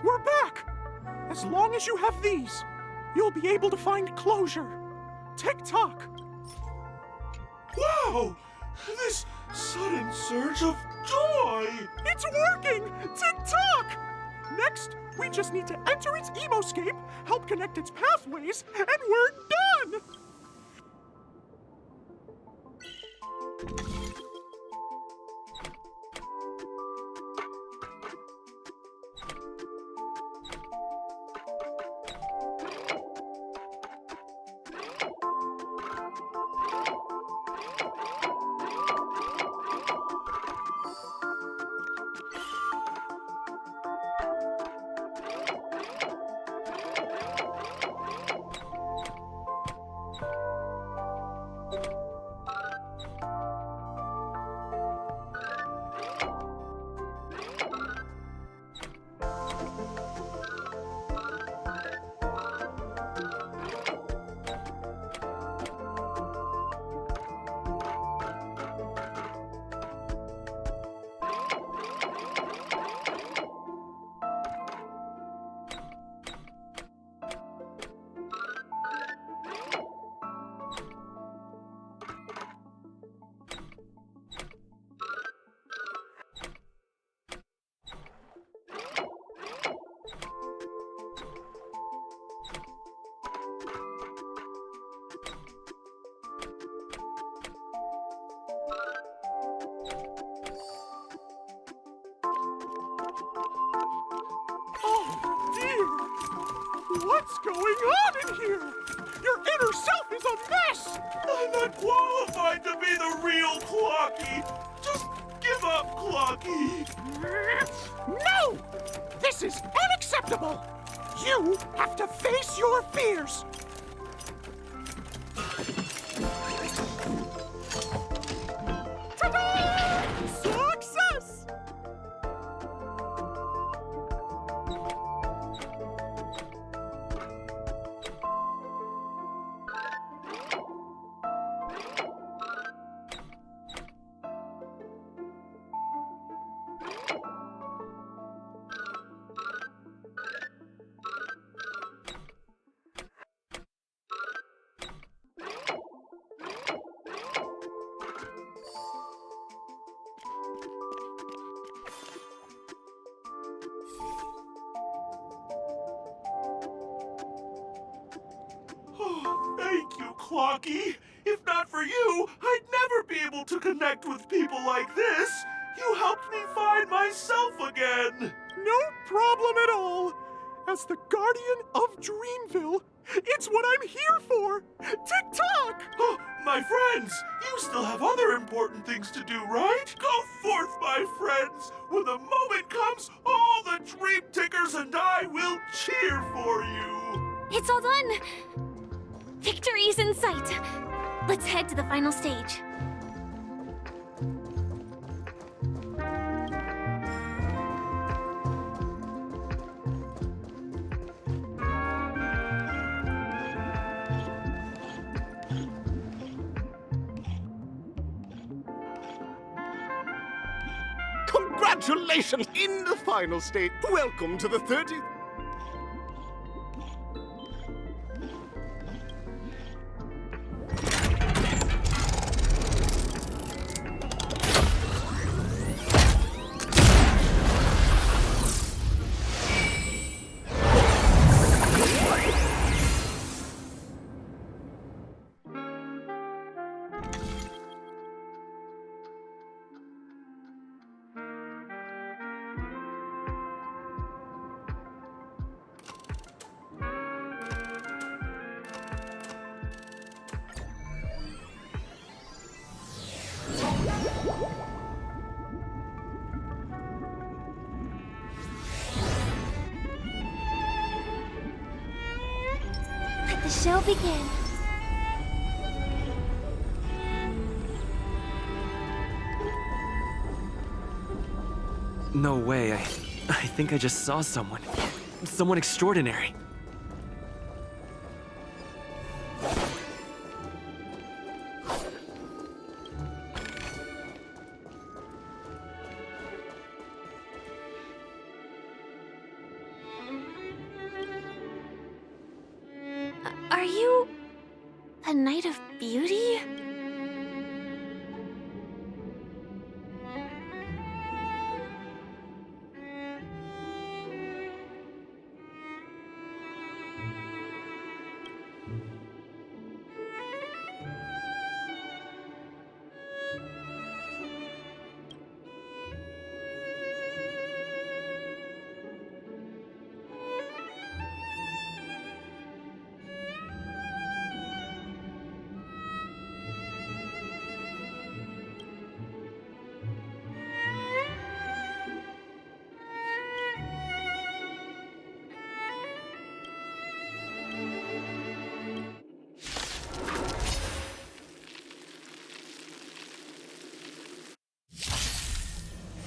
We're back! As long as you have these, you'll be able to find closure. Tick-tock! Wow! This sudden surge of joy! It's working! Tick-tock! Next, we just need to enter its emoscape, help connect its pathways, and we're done! What's going on in here? Your inner self is a mess! I'm not qualified to be the real Clocky. Just give up, Clocky. No! This is unacceptable! You have to face your fears! Ta-da! Success! Oh, thank you, Clocky. If not for you, I'd never be able to connect with people like this. You helped me find myself again. No problem at all. As the guardian of Dreamville, it's what I'm here for. Tick-tock! Oh, my friends, you still have other important things to do, right? Go forth, my friends. When the moment comes, all the Dream Tickers and I will cheer for you. It's all done! Victory's in sight! Let's head to the final stage. Congratulations! In the final state, welcome to the 30th... Let the show begin. No way, I think I just saw someone. Someone extraordinary. Are you a Knight of Beauty?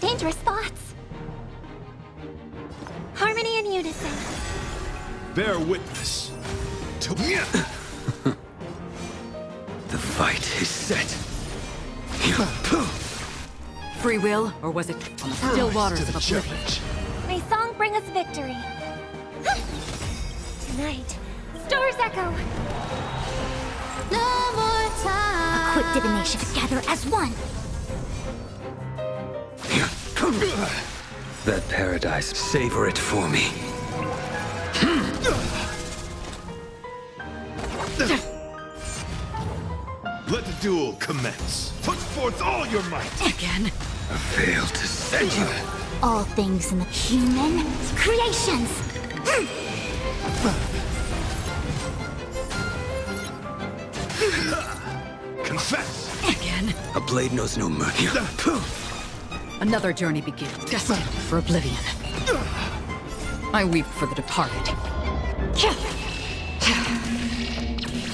Dangerous thoughts. Harmony and unison. Bear witness to The fight is set. Free will, or was it on the still waters of oblivion? May song bring us victory. Tonight, stars echo. No more time. A quick divination together as one. That paradise, savor it for me. Let the duel commence. Put forth all your might. Again? I failed to send you. All things in the human creations. Confess. Again? A blade knows no mercy. Another journey begins, destined for oblivion. I weep for the departed.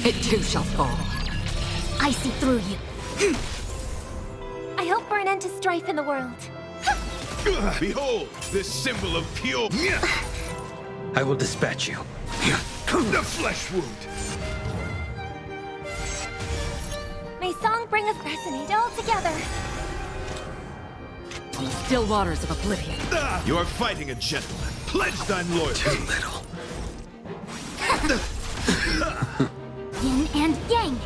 It too shall fall. I see through you. I hope for an end to strife in the world. Behold, this symbol of pure... I will dispatch you. The flesh wound. May song bring us resonate all together. On the still waters of oblivion. You are fighting a gentleman. Pledge thine loyalty. Too little. Yin and yang.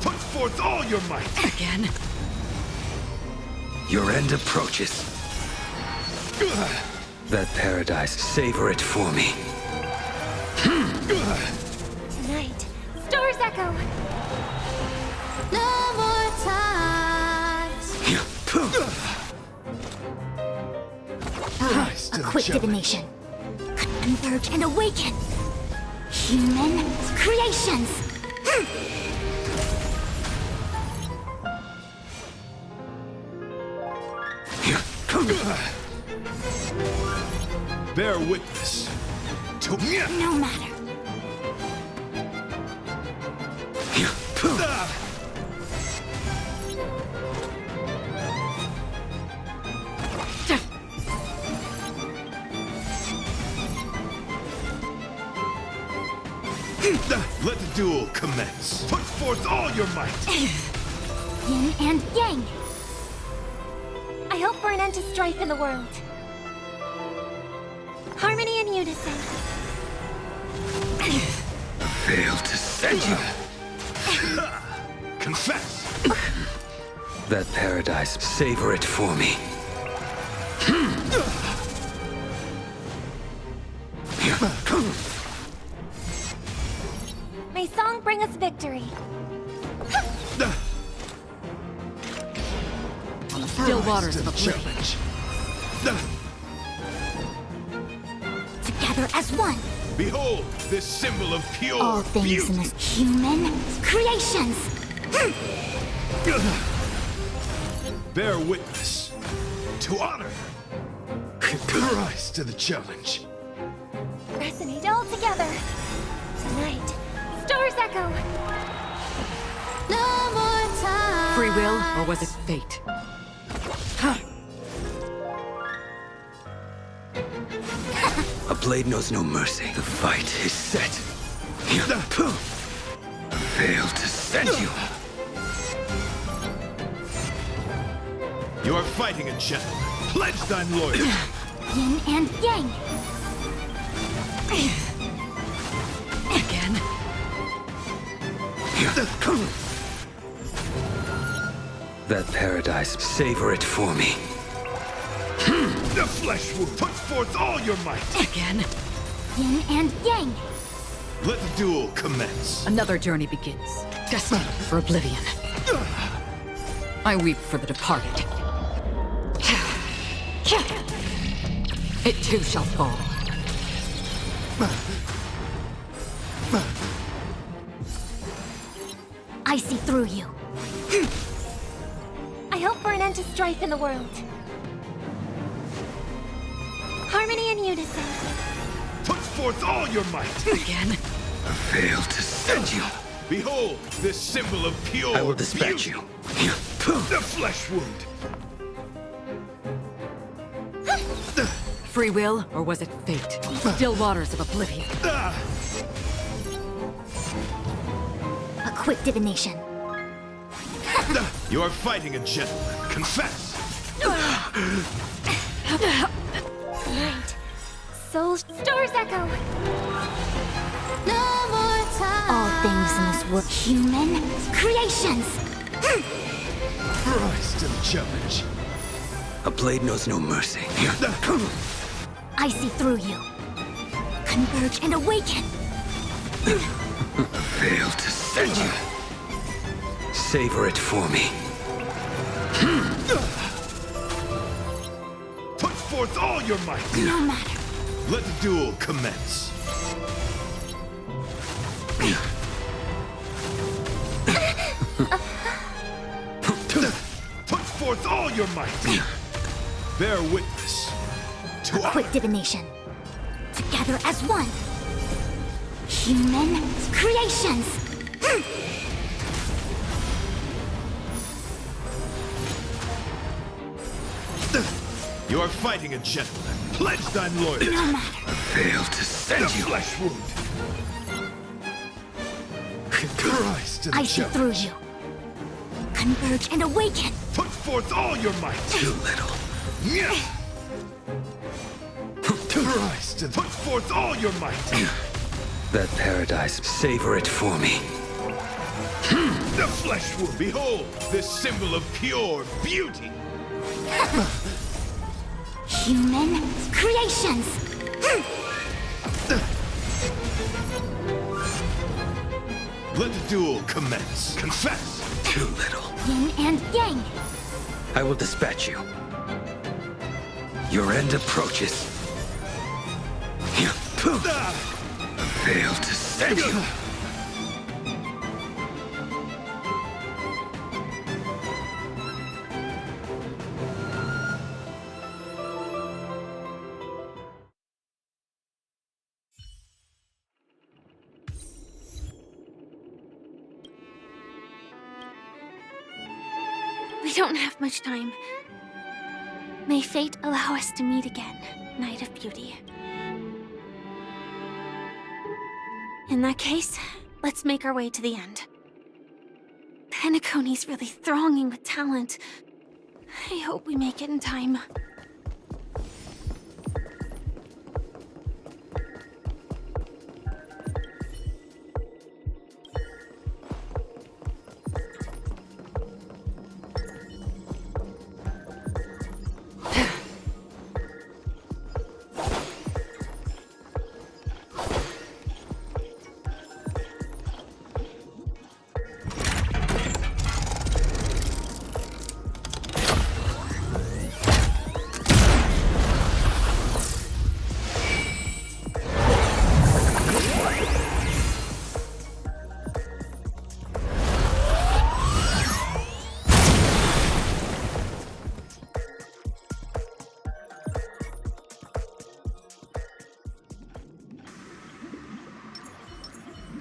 Put forth all your might. Again? Your end approaches. That paradise, savor it for me. Tonight, stars echo. No more times. A quick divination. Converge and awaken. Human creations. Bear witness to... No matter. Let the duel commence. Put forth all your might. Yin and yang. I hope for an end to strife in the world. Harmony and unison. I failed to send you. Confess. That paradise, savor it for me. May song bring us victory. On the still waters of oblivion. Together as one. Behold, this symbol of pure All things beauty. in this human creations. Bear witness to honor. Rise to the challenge. Resonate all together. Tonight, stars echo. No more time. Free will, or was it fate? A blade knows no mercy. The fight is set. I failed to send you. You are fighting a gentleman. Pledge thine loyalty. Yin and yang. Again? That paradise, savor it for me. The flesh wound! Put forth all your might! Again? Yin and yang. Let the duel commence. Another journey begins. Destined for oblivion. I weep for the departed. It too shall fall. I see through you. I hope for an end to strife in the world. Harmony and unison. Put forth all your might! Again? I failed to send you. Behold, this symbol of pure I will dispatch beauty. you. The flesh wound! Free will, or was it fate? Still waters of oblivion. A quick divination. You are fighting a gentleman. Confess! Right. Soul Stars Echo. No more time. All things in this world, human creations. Rise to the challenge. A blade knows no mercy. I see through you. Converge and awaken. Failed to send you. Savor it for me. Put forth all your might. No matter. Let the duel commence. Put forth all your might. Bear witness to A quick divination. Together as one. Human creations. You are fighting a gentleman. Pledge thine loyalty. No matter. I failed to send The you. flesh wound. Rise to the I see challenge. through you. Converge and awaken. Put forth all your might. Too little. Yeah. Rise to put forth all your might. That paradise, savor it for me. The flesh wound. Behold, this symbol of pure beauty. Human creations. Let the duel commence. Confess. Too little. Yin and yang. I will dispatch you. Your end approaches. Failed to send you. We don't have much time. May fate allow us to meet again, Night of Beauty. In that case, let's make our way to the end. Penacony's really thronging with talent. I hope we make it in time.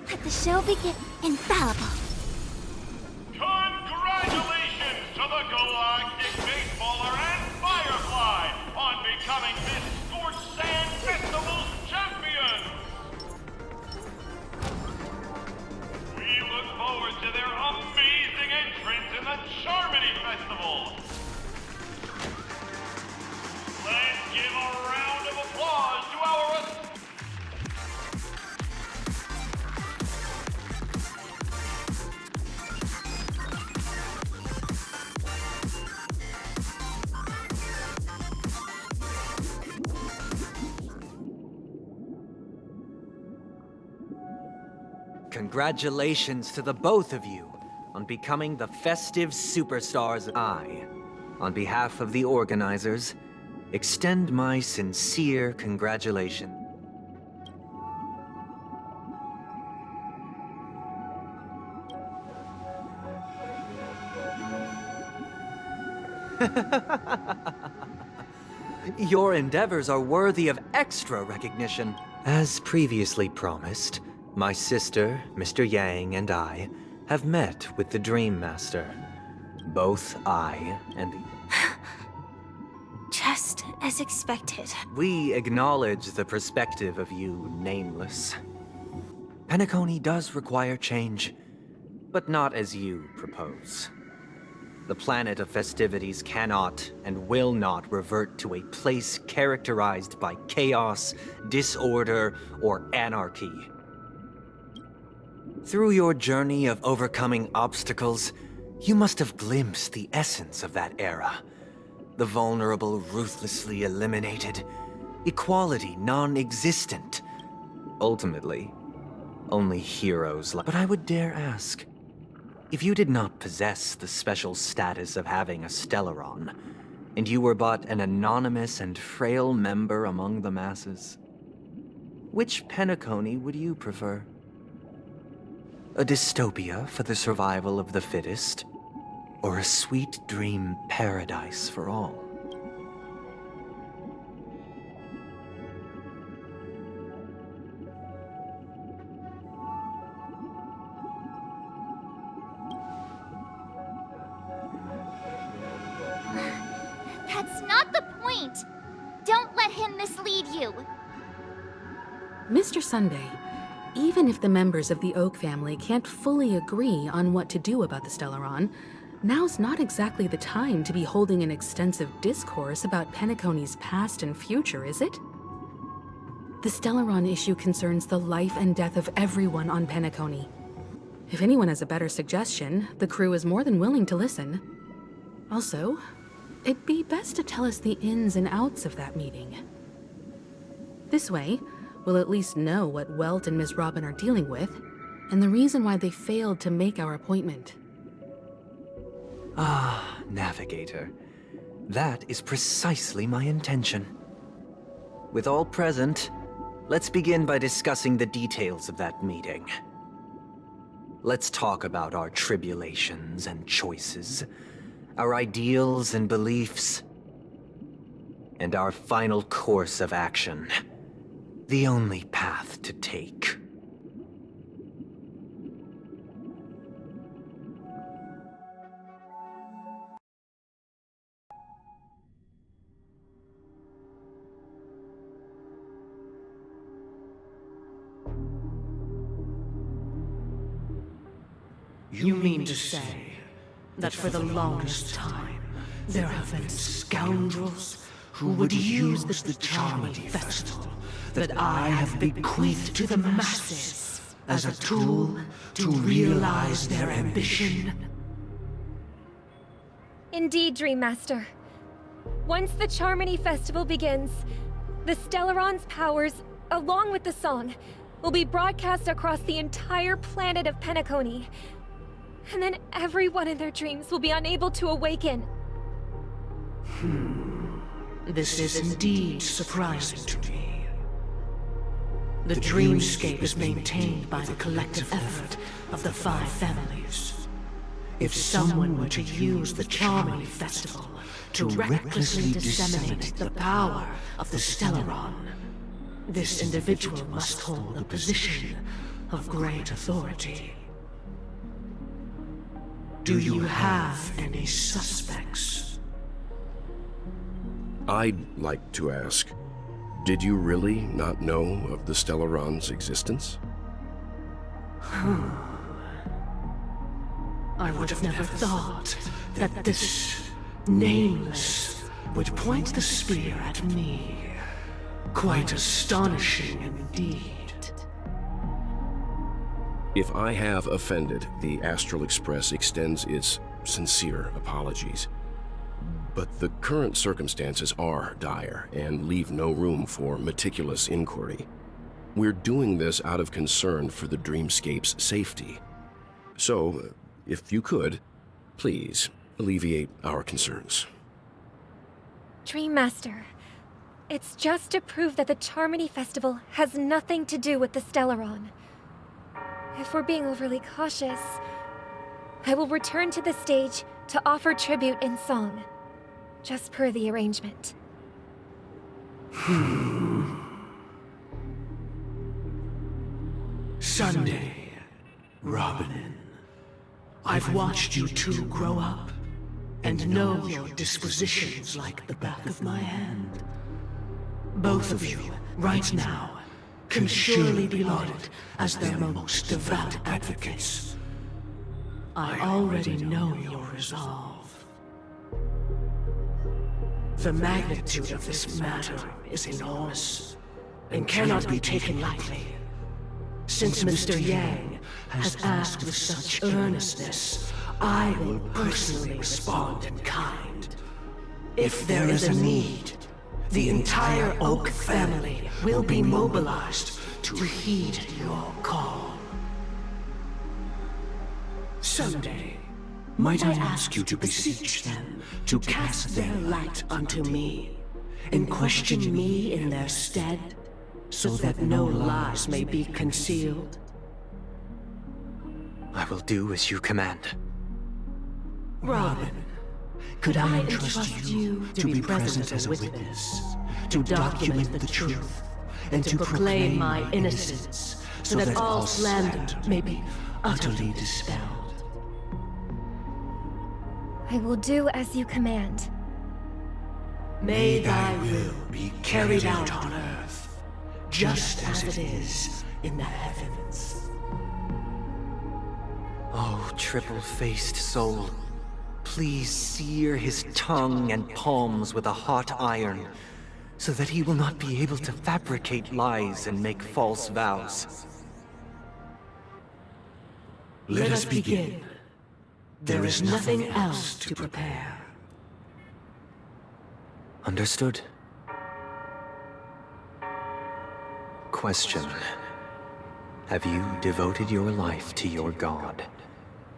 Let the show begin. Infallible. Congratulations to the Galactic Baseballer and Firefly on becoming Miss Scorched Sand Festival's champion! We look forward to their amazing entrance in the Charmony Festival! Let's give a round of applause to our Congratulations to the both of you on becoming the festive superstars. I, on behalf of the organizers, extend my sincere congratulations. Your endeavors are worthy of extra recognition. As previously promised, my sister, Mr. Yang, and I have met with the Dream Master. Both I and the... Just as expected. We acknowledge the perspective of you, Nameless. Penacony does require change, but not as you propose. The planet of festivities cannot and will not revert to a place characterized by chaos, disorder, or anarchy. Through your journey of overcoming obstacles, you must have glimpsed the essence of that era. The vulnerable ruthlessly eliminated, equality non-existent. Ultimately, only heroes like... But I would dare ask, if you did not possess the special status of having a Stellaron, and you were but an anonymous and frail member among the masses, which Penacony would you prefer? A dystopia for the survival of the fittest, or a sweet dream paradise for all? That's not the point! Don't let him mislead you! Mr. Sunday, even if the members of the Oak family can't fully agree on what to do about the Stellaron, now's not exactly the time to be holding an extensive discourse about Penacony's past and future, is it? The Stellaron issue concerns the life and death of everyone on Penacony. If anyone has a better suggestion, the crew is more than willing to listen. Also, it'd be best to tell us the ins and outs of that meeting. This way, we'll at least know what Welt and Ms. Robin are dealing with, and the reason why they failed to make our appointment. Ah, Navigator. That is precisely my intention. With all present, let's begin by discussing the details of that meeting. Let's talk about our tribulations and choices, our ideals and beliefs, and our final course of action. The only path to take. You mean to say that for the longest time, there have been scoundrels who would use the charming festival that I have bequeathed to the masses as a tool to realize their ambition? Indeed, Dream Master. Once the Charmony Festival begins, the Stellaron's powers, along with the song, will be broadcast across the entire planet of Penacony. And then everyone in their dreams will be unable to awaken. This is indeed surprising to me. The dreamscape is maintained by the collective effort of the 5 families. If someone were to use the Charmony Festival to recklessly disseminate the power of the Stellaron, this individual must hold a position of great authority. Do you have any suspects? I'd like to ask, did you really not know of the Stellaron's existence? I would have never thought that this Nameless would point the spear at me. Quite astonishing indeed. If I have offended, the Astral Express extends its sincere apologies. But the current circumstances are dire and leave no room for meticulous inquiry. We're doing this out of concern for the Dreamscape's safety. So, if you could, please alleviate our concerns. Dream Master, it's just to prove that the Charmony Festival has nothing to do with the Stellaron. If we're being overly cautious, I will return to the stage to offer tribute in song, just per the arrangement. Sunday, Robin. I've watched you two grow up, and know your dispositions like the back of my hand. Both of you, right now, can surely be lauded as their most devout advocates. I already know your resolve. The magnitude of this matter is enormous, and cannot be taken lightly. Since Mr. Yang has asked with such earnestness, I will personally respond in kind. If there is a need, the entire Oak family will be mobilized to heed your call. Someday, might I ask you to beseech them to cast their light unto me, and question me in their stead, so that no lies may be concealed? I will do as you command. Robin, could I entrust you to be present as a witness, to document the truth, and to proclaim my innocence, so that all slander may be utterly dispelled? I will do as you command. May thy will be carried out on earth, just as it is in the heavens. Oh, triple-faced soul, please sear his tongue and palms with a hot iron, so that he will not be able to fabricate lies and make false vows. Let us begin. There is nothing else to prepare. Understood. Question. Have you devoted your life to your god,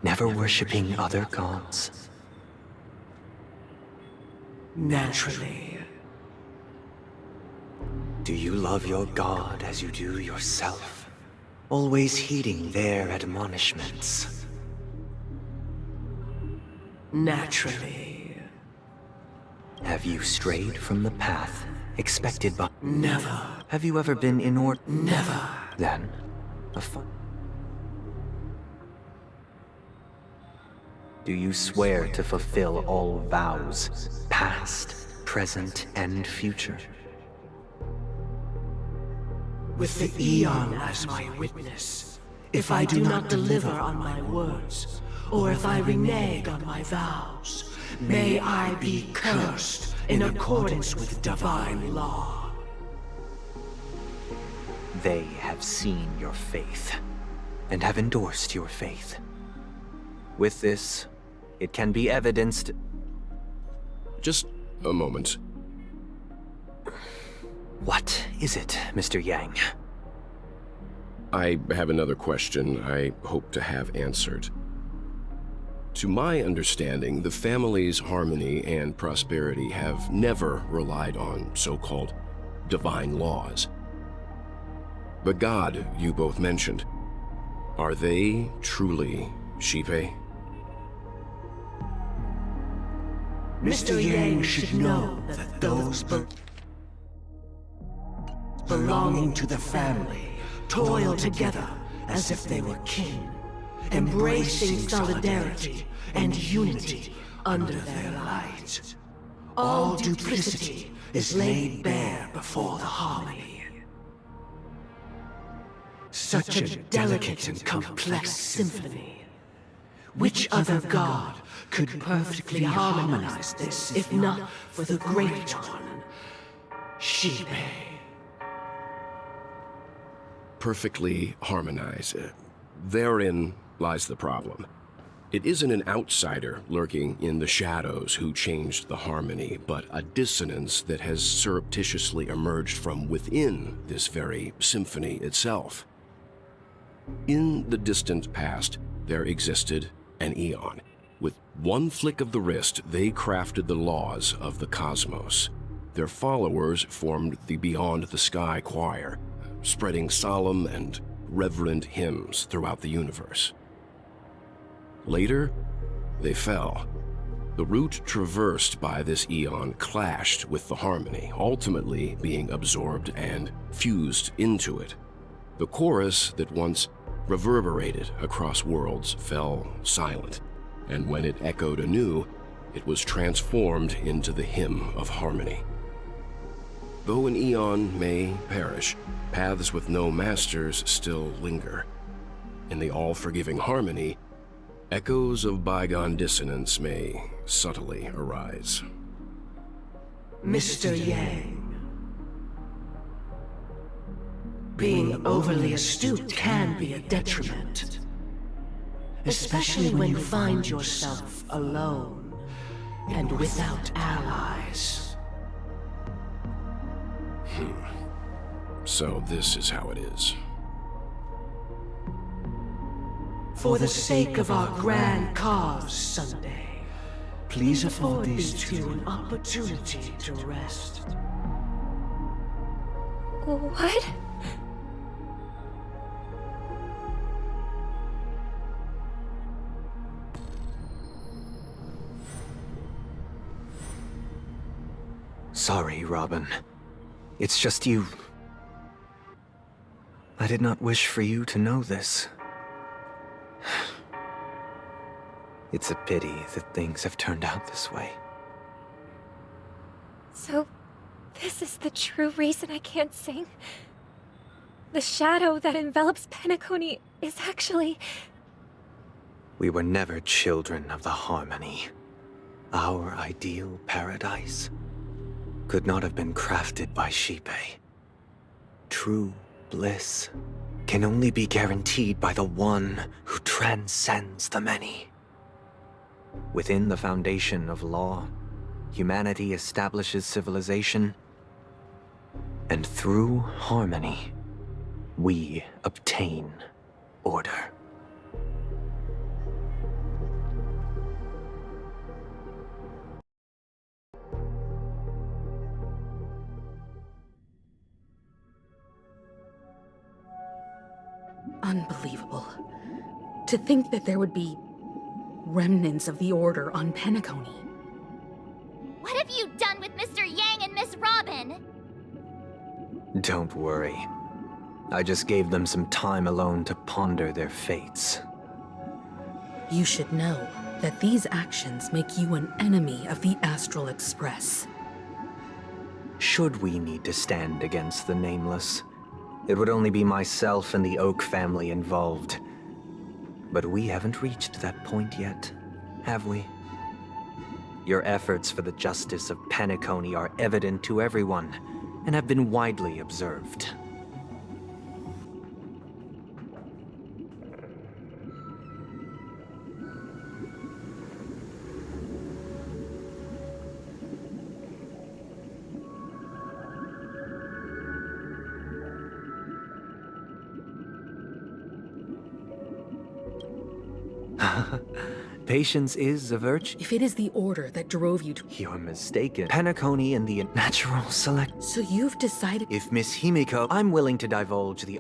never worshipping other gods? Naturally. Do you love your god as you do yourself, always heeding their admonishments? Naturally. Have you strayed from the path expected by... Never. Have you ever been Never. Then, a fun... Do you swear to fulfill all vows, past, present, and future? With the Eon as my witness, if I do not deliver on my words, or if I renege on my vows, may I be cursed in accordance with divine law. They have seen your faith, and have endorsed your faith. With this, it can be evidenced... Just a moment. What is it, Mr. Yang? I have another question I hope to have answered. To my understanding, the family's harmony and prosperity have never relied on so-called divine laws. The god you both mentioned, are they truly Shipe? Mr. Yang should know that those belonging to the family toil together as if they were kin, embracing solidarity and unity under their light. All duplicity is laid bare before the harmony. Such a delicate and complex symphony. Which other god could perfectly harmonize this, if not for the Great One, Shipe? Perfectly harmonize. Therein lies the problem. It isn't an outsider lurking in the shadows who changed the harmony, but a dissonance that has surreptitiously emerged from within this very symphony itself. In the distant past, there existed an Eon. With one flick of the wrist, they crafted the laws of the cosmos. Their followers formed the Beyond the Sky Choir, spreading solemn and reverent hymns throughout the universe. Later, they fell. The route traversed by this Eon clashed with the harmony, ultimately being absorbed and fused into it. The chorus that once reverberated across worlds fell silent, and when it echoed anew, it was transformed into the hymn of harmony. Though an Eon may perish, paths with no masters still linger. In the all-forgiving harmony, echoes of bygone dissonance may subtly arise. Mr. Yang. Being overly astute can be a detriment. Especially when you find yourself alone and without allies. So this is how it is. For the sake of our grand cause, Sunday, please afford these two an opportunity to rest. What? Sorry, Robin. It's just you. I did not wish for you to know this. It's a pity that things have turned out this way. So, this is the true reason I can't sing? The shadow that envelops Penacony is actually... We were never children of the harmony. Our ideal paradise could not have been crafted by Xipe. True bliss can only be guaranteed by the one who transcends the many. Within the foundation of law, humanity establishes civilization, and through harmony, we obtain order. Unbelievable. To think that there would be remnants of the Order on Penacony. What have you done with Mr. Yang and Miss Robin? Don't worry. I just gave them some time alone to ponder their fates. You should know that these actions make you an enemy of the Astral Express. Should we need to stand against the Nameless, it would only be myself and the Oak family involved. But we haven't reached that point yet, have we? Your efforts for the justice of Penacony are evident to everyone, and have been widely observed. Patience is a virtue. If it is the Order that drove you to... You're mistaken. Penacony and the natural select... So you've decided... If Miss Himiko... I'm willing to divulge the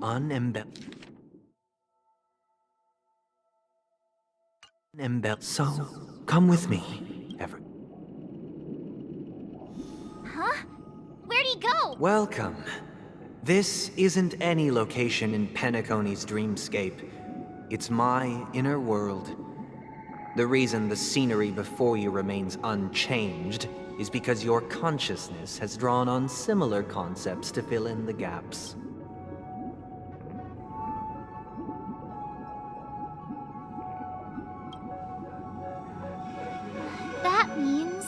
So, come with me, Everett. Huh? Where'd he go? Welcome. This isn't any location in Penacony's dreamscape. It's my inner world. The reason the scenery before you remains unchanged is because your consciousness has drawn on similar concepts to fill in the gaps. That means...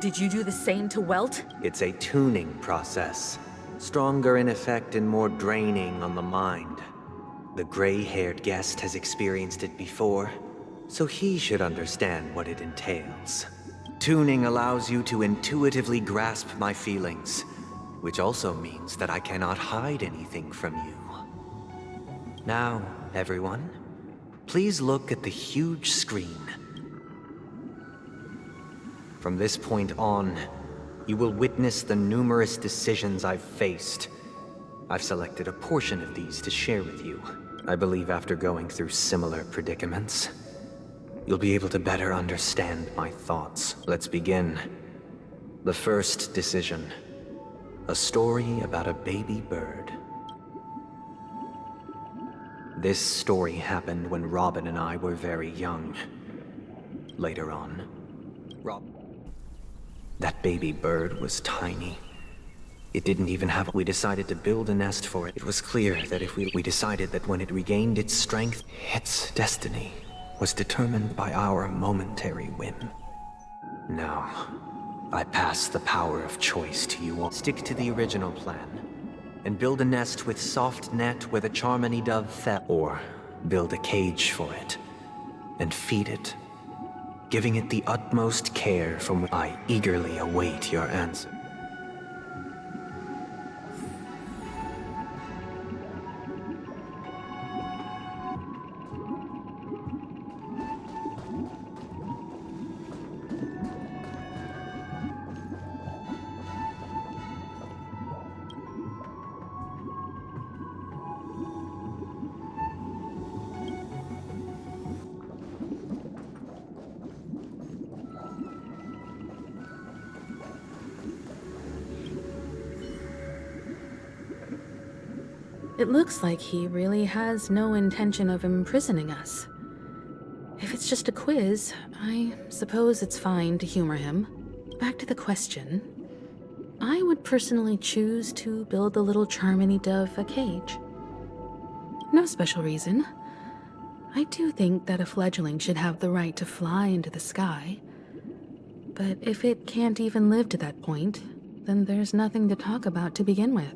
Did you do the same to Welt? It's a tuning process. Stronger in effect and more draining on the mind. The gray-haired guest has experienced it before, so he should understand what it entails. Tuning allows you to intuitively grasp my feelings, which also means that I cannot hide anything from you. Now, everyone, please look at the huge screen. From this point on, you will witness the numerous decisions I've faced. I've selected a portion of these to share with you. I believe after going through similar predicaments, you'll be able to better understand my thoughts. Let's begin. The first decision. A story about a baby bird. This story happened when Robin and I were very young. Later on, that baby bird was tiny. It didn't even have... We decided to build a nest for it. It was clear that if we decided that when it regained its strength, its destiny was determined by our momentary whim. Now, I pass the power of choice to you all. Stick to the original plan, and build a nest with soft net where the Charmony dove fell. Or build a cage for it, and feed it, giving it the utmost care from which I eagerly await your answer. It looks like he really has no intention of imprisoning us. If it's just a quiz, I suppose it's fine to humor him. Back to the question. I would personally choose to build the little Charmony dove a cage. No special reason. I do think that a fledgling should have the right to fly into the sky. But if it can't even live to that point, then there's nothing to talk about to begin with.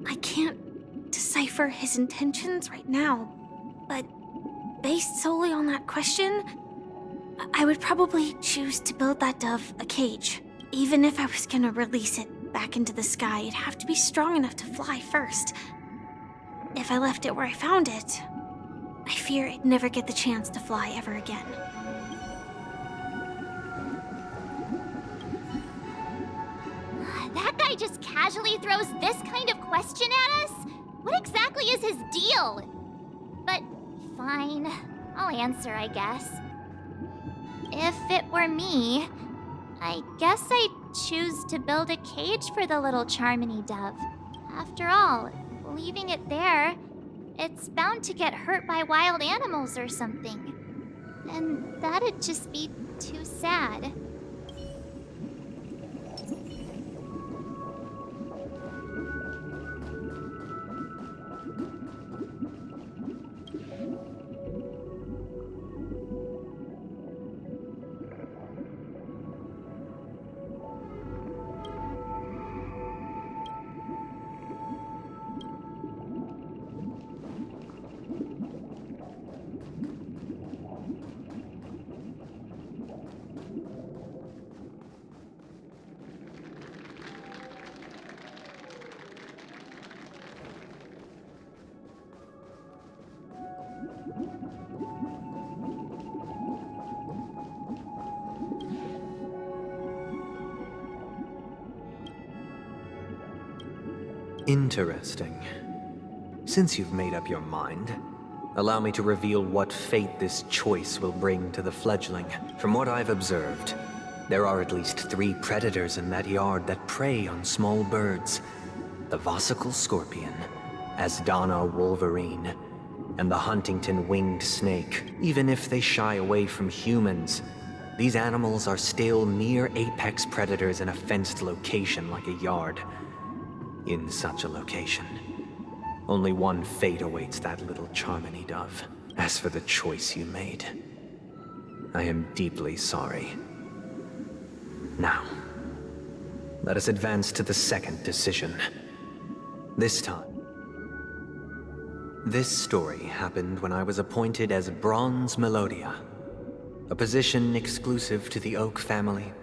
I can't decipher his intentions right now, but based solely on that question, I would probably choose to build that dove a cage. Even if I was gonna release it back into the sky, it'd have to be strong enough to fly first. If I left it where I found it, I fear it'd never get the chance to fly ever again. That guy just casually throws this kind of question at us? What exactly is his deal? But fine, I'll answer, I guess. If it were me, I guess I'd choose to build a cage for the little Charmony dove. After all, leaving it there, it's bound to get hurt by wild animals or something. And that'd just be too sad. Interesting. Since you've made up your mind, allow me to reveal what fate this choice will bring to the fledgling. From what I've observed, there are at least 3 predators in that yard that prey on small birds. The Vosicle scorpion, Asdana wolverine, and the Huntington winged snake. Even if they shy away from humans, these animals are still near apex predators in a fenced location like a yard. In such a location, only one fate awaits that little Charmony dove. As for the choice you made, I am deeply sorry. Now, let us advance to the second decision. This time, This story happened when I was appointed as Bronze Melodia, a position exclusive to the Oak family,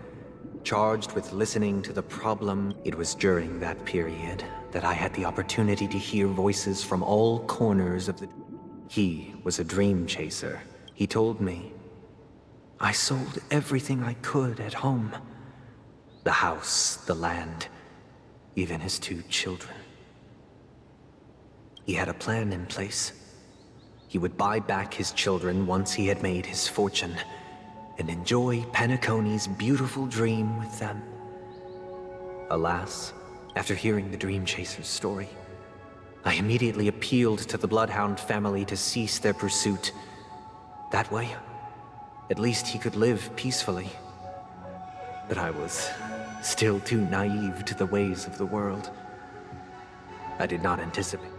charged with listening to the problem. It was during that period that I had the opportunity to hear voices from all corners of the... He was a dream chaser, he told me. I sold everything I could at home. The house, the land, even his 2 children. He had a plan in place. He would buy back his children once he had made his fortune, and enjoy Penacony's beautiful dream with them. Alas, after hearing the Dream Chaser's story, I immediately appealed to the Bloodhound family to cease their pursuit. That way, at least he could live peacefully. But I was still too naive to the ways of the world. I did not anticipate.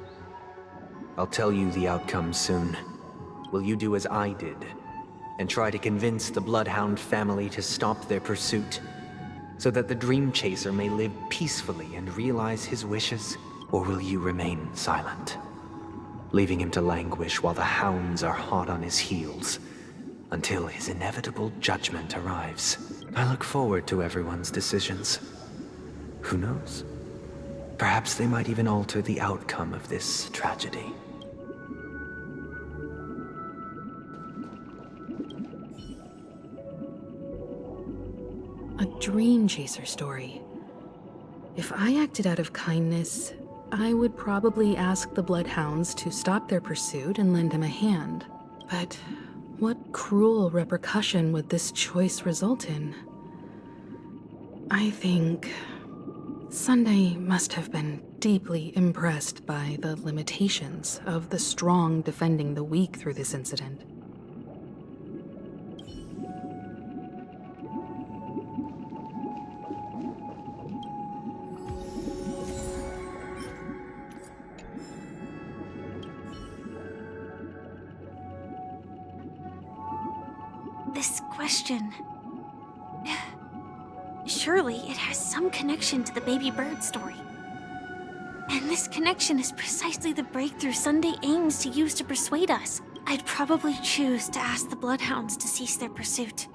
I'll tell you the outcome soon. Will you do as I did, and try to convince the Bloodhound family to stop their pursuit, so that the Dream Chaser may live peacefully and realize his wishes? Or will you remain silent, leaving him to languish while the hounds are hot on his heels, until his inevitable judgment arrives? I look forward to everyone's decisions. Who knows? Perhaps they might even alter the outcome of this tragedy. A dream chaser story. If I acted out of kindness, I would probably ask the Bloodhounds to stop their pursuit and lend him a hand. But what cruel repercussion would this choice result in? I think Sunday must have been deeply impressed by the limitations of the strong defending the weak through this incident. This question... Surely it has some connection to the baby bird story. And this connection is precisely the breakthrough Sunday aims to use to persuade us. I'd probably choose to ask the Bloodhounds to cease their pursuit.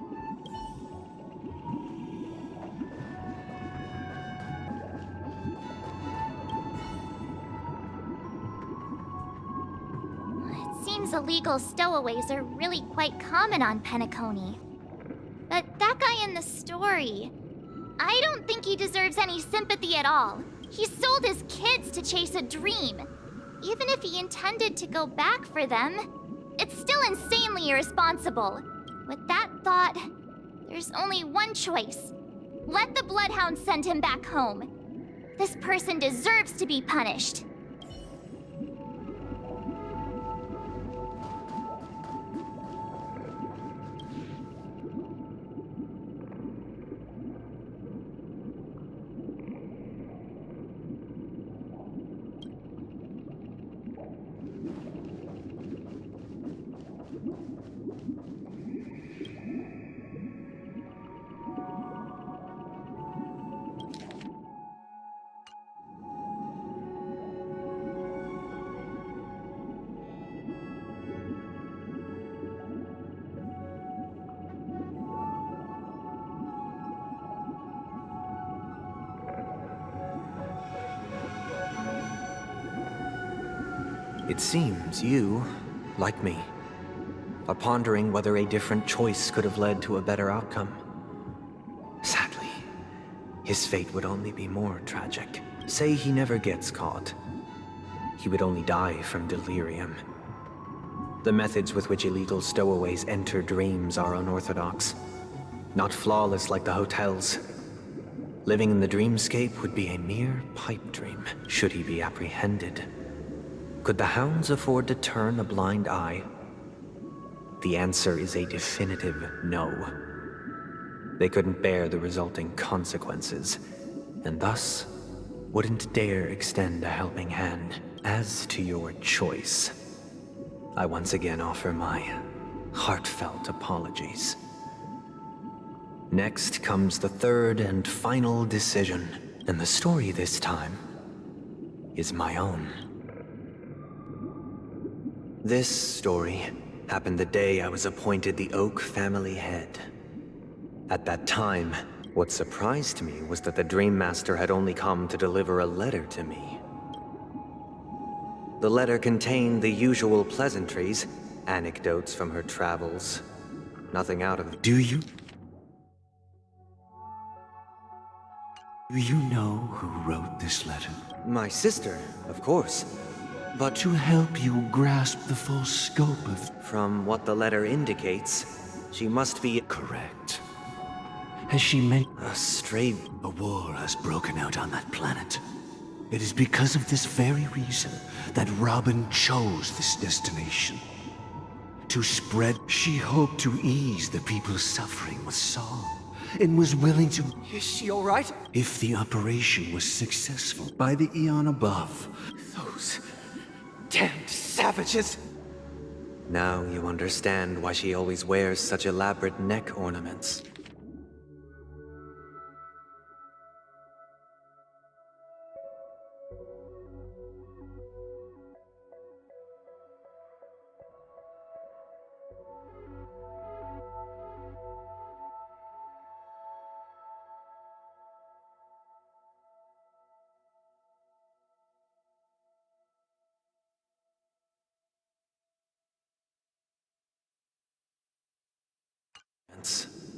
It seems illegal stowaways are really quite common on Penacony. But that guy in the story, I don't think he deserves any sympathy at all. He sold his kids to chase a dream. Even if he intended to go back for them, it's still insanely irresponsible. With that thought, there's only one choice. Let the Bloodhound send him back home. This person deserves to be punished. It seems you, like me, are pondering whether a different choice could have led to a better outcome. Sadly, his fate would only be more tragic. Say he never gets caught. He would only die from delirium. The methods with which illegal stowaways enter dreams are unorthodox, not flawless like the hotels. Living in the dreamscape would be a mere pipe dream, should he be apprehended. Could the hounds afford to turn a blind eye? The answer is a definitive no. They couldn't bear the resulting consequences, and thus wouldn't dare extend a helping hand. As to your choice, I once again offer my heartfelt apologies. Next comes the third and final decision, and the story this time is my own. This story happened the day I was appointed the Oak family head. At that time, what surprised me was that the Dream Master had only come to deliver a letter to me. The letter contained the usual pleasantries, anecdotes from her travels. Nothing out of... Do you know who wrote this letter? My sister, of course. But to help you grasp the full scope of... From what the letter indicates, she must be... Correct. Has she meant... A stray... A war has broken out on that planet. It is because of this very reason that Robin chose this destination. To spread... She hoped to ease the people's suffering with song, and was willing to... Is she all right? If the operation was successful by the eon above. Those damned savages! Now you understand why she always wears such elaborate neck ornaments.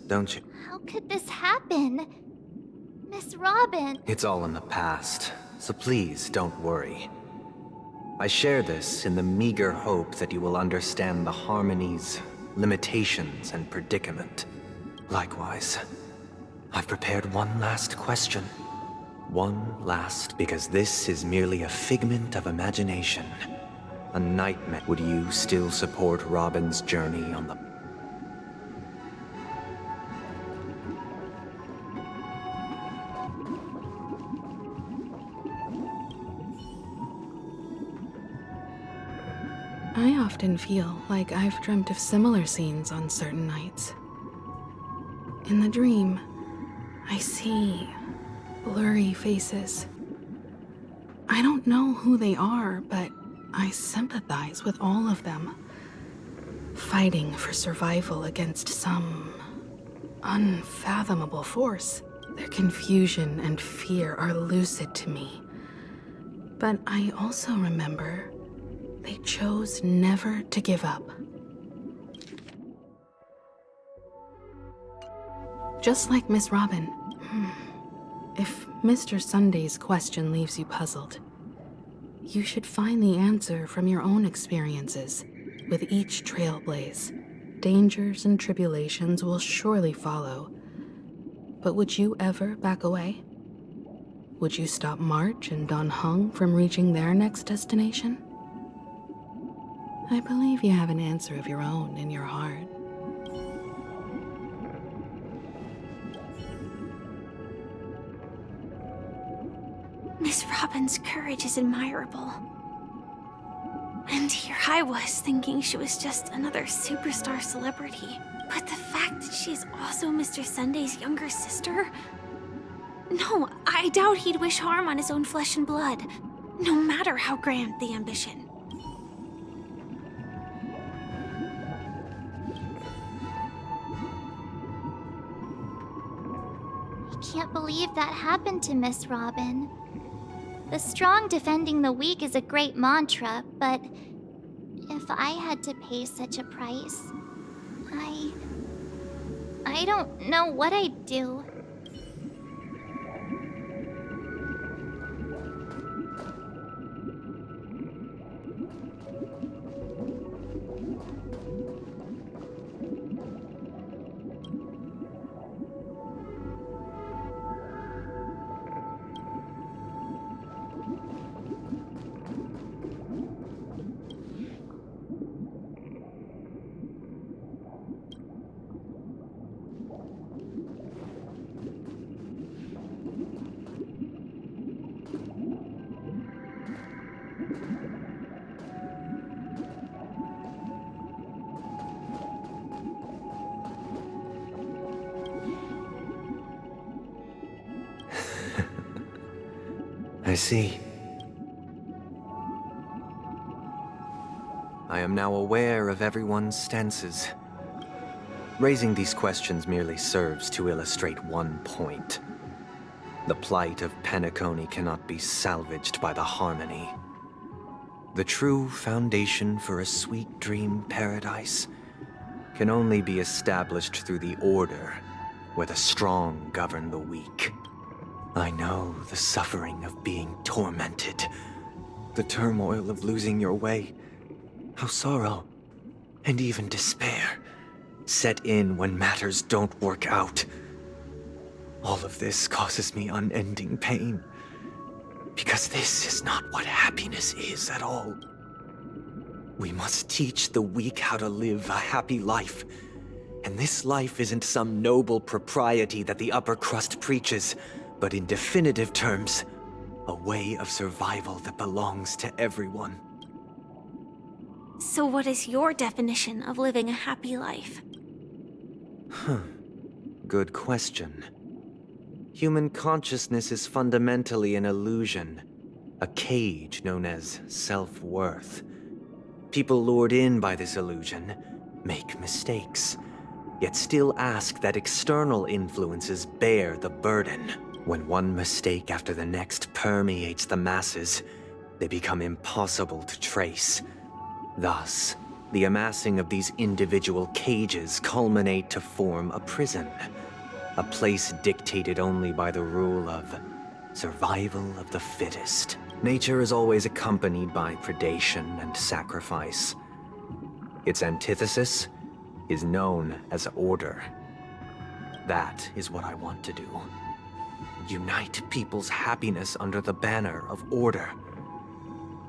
Don't you? How could this happen? Miss Robin... It's all in the past, so please don't worry. I share this in the meager hope that you will understand the harmonies, limitations, and predicament. Likewise, I've prepared one last question. One last, because this is merely a figment of imagination. A nightmare. Would you still support Robin's journey on the... I often feel like I've dreamt of similar scenes on certain nights. In the dream, I see blurry faces. I don't know who they are, but I sympathize with all of them, fighting for survival against some unfathomable force. Their confusion and fear are lucid to me, but I also remember they chose never to give up. Just like Miss Robin. If Mr. Sunday's question leaves you puzzled, you should find the answer from your own experiences with each trailblaze. Dangers and tribulations will surely follow. But would you ever back away? Would you stop March and Don Hung from reaching their next destination? I believe you have an answer of your own in your heart. Miss Robin's courage is admirable. And here I was thinking she was just another superstar celebrity. But the fact that she's also Mr. Sunday's younger sister? No, I doubt he'd wish harm on his own flesh and blood, no matter how grand the ambition. I can't believe that happened to Miss Robin. The strong defending the weak is a great mantra, but if I had to pay such a price, I don't know what I'd do. I see. I am now aware of everyone's stances. Raising these questions merely serves to illustrate one point. The plight of Penacony cannot be salvaged by the harmony. The true foundation for a sweet dream paradise can only be established through the order, where the strong govern the weak. I know the suffering of being tormented, the turmoil of losing your way, how sorrow, and even despair, set in when matters don't work out. All of this causes me unending pain, because this is not what happiness is at all. We must teach the weak how to live a happy life, and this life isn't some noble propriety that the upper crust preaches, but in definitive terms, a way of survival that belongs to everyone. So what is your definition of living a happy life? Good question. Human consciousness is fundamentally an illusion, a cage known as self-worth. People lured in by this illusion make mistakes, yet still ask that external influences bear the burden. When one mistake after the next permeates the masses, they become impossible to trace. Thus, the amassing of these individual cages culminate to form a prison, a place dictated only by the rule of survival of the fittest. Nature is always accompanied by predation and sacrifice. Its antithesis is known as order. That is what I want to do. Unite people's happiness under the banner of order.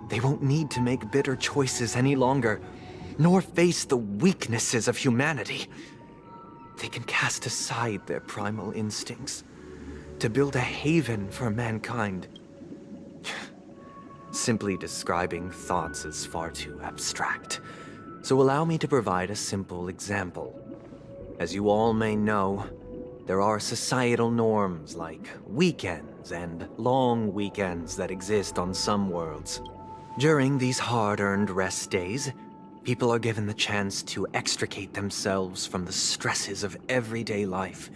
They won't need to make bitter choices any longer, nor face the weaknesses of humanity. They can cast aside their primal instincts to build a haven for mankind. Simply describing thoughts is far too abstract, so allow me to provide a simple example. As you all may know, there are societal norms like weekends and long weekends that exist on some worlds. During these hard-earned rest days, people are given the chance to extricate themselves from the stresses of everyday life,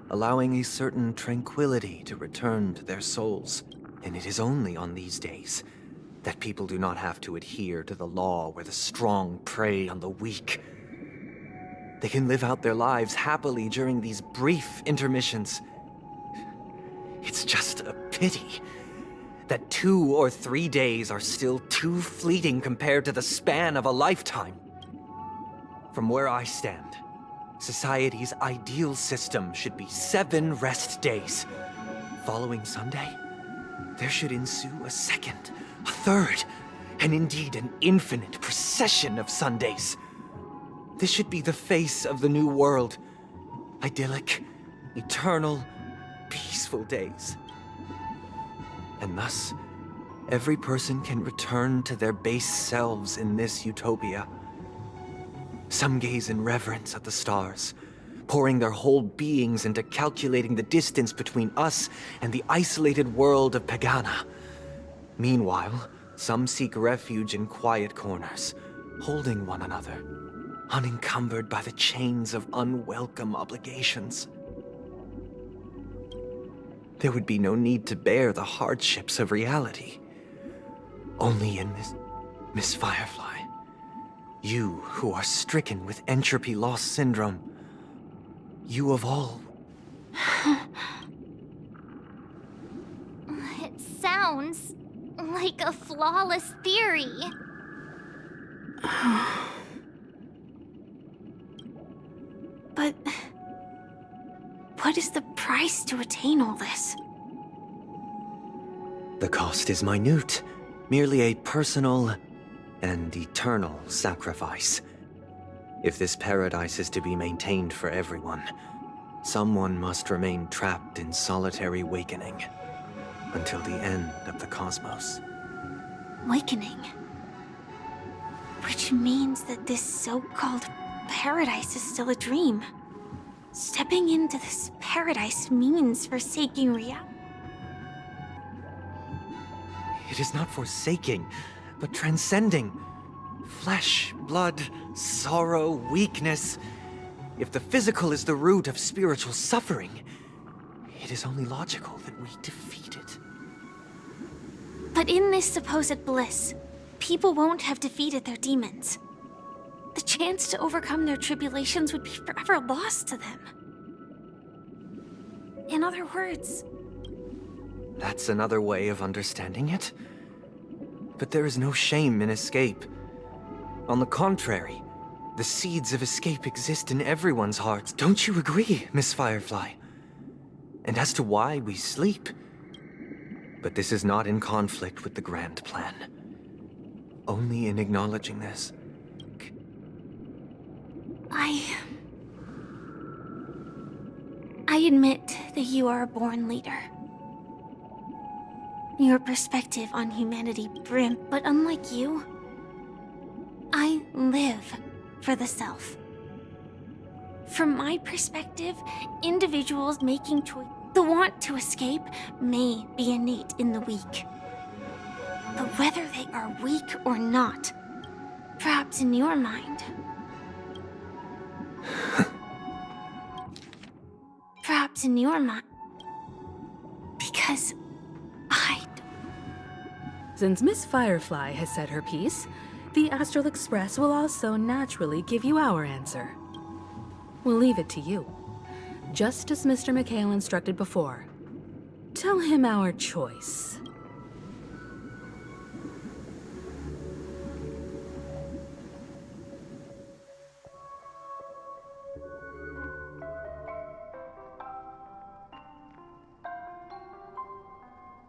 allowing a certain tranquility to return to their souls. And it is only on these days that people do not have to adhere to the law where the strong prey on the weak. They can live out their lives happily during these brief intermissions. It's just a pity that 2 or 3 days are still too fleeting compared to the span of a lifetime. From where I stand, society's ideal system should be 7 rest days. Following Sunday, there should ensue a second, a third, and indeed an infinite procession of Sundays. This should be the face of the new world. Idyllic, eternal, peaceful days. And thus, every person can return to their base selves in this utopia. Some gaze in reverence at the stars, pouring their whole beings into calculating the distance between us and the isolated world of Pagana. Meanwhile, some seek refuge in quiet corners, holding one another, unencumbered by the chains of unwelcome obligations. There would be no need to bear the hardships of reality. Only in Miss Firefly, you who are stricken with entropy loss syndrome, you of all. It sounds like a flawless theory. But what is the price to attain all this? The cost is minute, merely a personal and eternal sacrifice. If this paradise is to be maintained for everyone, someone must remain trapped in solitary wakening until the end of the cosmos. Wakening. Which means that this so-called paradise is still a dream. Stepping into this paradise means forsaking reality. It is not forsaking, but transcending. Flesh, blood, sorrow, weakness. If the physical is the root of spiritual suffering, it is only logical that we defeat it. But in this supposed bliss, people won't have defeated their demons. The chance to overcome their tribulations would be forever lost to them. In other words... That's another way of understanding it. But there is no shame in escape. On the contrary, the seeds of escape exist in everyone's hearts. Don't you agree, Miss Firefly? And as to why we sleep... But this is not in conflict with the grand plan. Only in acknowledging this. I admit that you are a born leader. Your perspective on humanity brim, but unlike you, I live for the self. From my perspective, individuals making choice, the want to escape may be innate in the weak. But whether they are weak or not, perhaps in your mind, because Since Miss Firefly has said her piece, the Astral Express will also naturally give you our answer. We'll leave it to you. Just as Mr. McHale instructed before. Tell him our choice.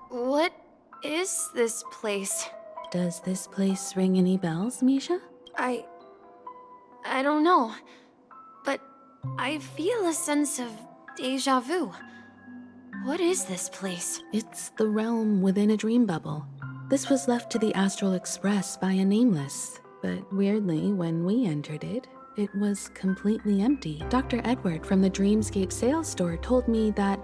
What is this place? Does this place ring any bells, Misha? I don't know, but I feel a sense of déjà vu. What is this place? It's the realm within a dream bubble. This was left to the Astral Express by a nameless, but weirdly, when we entered it, it was completely empty. Dr. Edward from the Dreamscape sales store told me that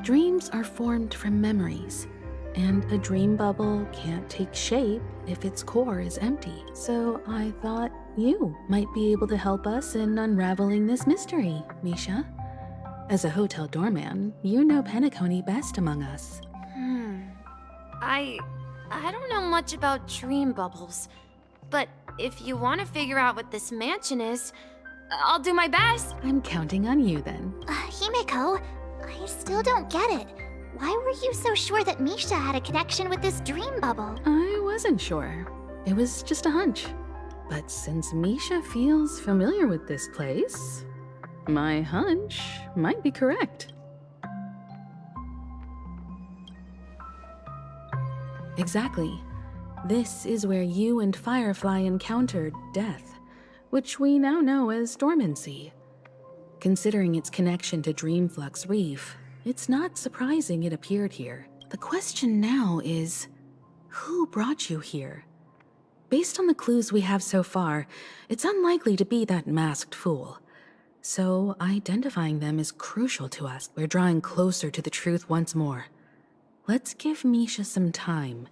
dreams are formed from memories, and a dream bubble can't take shape if its core is empty. So I thought you might be able to help us in unraveling this mystery, Misha. As a hotel doorman, you know Penacony best among us. I don't know much about dream bubbles, but if you want to figure out what this mansion is, I'll do my best. I'm counting on you then. Himeko, I still don't get it. Why were you so sure that Misha had a connection with this dream bubble? I wasn't sure. It was just a hunch. But since Misha feels familiar with this place, my hunch might be correct. Exactly. This is where you and Firefly encountered death, which we now know as dormancy. Considering its connection to Dreamflux Reef, it's not surprising it appeared here. The question now is, who brought you here? Based on the clues we have so far, it's unlikely to be that masked fool. So identifying them is crucial to us. We're drawing closer to the truth once more. Let's give Misha some time,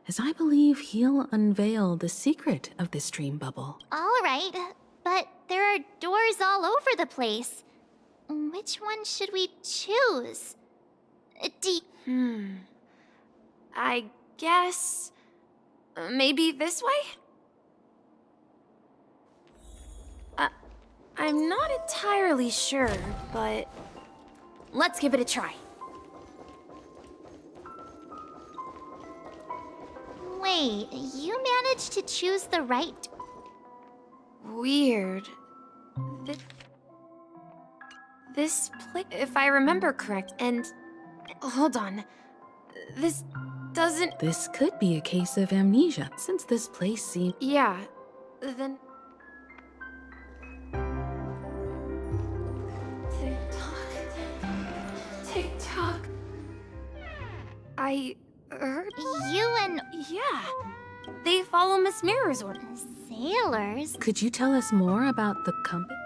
as I believe he'll unveil the secret of this dream bubble. All right, but there are doors all over the place. Which one should we choose? I guess... maybe this way? I'm not entirely sure, but... let's give it a try. Wait, you managed to choose the right... Weird. This place, if I remember correct, and... hold on. This doesn't... This could be a case of amnesia, since this place seems... Yeah, then... Tick-tock. I heard... You and... Yeah. They follow Miss Mirror's orders. Sailors? Could you tell us more about the compass?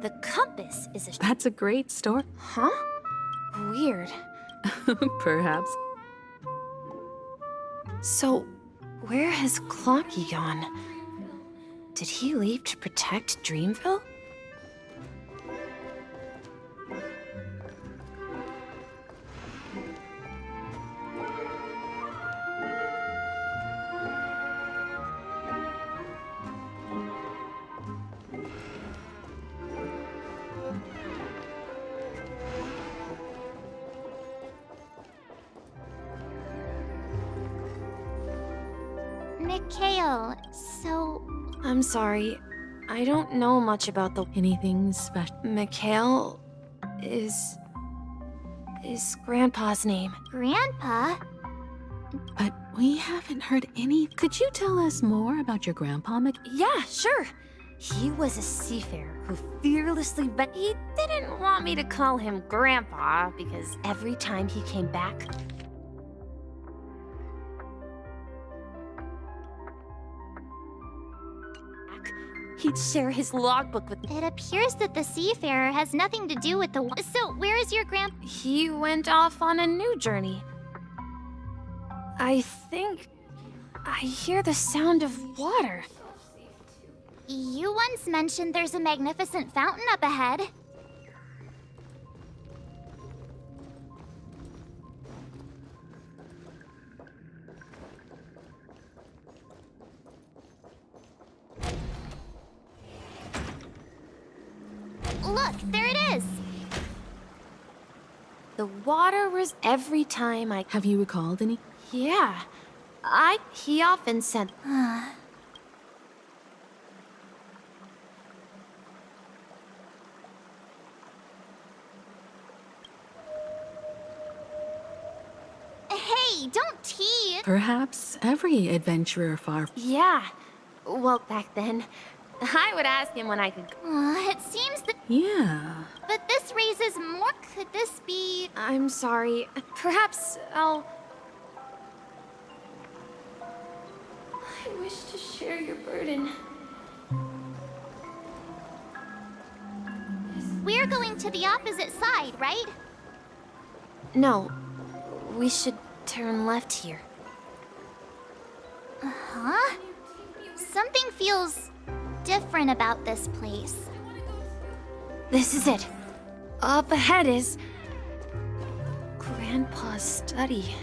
The compass is a... That's a great story. Huh? Weird. Perhaps. So, where has Clocky gone? Did he leave to protect Dreamville? Mikhail, so... I'm sorry. I don't know much about the... Anything special? Mikhail is Grandpa's name. Grandpa? But we haven't heard any... Could you tell us more about your grandpa, Yeah, sure. He was a seafarer who fearlessly He didn't want me to call him Grandpa because every time he came back, he'd share his logbook with me. It appears that the seafarer has nothing to do with the... So, where is your He went off on a new journey. I think I hear the sound of water. You once mentioned there's a magnificent fountain up ahead. Look, there it is! The water was every time I... Have you recalled any? Yeah. He often said... Hey, don't tease! Perhaps every adventurer far... Yeah. Well, back then, I would ask him when I could... It seems that... Yeah. But this raises more... Could this be... I'm sorry. Perhaps I'll... I wish to share your burden. We're going to the opposite side, right? No. We should turn left here. Huh? Something feels different about this place. This is it. Up ahead is... Grandpa's study.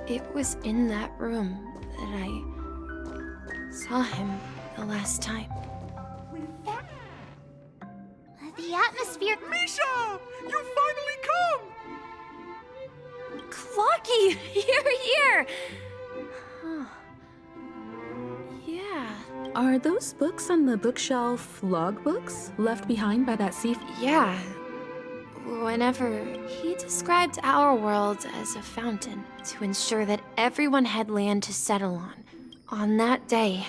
It was in that room that I saw him the last time. The atmosphere... Misha! You finally come! Clocky! You're here! Huh. Yeah. Are those books on the bookshelf logbooks left behind by that thief? Yeah. Whenever he described our world as a fountain to ensure that everyone had land to settle on. On that day,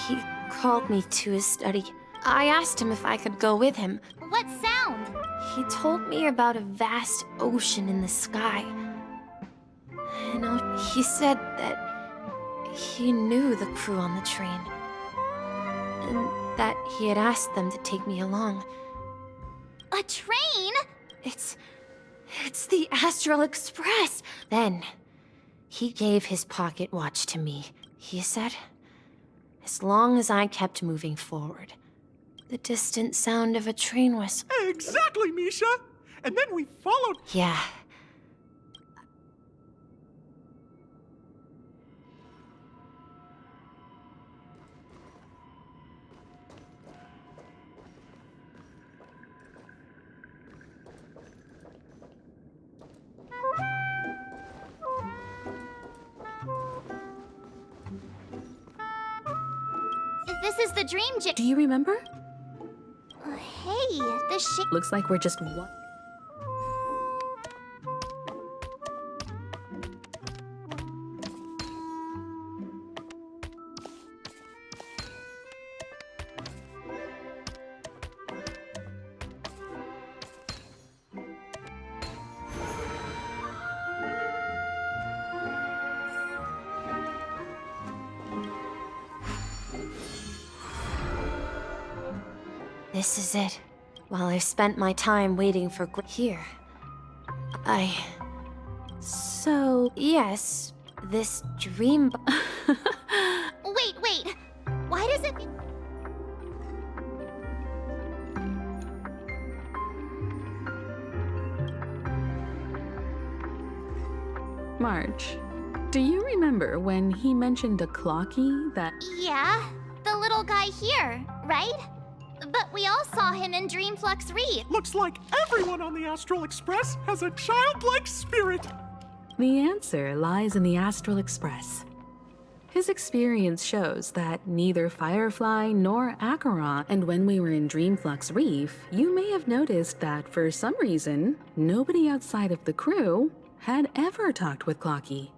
he called me to his study. I asked him if I could go with him. What sound? He told me about a vast ocean in the sky. And he said that he knew the crew on the train. And that he had asked them to take me along. A train? It's the Astral Express. Then, he gave his pocket watch to me. He said, as long as I kept moving forward, the distant sound of a train whistle. Exactly, Misha! And then we followed... Yeah. This is the dream Do you remember? Hey, the shape... Looks like we're just one... This is it. While I spent my time waiting for here, So... Yes, this dream... Wait. Why does it... March, do you remember when he mentioned a clocky that... Yeah, the little guy here, right? But we all saw him in Dreamflux Reef. Looks like everyone on the Astral Express has a childlike spirit. The answer lies in the Astral Express. His experience shows that neither Firefly nor Acheron, and when we were in Dreamflux Reef, you may have noticed that for some reason, nobody outside of the crew had ever talked with Clocky.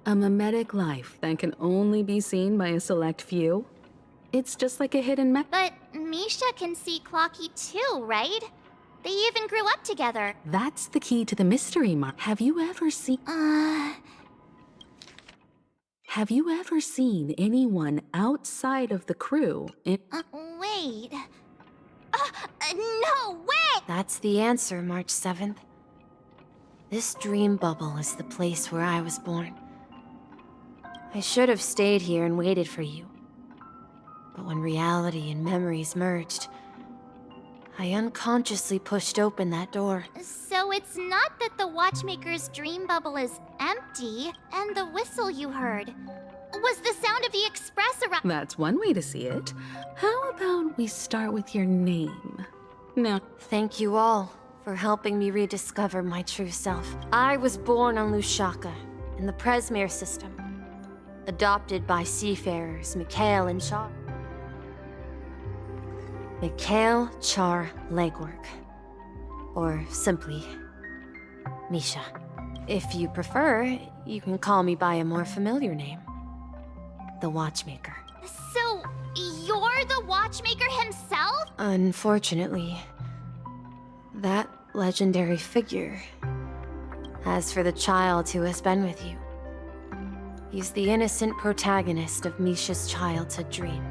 A mimetic life that can only be seen by a select few? It's just like a hidden But Misha can see Clocky too, right? They even grew up together. That's the key to the mystery, Mark. Have you ever seen anyone outside of the crew in... Wait. No way! That's the answer, March 7th. This dream bubble is the place where I was born. I should have stayed here and waited for you. But when reality and memories merged, I unconsciously pushed open that door. So it's not that the Watchmaker's dream bubble is empty, and the whistle you heard was the sound of the express around... That's one way to see it. How about we start with your name? Now... Thank you all for helping me rediscover my true self. I was born on Lushaka, in the Presmere system. Adopted by seafarers Mikhail and Char. Mikhail Char Legwork. Or simply, Misha. If you prefer, you can call me by a more familiar name. The Watchmaker. So, you're the Watchmaker himself? Unfortunately, that legendary figure. As for the child who has been with you, he's the innocent protagonist of Misha's childhood dream.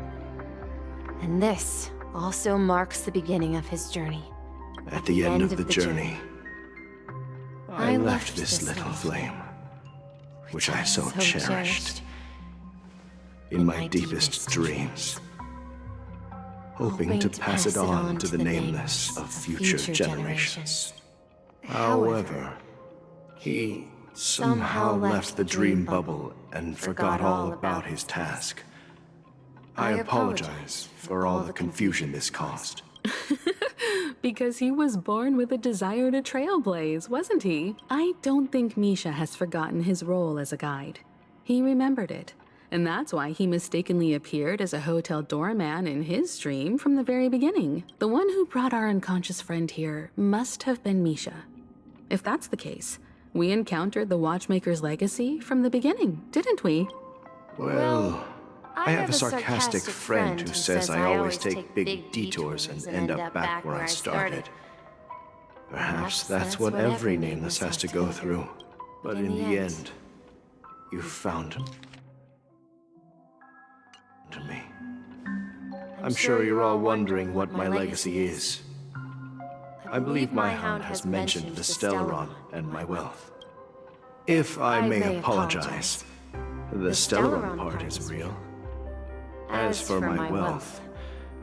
And this also marks the beginning of his journey. At the end of the journey, I left this little flame, which I so cherished in my deepest dreams, hoping to pass it on to the nameless of future generations. However, he somehow left the dream bubble and forgot all about his task. I apologize for all the confusion this caused. Because he was born with a desire to trailblaze, wasn't he? I don't think Misha has forgotten his role as a guide. He remembered it, and that's why he mistakenly appeared as a hotel doorman in his dream from the very beginning. The one who brought our unconscious friend here must have been Misha. If that's the case, we encountered the Watchmaker's legacy from the beginning, didn't we? Well, I have a sarcastic friend who says I always take big detours and end up back where I started. Perhaps that's what every nameless has to go through. But in the end, you found to me. I'm sure you're all wondering what my legacy is. I believe my hound has mentioned the Stellaron and my wealth. If I may apologize, the Stellaron part is real. As for my wealth,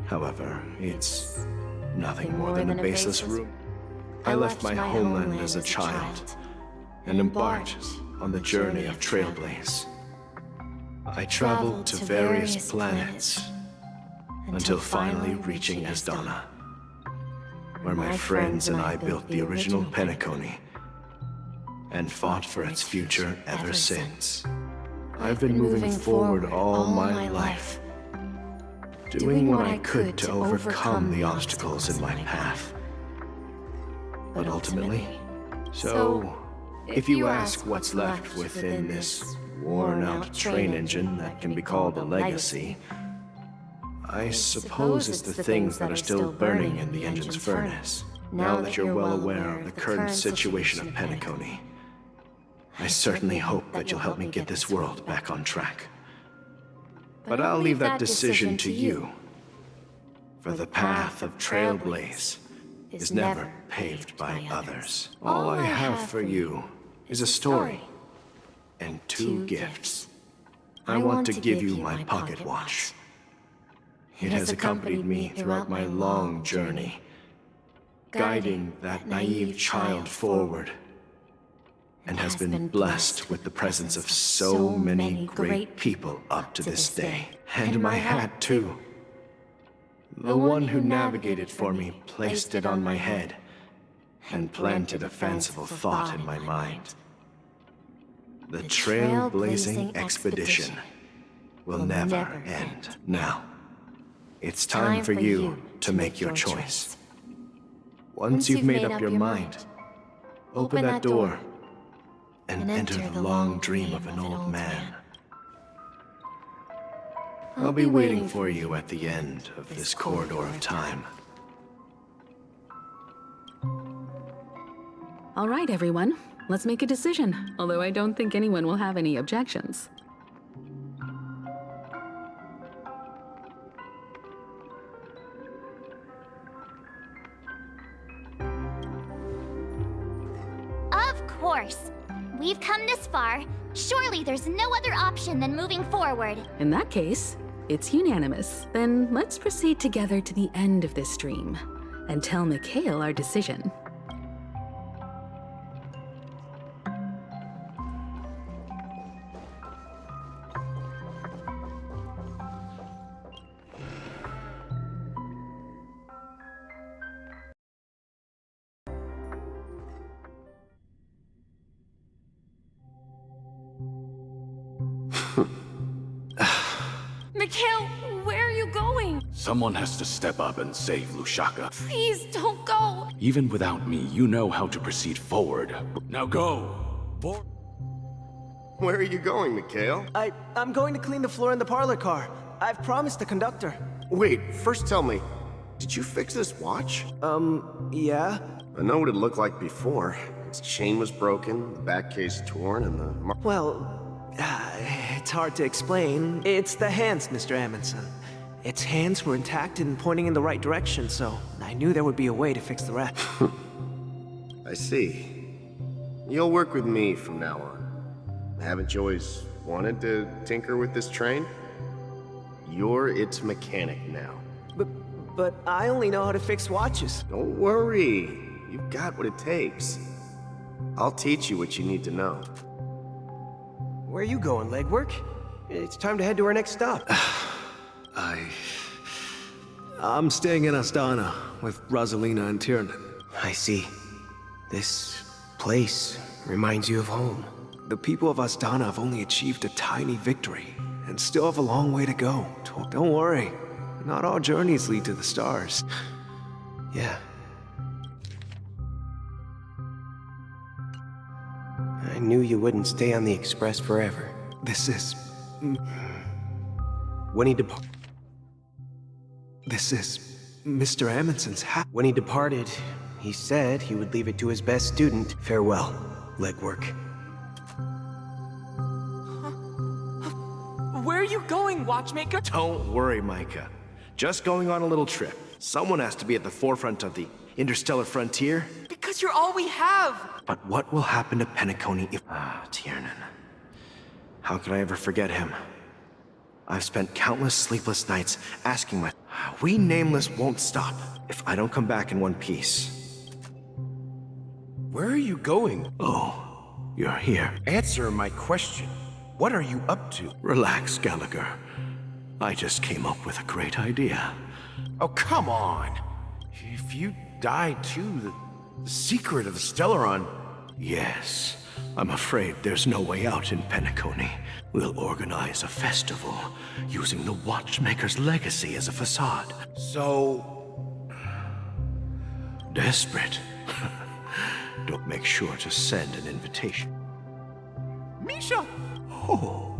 however, it's nothing more than a baseless rumor. I left my homeland as a child and embarked on the journey of Trailblaze. I traveled to various planets until finally reaching Asdana, where my friends and I built the original Penacony and fought for its future ever since. I've been moving forward all my life, doing what I could to overcome the obstacles in my path. But ultimately, so if you ask what's left within this worn-out train engine that can be called a legacy, I suppose it's the things that are still burning in the engine's furnace. Now that you're well aware of the current situation of Penacony, I certainly hope that you'll help me get this world back on track. But I'll leave that decision to you, for the path of Trailblaze is never paved by others. All I have for you is a story and two gifts. I want to give you my pocket watch. It has accompanied me throughout my long journey, guiding that naive child forward, and has been blessed with the presence of so many great people up to this day. And my hat, too. The one who navigated for me placed it on my head and planted a fanciful thought in my mind. The Trail-blazing expedition will never end. Now, it's time for you to make your choice. Once you've made up your mind, open that door and enter the long dream of an old man. I'll be waiting for you at the end of this corridor of time. All right, everyone. Let's make a decision, although I don't think anyone will have any objections. Of course. We've come this far. Surely there's no other option than moving forward. In that case, it's unanimous. Then let's proceed together to the end of this stream and tell Mikhail our decision. Mikhail, where are you going? Someone has to step up and save Lushaka. Please don't go. Even without me, you know how to proceed forward. Now go! Where are you going, Mikhail? I'm going to clean the floor in the parlor car. I've promised the conductor. Wait, first tell me, did you fix this watch? Yeah? I know what it looked like before. Its chain was broken, the back case torn, and the... Well, it's hard to explain. It's the hands, Mr. Amundsen. Its hands were intact and pointing in the right direction, so I knew there would be a way to fix the rest. I see. You'll work with me from now on. Haven't you always wanted to tinker with this train? You're its mechanic now. But I only know how to fix watches. Don't worry. You've got what it takes. I'll teach you what you need to know. Where are you going, legwork? It's time to head to our next stop. I'm staying in Astana with Rosalina and Tiernan. I see. This place reminds you of home. The people of Astana have only achieved a tiny victory and still have a long way to go. Don't worry. Not all journeys lead to the stars. Yeah. I knew you wouldn't stay on the Express forever. This is... When he departed... This is Mr. Amundsen's hat. When he departed, he said he would leave it to his best student. Farewell, legwork. Where are you going, watchmaker? Don't worry, Micah. Just going on a little trip. Someone has to be at the forefront of the interstellar frontier. Because you're all we have! But what will happen to Penacony if... Tiernan. How could I ever forget him? I've spent countless sleepless nights asking my... We Nameless won't stop if I don't come back in one piece. Where are you going? Oh, you're here. Answer my question. What are you up to? Relax, Gallagher. I just came up with a great idea. Oh, come on! If you die too, the secret of the Stellaron... Yes. I'm afraid there's no way out in Penacony. We'll organize a festival using the Watchmaker's legacy as a facade. So... Desperate. Don't make sure to send an invitation. Misha! Oh,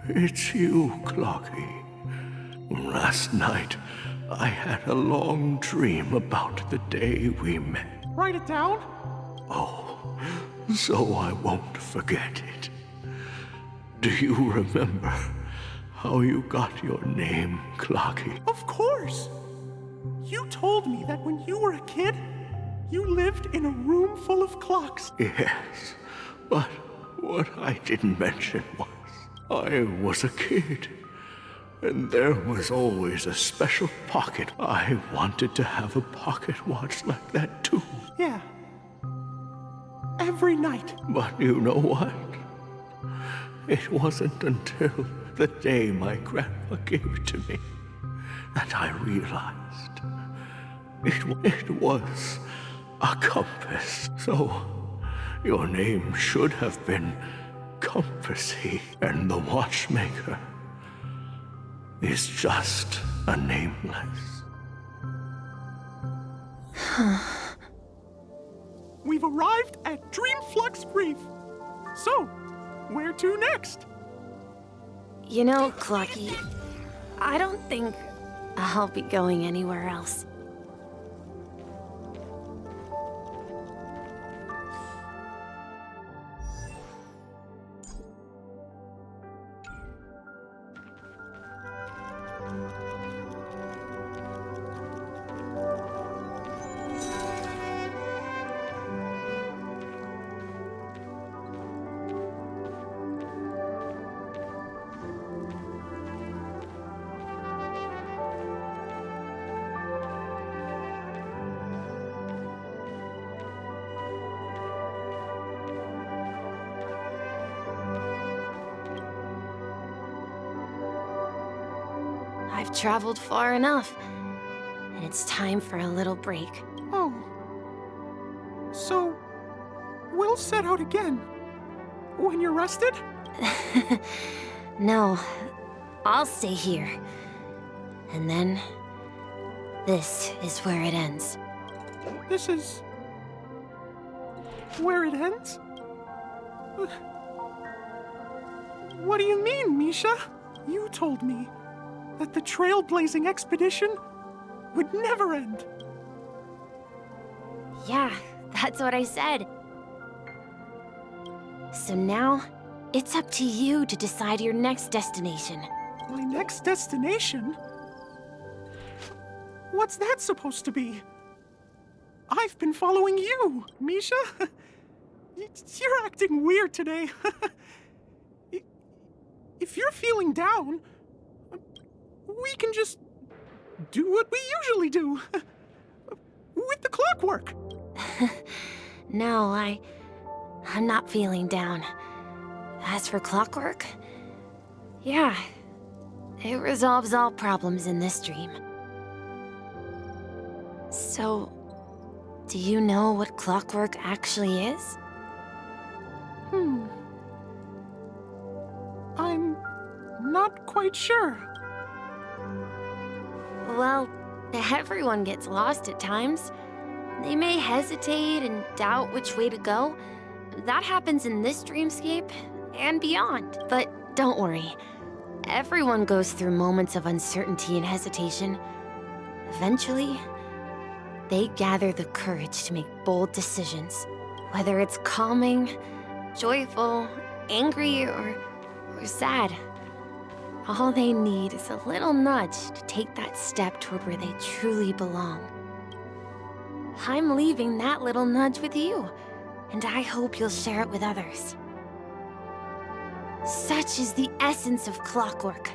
it's you, Clocky. Last night, I had a long dream about the day we met. Write it down? Oh, so I won't forget it. Do you remember how you got your name, Clocky? Of course! You told me that when you were a kid, You lived in a room full of clocks. Yes, but what I didn't mention was I was a kid. And there was always a special pocket. I wanted to have a pocket watch like that too. Yeah. Every night. But you know what? It wasn't until the day my grandpa gave it to me that I realized it was a compass. So your name should have been Compassy, and the watchmaker is just a nameless. We've arrived at Dreamflux Reef. So, where to next? You know, Clocky, I don't think I'll be going anywhere else. I've traveled far enough, and it's time for a little break. Oh. So, we'll set out again. When you're rested? No, I'll stay here. And then, this is where it ends. This is... where it ends? What do you mean, Misha? You told me that the trailblazing expedition would never end. Yeah, that's what I said. So now, it's up to you to decide your next destination. My next destination? What's that supposed to be? I've been following you, Misha. You're acting weird today. If you're feeling down, we can just do what we usually do. With the clockwork. No, I'm not feeling down. As for clockwork, yeah, it resolves all problems in this dream. So, do you know what clockwork actually is? I'm not quite sure. Well, everyone gets lost at times. They may hesitate and doubt which way to go. That happens in this dreamscape and beyond. But don't worry. Everyone goes through moments of uncertainty and hesitation. Eventually, they gather the courage to make bold decisions. Whether it's calming, joyful, angry, or sad. All they need is a little nudge to take that step toward where they truly belong. I'm leaving that little nudge with you, and I hope you'll share it with others. Such is the essence of clockwork,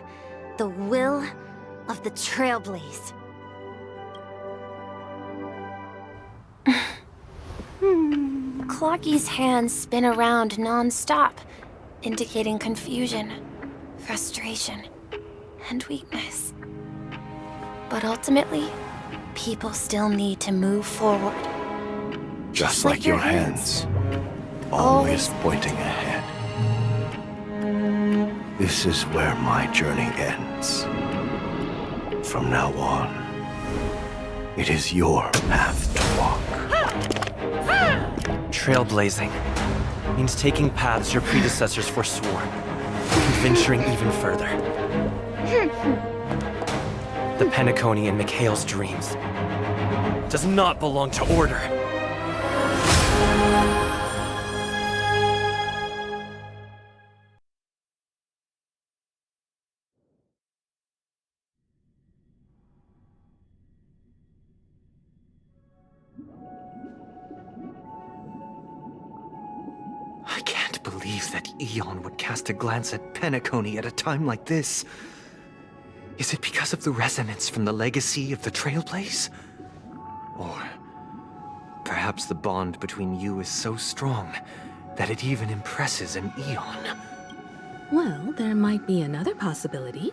the will of the Trailblaze. Clocky's hands spin around non-stop, indicating confusion, frustration, and weakness. But ultimately, people still need to move forward. Just like your hands, always pointing ahead. This is where my journey ends. From now on, it is your path to walk. Trailblazing means taking paths your predecessors forswore, and venturing even further. The Penacony and Mikhail's dreams does not belong to order. believe that Eon would cast a glance at Penacony at a time like this. Is it because of the resonance from the legacy of the Trailblaze? Or perhaps the bond between you is so strong that it even impresses an Eon? Well, there might be another possibility.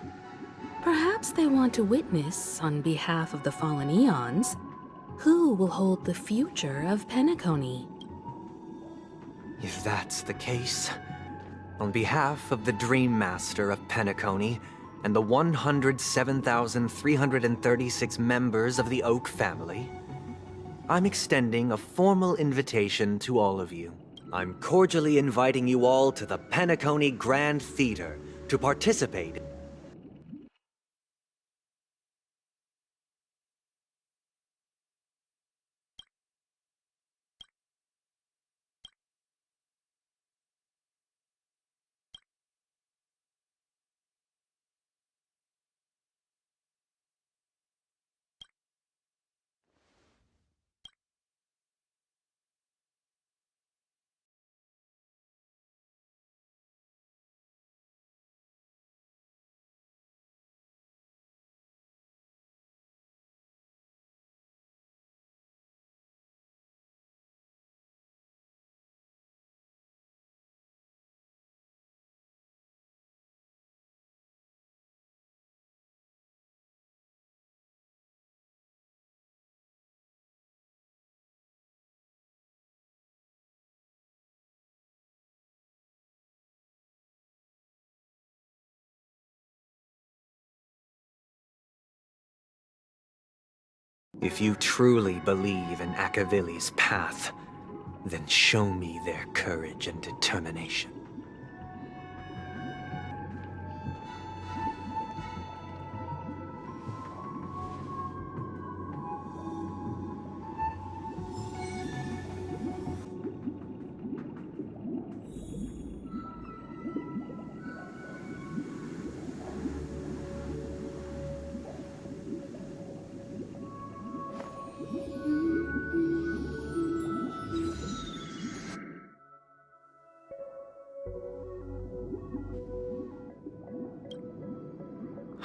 Perhaps they want to witness, on behalf of the fallen Eons, who will hold the future of Penacony. If that's the case, on behalf of the Dream Master of Penacony and the 107,336 members of the Oak family, I'm extending a formal invitation to all of you. I'm cordially inviting you all to the Penacony Grand Theater to participate. If you truly believe in Akavili's path, then show me their courage and determination.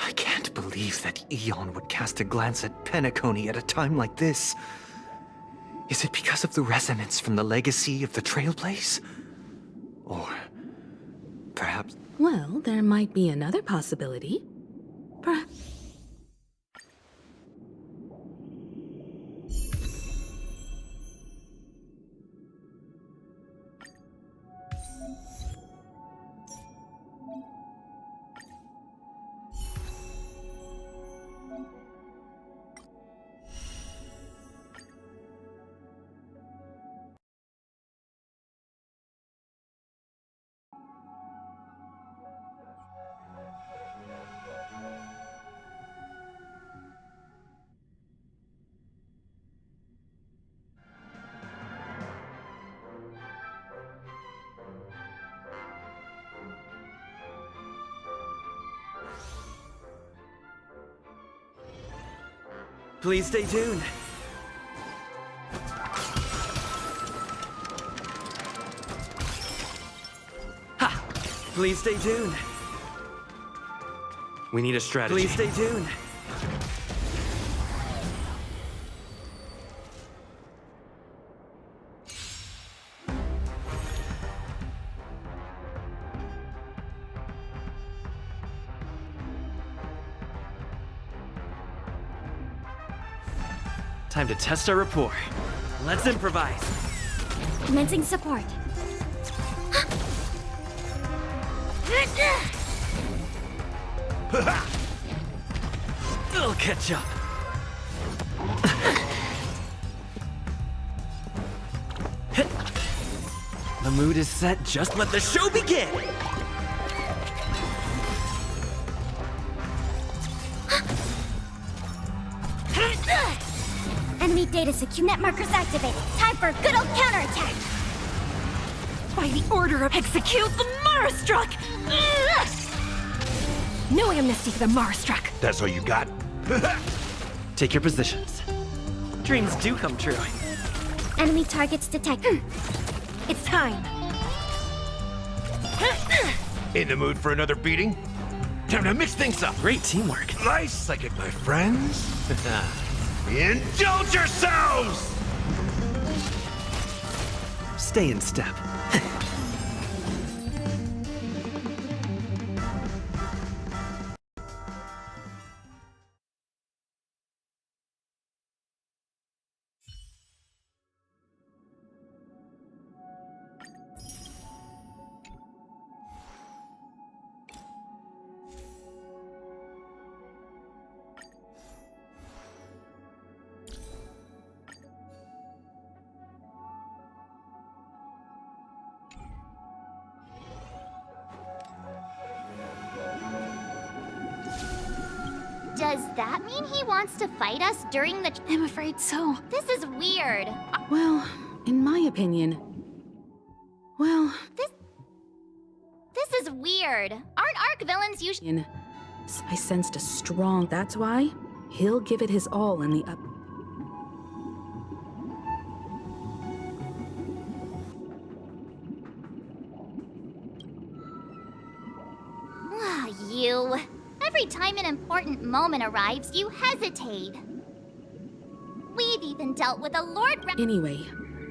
I can't believe that Eon would cast a glance at Penacony at a time like this. Is it because of the resonance from the legacy of the Trailblaze? Or perhaps... Well, there might be another possibility. Please stay tuned. Ha! Please stay tuned. We need a strategy. Please stay tuned. Time to test our rapport. Let's improvise. Commencing support. I'll catch up. The mood is set. Just let the show begin. Enemy data secure. Net markers activated. Time for a good old counterattack. By the order of execute the Marastruck! No amnesty for the Marastruck. That's all you got? Take your positions. Dreams do come true. Enemy targets detected. It's time. In the mood for another beating? Time to mix things up. Great teamwork. Nice like it, my friends. Indulge yourselves! Stay in step. Does that mean he wants to fight us during the... I'm afraid so. This is weird. Well, in my opinion... Well... This is weird. Aren't Arc villains usually... I sensed a strong... That's why he'll give it his all in the up... You... Every time an important moment arrives, you hesitate. We've even dealt with a Lord... Anyway,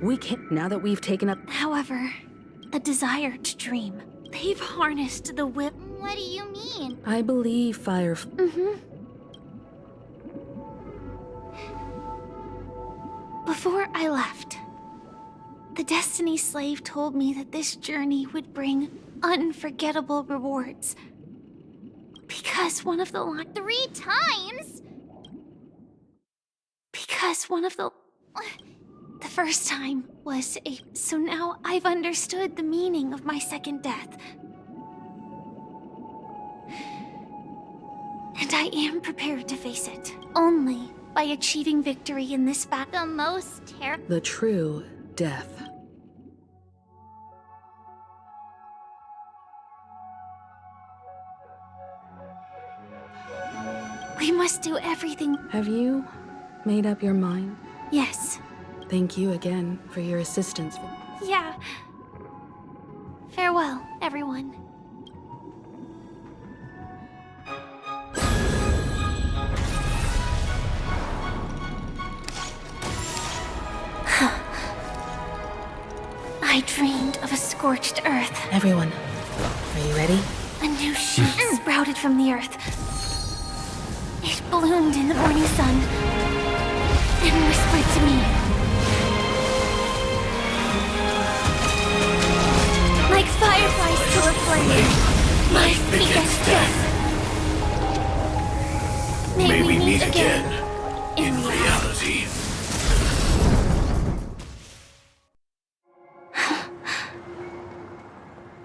we can't... Now that we've taken up... However, a desire to dream. They've harnessed the whip. What do you mean? I believe Fire... Before I left, the Destiny Slave told me that this journey would bring unforgettable rewards. Because one of the 3 times? Because one of the first time was a... So now I've understood the meaning of my second death. And I am prepared to face it. Only by achieving victory in this battle. The most terrible... The true death. We must do everything. Have you made up your mind? Yes. Thank you again for your assistance. Yeah. Farewell, everyone. I dreamed of a scorched earth. Everyone, are you ready? A new shoot sprouted from the earth. It bloomed in the morning sun and whispered to me. Like fireflies to a flame, life begets death. May we meet again in reality.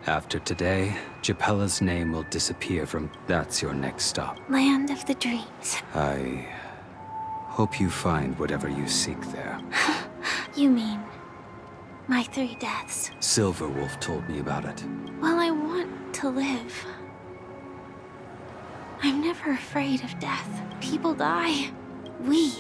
After today, Japella's name will disappear from... That's your next stop. Land of the dreams. I hope you find whatever you seek there. You mean my 3 deaths? Silverwolf told me about it. Well, I want to live. I'm never afraid of death. People die. We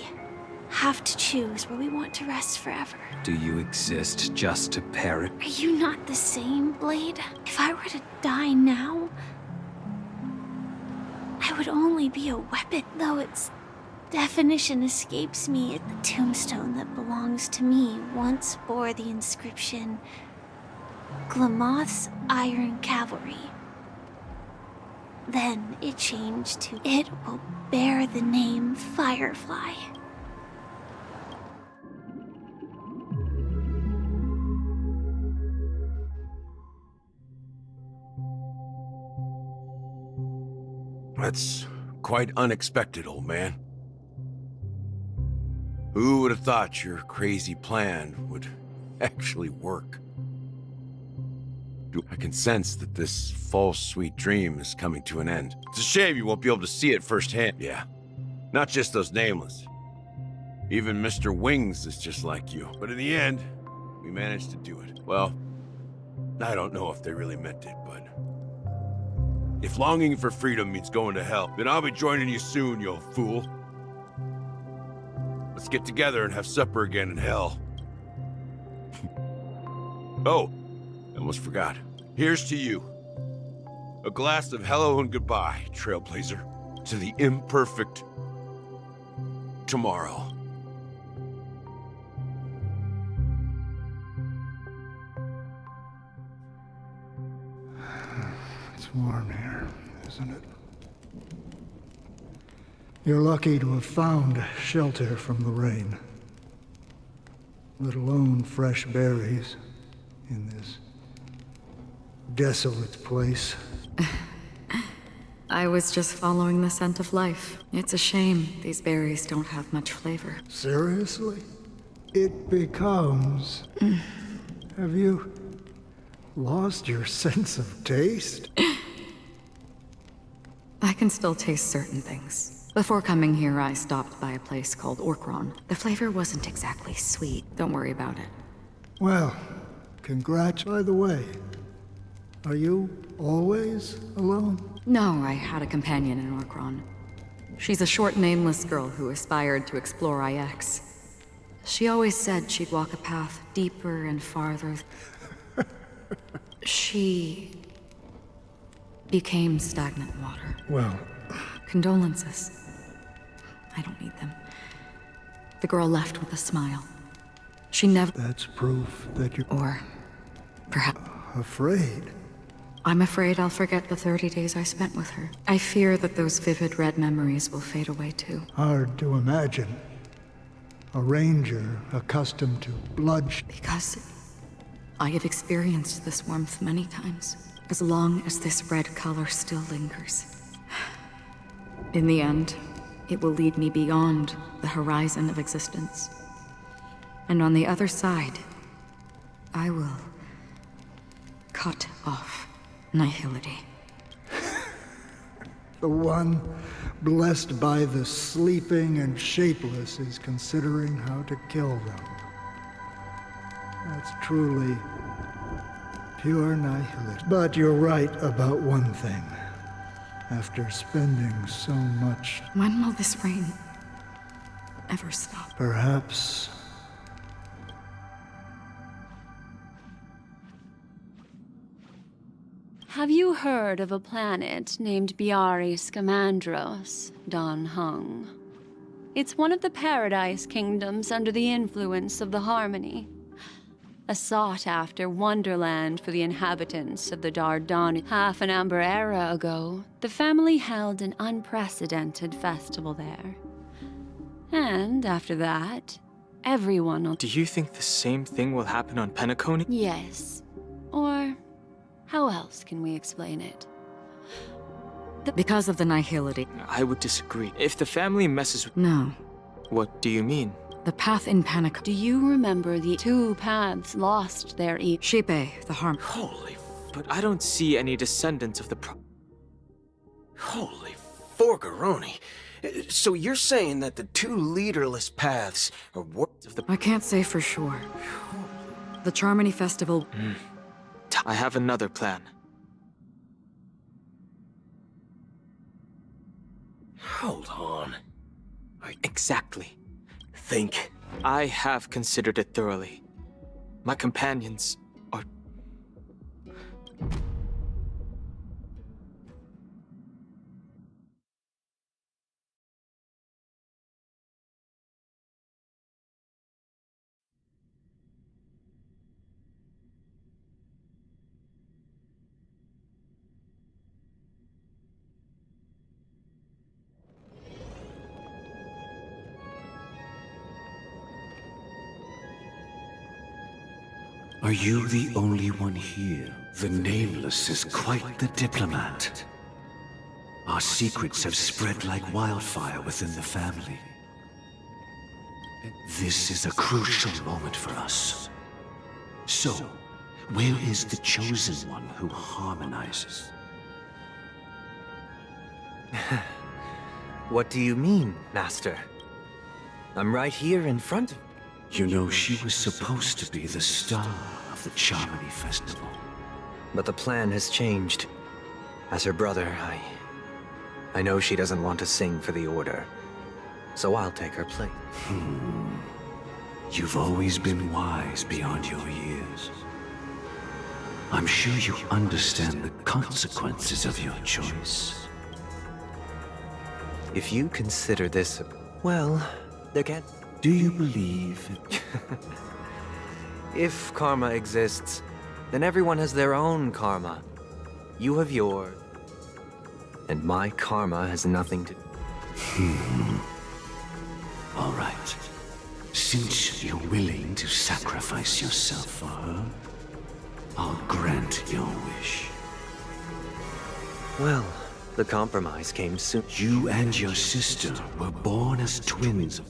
have to choose where we want to rest forever. Do you exist just to parrot? Are you not the same, Blade? If I were to die now, I would only be a weapon, though its definition escapes me. The tombstone that belongs to me once bore the inscription, Glamoth's Iron Cavalry. Then it changed to, it will bear the name Firefly. That's quite unexpected, old man. Who would have thought your crazy plan would actually work? I can sense that this false sweet dream is coming to an end. It's a shame you won't be able to see it firsthand. Yeah, not just those nameless. Even Mr. Wings is just like you. But in the end, we managed to do it. Well, I don't know if they really meant it, but... if longing for freedom means going to hell, then I'll be joining you soon, you old fool. Let's get together and have supper again in hell. Oh, I almost forgot. Here's to you. A glass of hello and goodbye, Trailblazer, to the imperfect tomorrow. It's warm here, isn't it? You're lucky to have found shelter from the rain. Let alone fresh berries in this desolate place. I was just following the scent of life. It's a shame these berries don't have much flavor. Seriously? It becomes... Have you lost your sense of taste? I can still taste certain things. Before coming here, I stopped by a place called Orkron. The flavor wasn't exactly sweet. Don't worry about it. Well, congrats. By the way, are you always alone? No, I had a companion in Orkron. She's a short, nameless girl who aspired to explore IX. She always said she'd walk a path deeper and farther. She became stagnant water. Well... Condolences. I don't need them. The girl left with a smile. She never... That's proof that you're... Or perhaps... Afraid? I'm afraid I'll forget the 30 days I spent with her. I fear that those vivid red memories will fade away too. Hard to imagine. A ranger accustomed to bloodshed. Because I have experienced this warmth many times. As long as this red color still lingers. In the end, it will lead me beyond the horizon of existence. And on the other side, I will cut off nihility. The one blessed by the sleeping and shapeless is considering how to kill them. That's truly pure nihilism. But you're right about one thing. After spending so much... When will this rain ever stop? Perhaps... Have you heard of a planet named Biari Scamandros, Don Hung? It's one of the Paradise Kingdoms under the influence of the Harmony. A sought-after wonderland for the inhabitants of the Dardani. Half an Amber era ago, the family held an unprecedented festival there. And after that, everyone on... Do you think the same thing will happen on Penacony? Yes. Or how else can we explain it? Because of the nihility. I would disagree. If the family messes with... No. What do you mean? The path in Penacony. Do you remember the two paths lost their Shepe, the harm. Holy but I don't see any descendants of the Holy forgaroni. So you're saying that the two leaderless paths are works of the... I can't say for sure. The Charmony Festival... I have another plan. Hold on. Exactly. Think. I have considered it thoroughly. My companions are... Are you the only one here? The Nameless is quite the diplomat. Our secrets have spread like wildfire within the family. This is a crucial moment for us. So, where is the Chosen One who harmonizes? What do you mean, Master? I'm right here in front of... You know, she was supposed to be the star of the Charmony Festival. But the plan has changed. As her brother, I know she doesn't want to sing for the Order. So I'll take her place. You've always been wise beyond your years. I'm sure you understand the consequences of your choice. If you consider this, well, there can't... Do you believe? If karma exists, then everyone has their own karma. You have yours, and my karma has nothing to... All right. Since you're willing to sacrifice yourself for her, I'll grant your wish. Well, the compromise came soon. You and your sister were born as twins.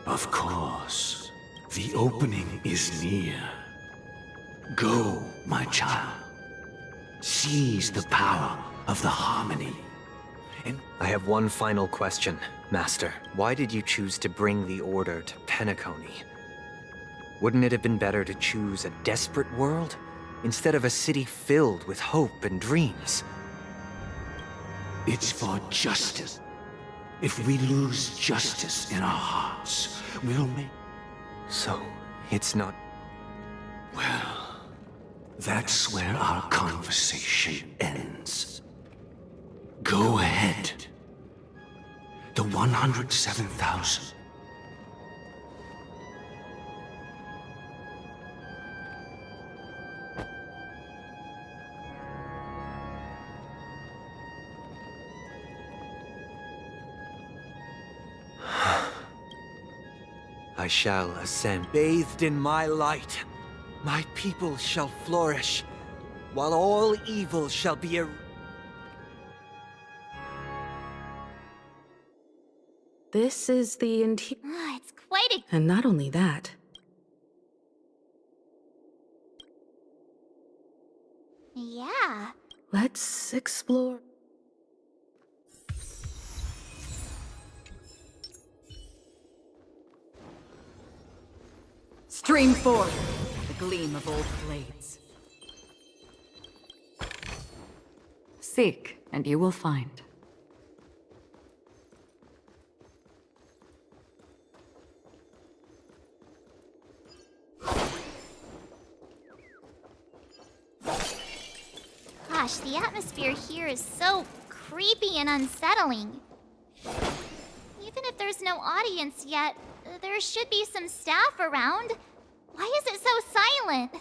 Of course, the opening is near. Go, my child. Seize the power of the harmony. I have one final question, Master. Why did you choose to bring the Order to Penacony? Wouldn't it have been better to choose a desperate world, instead of a city filled with hope and dreams? It's for justice. If we lose justice in our hearts, we'll make... So, it's not... Well, that's where our conversation ends. Go ahead. The 107,000. I shall ascend. Bathed in my light, my people shall flourish, while all evil shall be This is the It's quite a... And not only that. Yeah. Let's explore. Stream forth, the gleam of old blades. Seek, and you will find. Gosh, the atmosphere here is so creepy and unsettling. Even if there's no audience yet, there should be some staff around. Why is it so silent?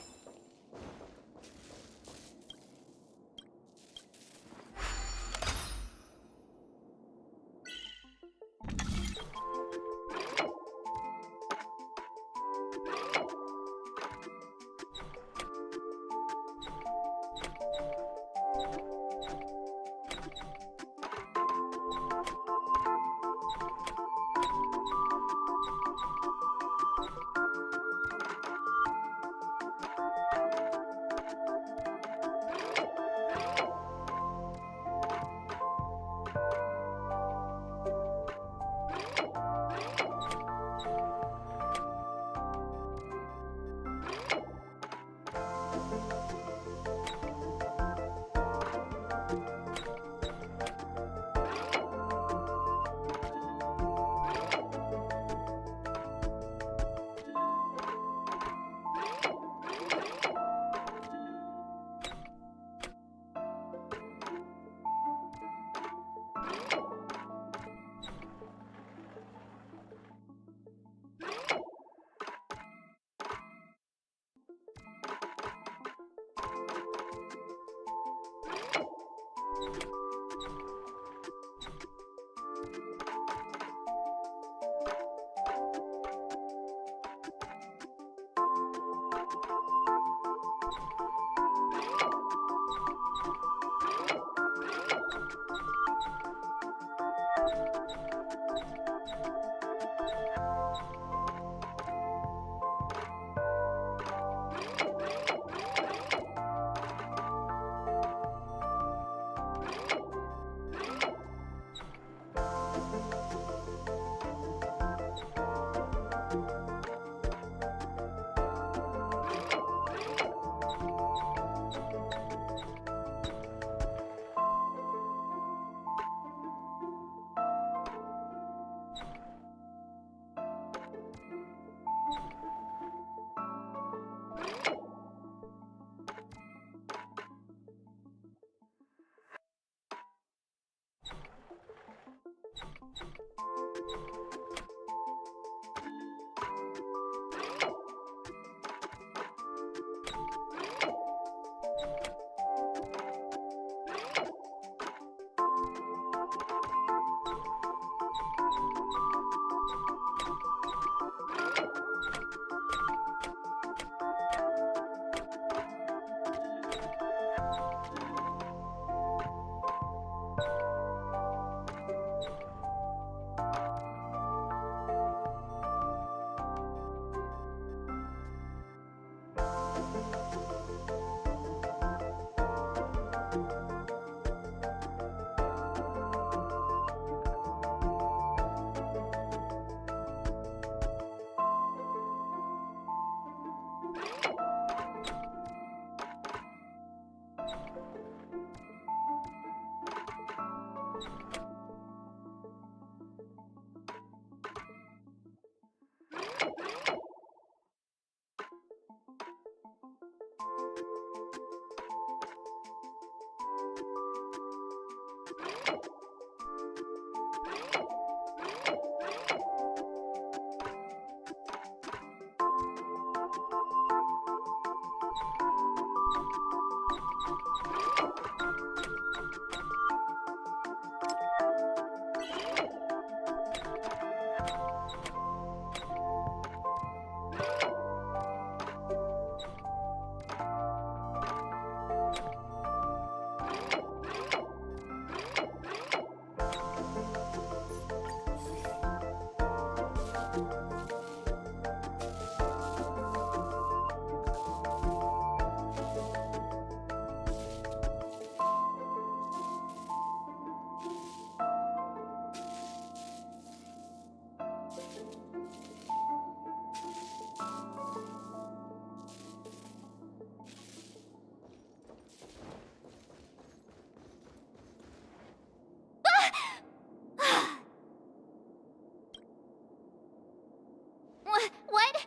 What?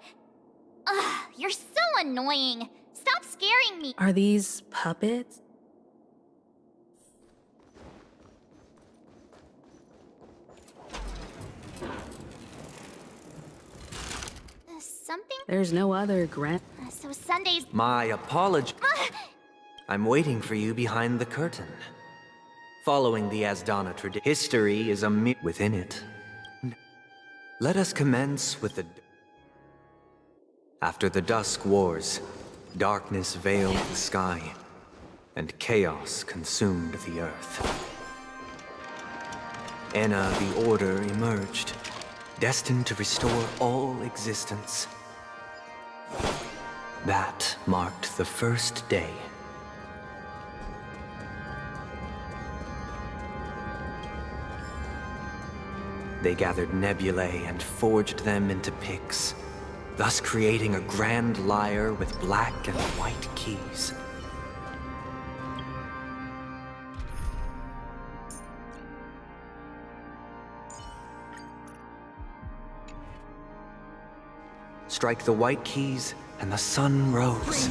Ugh, you're so annoying. Stop scaring me. Are these puppets? Something? There's no other grand. So Sundays. My apology. I'm waiting for you behind the curtain. Following the Asdana tradition, history is a within it. Let us commence with the... After the Dusk Wars, darkness veiled the sky, and chaos consumed the earth. Enna the Order emerged, destined to restore all existence. That marked the first day. They gathered nebulae and forged them into picks, thus creating a grand lyre with black and white keys. Strike the white keys, and the sun rose.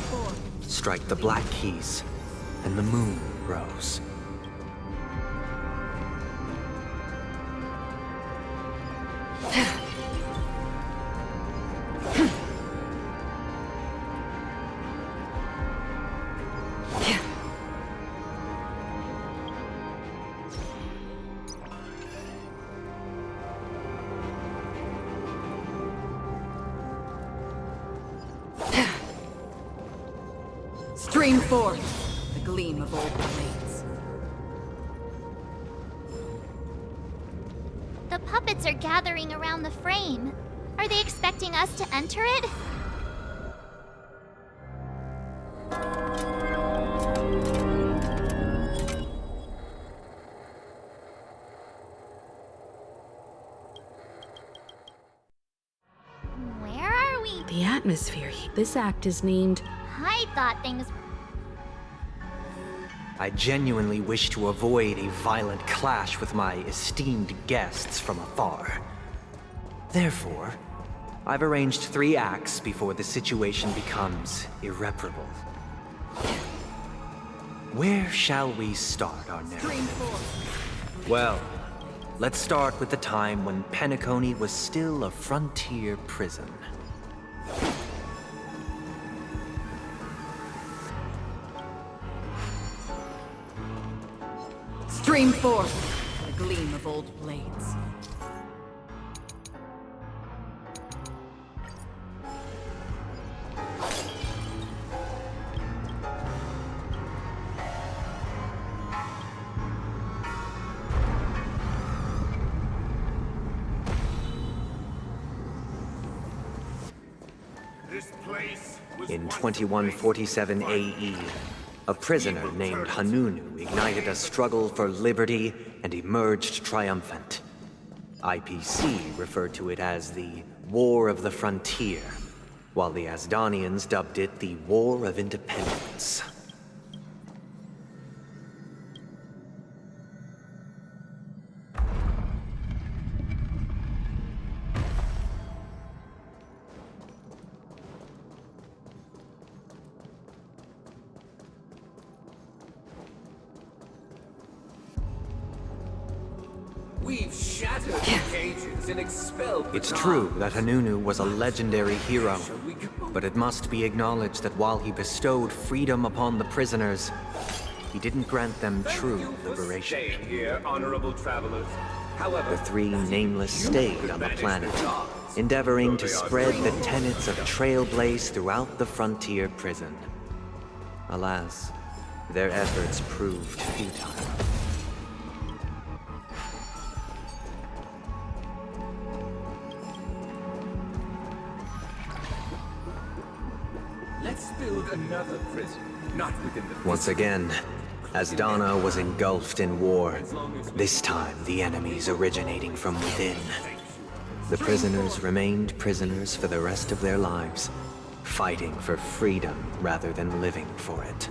Strike the black keys, and the moon rose. Stream forth the gleam of old blades. The puppets are gathering around the frame. Are they expecting us to enter it? Where are we? The atmosphere. This act is named... I thought things... I genuinely wish to avoid a violent clash with my esteemed guests from afar. Therefore, I've arranged 3 acts before the situation becomes irreparable. Where shall we start our narrative? Well, let's start with the time when Penacony was still a frontier prison. Stream forth the gleam of old blades. In 2147 AE, a prisoner named Hanunu ignited a struggle for liberty and emerged triumphant. IPC referred to it as the War of the Frontier, while the Asdanians dubbed it the War of Independence. We've shattered the cages and expelled the It's true that Hanunu was a legendary hero, but it must be acknowledged that while he bestowed freedom upon the prisoners, he didn't grant them true liberation. Staying here, honorable travelers. However, The three nameless stayed on the planet, endeavoring to spread the tenets of Trail-blaze throughout the frontier prison. Alas, their efforts proved futile. let's build another prison, not within the Once again, Asdana was engulfed in war, this time the enemies originating from within. The prisoners remained prisoners for the rest of their lives, fighting for freedom rather than living for it.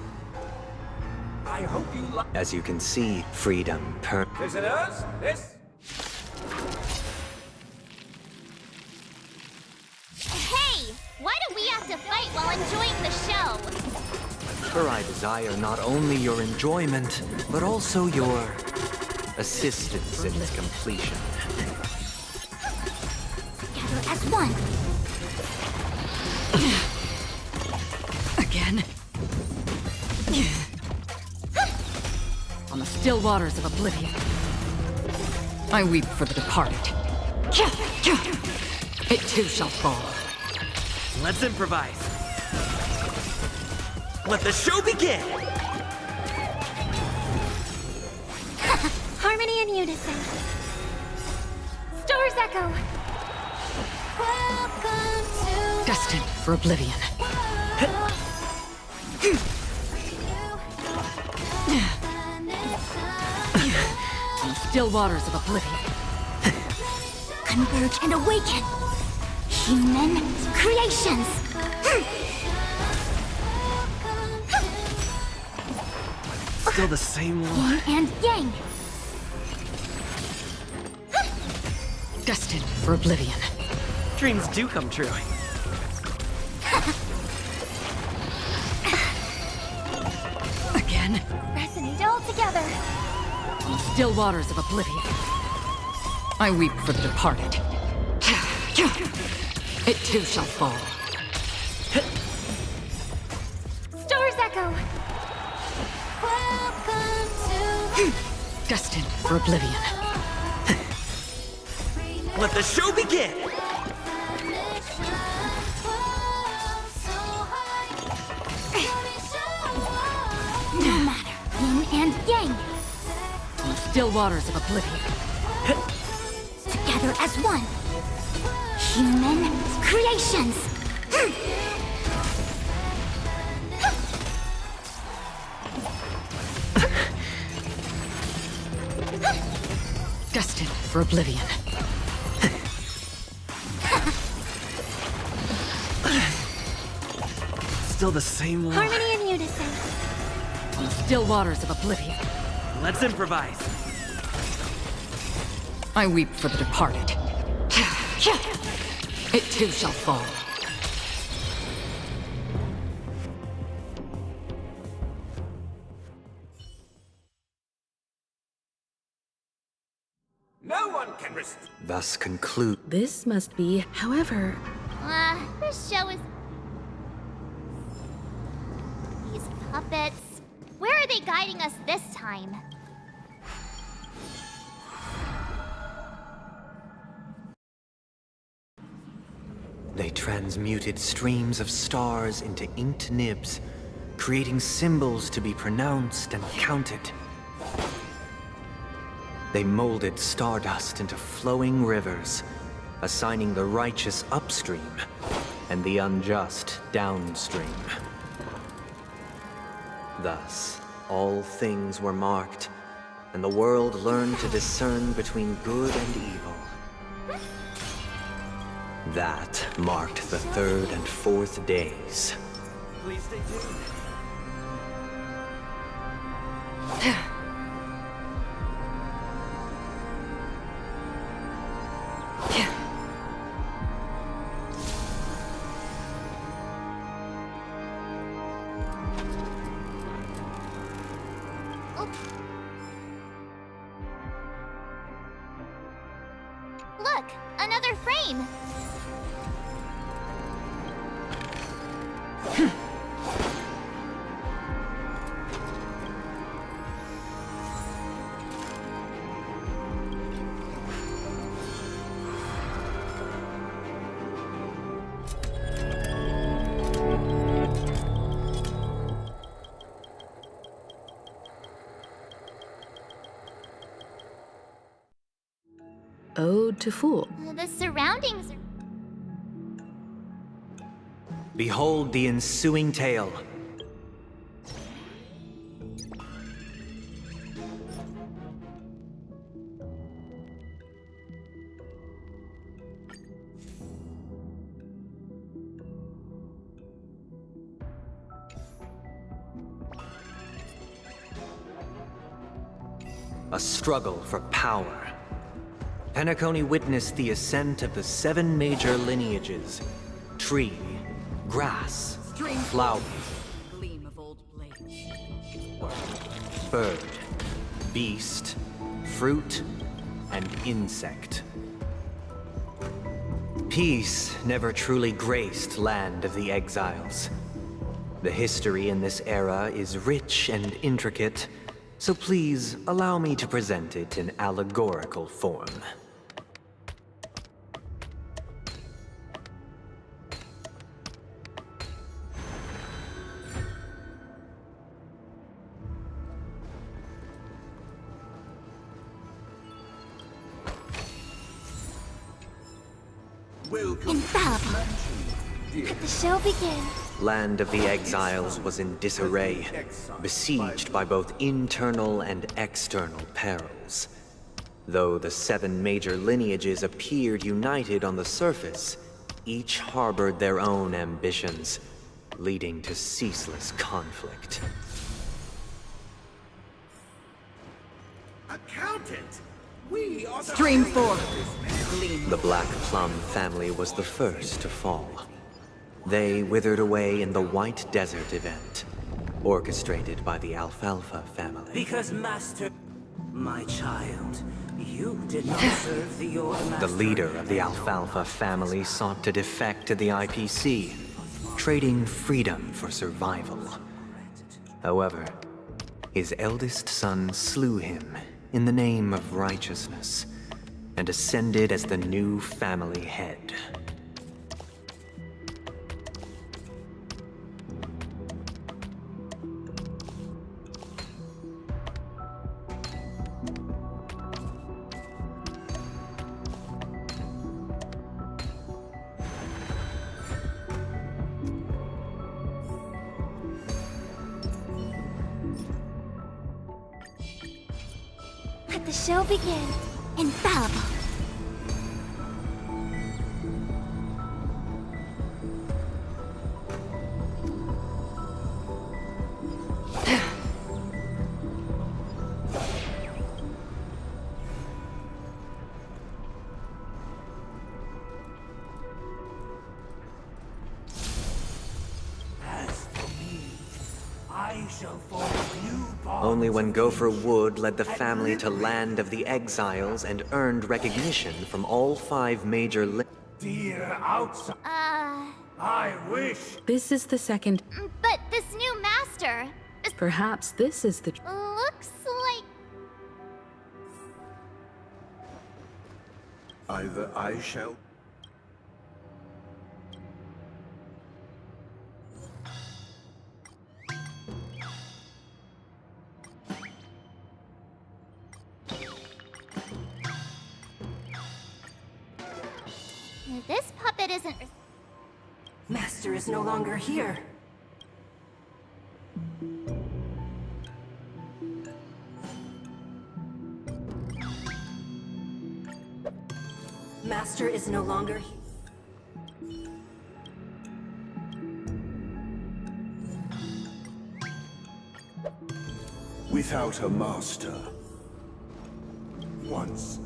I hope you like. As you can see, freedom Prisoners, this. Hey! Why do we have to fight while enjoying the show? For I desire not only your enjoyment, but also your assistance in its completion. Together as one. Again? On the still waters of oblivion, I weep for the departed. It too shall fall. Let's improvise. Let the show begin! Harmony and unison. Stars echo. Destined for oblivion. On the still waters of oblivion. Converge and awaken. Human creations. Still the same one. Yin and yang. Destined for oblivion. Dreams do come true. Again? Resonate all together. On the still waters of oblivion. I weep for the departed. It too shall fall. Stars echo. Destined for oblivion. Let the show begin! No matter. Yin and yang. On the still waters of oblivion. Together as one. Human creations. Destined for oblivion. Still the same one. Harmony and unison. On the still waters of oblivion. Let's improvise. I weep for the departed. It too shall fall. No one can resist. Thus conclude. This must be, however... This show is... These puppets... Where are they guiding us this time? They transmuted streams of stars into inked nibs, creating symbols to be pronounced and counted. They molded stardust into flowing rivers, assigning the righteous upstream and the unjust downstream. Thus, all things were marked, and the world learned to discern between good and evil. That marked the third and fourth days. Please stay tuned. Look, another frame. Ode to Fool. The surroundings are... Behold the ensuing tale. A struggle for power. Penacony witnessed the ascent of the 7 major lineages: tree, grass, flower, Gleam of old blades. bird, beast, fruit, and insect. Peace never truly graced Land of the Exiles. The history in this era is rich and intricate, so please allow me to present it in allegorical form. Infallible. Let the show begin. Land of the Exiles was in disarray, besieged by both internal and external perils. Though the 7 major lineages appeared united on the surface, each harbored their own ambitions, leading to ceaseless conflict. Accountant! We are the Stream 4. The Black Plum family was the first to fall. They withered away in the White Desert event, orchestrated by the Alfalfa family. Because Master... My child, you did not serve the old Master. The leader of the Alfalfa family sought to defect to the IPC, trading freedom for survival. However, his eldest son slew him in the name of righteousness, and ascended as the new family head. Let the show begin. Infallible. As for me, I shall form new bonds. Only when Gopher Wood led the family to Land of the Exiles and earned recognition from all 5 major Dear outside. I wish. This is the second. But this new master Perhaps this is the. looks like... Either I shall... This puppet isn't... Master is no longer here. Master is no longer here. Without a master. Once.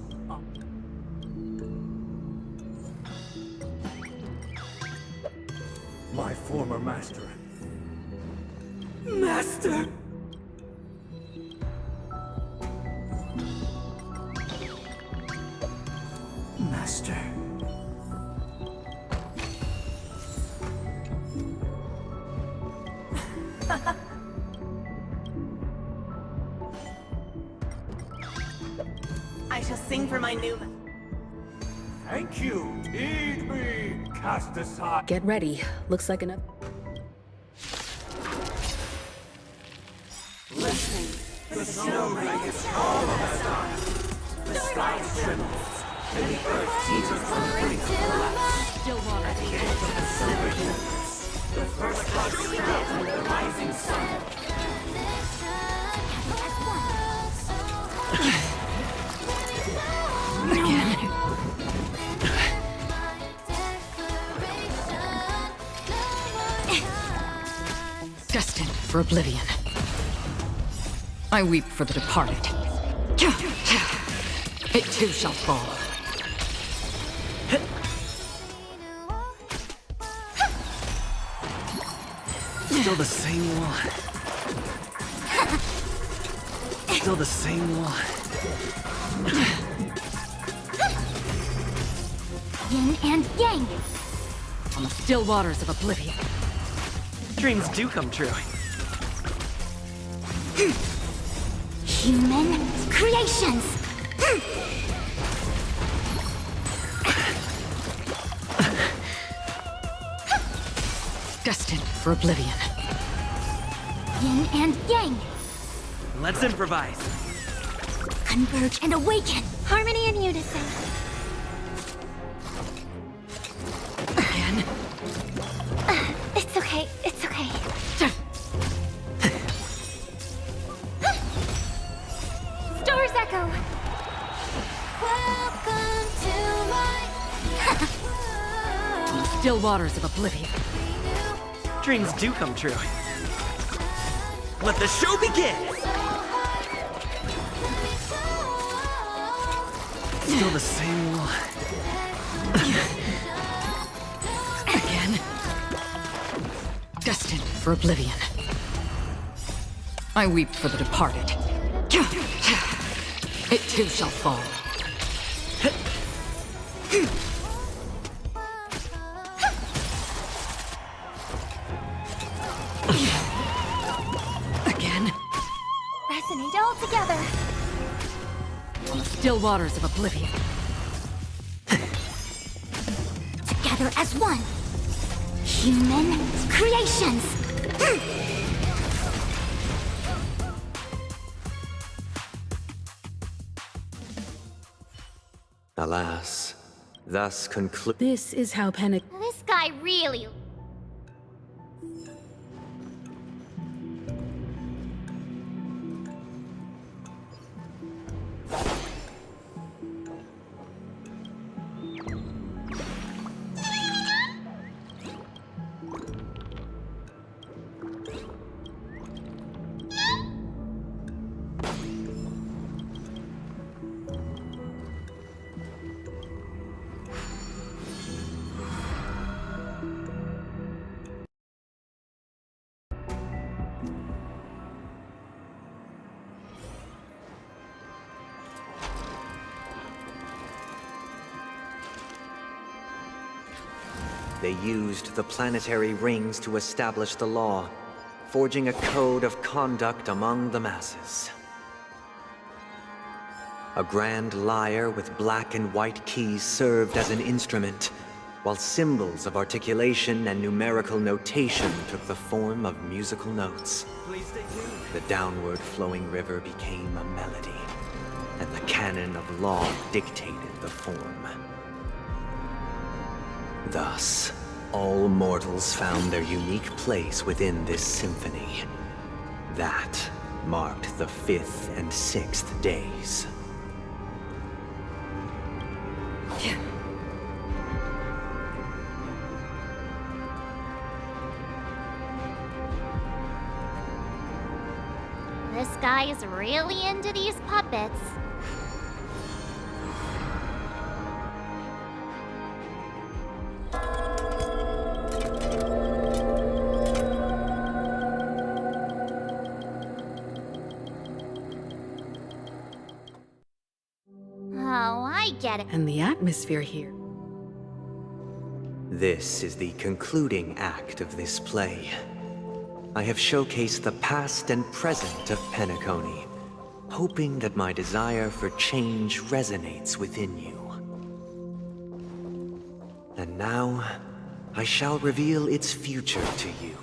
My former master. Master! Master. I shall sing for my new... Thank you. Heed me. Cast aside. Get ready. Looks like enough. Listening. The snow blankets all of us on. The sky trembles. And the earth teeters on the brink of collapse. At the edge of the silver universe. The first light stands with the rising sun. Again. Destined for oblivion. I weep for the departed. It too shall fall. Still the same one. Still the same one. Yin and yang. On the still waters of oblivion. Dreams do come true. Human creations. Destined for oblivion. Yin and yang. Let's improvise. Converge and awaken. Harmony and unison. Again. It's okay. It's okay. Stars echo. Welcome to my On the still waters of oblivion. Dreams do come true. Let the show begin! Still the same one. Again. Destined for oblivion. I weep for the departed. It too shall fall. Again. resonate all together. On the still waters of oblivion. Together as one. Human creations. Alas, thus conclude. This is how Penacony. This guy really... They used the planetary rings to establish the law, forging a code of conduct among the masses. A grand lyre with black and white keys served as an instrument, while symbols of articulation and numerical notation took the form of musical notes. The downward flowing river became a melody, and the canon of law dictated the form. Thus, all mortals found their unique place within this symphony. That marked the 5th and 6th days. This guy is really into these puppets. Oh, I get it. And the atmosphere here. This is the concluding act of this play. I have showcased the past and present of Penacony, hoping that my desire for change resonates within you. And now, I shall reveal its future to you.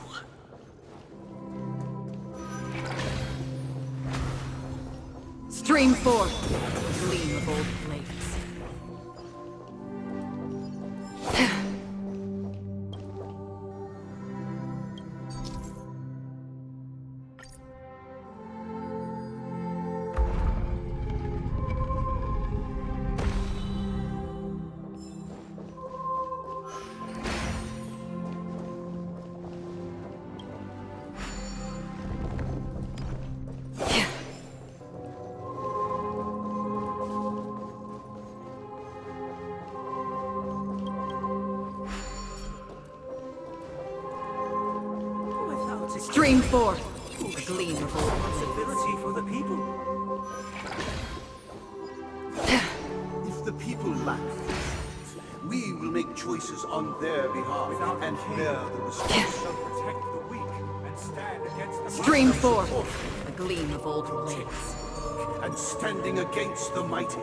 Stream forth, gleam of old blades. Stream forth, a gleam of old Responsibility for the people. If the people lack food, we will make choices on their behalf and bear the responsibility. Protect the weak and stand against the Stream forth, a gleam of old blades. And standing against the mighty.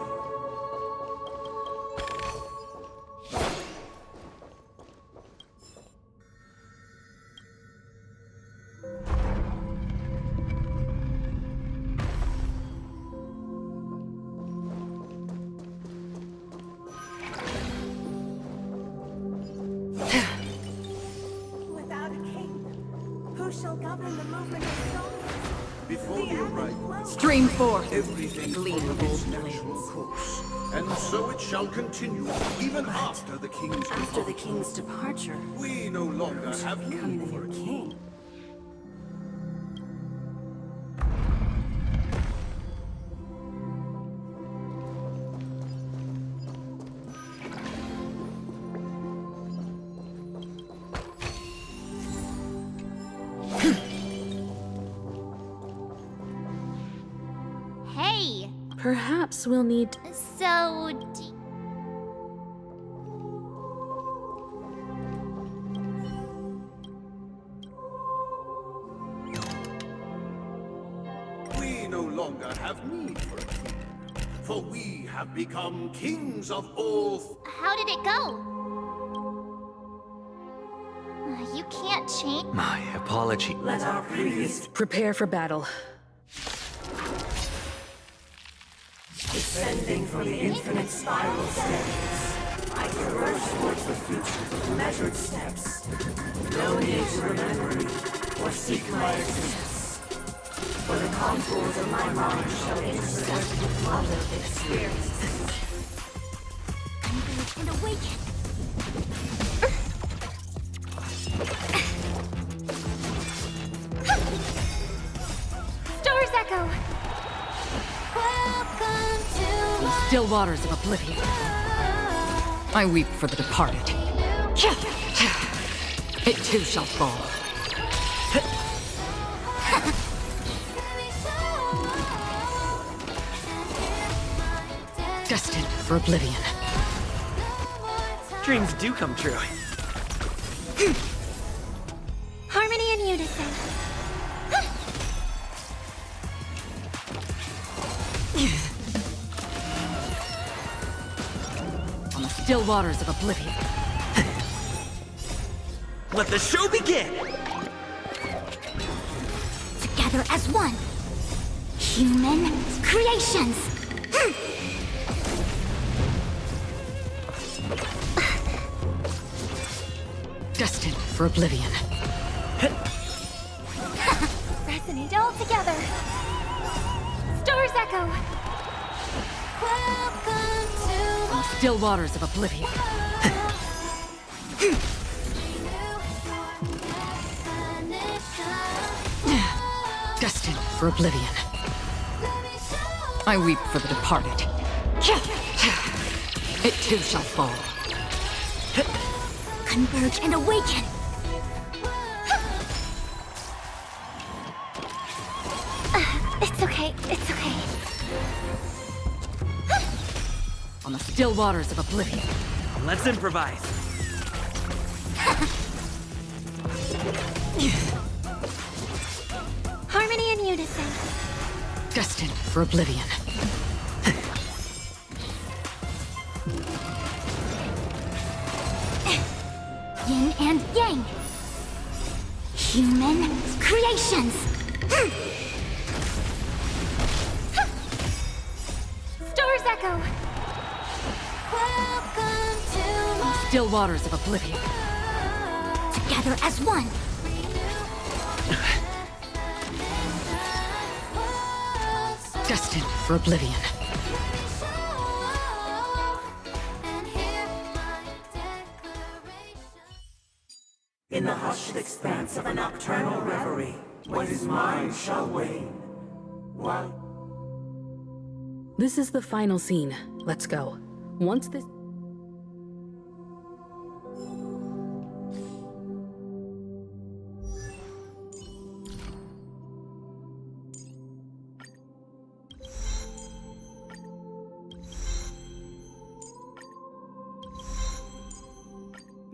Without a king, who shall govern the movement of souls? Before we arrive, Stream forth, everything gleam of followed its old natural blades. course. And so it shall continue, even after the king's After the departure. king's departure, We no longer have become need the for new a king. king. Hey, Perhaps we'll need... so We no longer have need for a king, for we have become kings of all. how did it go? You can't change. My apology. Let our previous Prepare for battle. descending from the infinite spiral staircase, I traverse towards the future with measured steps. No need to remember me or seek my existence, for the contours of my mind shall intersect with other experiences. And awaken. Stars echo. Welcome to In still waters of oblivion, I weep for the departed. It too shall fall. Destined for oblivion. Dreams do come true. harmony and unison. On the still waters of oblivion. Let the show begin! Together as one. Human creations. for oblivion. Resonate all together. Stars echo. On still waters of oblivion. Destined for oblivion. I weep for the departed. It too shall fall. Converge and awaken! It's okay, it's okay. On the still waters of oblivion. Let's improvise. Harmony and unison. Destined for oblivion. Yin and yang. Human creations. Stars echo. Still waters of oblivion. Together as one. Destined for oblivion. In the hushed expanse of a nocturnal reverie, what is mine shall wane. What? This is the final scene. Let's go. Once this...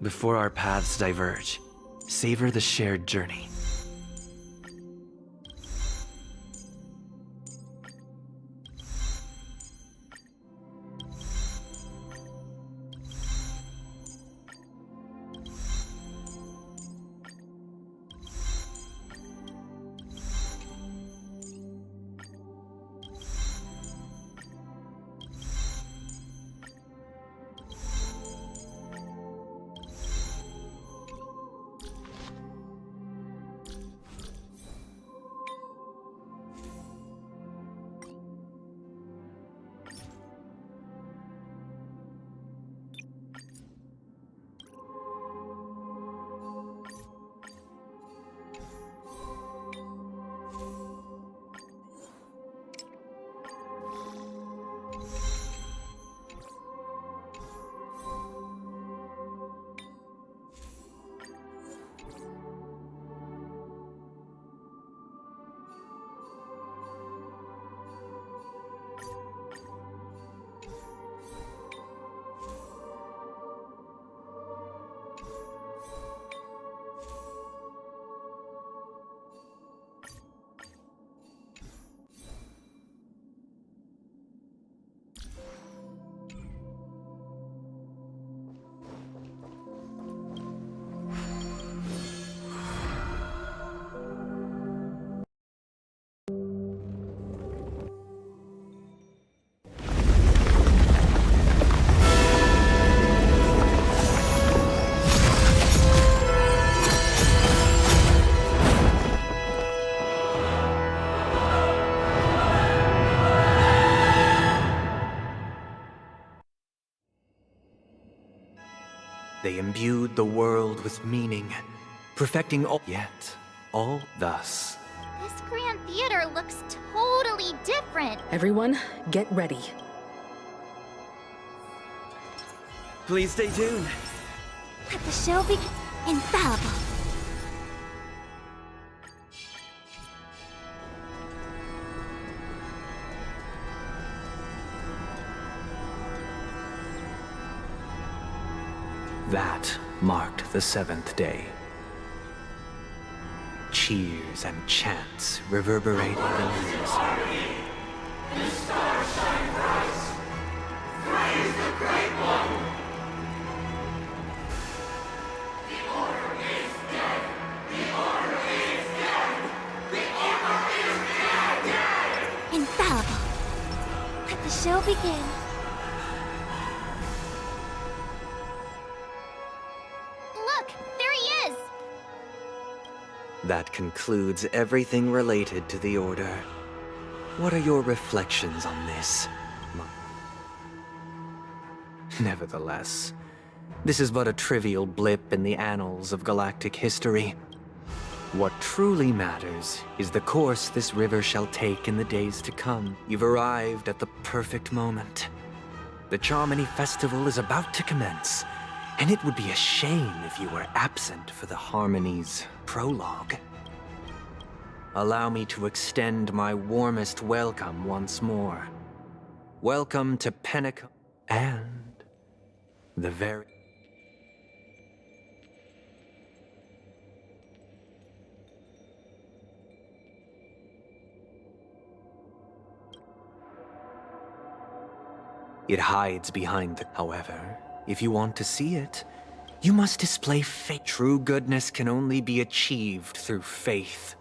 Before our paths diverge, savor the shared journey. They imbued the world with meaning, perfecting all. Yet, all thus. This grand theater looks totally different. Everyone, get ready. Please stay tuned. Let the show be infallible. That marked the 7th day. Cheers and chants reverberated in the The stars shine bright. Praise the Great One. The Order is dead. The Order is dead. The Order is dead. Infallible. Let the show begin. Look, there he is! That concludes everything related to the Order. What are your reflections on this? Nevertheless, this is but a trivial blip in the annals of galactic history. What truly matters is the course this river shall take in the days to come. You've arrived at the perfect moment. The Charmony Festival is about to commence, and it would be a shame if you were absent for the Harmony's prologue. Allow me to extend my warmest welcome once more. Welcome to Penacony and the very... It hides behind the... However, if you want to see it, you must display faith. True goodness can only be achieved through faith.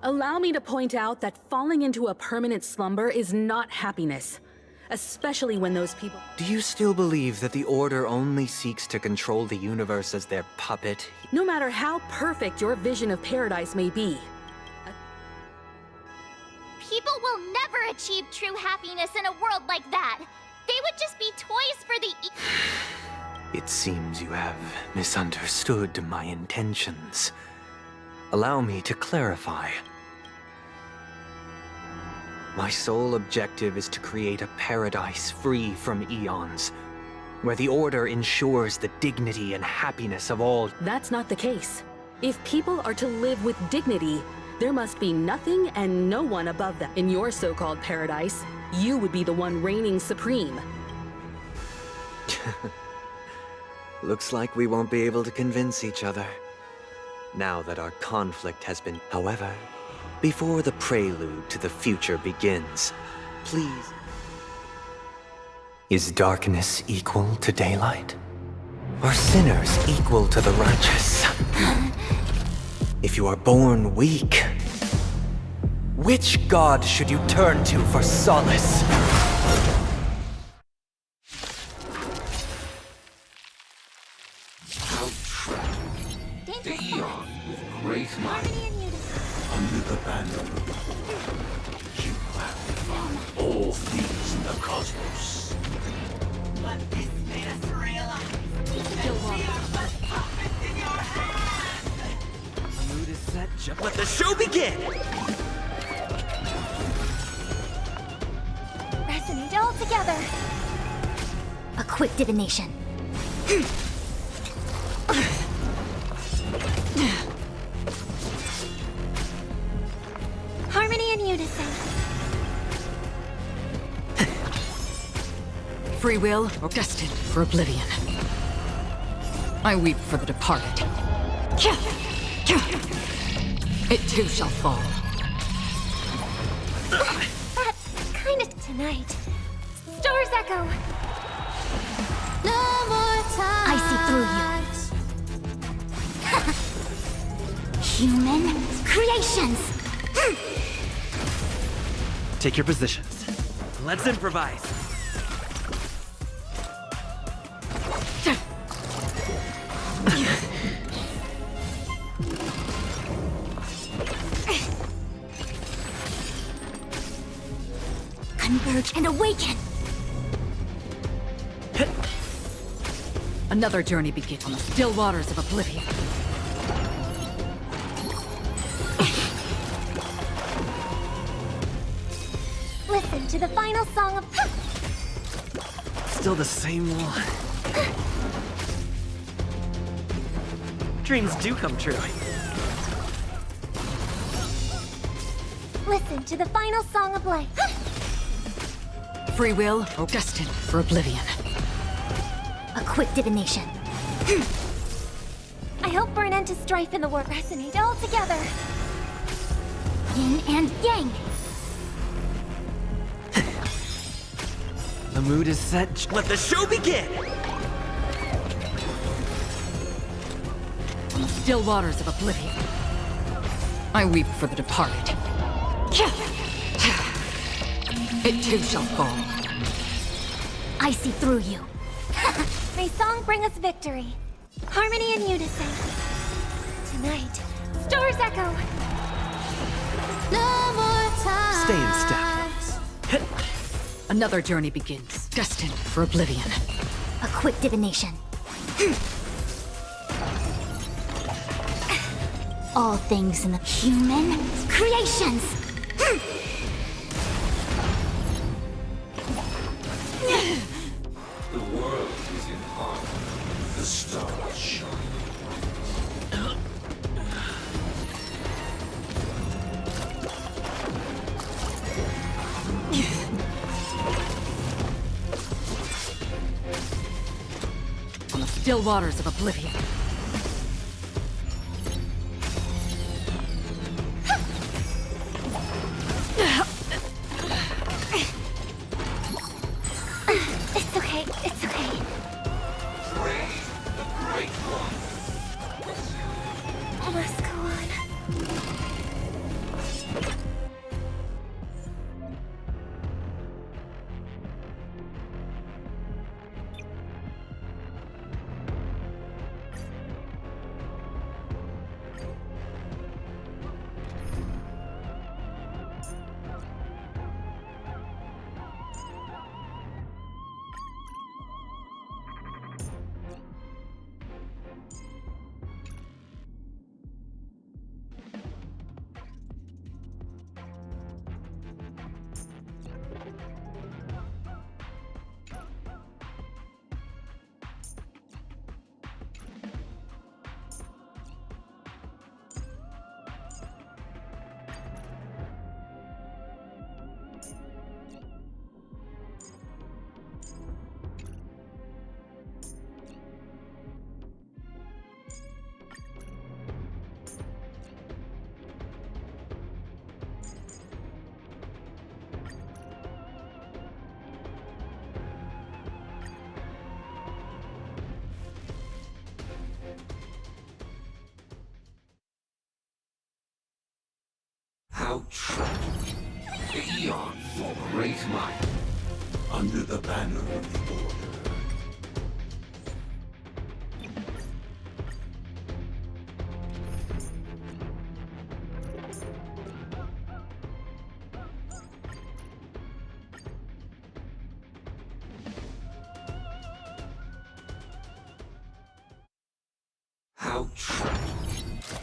Allow me to point out that falling into a permanent slumber is not happiness. Especially when those people... Do you still believe that the Order only seeks to control the universe as their puppet? No matter how perfect your vision of paradise may be, People will never achieve true happiness in a world like that. They would just be toys for the... It seems you have misunderstood my intentions. Allow me to clarify. My sole objective is to create a paradise free from eons, where the Order ensures the dignity and happiness of all. That's not the case. If people are to live with dignity, there must be nothing and no one above them. In your so-called paradise, you would be the one reigning supreme. Looks like we won't be able to convince each other. Now that our conflict has been... However, before the prelude to the future begins, please... Is darkness equal to daylight? Are sinners equal to the righteous? If you are born weak, which god should you turn to for solace? How trapped the eon with great might under the banner. You have found all things in the cosmos. But this made us realize that we are but puppets in your hands. Mood is set, just let the show begin! Resonate all together. A quick divination. Harmony and unison. Free will or destined for oblivion. I weep for the departed. It too shall fall. That's kind of tonight. Stars echo. No more time. I see through you. Human creations. Take your positions. Let's improvise. Converge and awaken. Another journey begins on the still waters of oblivion. Listen to the final song of... Still the same one. Dreams do come true. Listen to the final song of life. Free will or destined for oblivion. A quick divination. I hope for an end to strife in the world. Resonate all together. Yin and yang. The mood is set. Let the show begin! On the still waters of oblivion. I weep for the departed. It too shall fall. I see through you. May song bring us victory. Harmony and unison. tonight. Stars echo! No more time. Stay in step. Another journey begins, destined for oblivion. A quick divination. All things in the human creations. The world is in harmony. The stars shine. On the still waters of oblivion. It's okay, it's okay. Praise the Great One. Must go on. How tragic. The eon for great might. Under the banner of the Order. How tragic.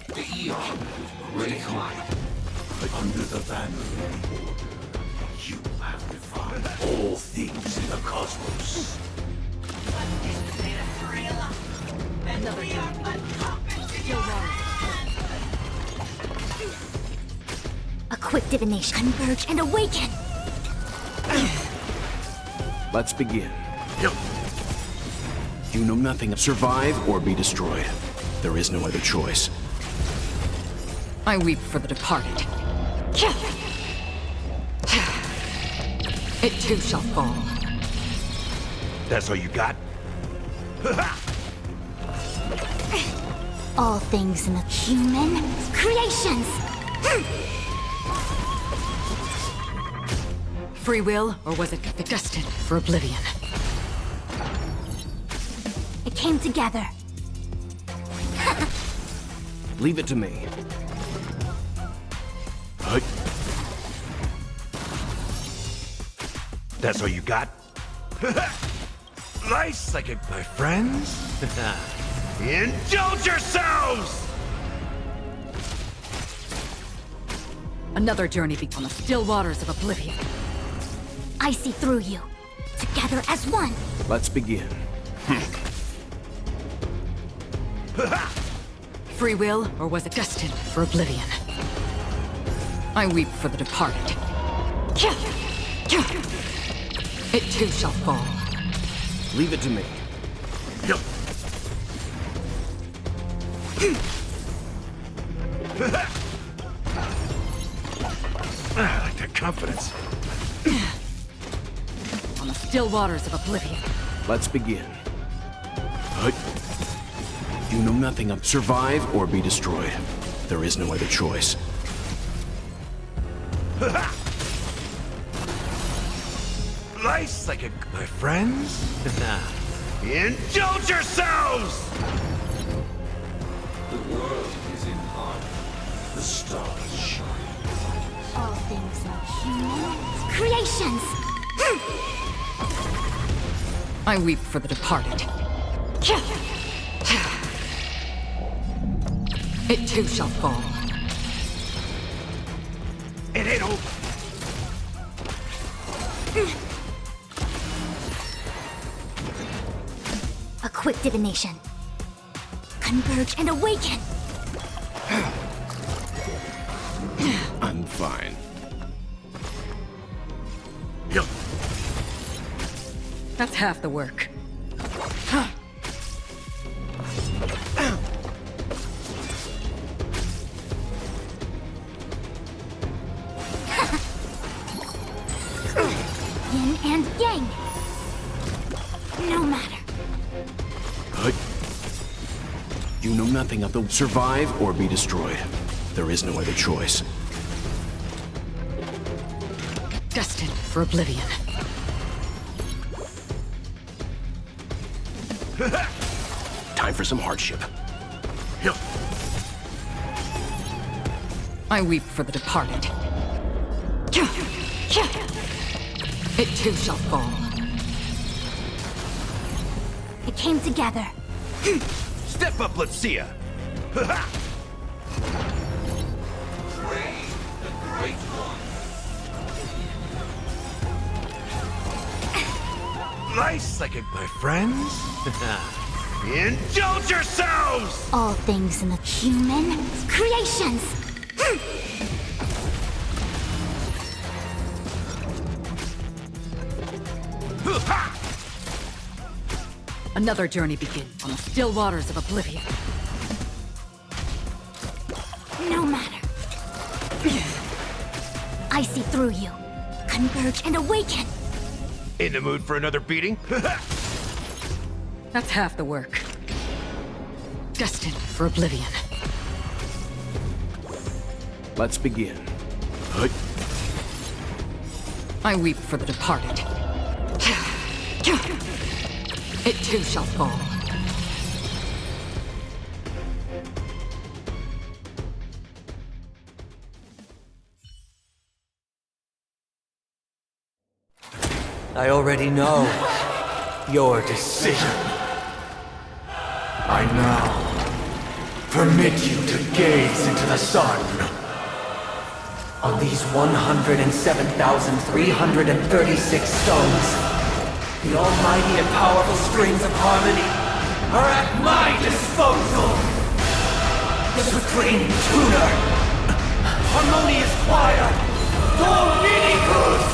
The eon with great might. Under the banner of the Order, you have defined all things in the cosmos. A quick divination. Converge and awaken. Let's begin. You know nothing of survive or be destroyed. There is no other choice. I weep for the departed. It too shall fall. That's all you got? All things in the human creations. Free will, or was it destined for oblivion? It came together. Leave it to me. That's all you got? Nice, like it, my friends. Indulge yourselves! Another journey on the still waters of oblivion. I see through you. Together as one. Let's begin. Free will, or was it destined for oblivion? I weep for the departed. It too shall fall. Leave it to me. I like that confidence. On the still waters of oblivion. Let's begin. You know nothing of survive or be destroyed. There is no other choice. Nice, like it, my friends. Indulge yourselves! The world is is in harmony. The stars shine. All things are human creations! I weep for the departed. It too shall fall. It ain't over. A quick divination. Converge and awaken! I'm fine. That's half the work. Yin and yang! No matter. You know nothing of the survive or be destroyed. There is no other choice. Destined for oblivion. Time for some hardship. I weep for the departed. It too shall fall. It came together. Step up, let's see ya! Nice looking, my friends. Indulge yourselves! All things in the human creations! Another journey begins on the still waters of oblivion. No matter. I see through you. Converge and awaken! In the mood for another beating? That's half the work. Destined for oblivion. Let's begin. I weep for the departed. It too shall fall. I already know your decision. I now permit you to gaze into the sun. On these 107,336 stones, the almighty and powerful strings of harmony are at my disposal! The supreme tuner! Harmonious choir! Dominicus!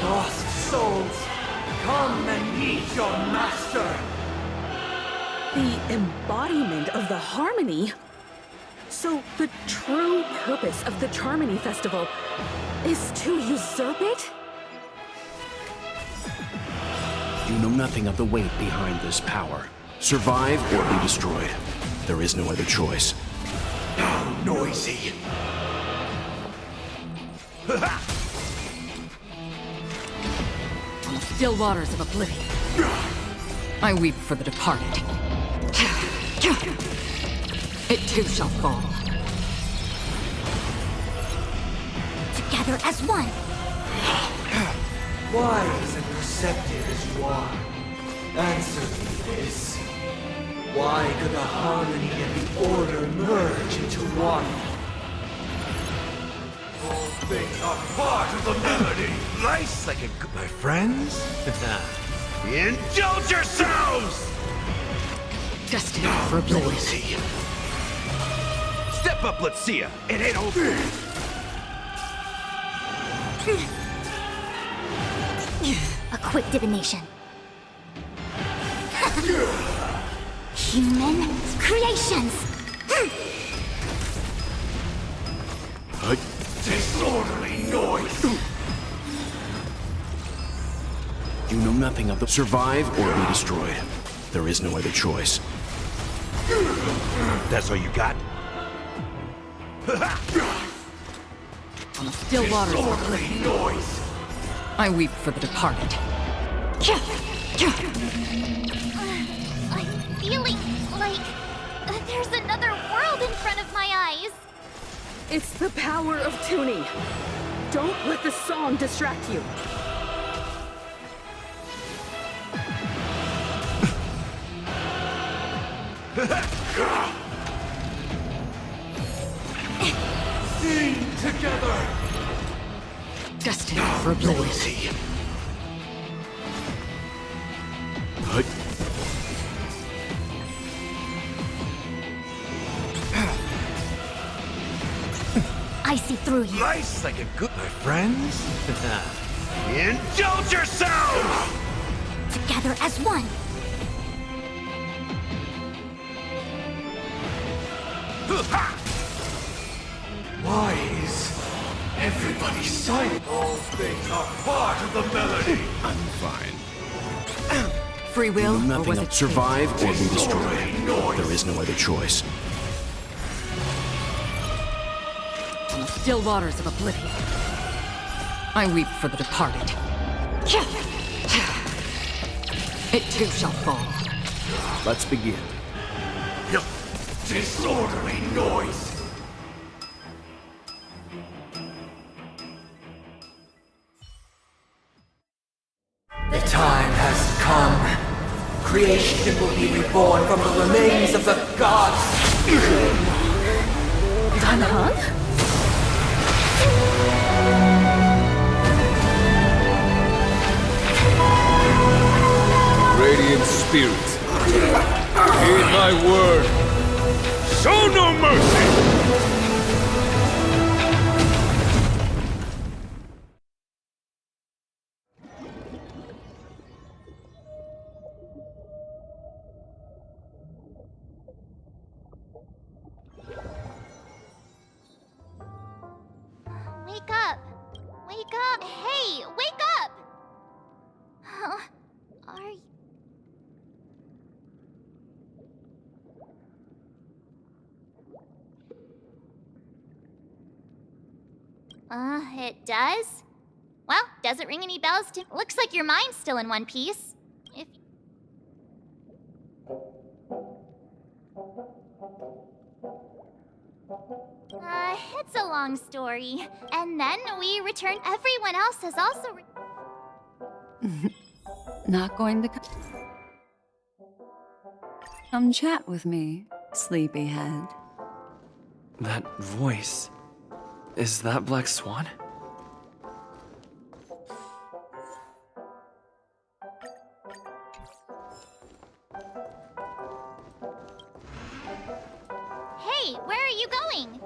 Lost souls, come and meet your master! The embodiment of the harmony? So the true purpose of the Charmony Festival is to usurp it? You know nothing of the weight behind this power. Survive or be destroyed. There is no other choice. How noisy! On the still waters of oblivion. I weep for the departed. It too shall fall. Together as one. Wise and perceptive as you are, answer me this. Why could the harmony and the order merge into one? All things are part of the melody. Nice like my friends. Indulge yourselves! Destined for oblivion. Step up, let's see ya. It ain't over. A quick divination. Human creations! Disorderly noise! You know nothing of the survive or be destroyed. There is no other choice. That's all you got? On the still waters of oblivion. Noise! I weep for the departed. I'm feeling like there's another world in front of my eyes. It's the power of tuning. Don't let the song distract you. Sing together! Destined for oblivion. I see through you. Nice like a good... My friends? Indulge yourselves! Together as one. Why is everybody silent? All things are part of the melody. I'm fine. Free will, or Nothing was else. it Survive or be destroyed. There is no other choice. on the still waters of oblivion? I weep for the departed. It too shall fall. Let's begin. Disorderly noise. The time has come. Creation will be reborn from the remains of the gods. Dan Heng? Radiant spirit, heed my word. Show no mercy! Wake up! Wake up! Hey, wake up! Huh? Are you... It does? Well, doesn't ring any bells to... Looks like your mind's still in one piece. If... it's a long story. And then we return. Everyone else has also... Not going to come chat with me, sleepyhead. That voice. Is that Black Swan? Hey, where are you going?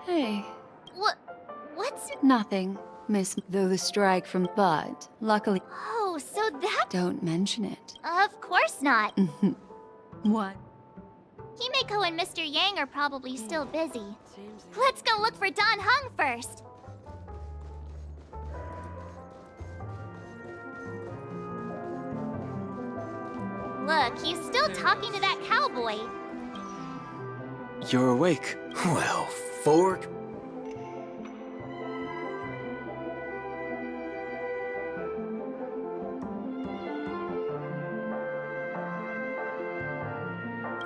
Hey. What's... Nothing, Miss. Though the strike from Bud. Luckily. Oh, so that... Don't mention it. Of course not. What? Himeko and Mr. Yang are probably still busy. Let's go look for Dan Heng first. Look, he's still talking to that cowboy. You're awake. Well, fork.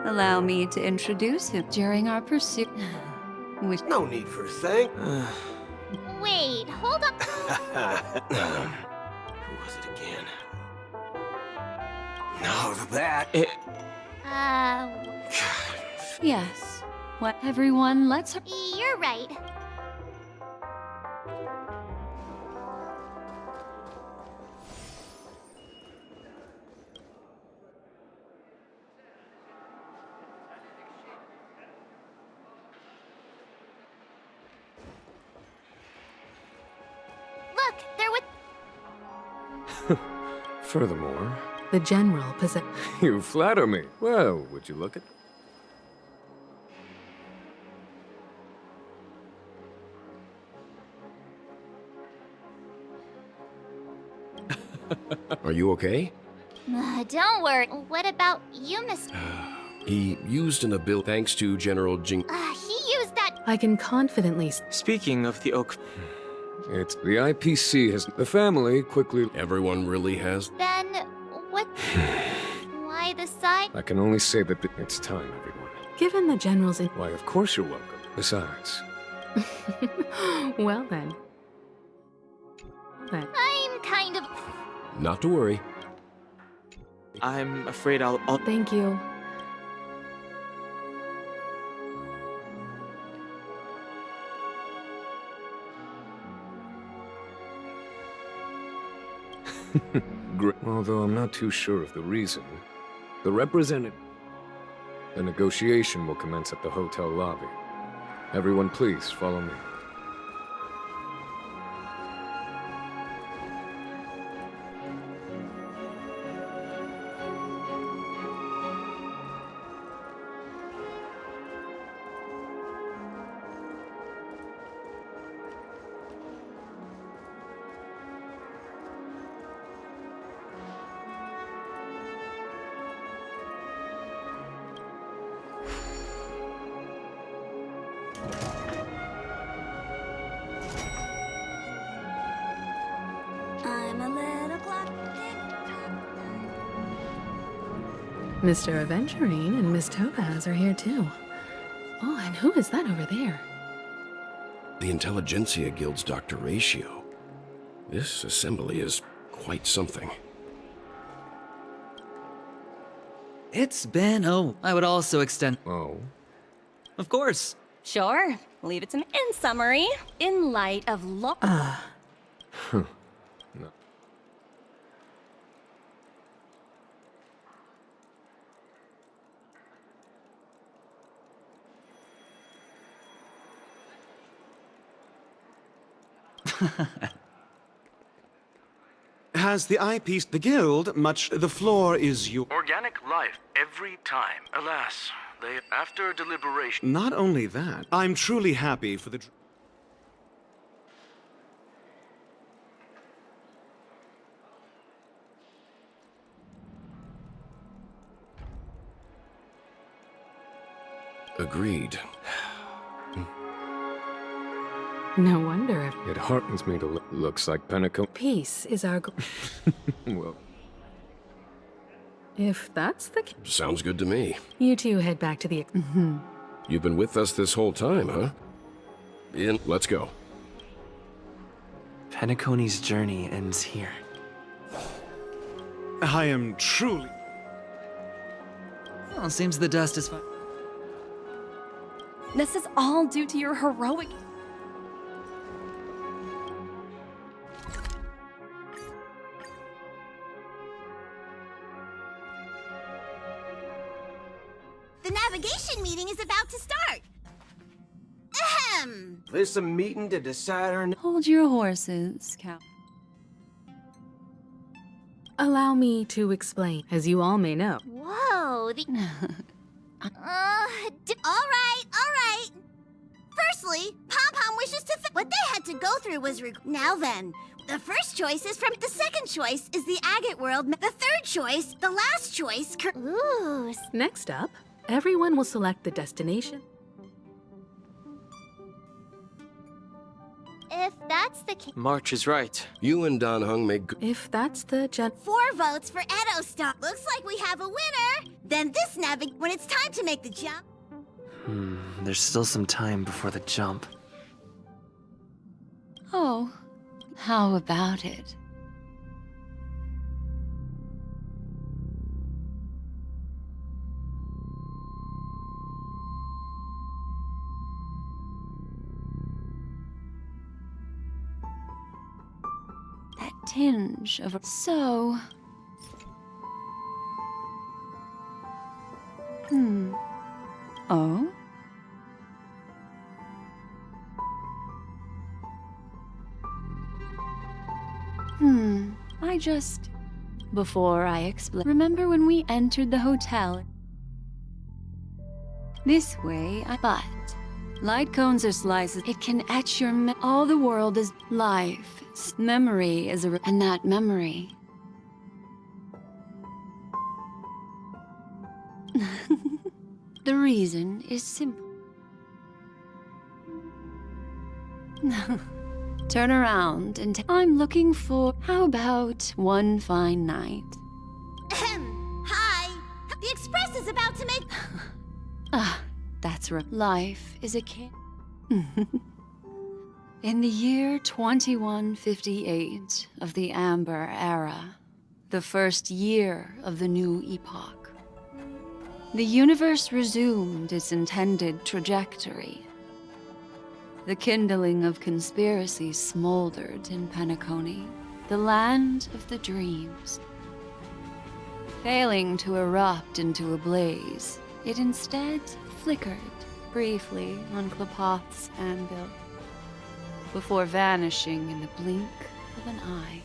Allow me to introduce him during our pursuit. Which... No need for thank. Wait, hold up. Who was it again? No, that. Yes. What? Everyone, let's... You're right. Look, they're with... Furthermore, The general possess... you flatter me. Well, would you look at... Are you okay? Don't worry. What about you, Mr... He used an ability thanks to General Jing... he used that... I can confidently... Speaking of the Oak... It's the IPC has... The family quickly... Everyone really has... Then, what? Why the side? I can only say that it's time, everyone. Given the General's... Why, of course you're welcome. Besides... Well then. I'm kind of... Not to worry. I'm afraid I'll... Thank you. Although I'm not too sure of the reason. The representative... The negotiation will commence at the hotel lobby. Everyone please, follow me. I'm a little clock. Mr. Aventurine and Miss Topaz are here too. Oh, and who is that over there? The Intelligentsia Guild's Dr. Ratio. This assembly is quite something. It's been... Oh, I would also extend... Oh. Of course. Sure. Leave it to me. In summary, in light of Huh. No. Has the eyepiece, the guild, much... The floor is your... Organic life, every time. Alas, they... After deliberation... Not only that, I'm truly happy for the... Agreed. No wonder if... It heartens me to looks like Penacony... Peace is our... Well... If that's the... Sounds good to me. You two head back to the... You've been with us this whole time, huh? Let's go. Penacony's journey ends here. I am truly... Well, seems the dust is fine. This is all due to your heroic... The navigation meeting is about to start. Ahem. There's a meeting to decide our... Hold your horses, Cap. Allow me to explain. As you all may know, Whoa, the... All right. Firstly, Pom-Pom wishes to... What they had to go through was... Now then, the first choice is from... The second choice is the agate world. The third choice, the last choice... Ooh. next up, everyone will select the destination. If that's the case... March is right. You and Don Hung make good... If that's the 4 votes for Edo Star. Looks like we have a winner. Then this when it's time to make the jump. There's still some time before the jump. Oh, how about it? That tinge of... So... Oh? I just... Before I explain... Remember when we entered the hotel? This way, But... Light cones are slices. It can etch your all the world is life. Memory is and that memory. The reason is simple. Turn around and I'm looking for, how about one fine night? Hi! The Express is about to make... That's right. Life is a In the year 2158 of the Amber Era, the first year of the new epoch, the universe resumed its intended trajectory. The kindling of conspiracy smoldered in Penacony, the land of the dreams. Failing to erupt into a blaze, it instead flickered briefly on Klapoth's anvil, before vanishing in the blink of an eye.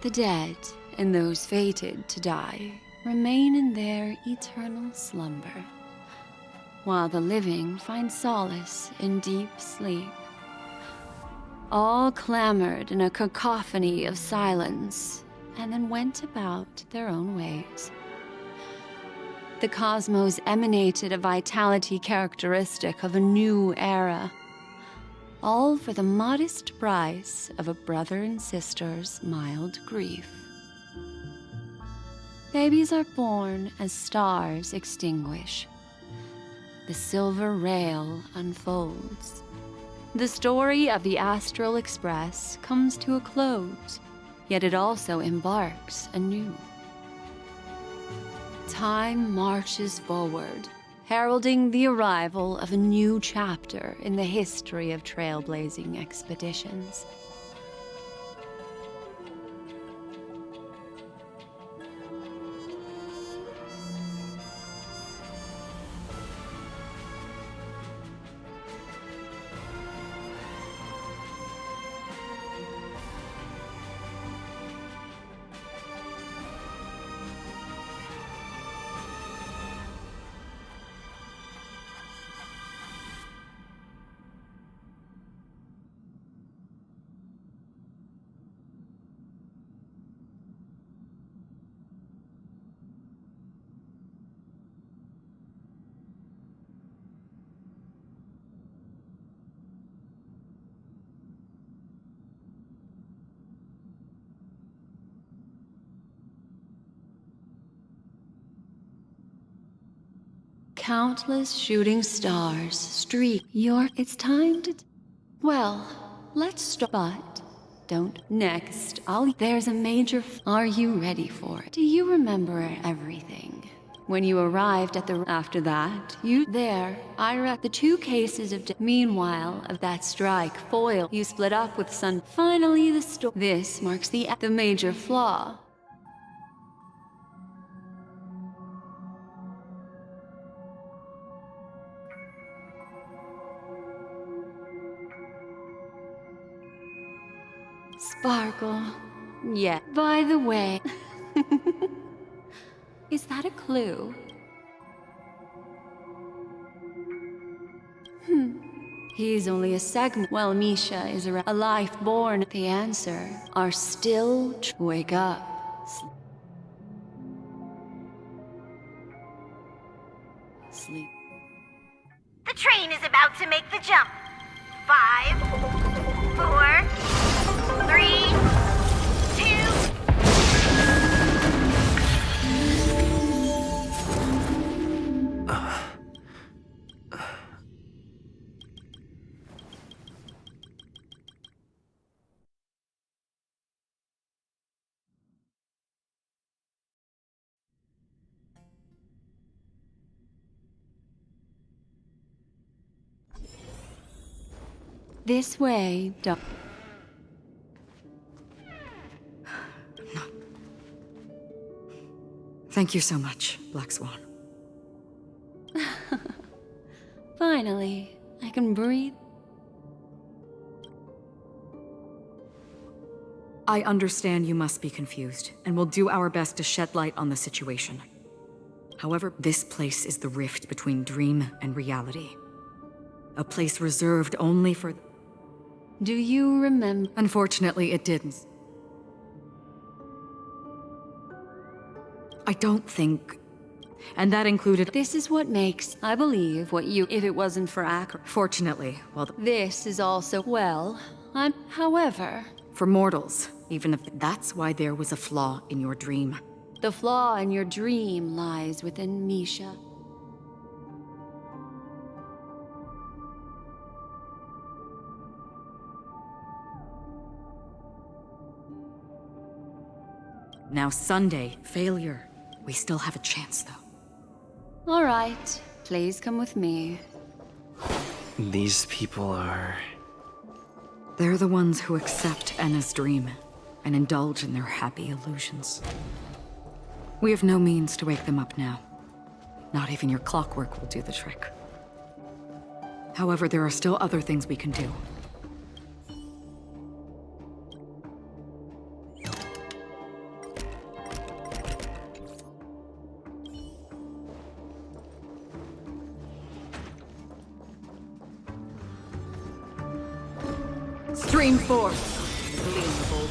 The dead, and those fated to die, remain in their eternal slumber, while the living find solace in deep sleep. All clamored in a cacophony of silence, and then went about their own ways. The cosmos emanated a vitality characteristic of a new era, all for the modest price of a brother and sister's mild grief. Babies are born as stars extinguish. The silver rail unfolds. The story of the Astral Express comes to a close, yet it also embarks anew. Time marches forward, heralding the arrival of a new chapter in the history of trailblazing expeditions. Countless shooting stars streak It's time to... Well, let's start, but don't. Next, There's a major... Are you ready for it? Do you remember everything? When you arrived at the... After that, the 2 cases of... Meanwhile, of that strike, foil, you split up with Sun. Finally, This marks the major flaw. Sparkle. Yeah. By the way, is that a clue? He's only a segment. Well, Misha is a life born. The answer are still. Wake up. Sleep. The train is about to make the jump. 5, 4, 3, 2... This way, Doc. No. Thank you so much, Black Swan. Finally, I can breathe. I understand you must be confused, and we'll do our best to shed light on the situation. However, this place is the rift between dream and reality. A place reserved only for... Do you remember? Unfortunately, it didn't. I don't think And that included— This is what makes, I believe, what you— if it wasn't for Akron. Fortunately, well, This is also— well, however— for mortals, even if— that's why there was a flaw in your dream. the flaw in your dream lies within Misha. Now Sunday, failure. We still have a chance, though. All right, please come with me. These people are... They're the ones who accept Enna's dream and indulge in their happy illusions. We have no means to wake them up now. Not even your clockwork will do the trick. However, there are still other things we can do. Stream forth. Gleam of old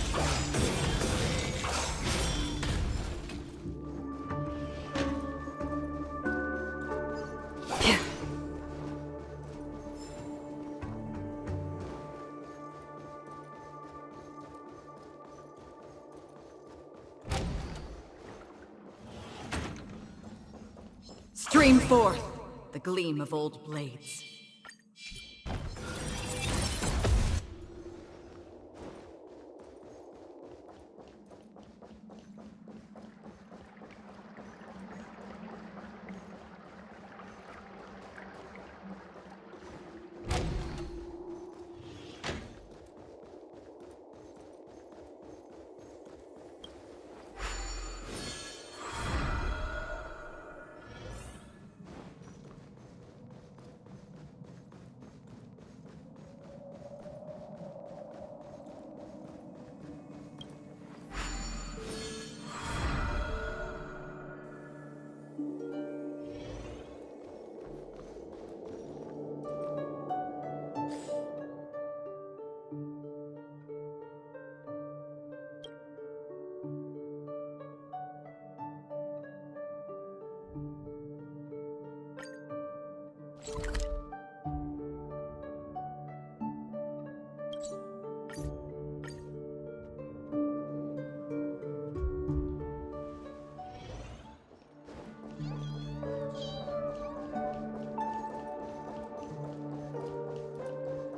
Stream forth the gleam of old blades.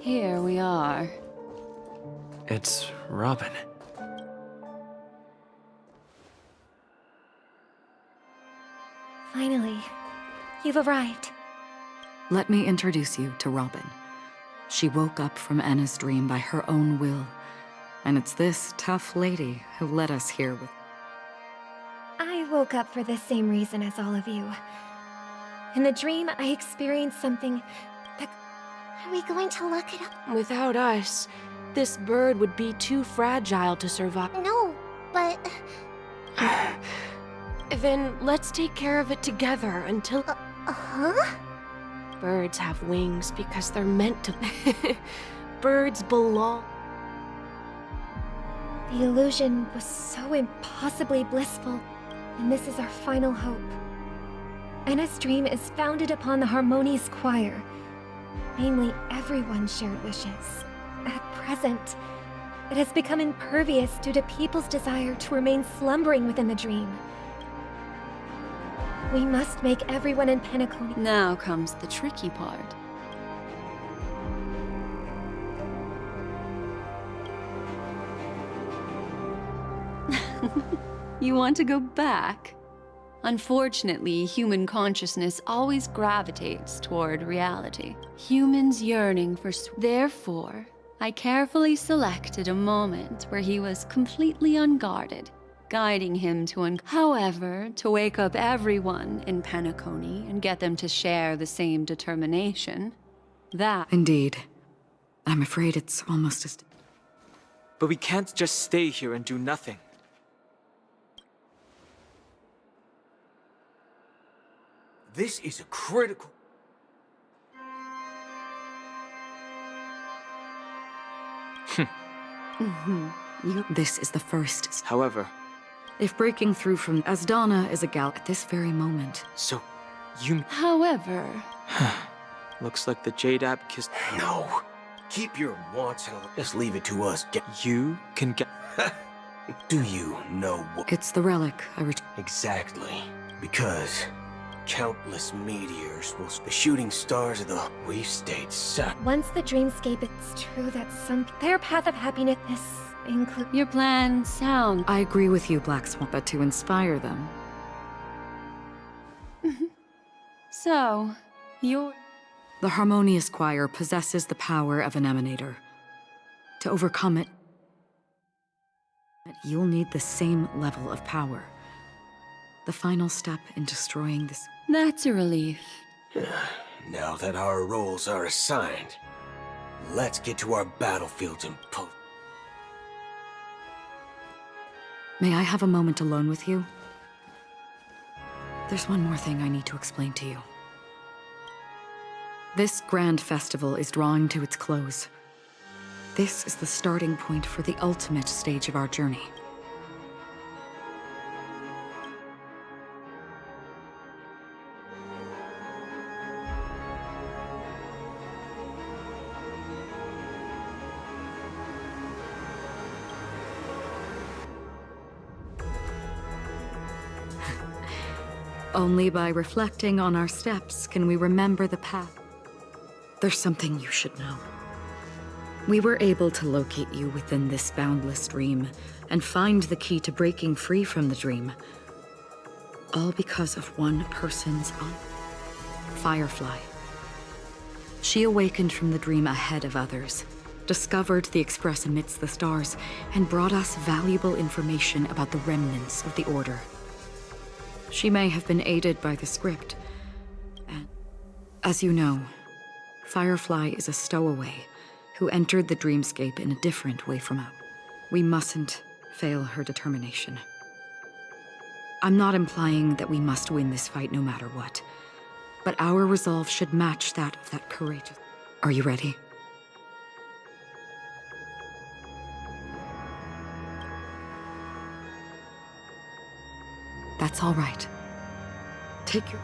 Here we are. It's Robin. Finally, you've arrived. Let me introduce you to Robin. She woke up from Enna's dream by her own will. And it's this tough lady who led us here with... I woke up for the same reason as all of you. In the dream, I experienced something that... Are we going to look it up? Without us, this bird would be too fragile to survive. No, but... Then let's take care of it together until... Huh? Birds have wings because they're meant to... Birds belong... The illusion was so impossibly blissful, and this is our final hope. Enna's dream is founded upon the Harmonious Choir. Namely, everyone's shared wishes. At present, it has become impervious due to people's desire to remain slumbering within the dream. We must make everyone in Penacony... Now comes the tricky part. You want to go back? Unfortunately, human consciousness always gravitates toward reality. Humans yearning for... Therefore, I carefully selected a moment where he was completely unguarded, guiding him to However, to wake up everyone in Penacony and get them to share the same determination, that... Indeed. I'm afraid it's almost as... But we can't just stay here and do nothing. This is a critical... This is the first... However, If breaking through from Asdana is a gal at this very moment. So, you... However... Looks like the Jade App kissed... No. Keep your wants and just leave it to us. You can get... Do you know what... It's the relic Exactly. Because countless meteors will... The shooting stars of the... We've stayed set. Once the dreamscape, it's true that their path of happiness include... Your plan sounds... I agree with you, Black Swan, but to inspire them... So, you're... The Harmonious Choir possesses the power of an emanator. To overcome it, you'll need the same level of power. The final step in destroying this... That's a relief. Now that our roles are assigned, let's get to our battlefields and pull. May I have a moment alone with you? There's one more thing I need to explain to you. This grand festival is drawing to its close. This is the starting point for the ultimate stage of our journey. Only by reflecting on our steps can we remember the path. There's something you should know. We were able to locate you within this boundless dream and find the key to breaking free from the dream. All because of one person's Firefly. She awakened from the dream ahead of others, discovered the Express amidst the stars, and brought us valuable information about the remnants of the Order. She may have been aided by the script, and as you know, Firefly is a stowaway who entered the dreamscape in a different way from us. We mustn't fail her determination. I'm not implying that we must win this fight no matter what, but our resolve should match that of that courageous... Are you ready? That's all right. Take your...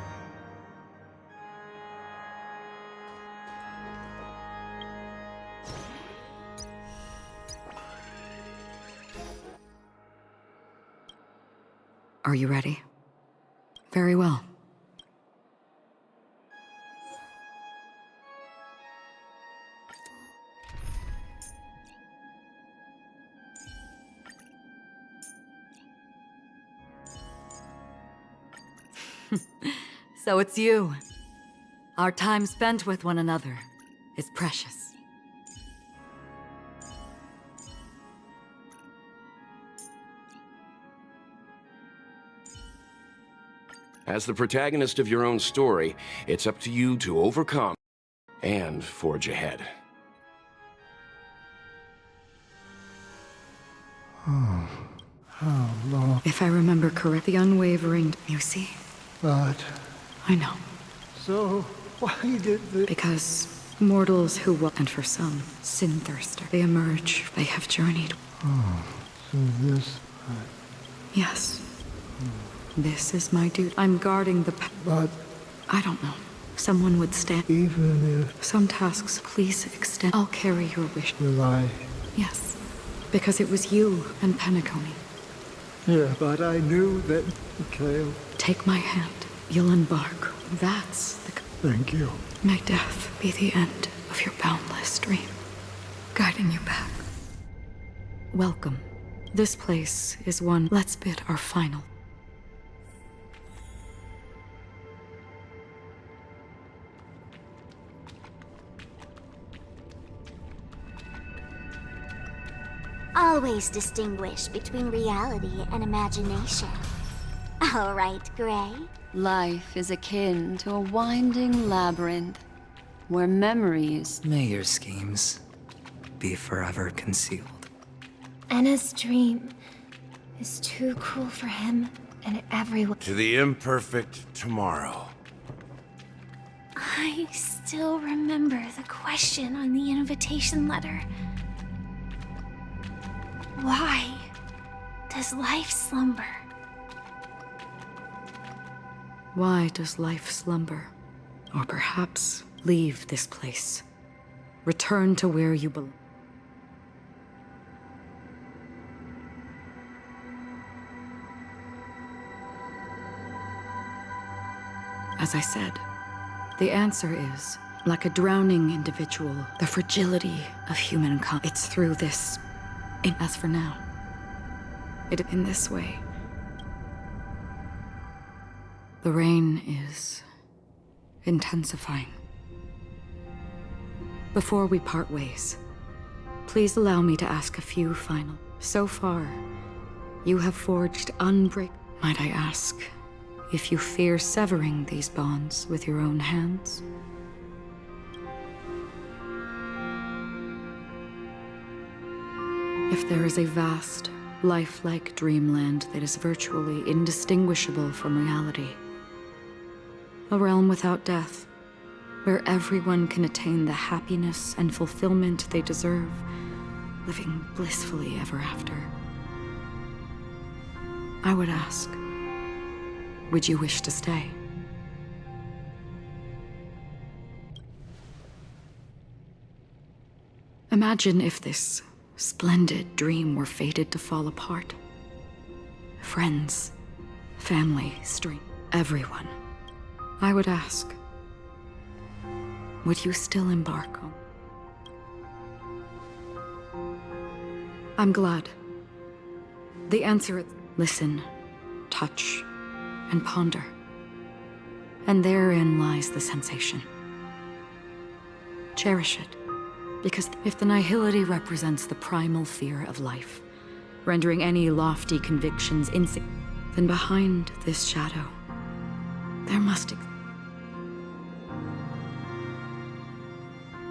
Are you ready? Very well. So it's you. Our time spent with one another is precious. As the protagonist of your own story, it's up to you to overcome and forge ahead. Oh, how long? If I remember correctly, the unwavering... You see? But... I know. So, why did the... Because mortals who walk, and for some, sin-thirster, they emerge, they have journeyed. Oh, so this... Yes. This is my duty. I'm guarding the But... I don't know. Someone would stand... Even if... Some tasks, please extend... I'll carry your wish. Will I... Yes. Because it was you and Penacony. Yeah, but I knew that... Mikhail... Take my hand. You'll embark. That's the... Thank you. May death be the end of your boundless dream, guiding you back. Welcome. This place is one... Let's bid our final. Always distinguish between reality and imagination. All right, Gray. Life is akin to a winding labyrinth, where memories... May your schemes be forever concealed. Anna's dream is too cruel for him and everyone. To the imperfect tomorrow. I still remember the question on the invitation letter. Why does life slumber Why does life slumber? Or perhaps leave this place. Return to where you belong. As I said, the answer is, like a drowning individual, the fragility of humankind. It's through this. As for now, in this way, the rain is intensifying. Before we part ways, please allow me to ask a few final. So far, you have forged Might I ask if you fear severing these bonds with your own hands? If there is a vast, lifelike dreamland that is virtually indistinguishable from reality, a realm without death, where everyone can attain the happiness and fulfillment they deserve, living blissfully ever after, I would ask, would you wish to stay? Imagine if this splendid dream were fated to fall apart. Friends, family, street, everyone. I would ask, would you still embark on? I'm glad. The answer is listen, touch, and ponder. And therein lies the sensation. Cherish it, because if the nihility represents the primal fear of life, rendering any lofty convictions then behind this shadow, there must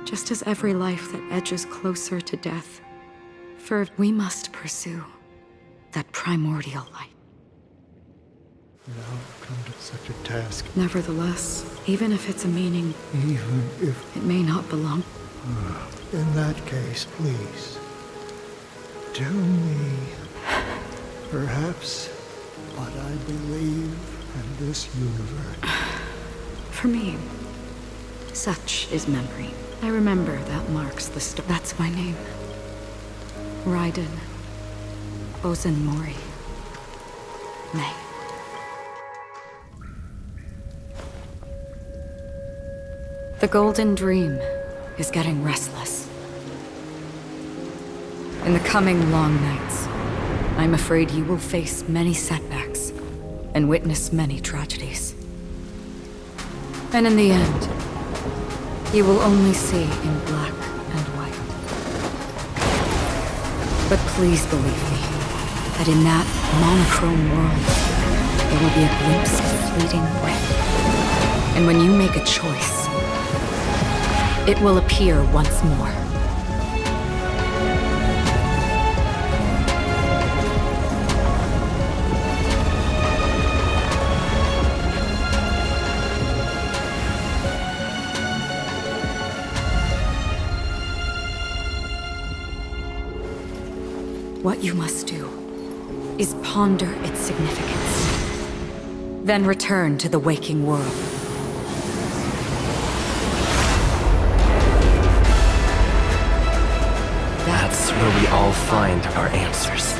just as every life that edges closer to death, we must pursue that primordial light. Now come to such a task. Nevertheless, even if it's a meaning, Even if... it may not belong. In that case, please, tell me, perhaps, what I believe in this universe. For me, such is memory. I remember that marks the start. That's my name. Raiden. Ozen Mori. May. The Golden Dream is getting restless. In the coming long nights, I'm afraid you will face many setbacks and witness many tragedies. And in the end, you will only see in black and white. But please believe me, that in that monochrome world, there will be a glimpse of fleeting red. And when you make a choice, it will appear once more. What you must do is ponder its significance, then return to the waking world. That's where we all find our answers.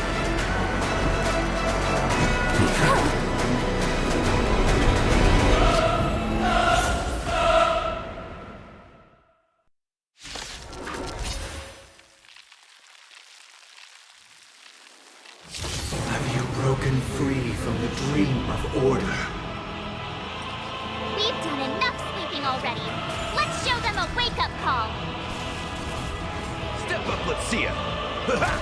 Have you broken free from the dream of order? We've done enough sleeping already. Let's show them a wake-up call. Step up, let's see it. That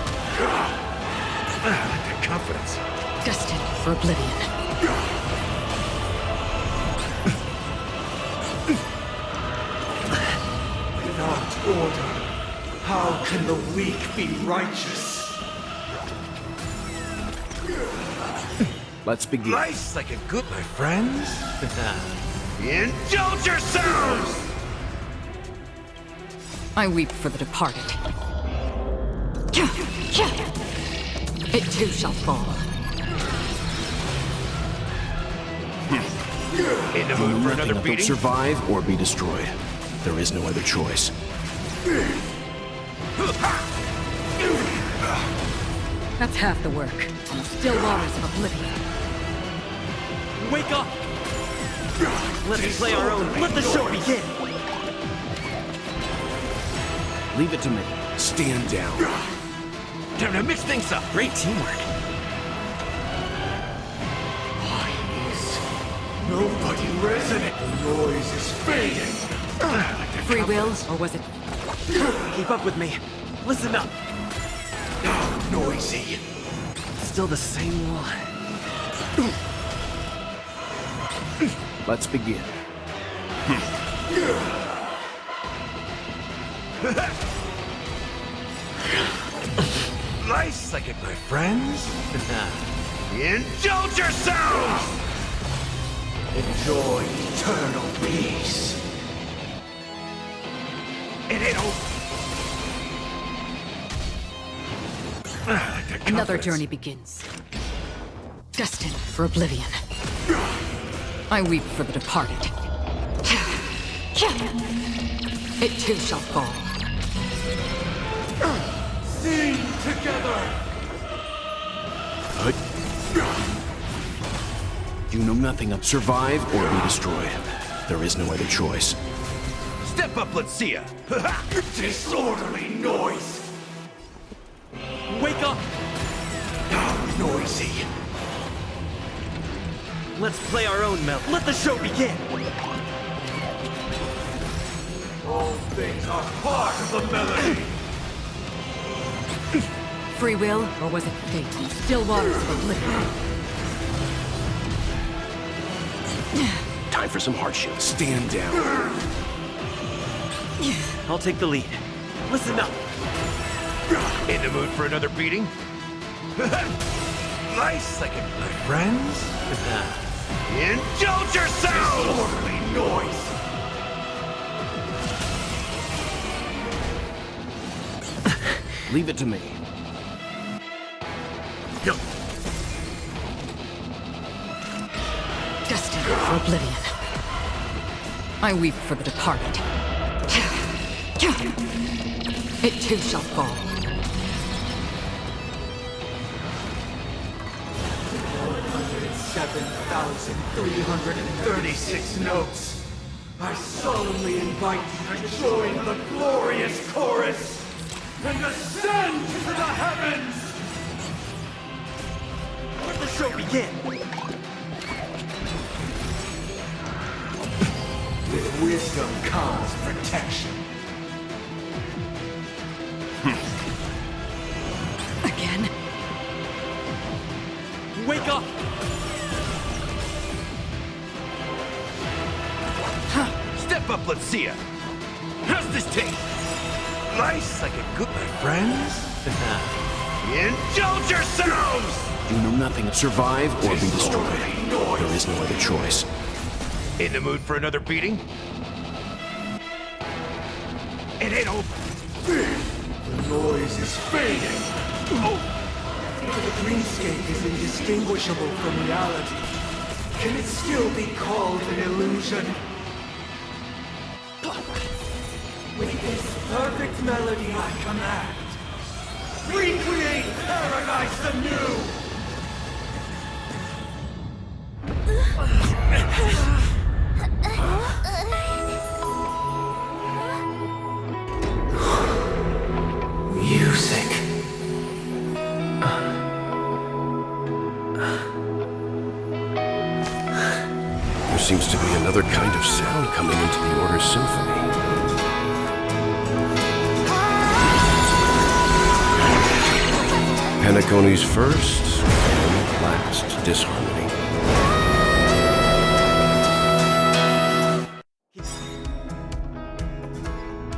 confidence. Destined for oblivion. Without order, how can the weak be righteous? Let's begin. Nice, like a good, my friends. Indulge yourselves! I weep for the departed. It too shall fall. In the mood for another beating? Survive or be destroyed. There is no other choice. That's half the work. Still waters of oblivion. Wake up! Let's play our own. Let the show begin! Leave it to me. Stand down. Time to mix things up. Great teamwork. Nobody resonant. The noise is fading. Free will, or was it? Keep up with me. Listen up. Now noisy. Still the same one. Let's begin. Nice, like it, my friends. Indulge yourselves! Enjoy eternal peace. It ain't over. Another journey begins. Destined for oblivion. I weep for the departed. It too shall fall. Sing together. You know nothing of survive or be destroyed. There is no other choice. Step up, let's see ya. Disorderly noise. Wake up! Now noisy. Let's play our own melody. Let the show begin! All things are part of the melody. Free will, or was it fate? Still waters of oblivion. Time for some hardship. Stand down. I'll take the lead. Listen up. In the mood for another beating? Nice, like it, my friends. Indulge yourselves! Disorderly noise. Leave it to me. Destined for oblivion. I weep for the departed. It too shall fall. 7,336 notes. I solemnly invite you to join the glorious chorus and ascend to the heavens! Let the show begin! With wisdom comes protection. Again? Wake up! Step up, let's see ya. How's this taste? Nice, like a good, my friends. Indulge yourselves! You know nothing of survive or be destroyed. There is no other choice. In the mood for another beating? It ain't over. The noise is fading. Oh! The dreamscape is indistinguishable from reality. Can it still be called an illusion? With this perfect melody I command, recreate paradise anew! Music. There seems to be another kind of sound coming into the Order's symphony. Penacony's first and last disharmony.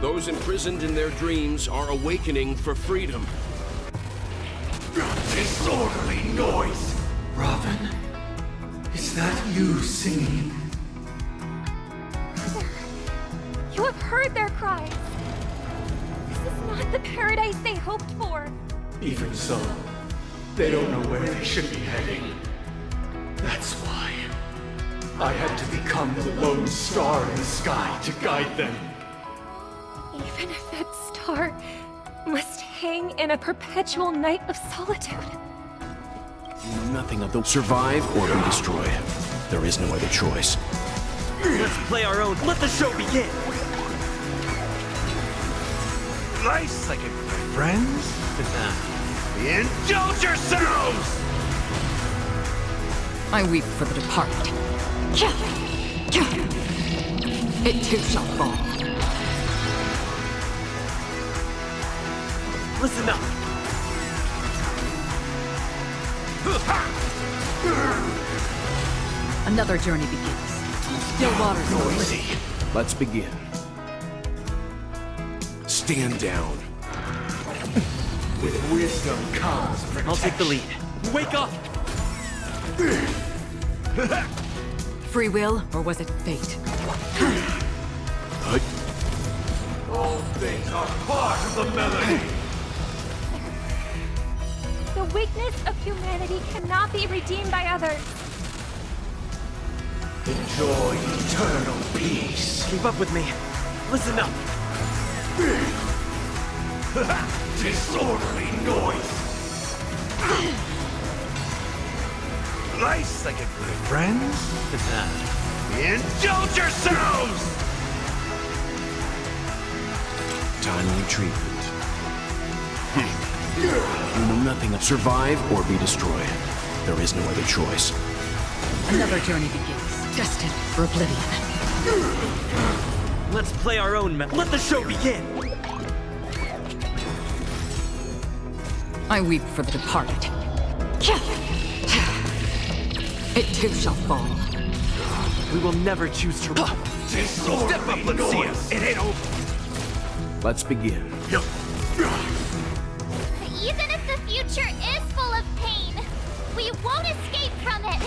Those imprisoned in their dreams are awakening for freedom. Disorderly noise! Robin, is that you singing? You have heard their cries. This is not the paradise they hoped for. Even so, they don't know where they should be heading. That's why I had to become the lone star in the sky to guide them. Even if that star must hang in a perpetual night of solitude. You know nothing of the survive or be destroyed. There is no other choice. Let's play our own. Let the show begin. Nice like a friends. Indulge yourselves! I weep for the departed. It too shall fall. Listen up. Another journey begins. Still waters are Noisy. Let's begin. Stand down. With wisdom comes protection. I'll take the lead. Wake up! Free will, or was it fate? All things are part of the melody. The weakness of humanity cannot be redeemed by others. Enjoy eternal peace. Keep up with me. Listen up. Disorderly noise. Nice like a good friends. Indulge yourselves! Timely treatment. You know nothing of survive or be destroyed. There is no other choice. Another journey begins, destined for oblivion. Let's play our own let the show begin! I weep for the departed. It too shall fall. We will never choose to... Step up, let's see it. It ain't over. Let's begin. Even if the future is full of pain, we won't escape from it.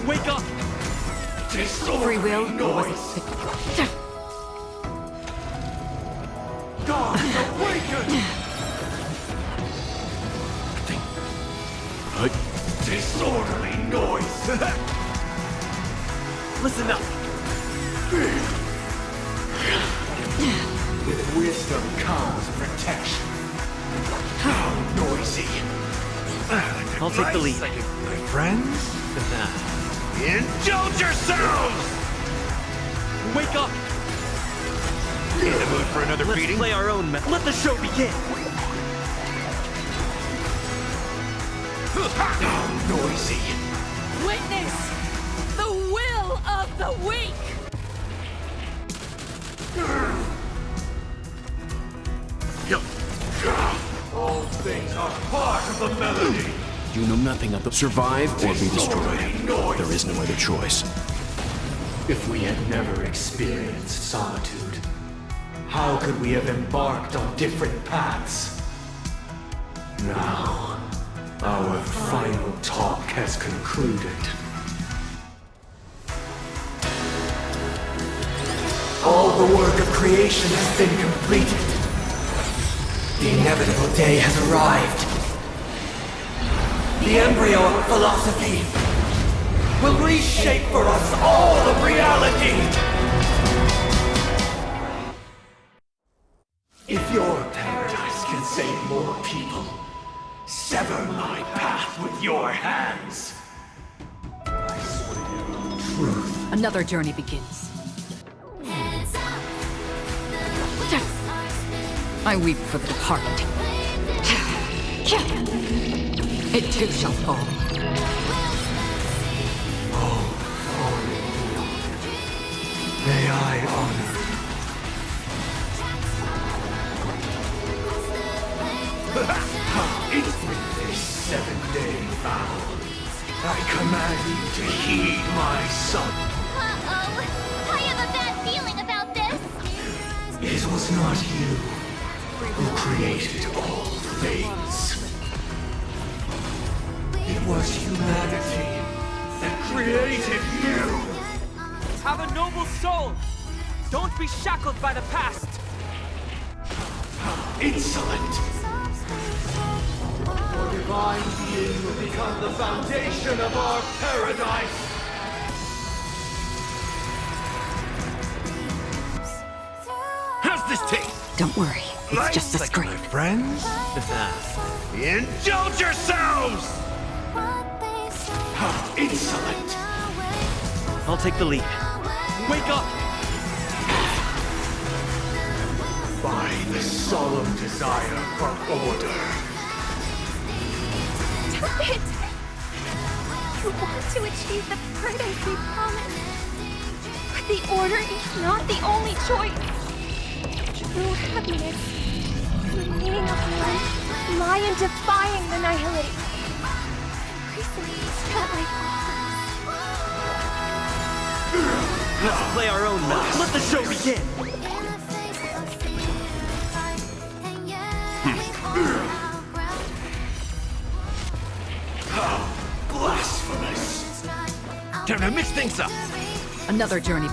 Wake up! Free will, or was it fate? God, awaken! Disorderly noise! Listen up! With wisdom comes protection. How noisy. I'll take the lead. My friends? Indulge yourselves! Wake up! In the mood for another Let's beating? play our own let the show begin! How noisy. Witness the will of the weak! All things are part of the melody. You know nothing of the survive or be destroyed. There is no other choice. If we had never experienced solitude, how could we have embarked on different paths? Now, our final talk has concluded. All the work of creation has been completed. The inevitable day has arrived. The embryo of philosophy will reshape for us all of reality. If your paradise can save more people, sever my path with your hands. I swear, truth. Another journey begins. I weep for the departed. It too shall fall. May I honor with this 7-day vow, I command you to heed my son. Uh-oh. I have a bad feeling about this. It was not you who created all things. It was humanity that created you. Have a noble soul! Don't be shackled by the past! Insolent! Your divine being will become the foundation of our paradise! How's this taste? Don't worry, it's Nice just a like scrape. my friends? Indulge yourselves! How insolent! I'll take the lead. Wake up! By the solemn desire for order. Stop it! You want to achieve the paradise we promised. But the order is not the only choice. True happiness, the meaning of life, lie in defying the nihility. Embracing that life offers. Let's play our own match. Let the show begin! How blasphemous! Time to mix things up! Another journey.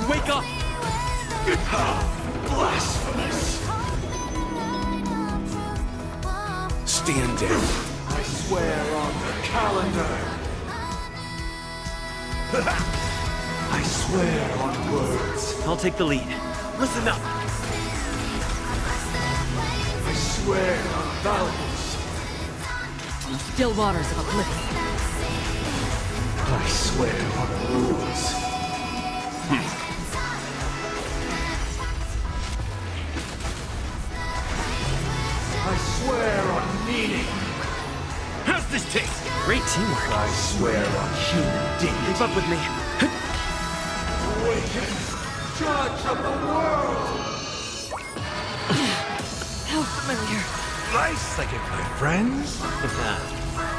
Wake up! How blasphemous! Stand down. I swear on the calendar! I swear on words. I'll take the lead. Listen up! I swear on values! Still waters of oblivion. I swear on rules. I swear on meaning! How's this taste? Great teamwork. I swear on human dignity. Keep up with me. Awaken! Judge of the world! How familiar. Nice like it, my friends?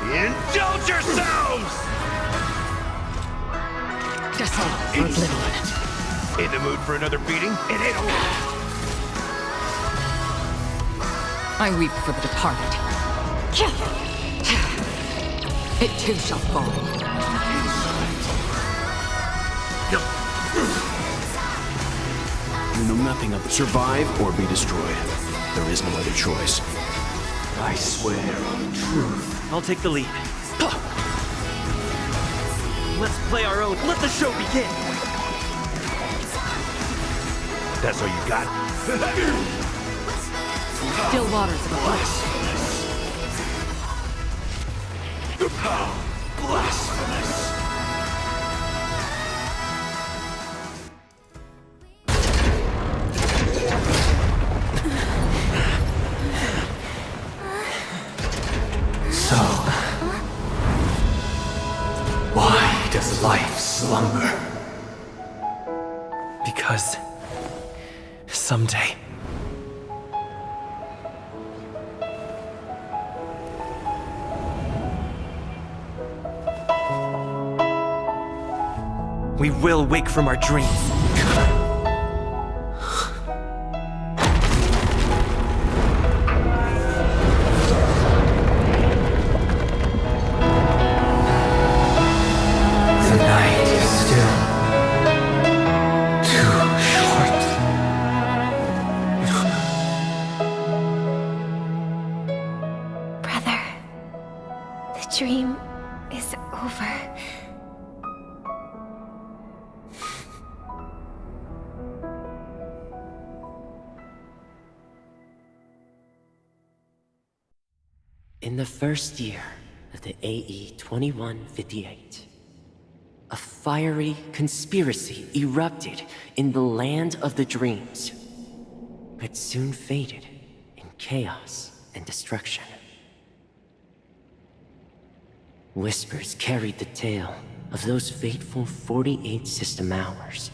Indulge yourselves! Destiny for oblivion. In the mood for another beating? It ain't over. I weep for the departed. It too shall fall. You know nothing of survive or be destroyed. There is no other choice. I swear on truth. I'll take the lead. Let's play our own. Let the show begin! That's all you got? Still waters of oblivion. How blasphemous! So, why does life slumber? Because someday we will wake from our dreams. The night is still too short. Brother, the dream is over. In the first year of the AE 2158, a fiery conspiracy erupted in the land of the dreams, but soon faded in chaos and destruction. Whispers carried the tale of those fateful 48 system hours,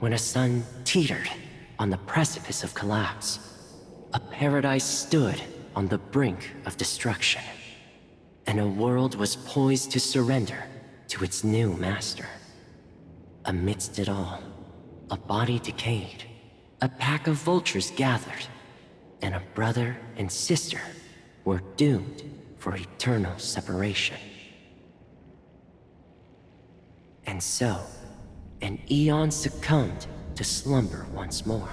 when a sun teetered on the precipice of collapse. A paradise stood on the brink of destruction, and a world was poised to surrender to its new master. Amidst it all, a body decayed, a pack of vultures gathered, and a brother and sister were doomed for eternal separation. And so, an eon succumbed to slumber once more.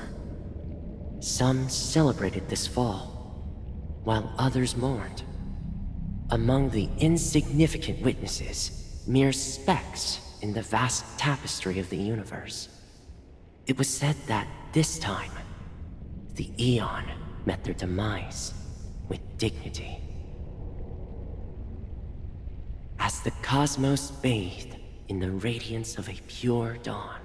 Some celebrated this fall, while others mourned. Among the insignificant witnesses, mere specks in the vast tapestry of the universe, it was said that this time, the Aeon met their demise with dignity. As the cosmos bathed in the radiance of a pure dawn,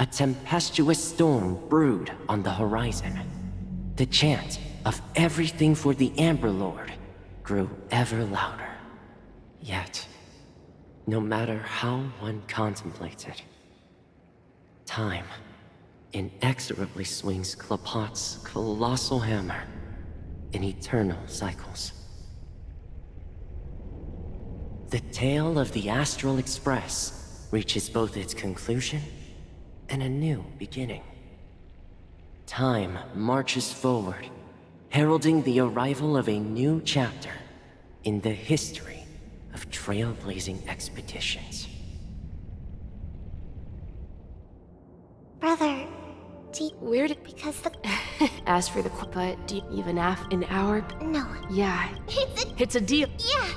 a tempestuous storm brewed on the horizon. The chant of everything for the Amber Lord grew ever louder. Yet, no matter how one contemplates it, time inexorably swings Klapot's colossal hammer in eternal cycles. The tale of the Astral Express reaches both its conclusion and a new beginning. Time marches forward, heralding the arrival of a new chapter in the history of trailblazing expeditions. Brother, do you... Where did... Because the... As for the... But do you even have an hour? No. Yeah. It's a deal. Yeah!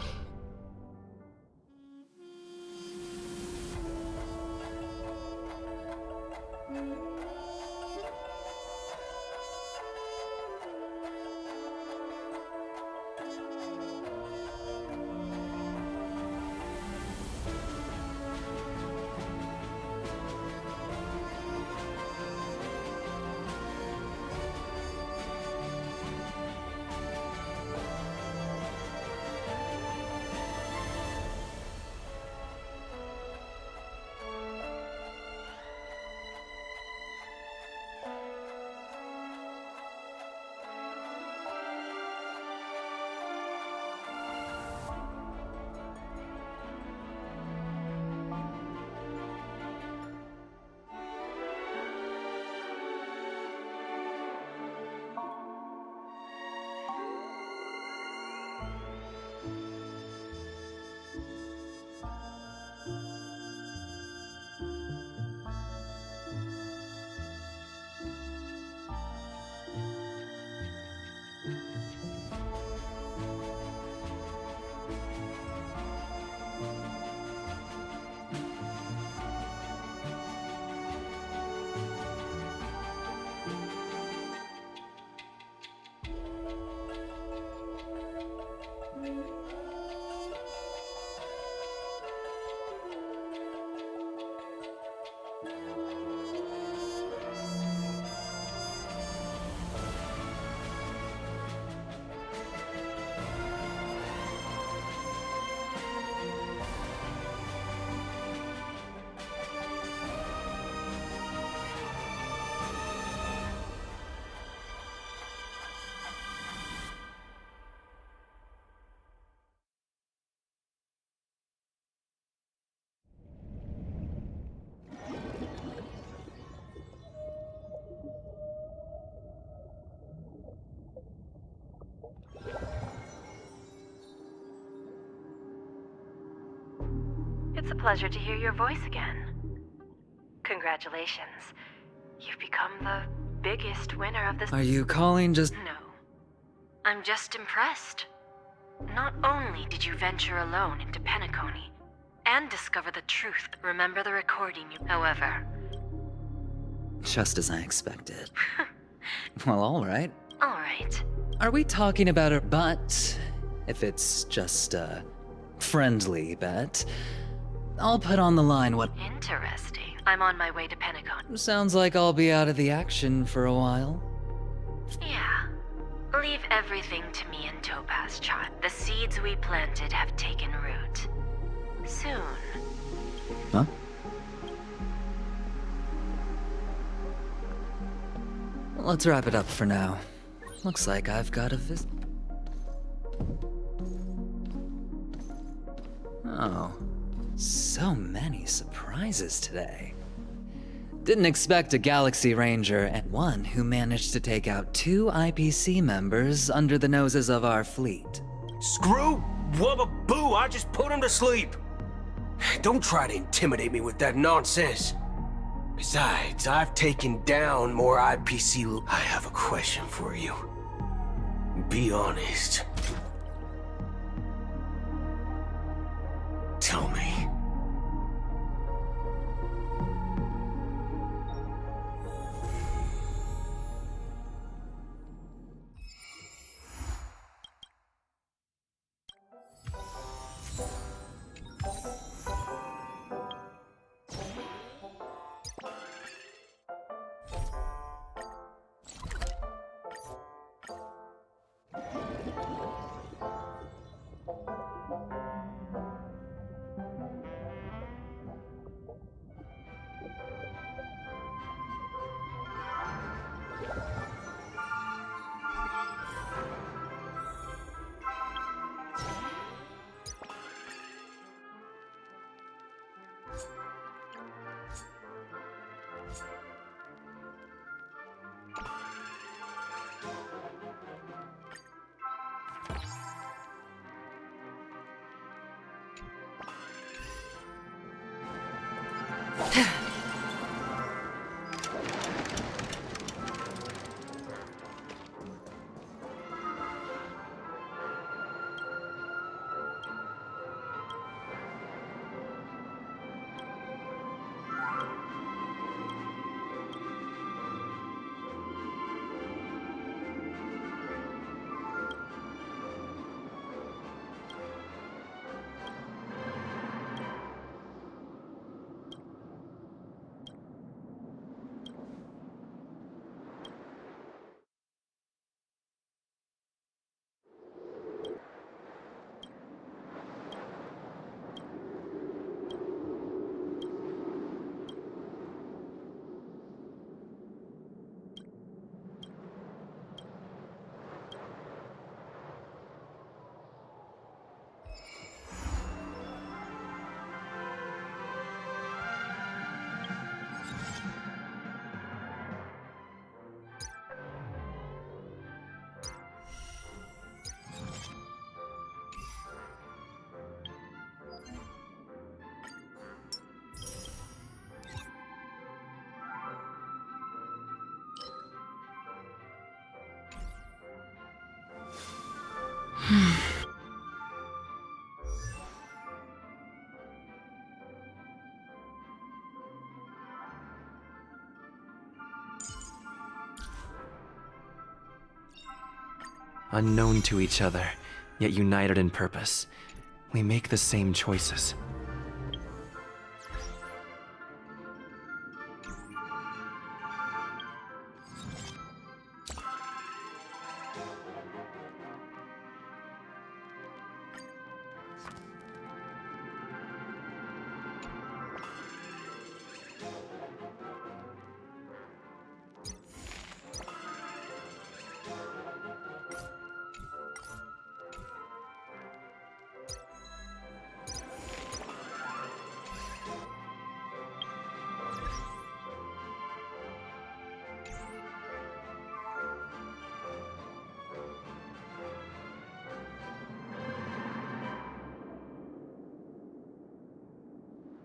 It's a pleasure to hear your voice again. Congratulations. You've become the biggest winner of this— Are you calling just— No. I'm just impressed. Not only did you venture alone into Penacony and discover the truth, remember the recording you— However— Just as I expected. Well, alright. Alright. Are we talking about a— But if it's just a friendly bet, I'll put on the line what— Interesting. I'm on my way to Penacony. Sounds like I'll be out of the action for a while. Yeah. Leave everything to me and Topaz, child. The seeds we planted have taken root. Soon. Huh? Let's wrap it up for now. Looks like I've got a visit. Oh, so many surprises today. Didn't expect a Galaxy Ranger and one who managed to take out 2 IPC members under the noses of our fleet. Screw Wubba Boo, I just put him to sleep. Don't try to intimidate me with that nonsense. Besides, I've taken down more IPC. I have a question for you. Be honest. Tell me. Unknown to each other, yet united in purpose, we make the same choices.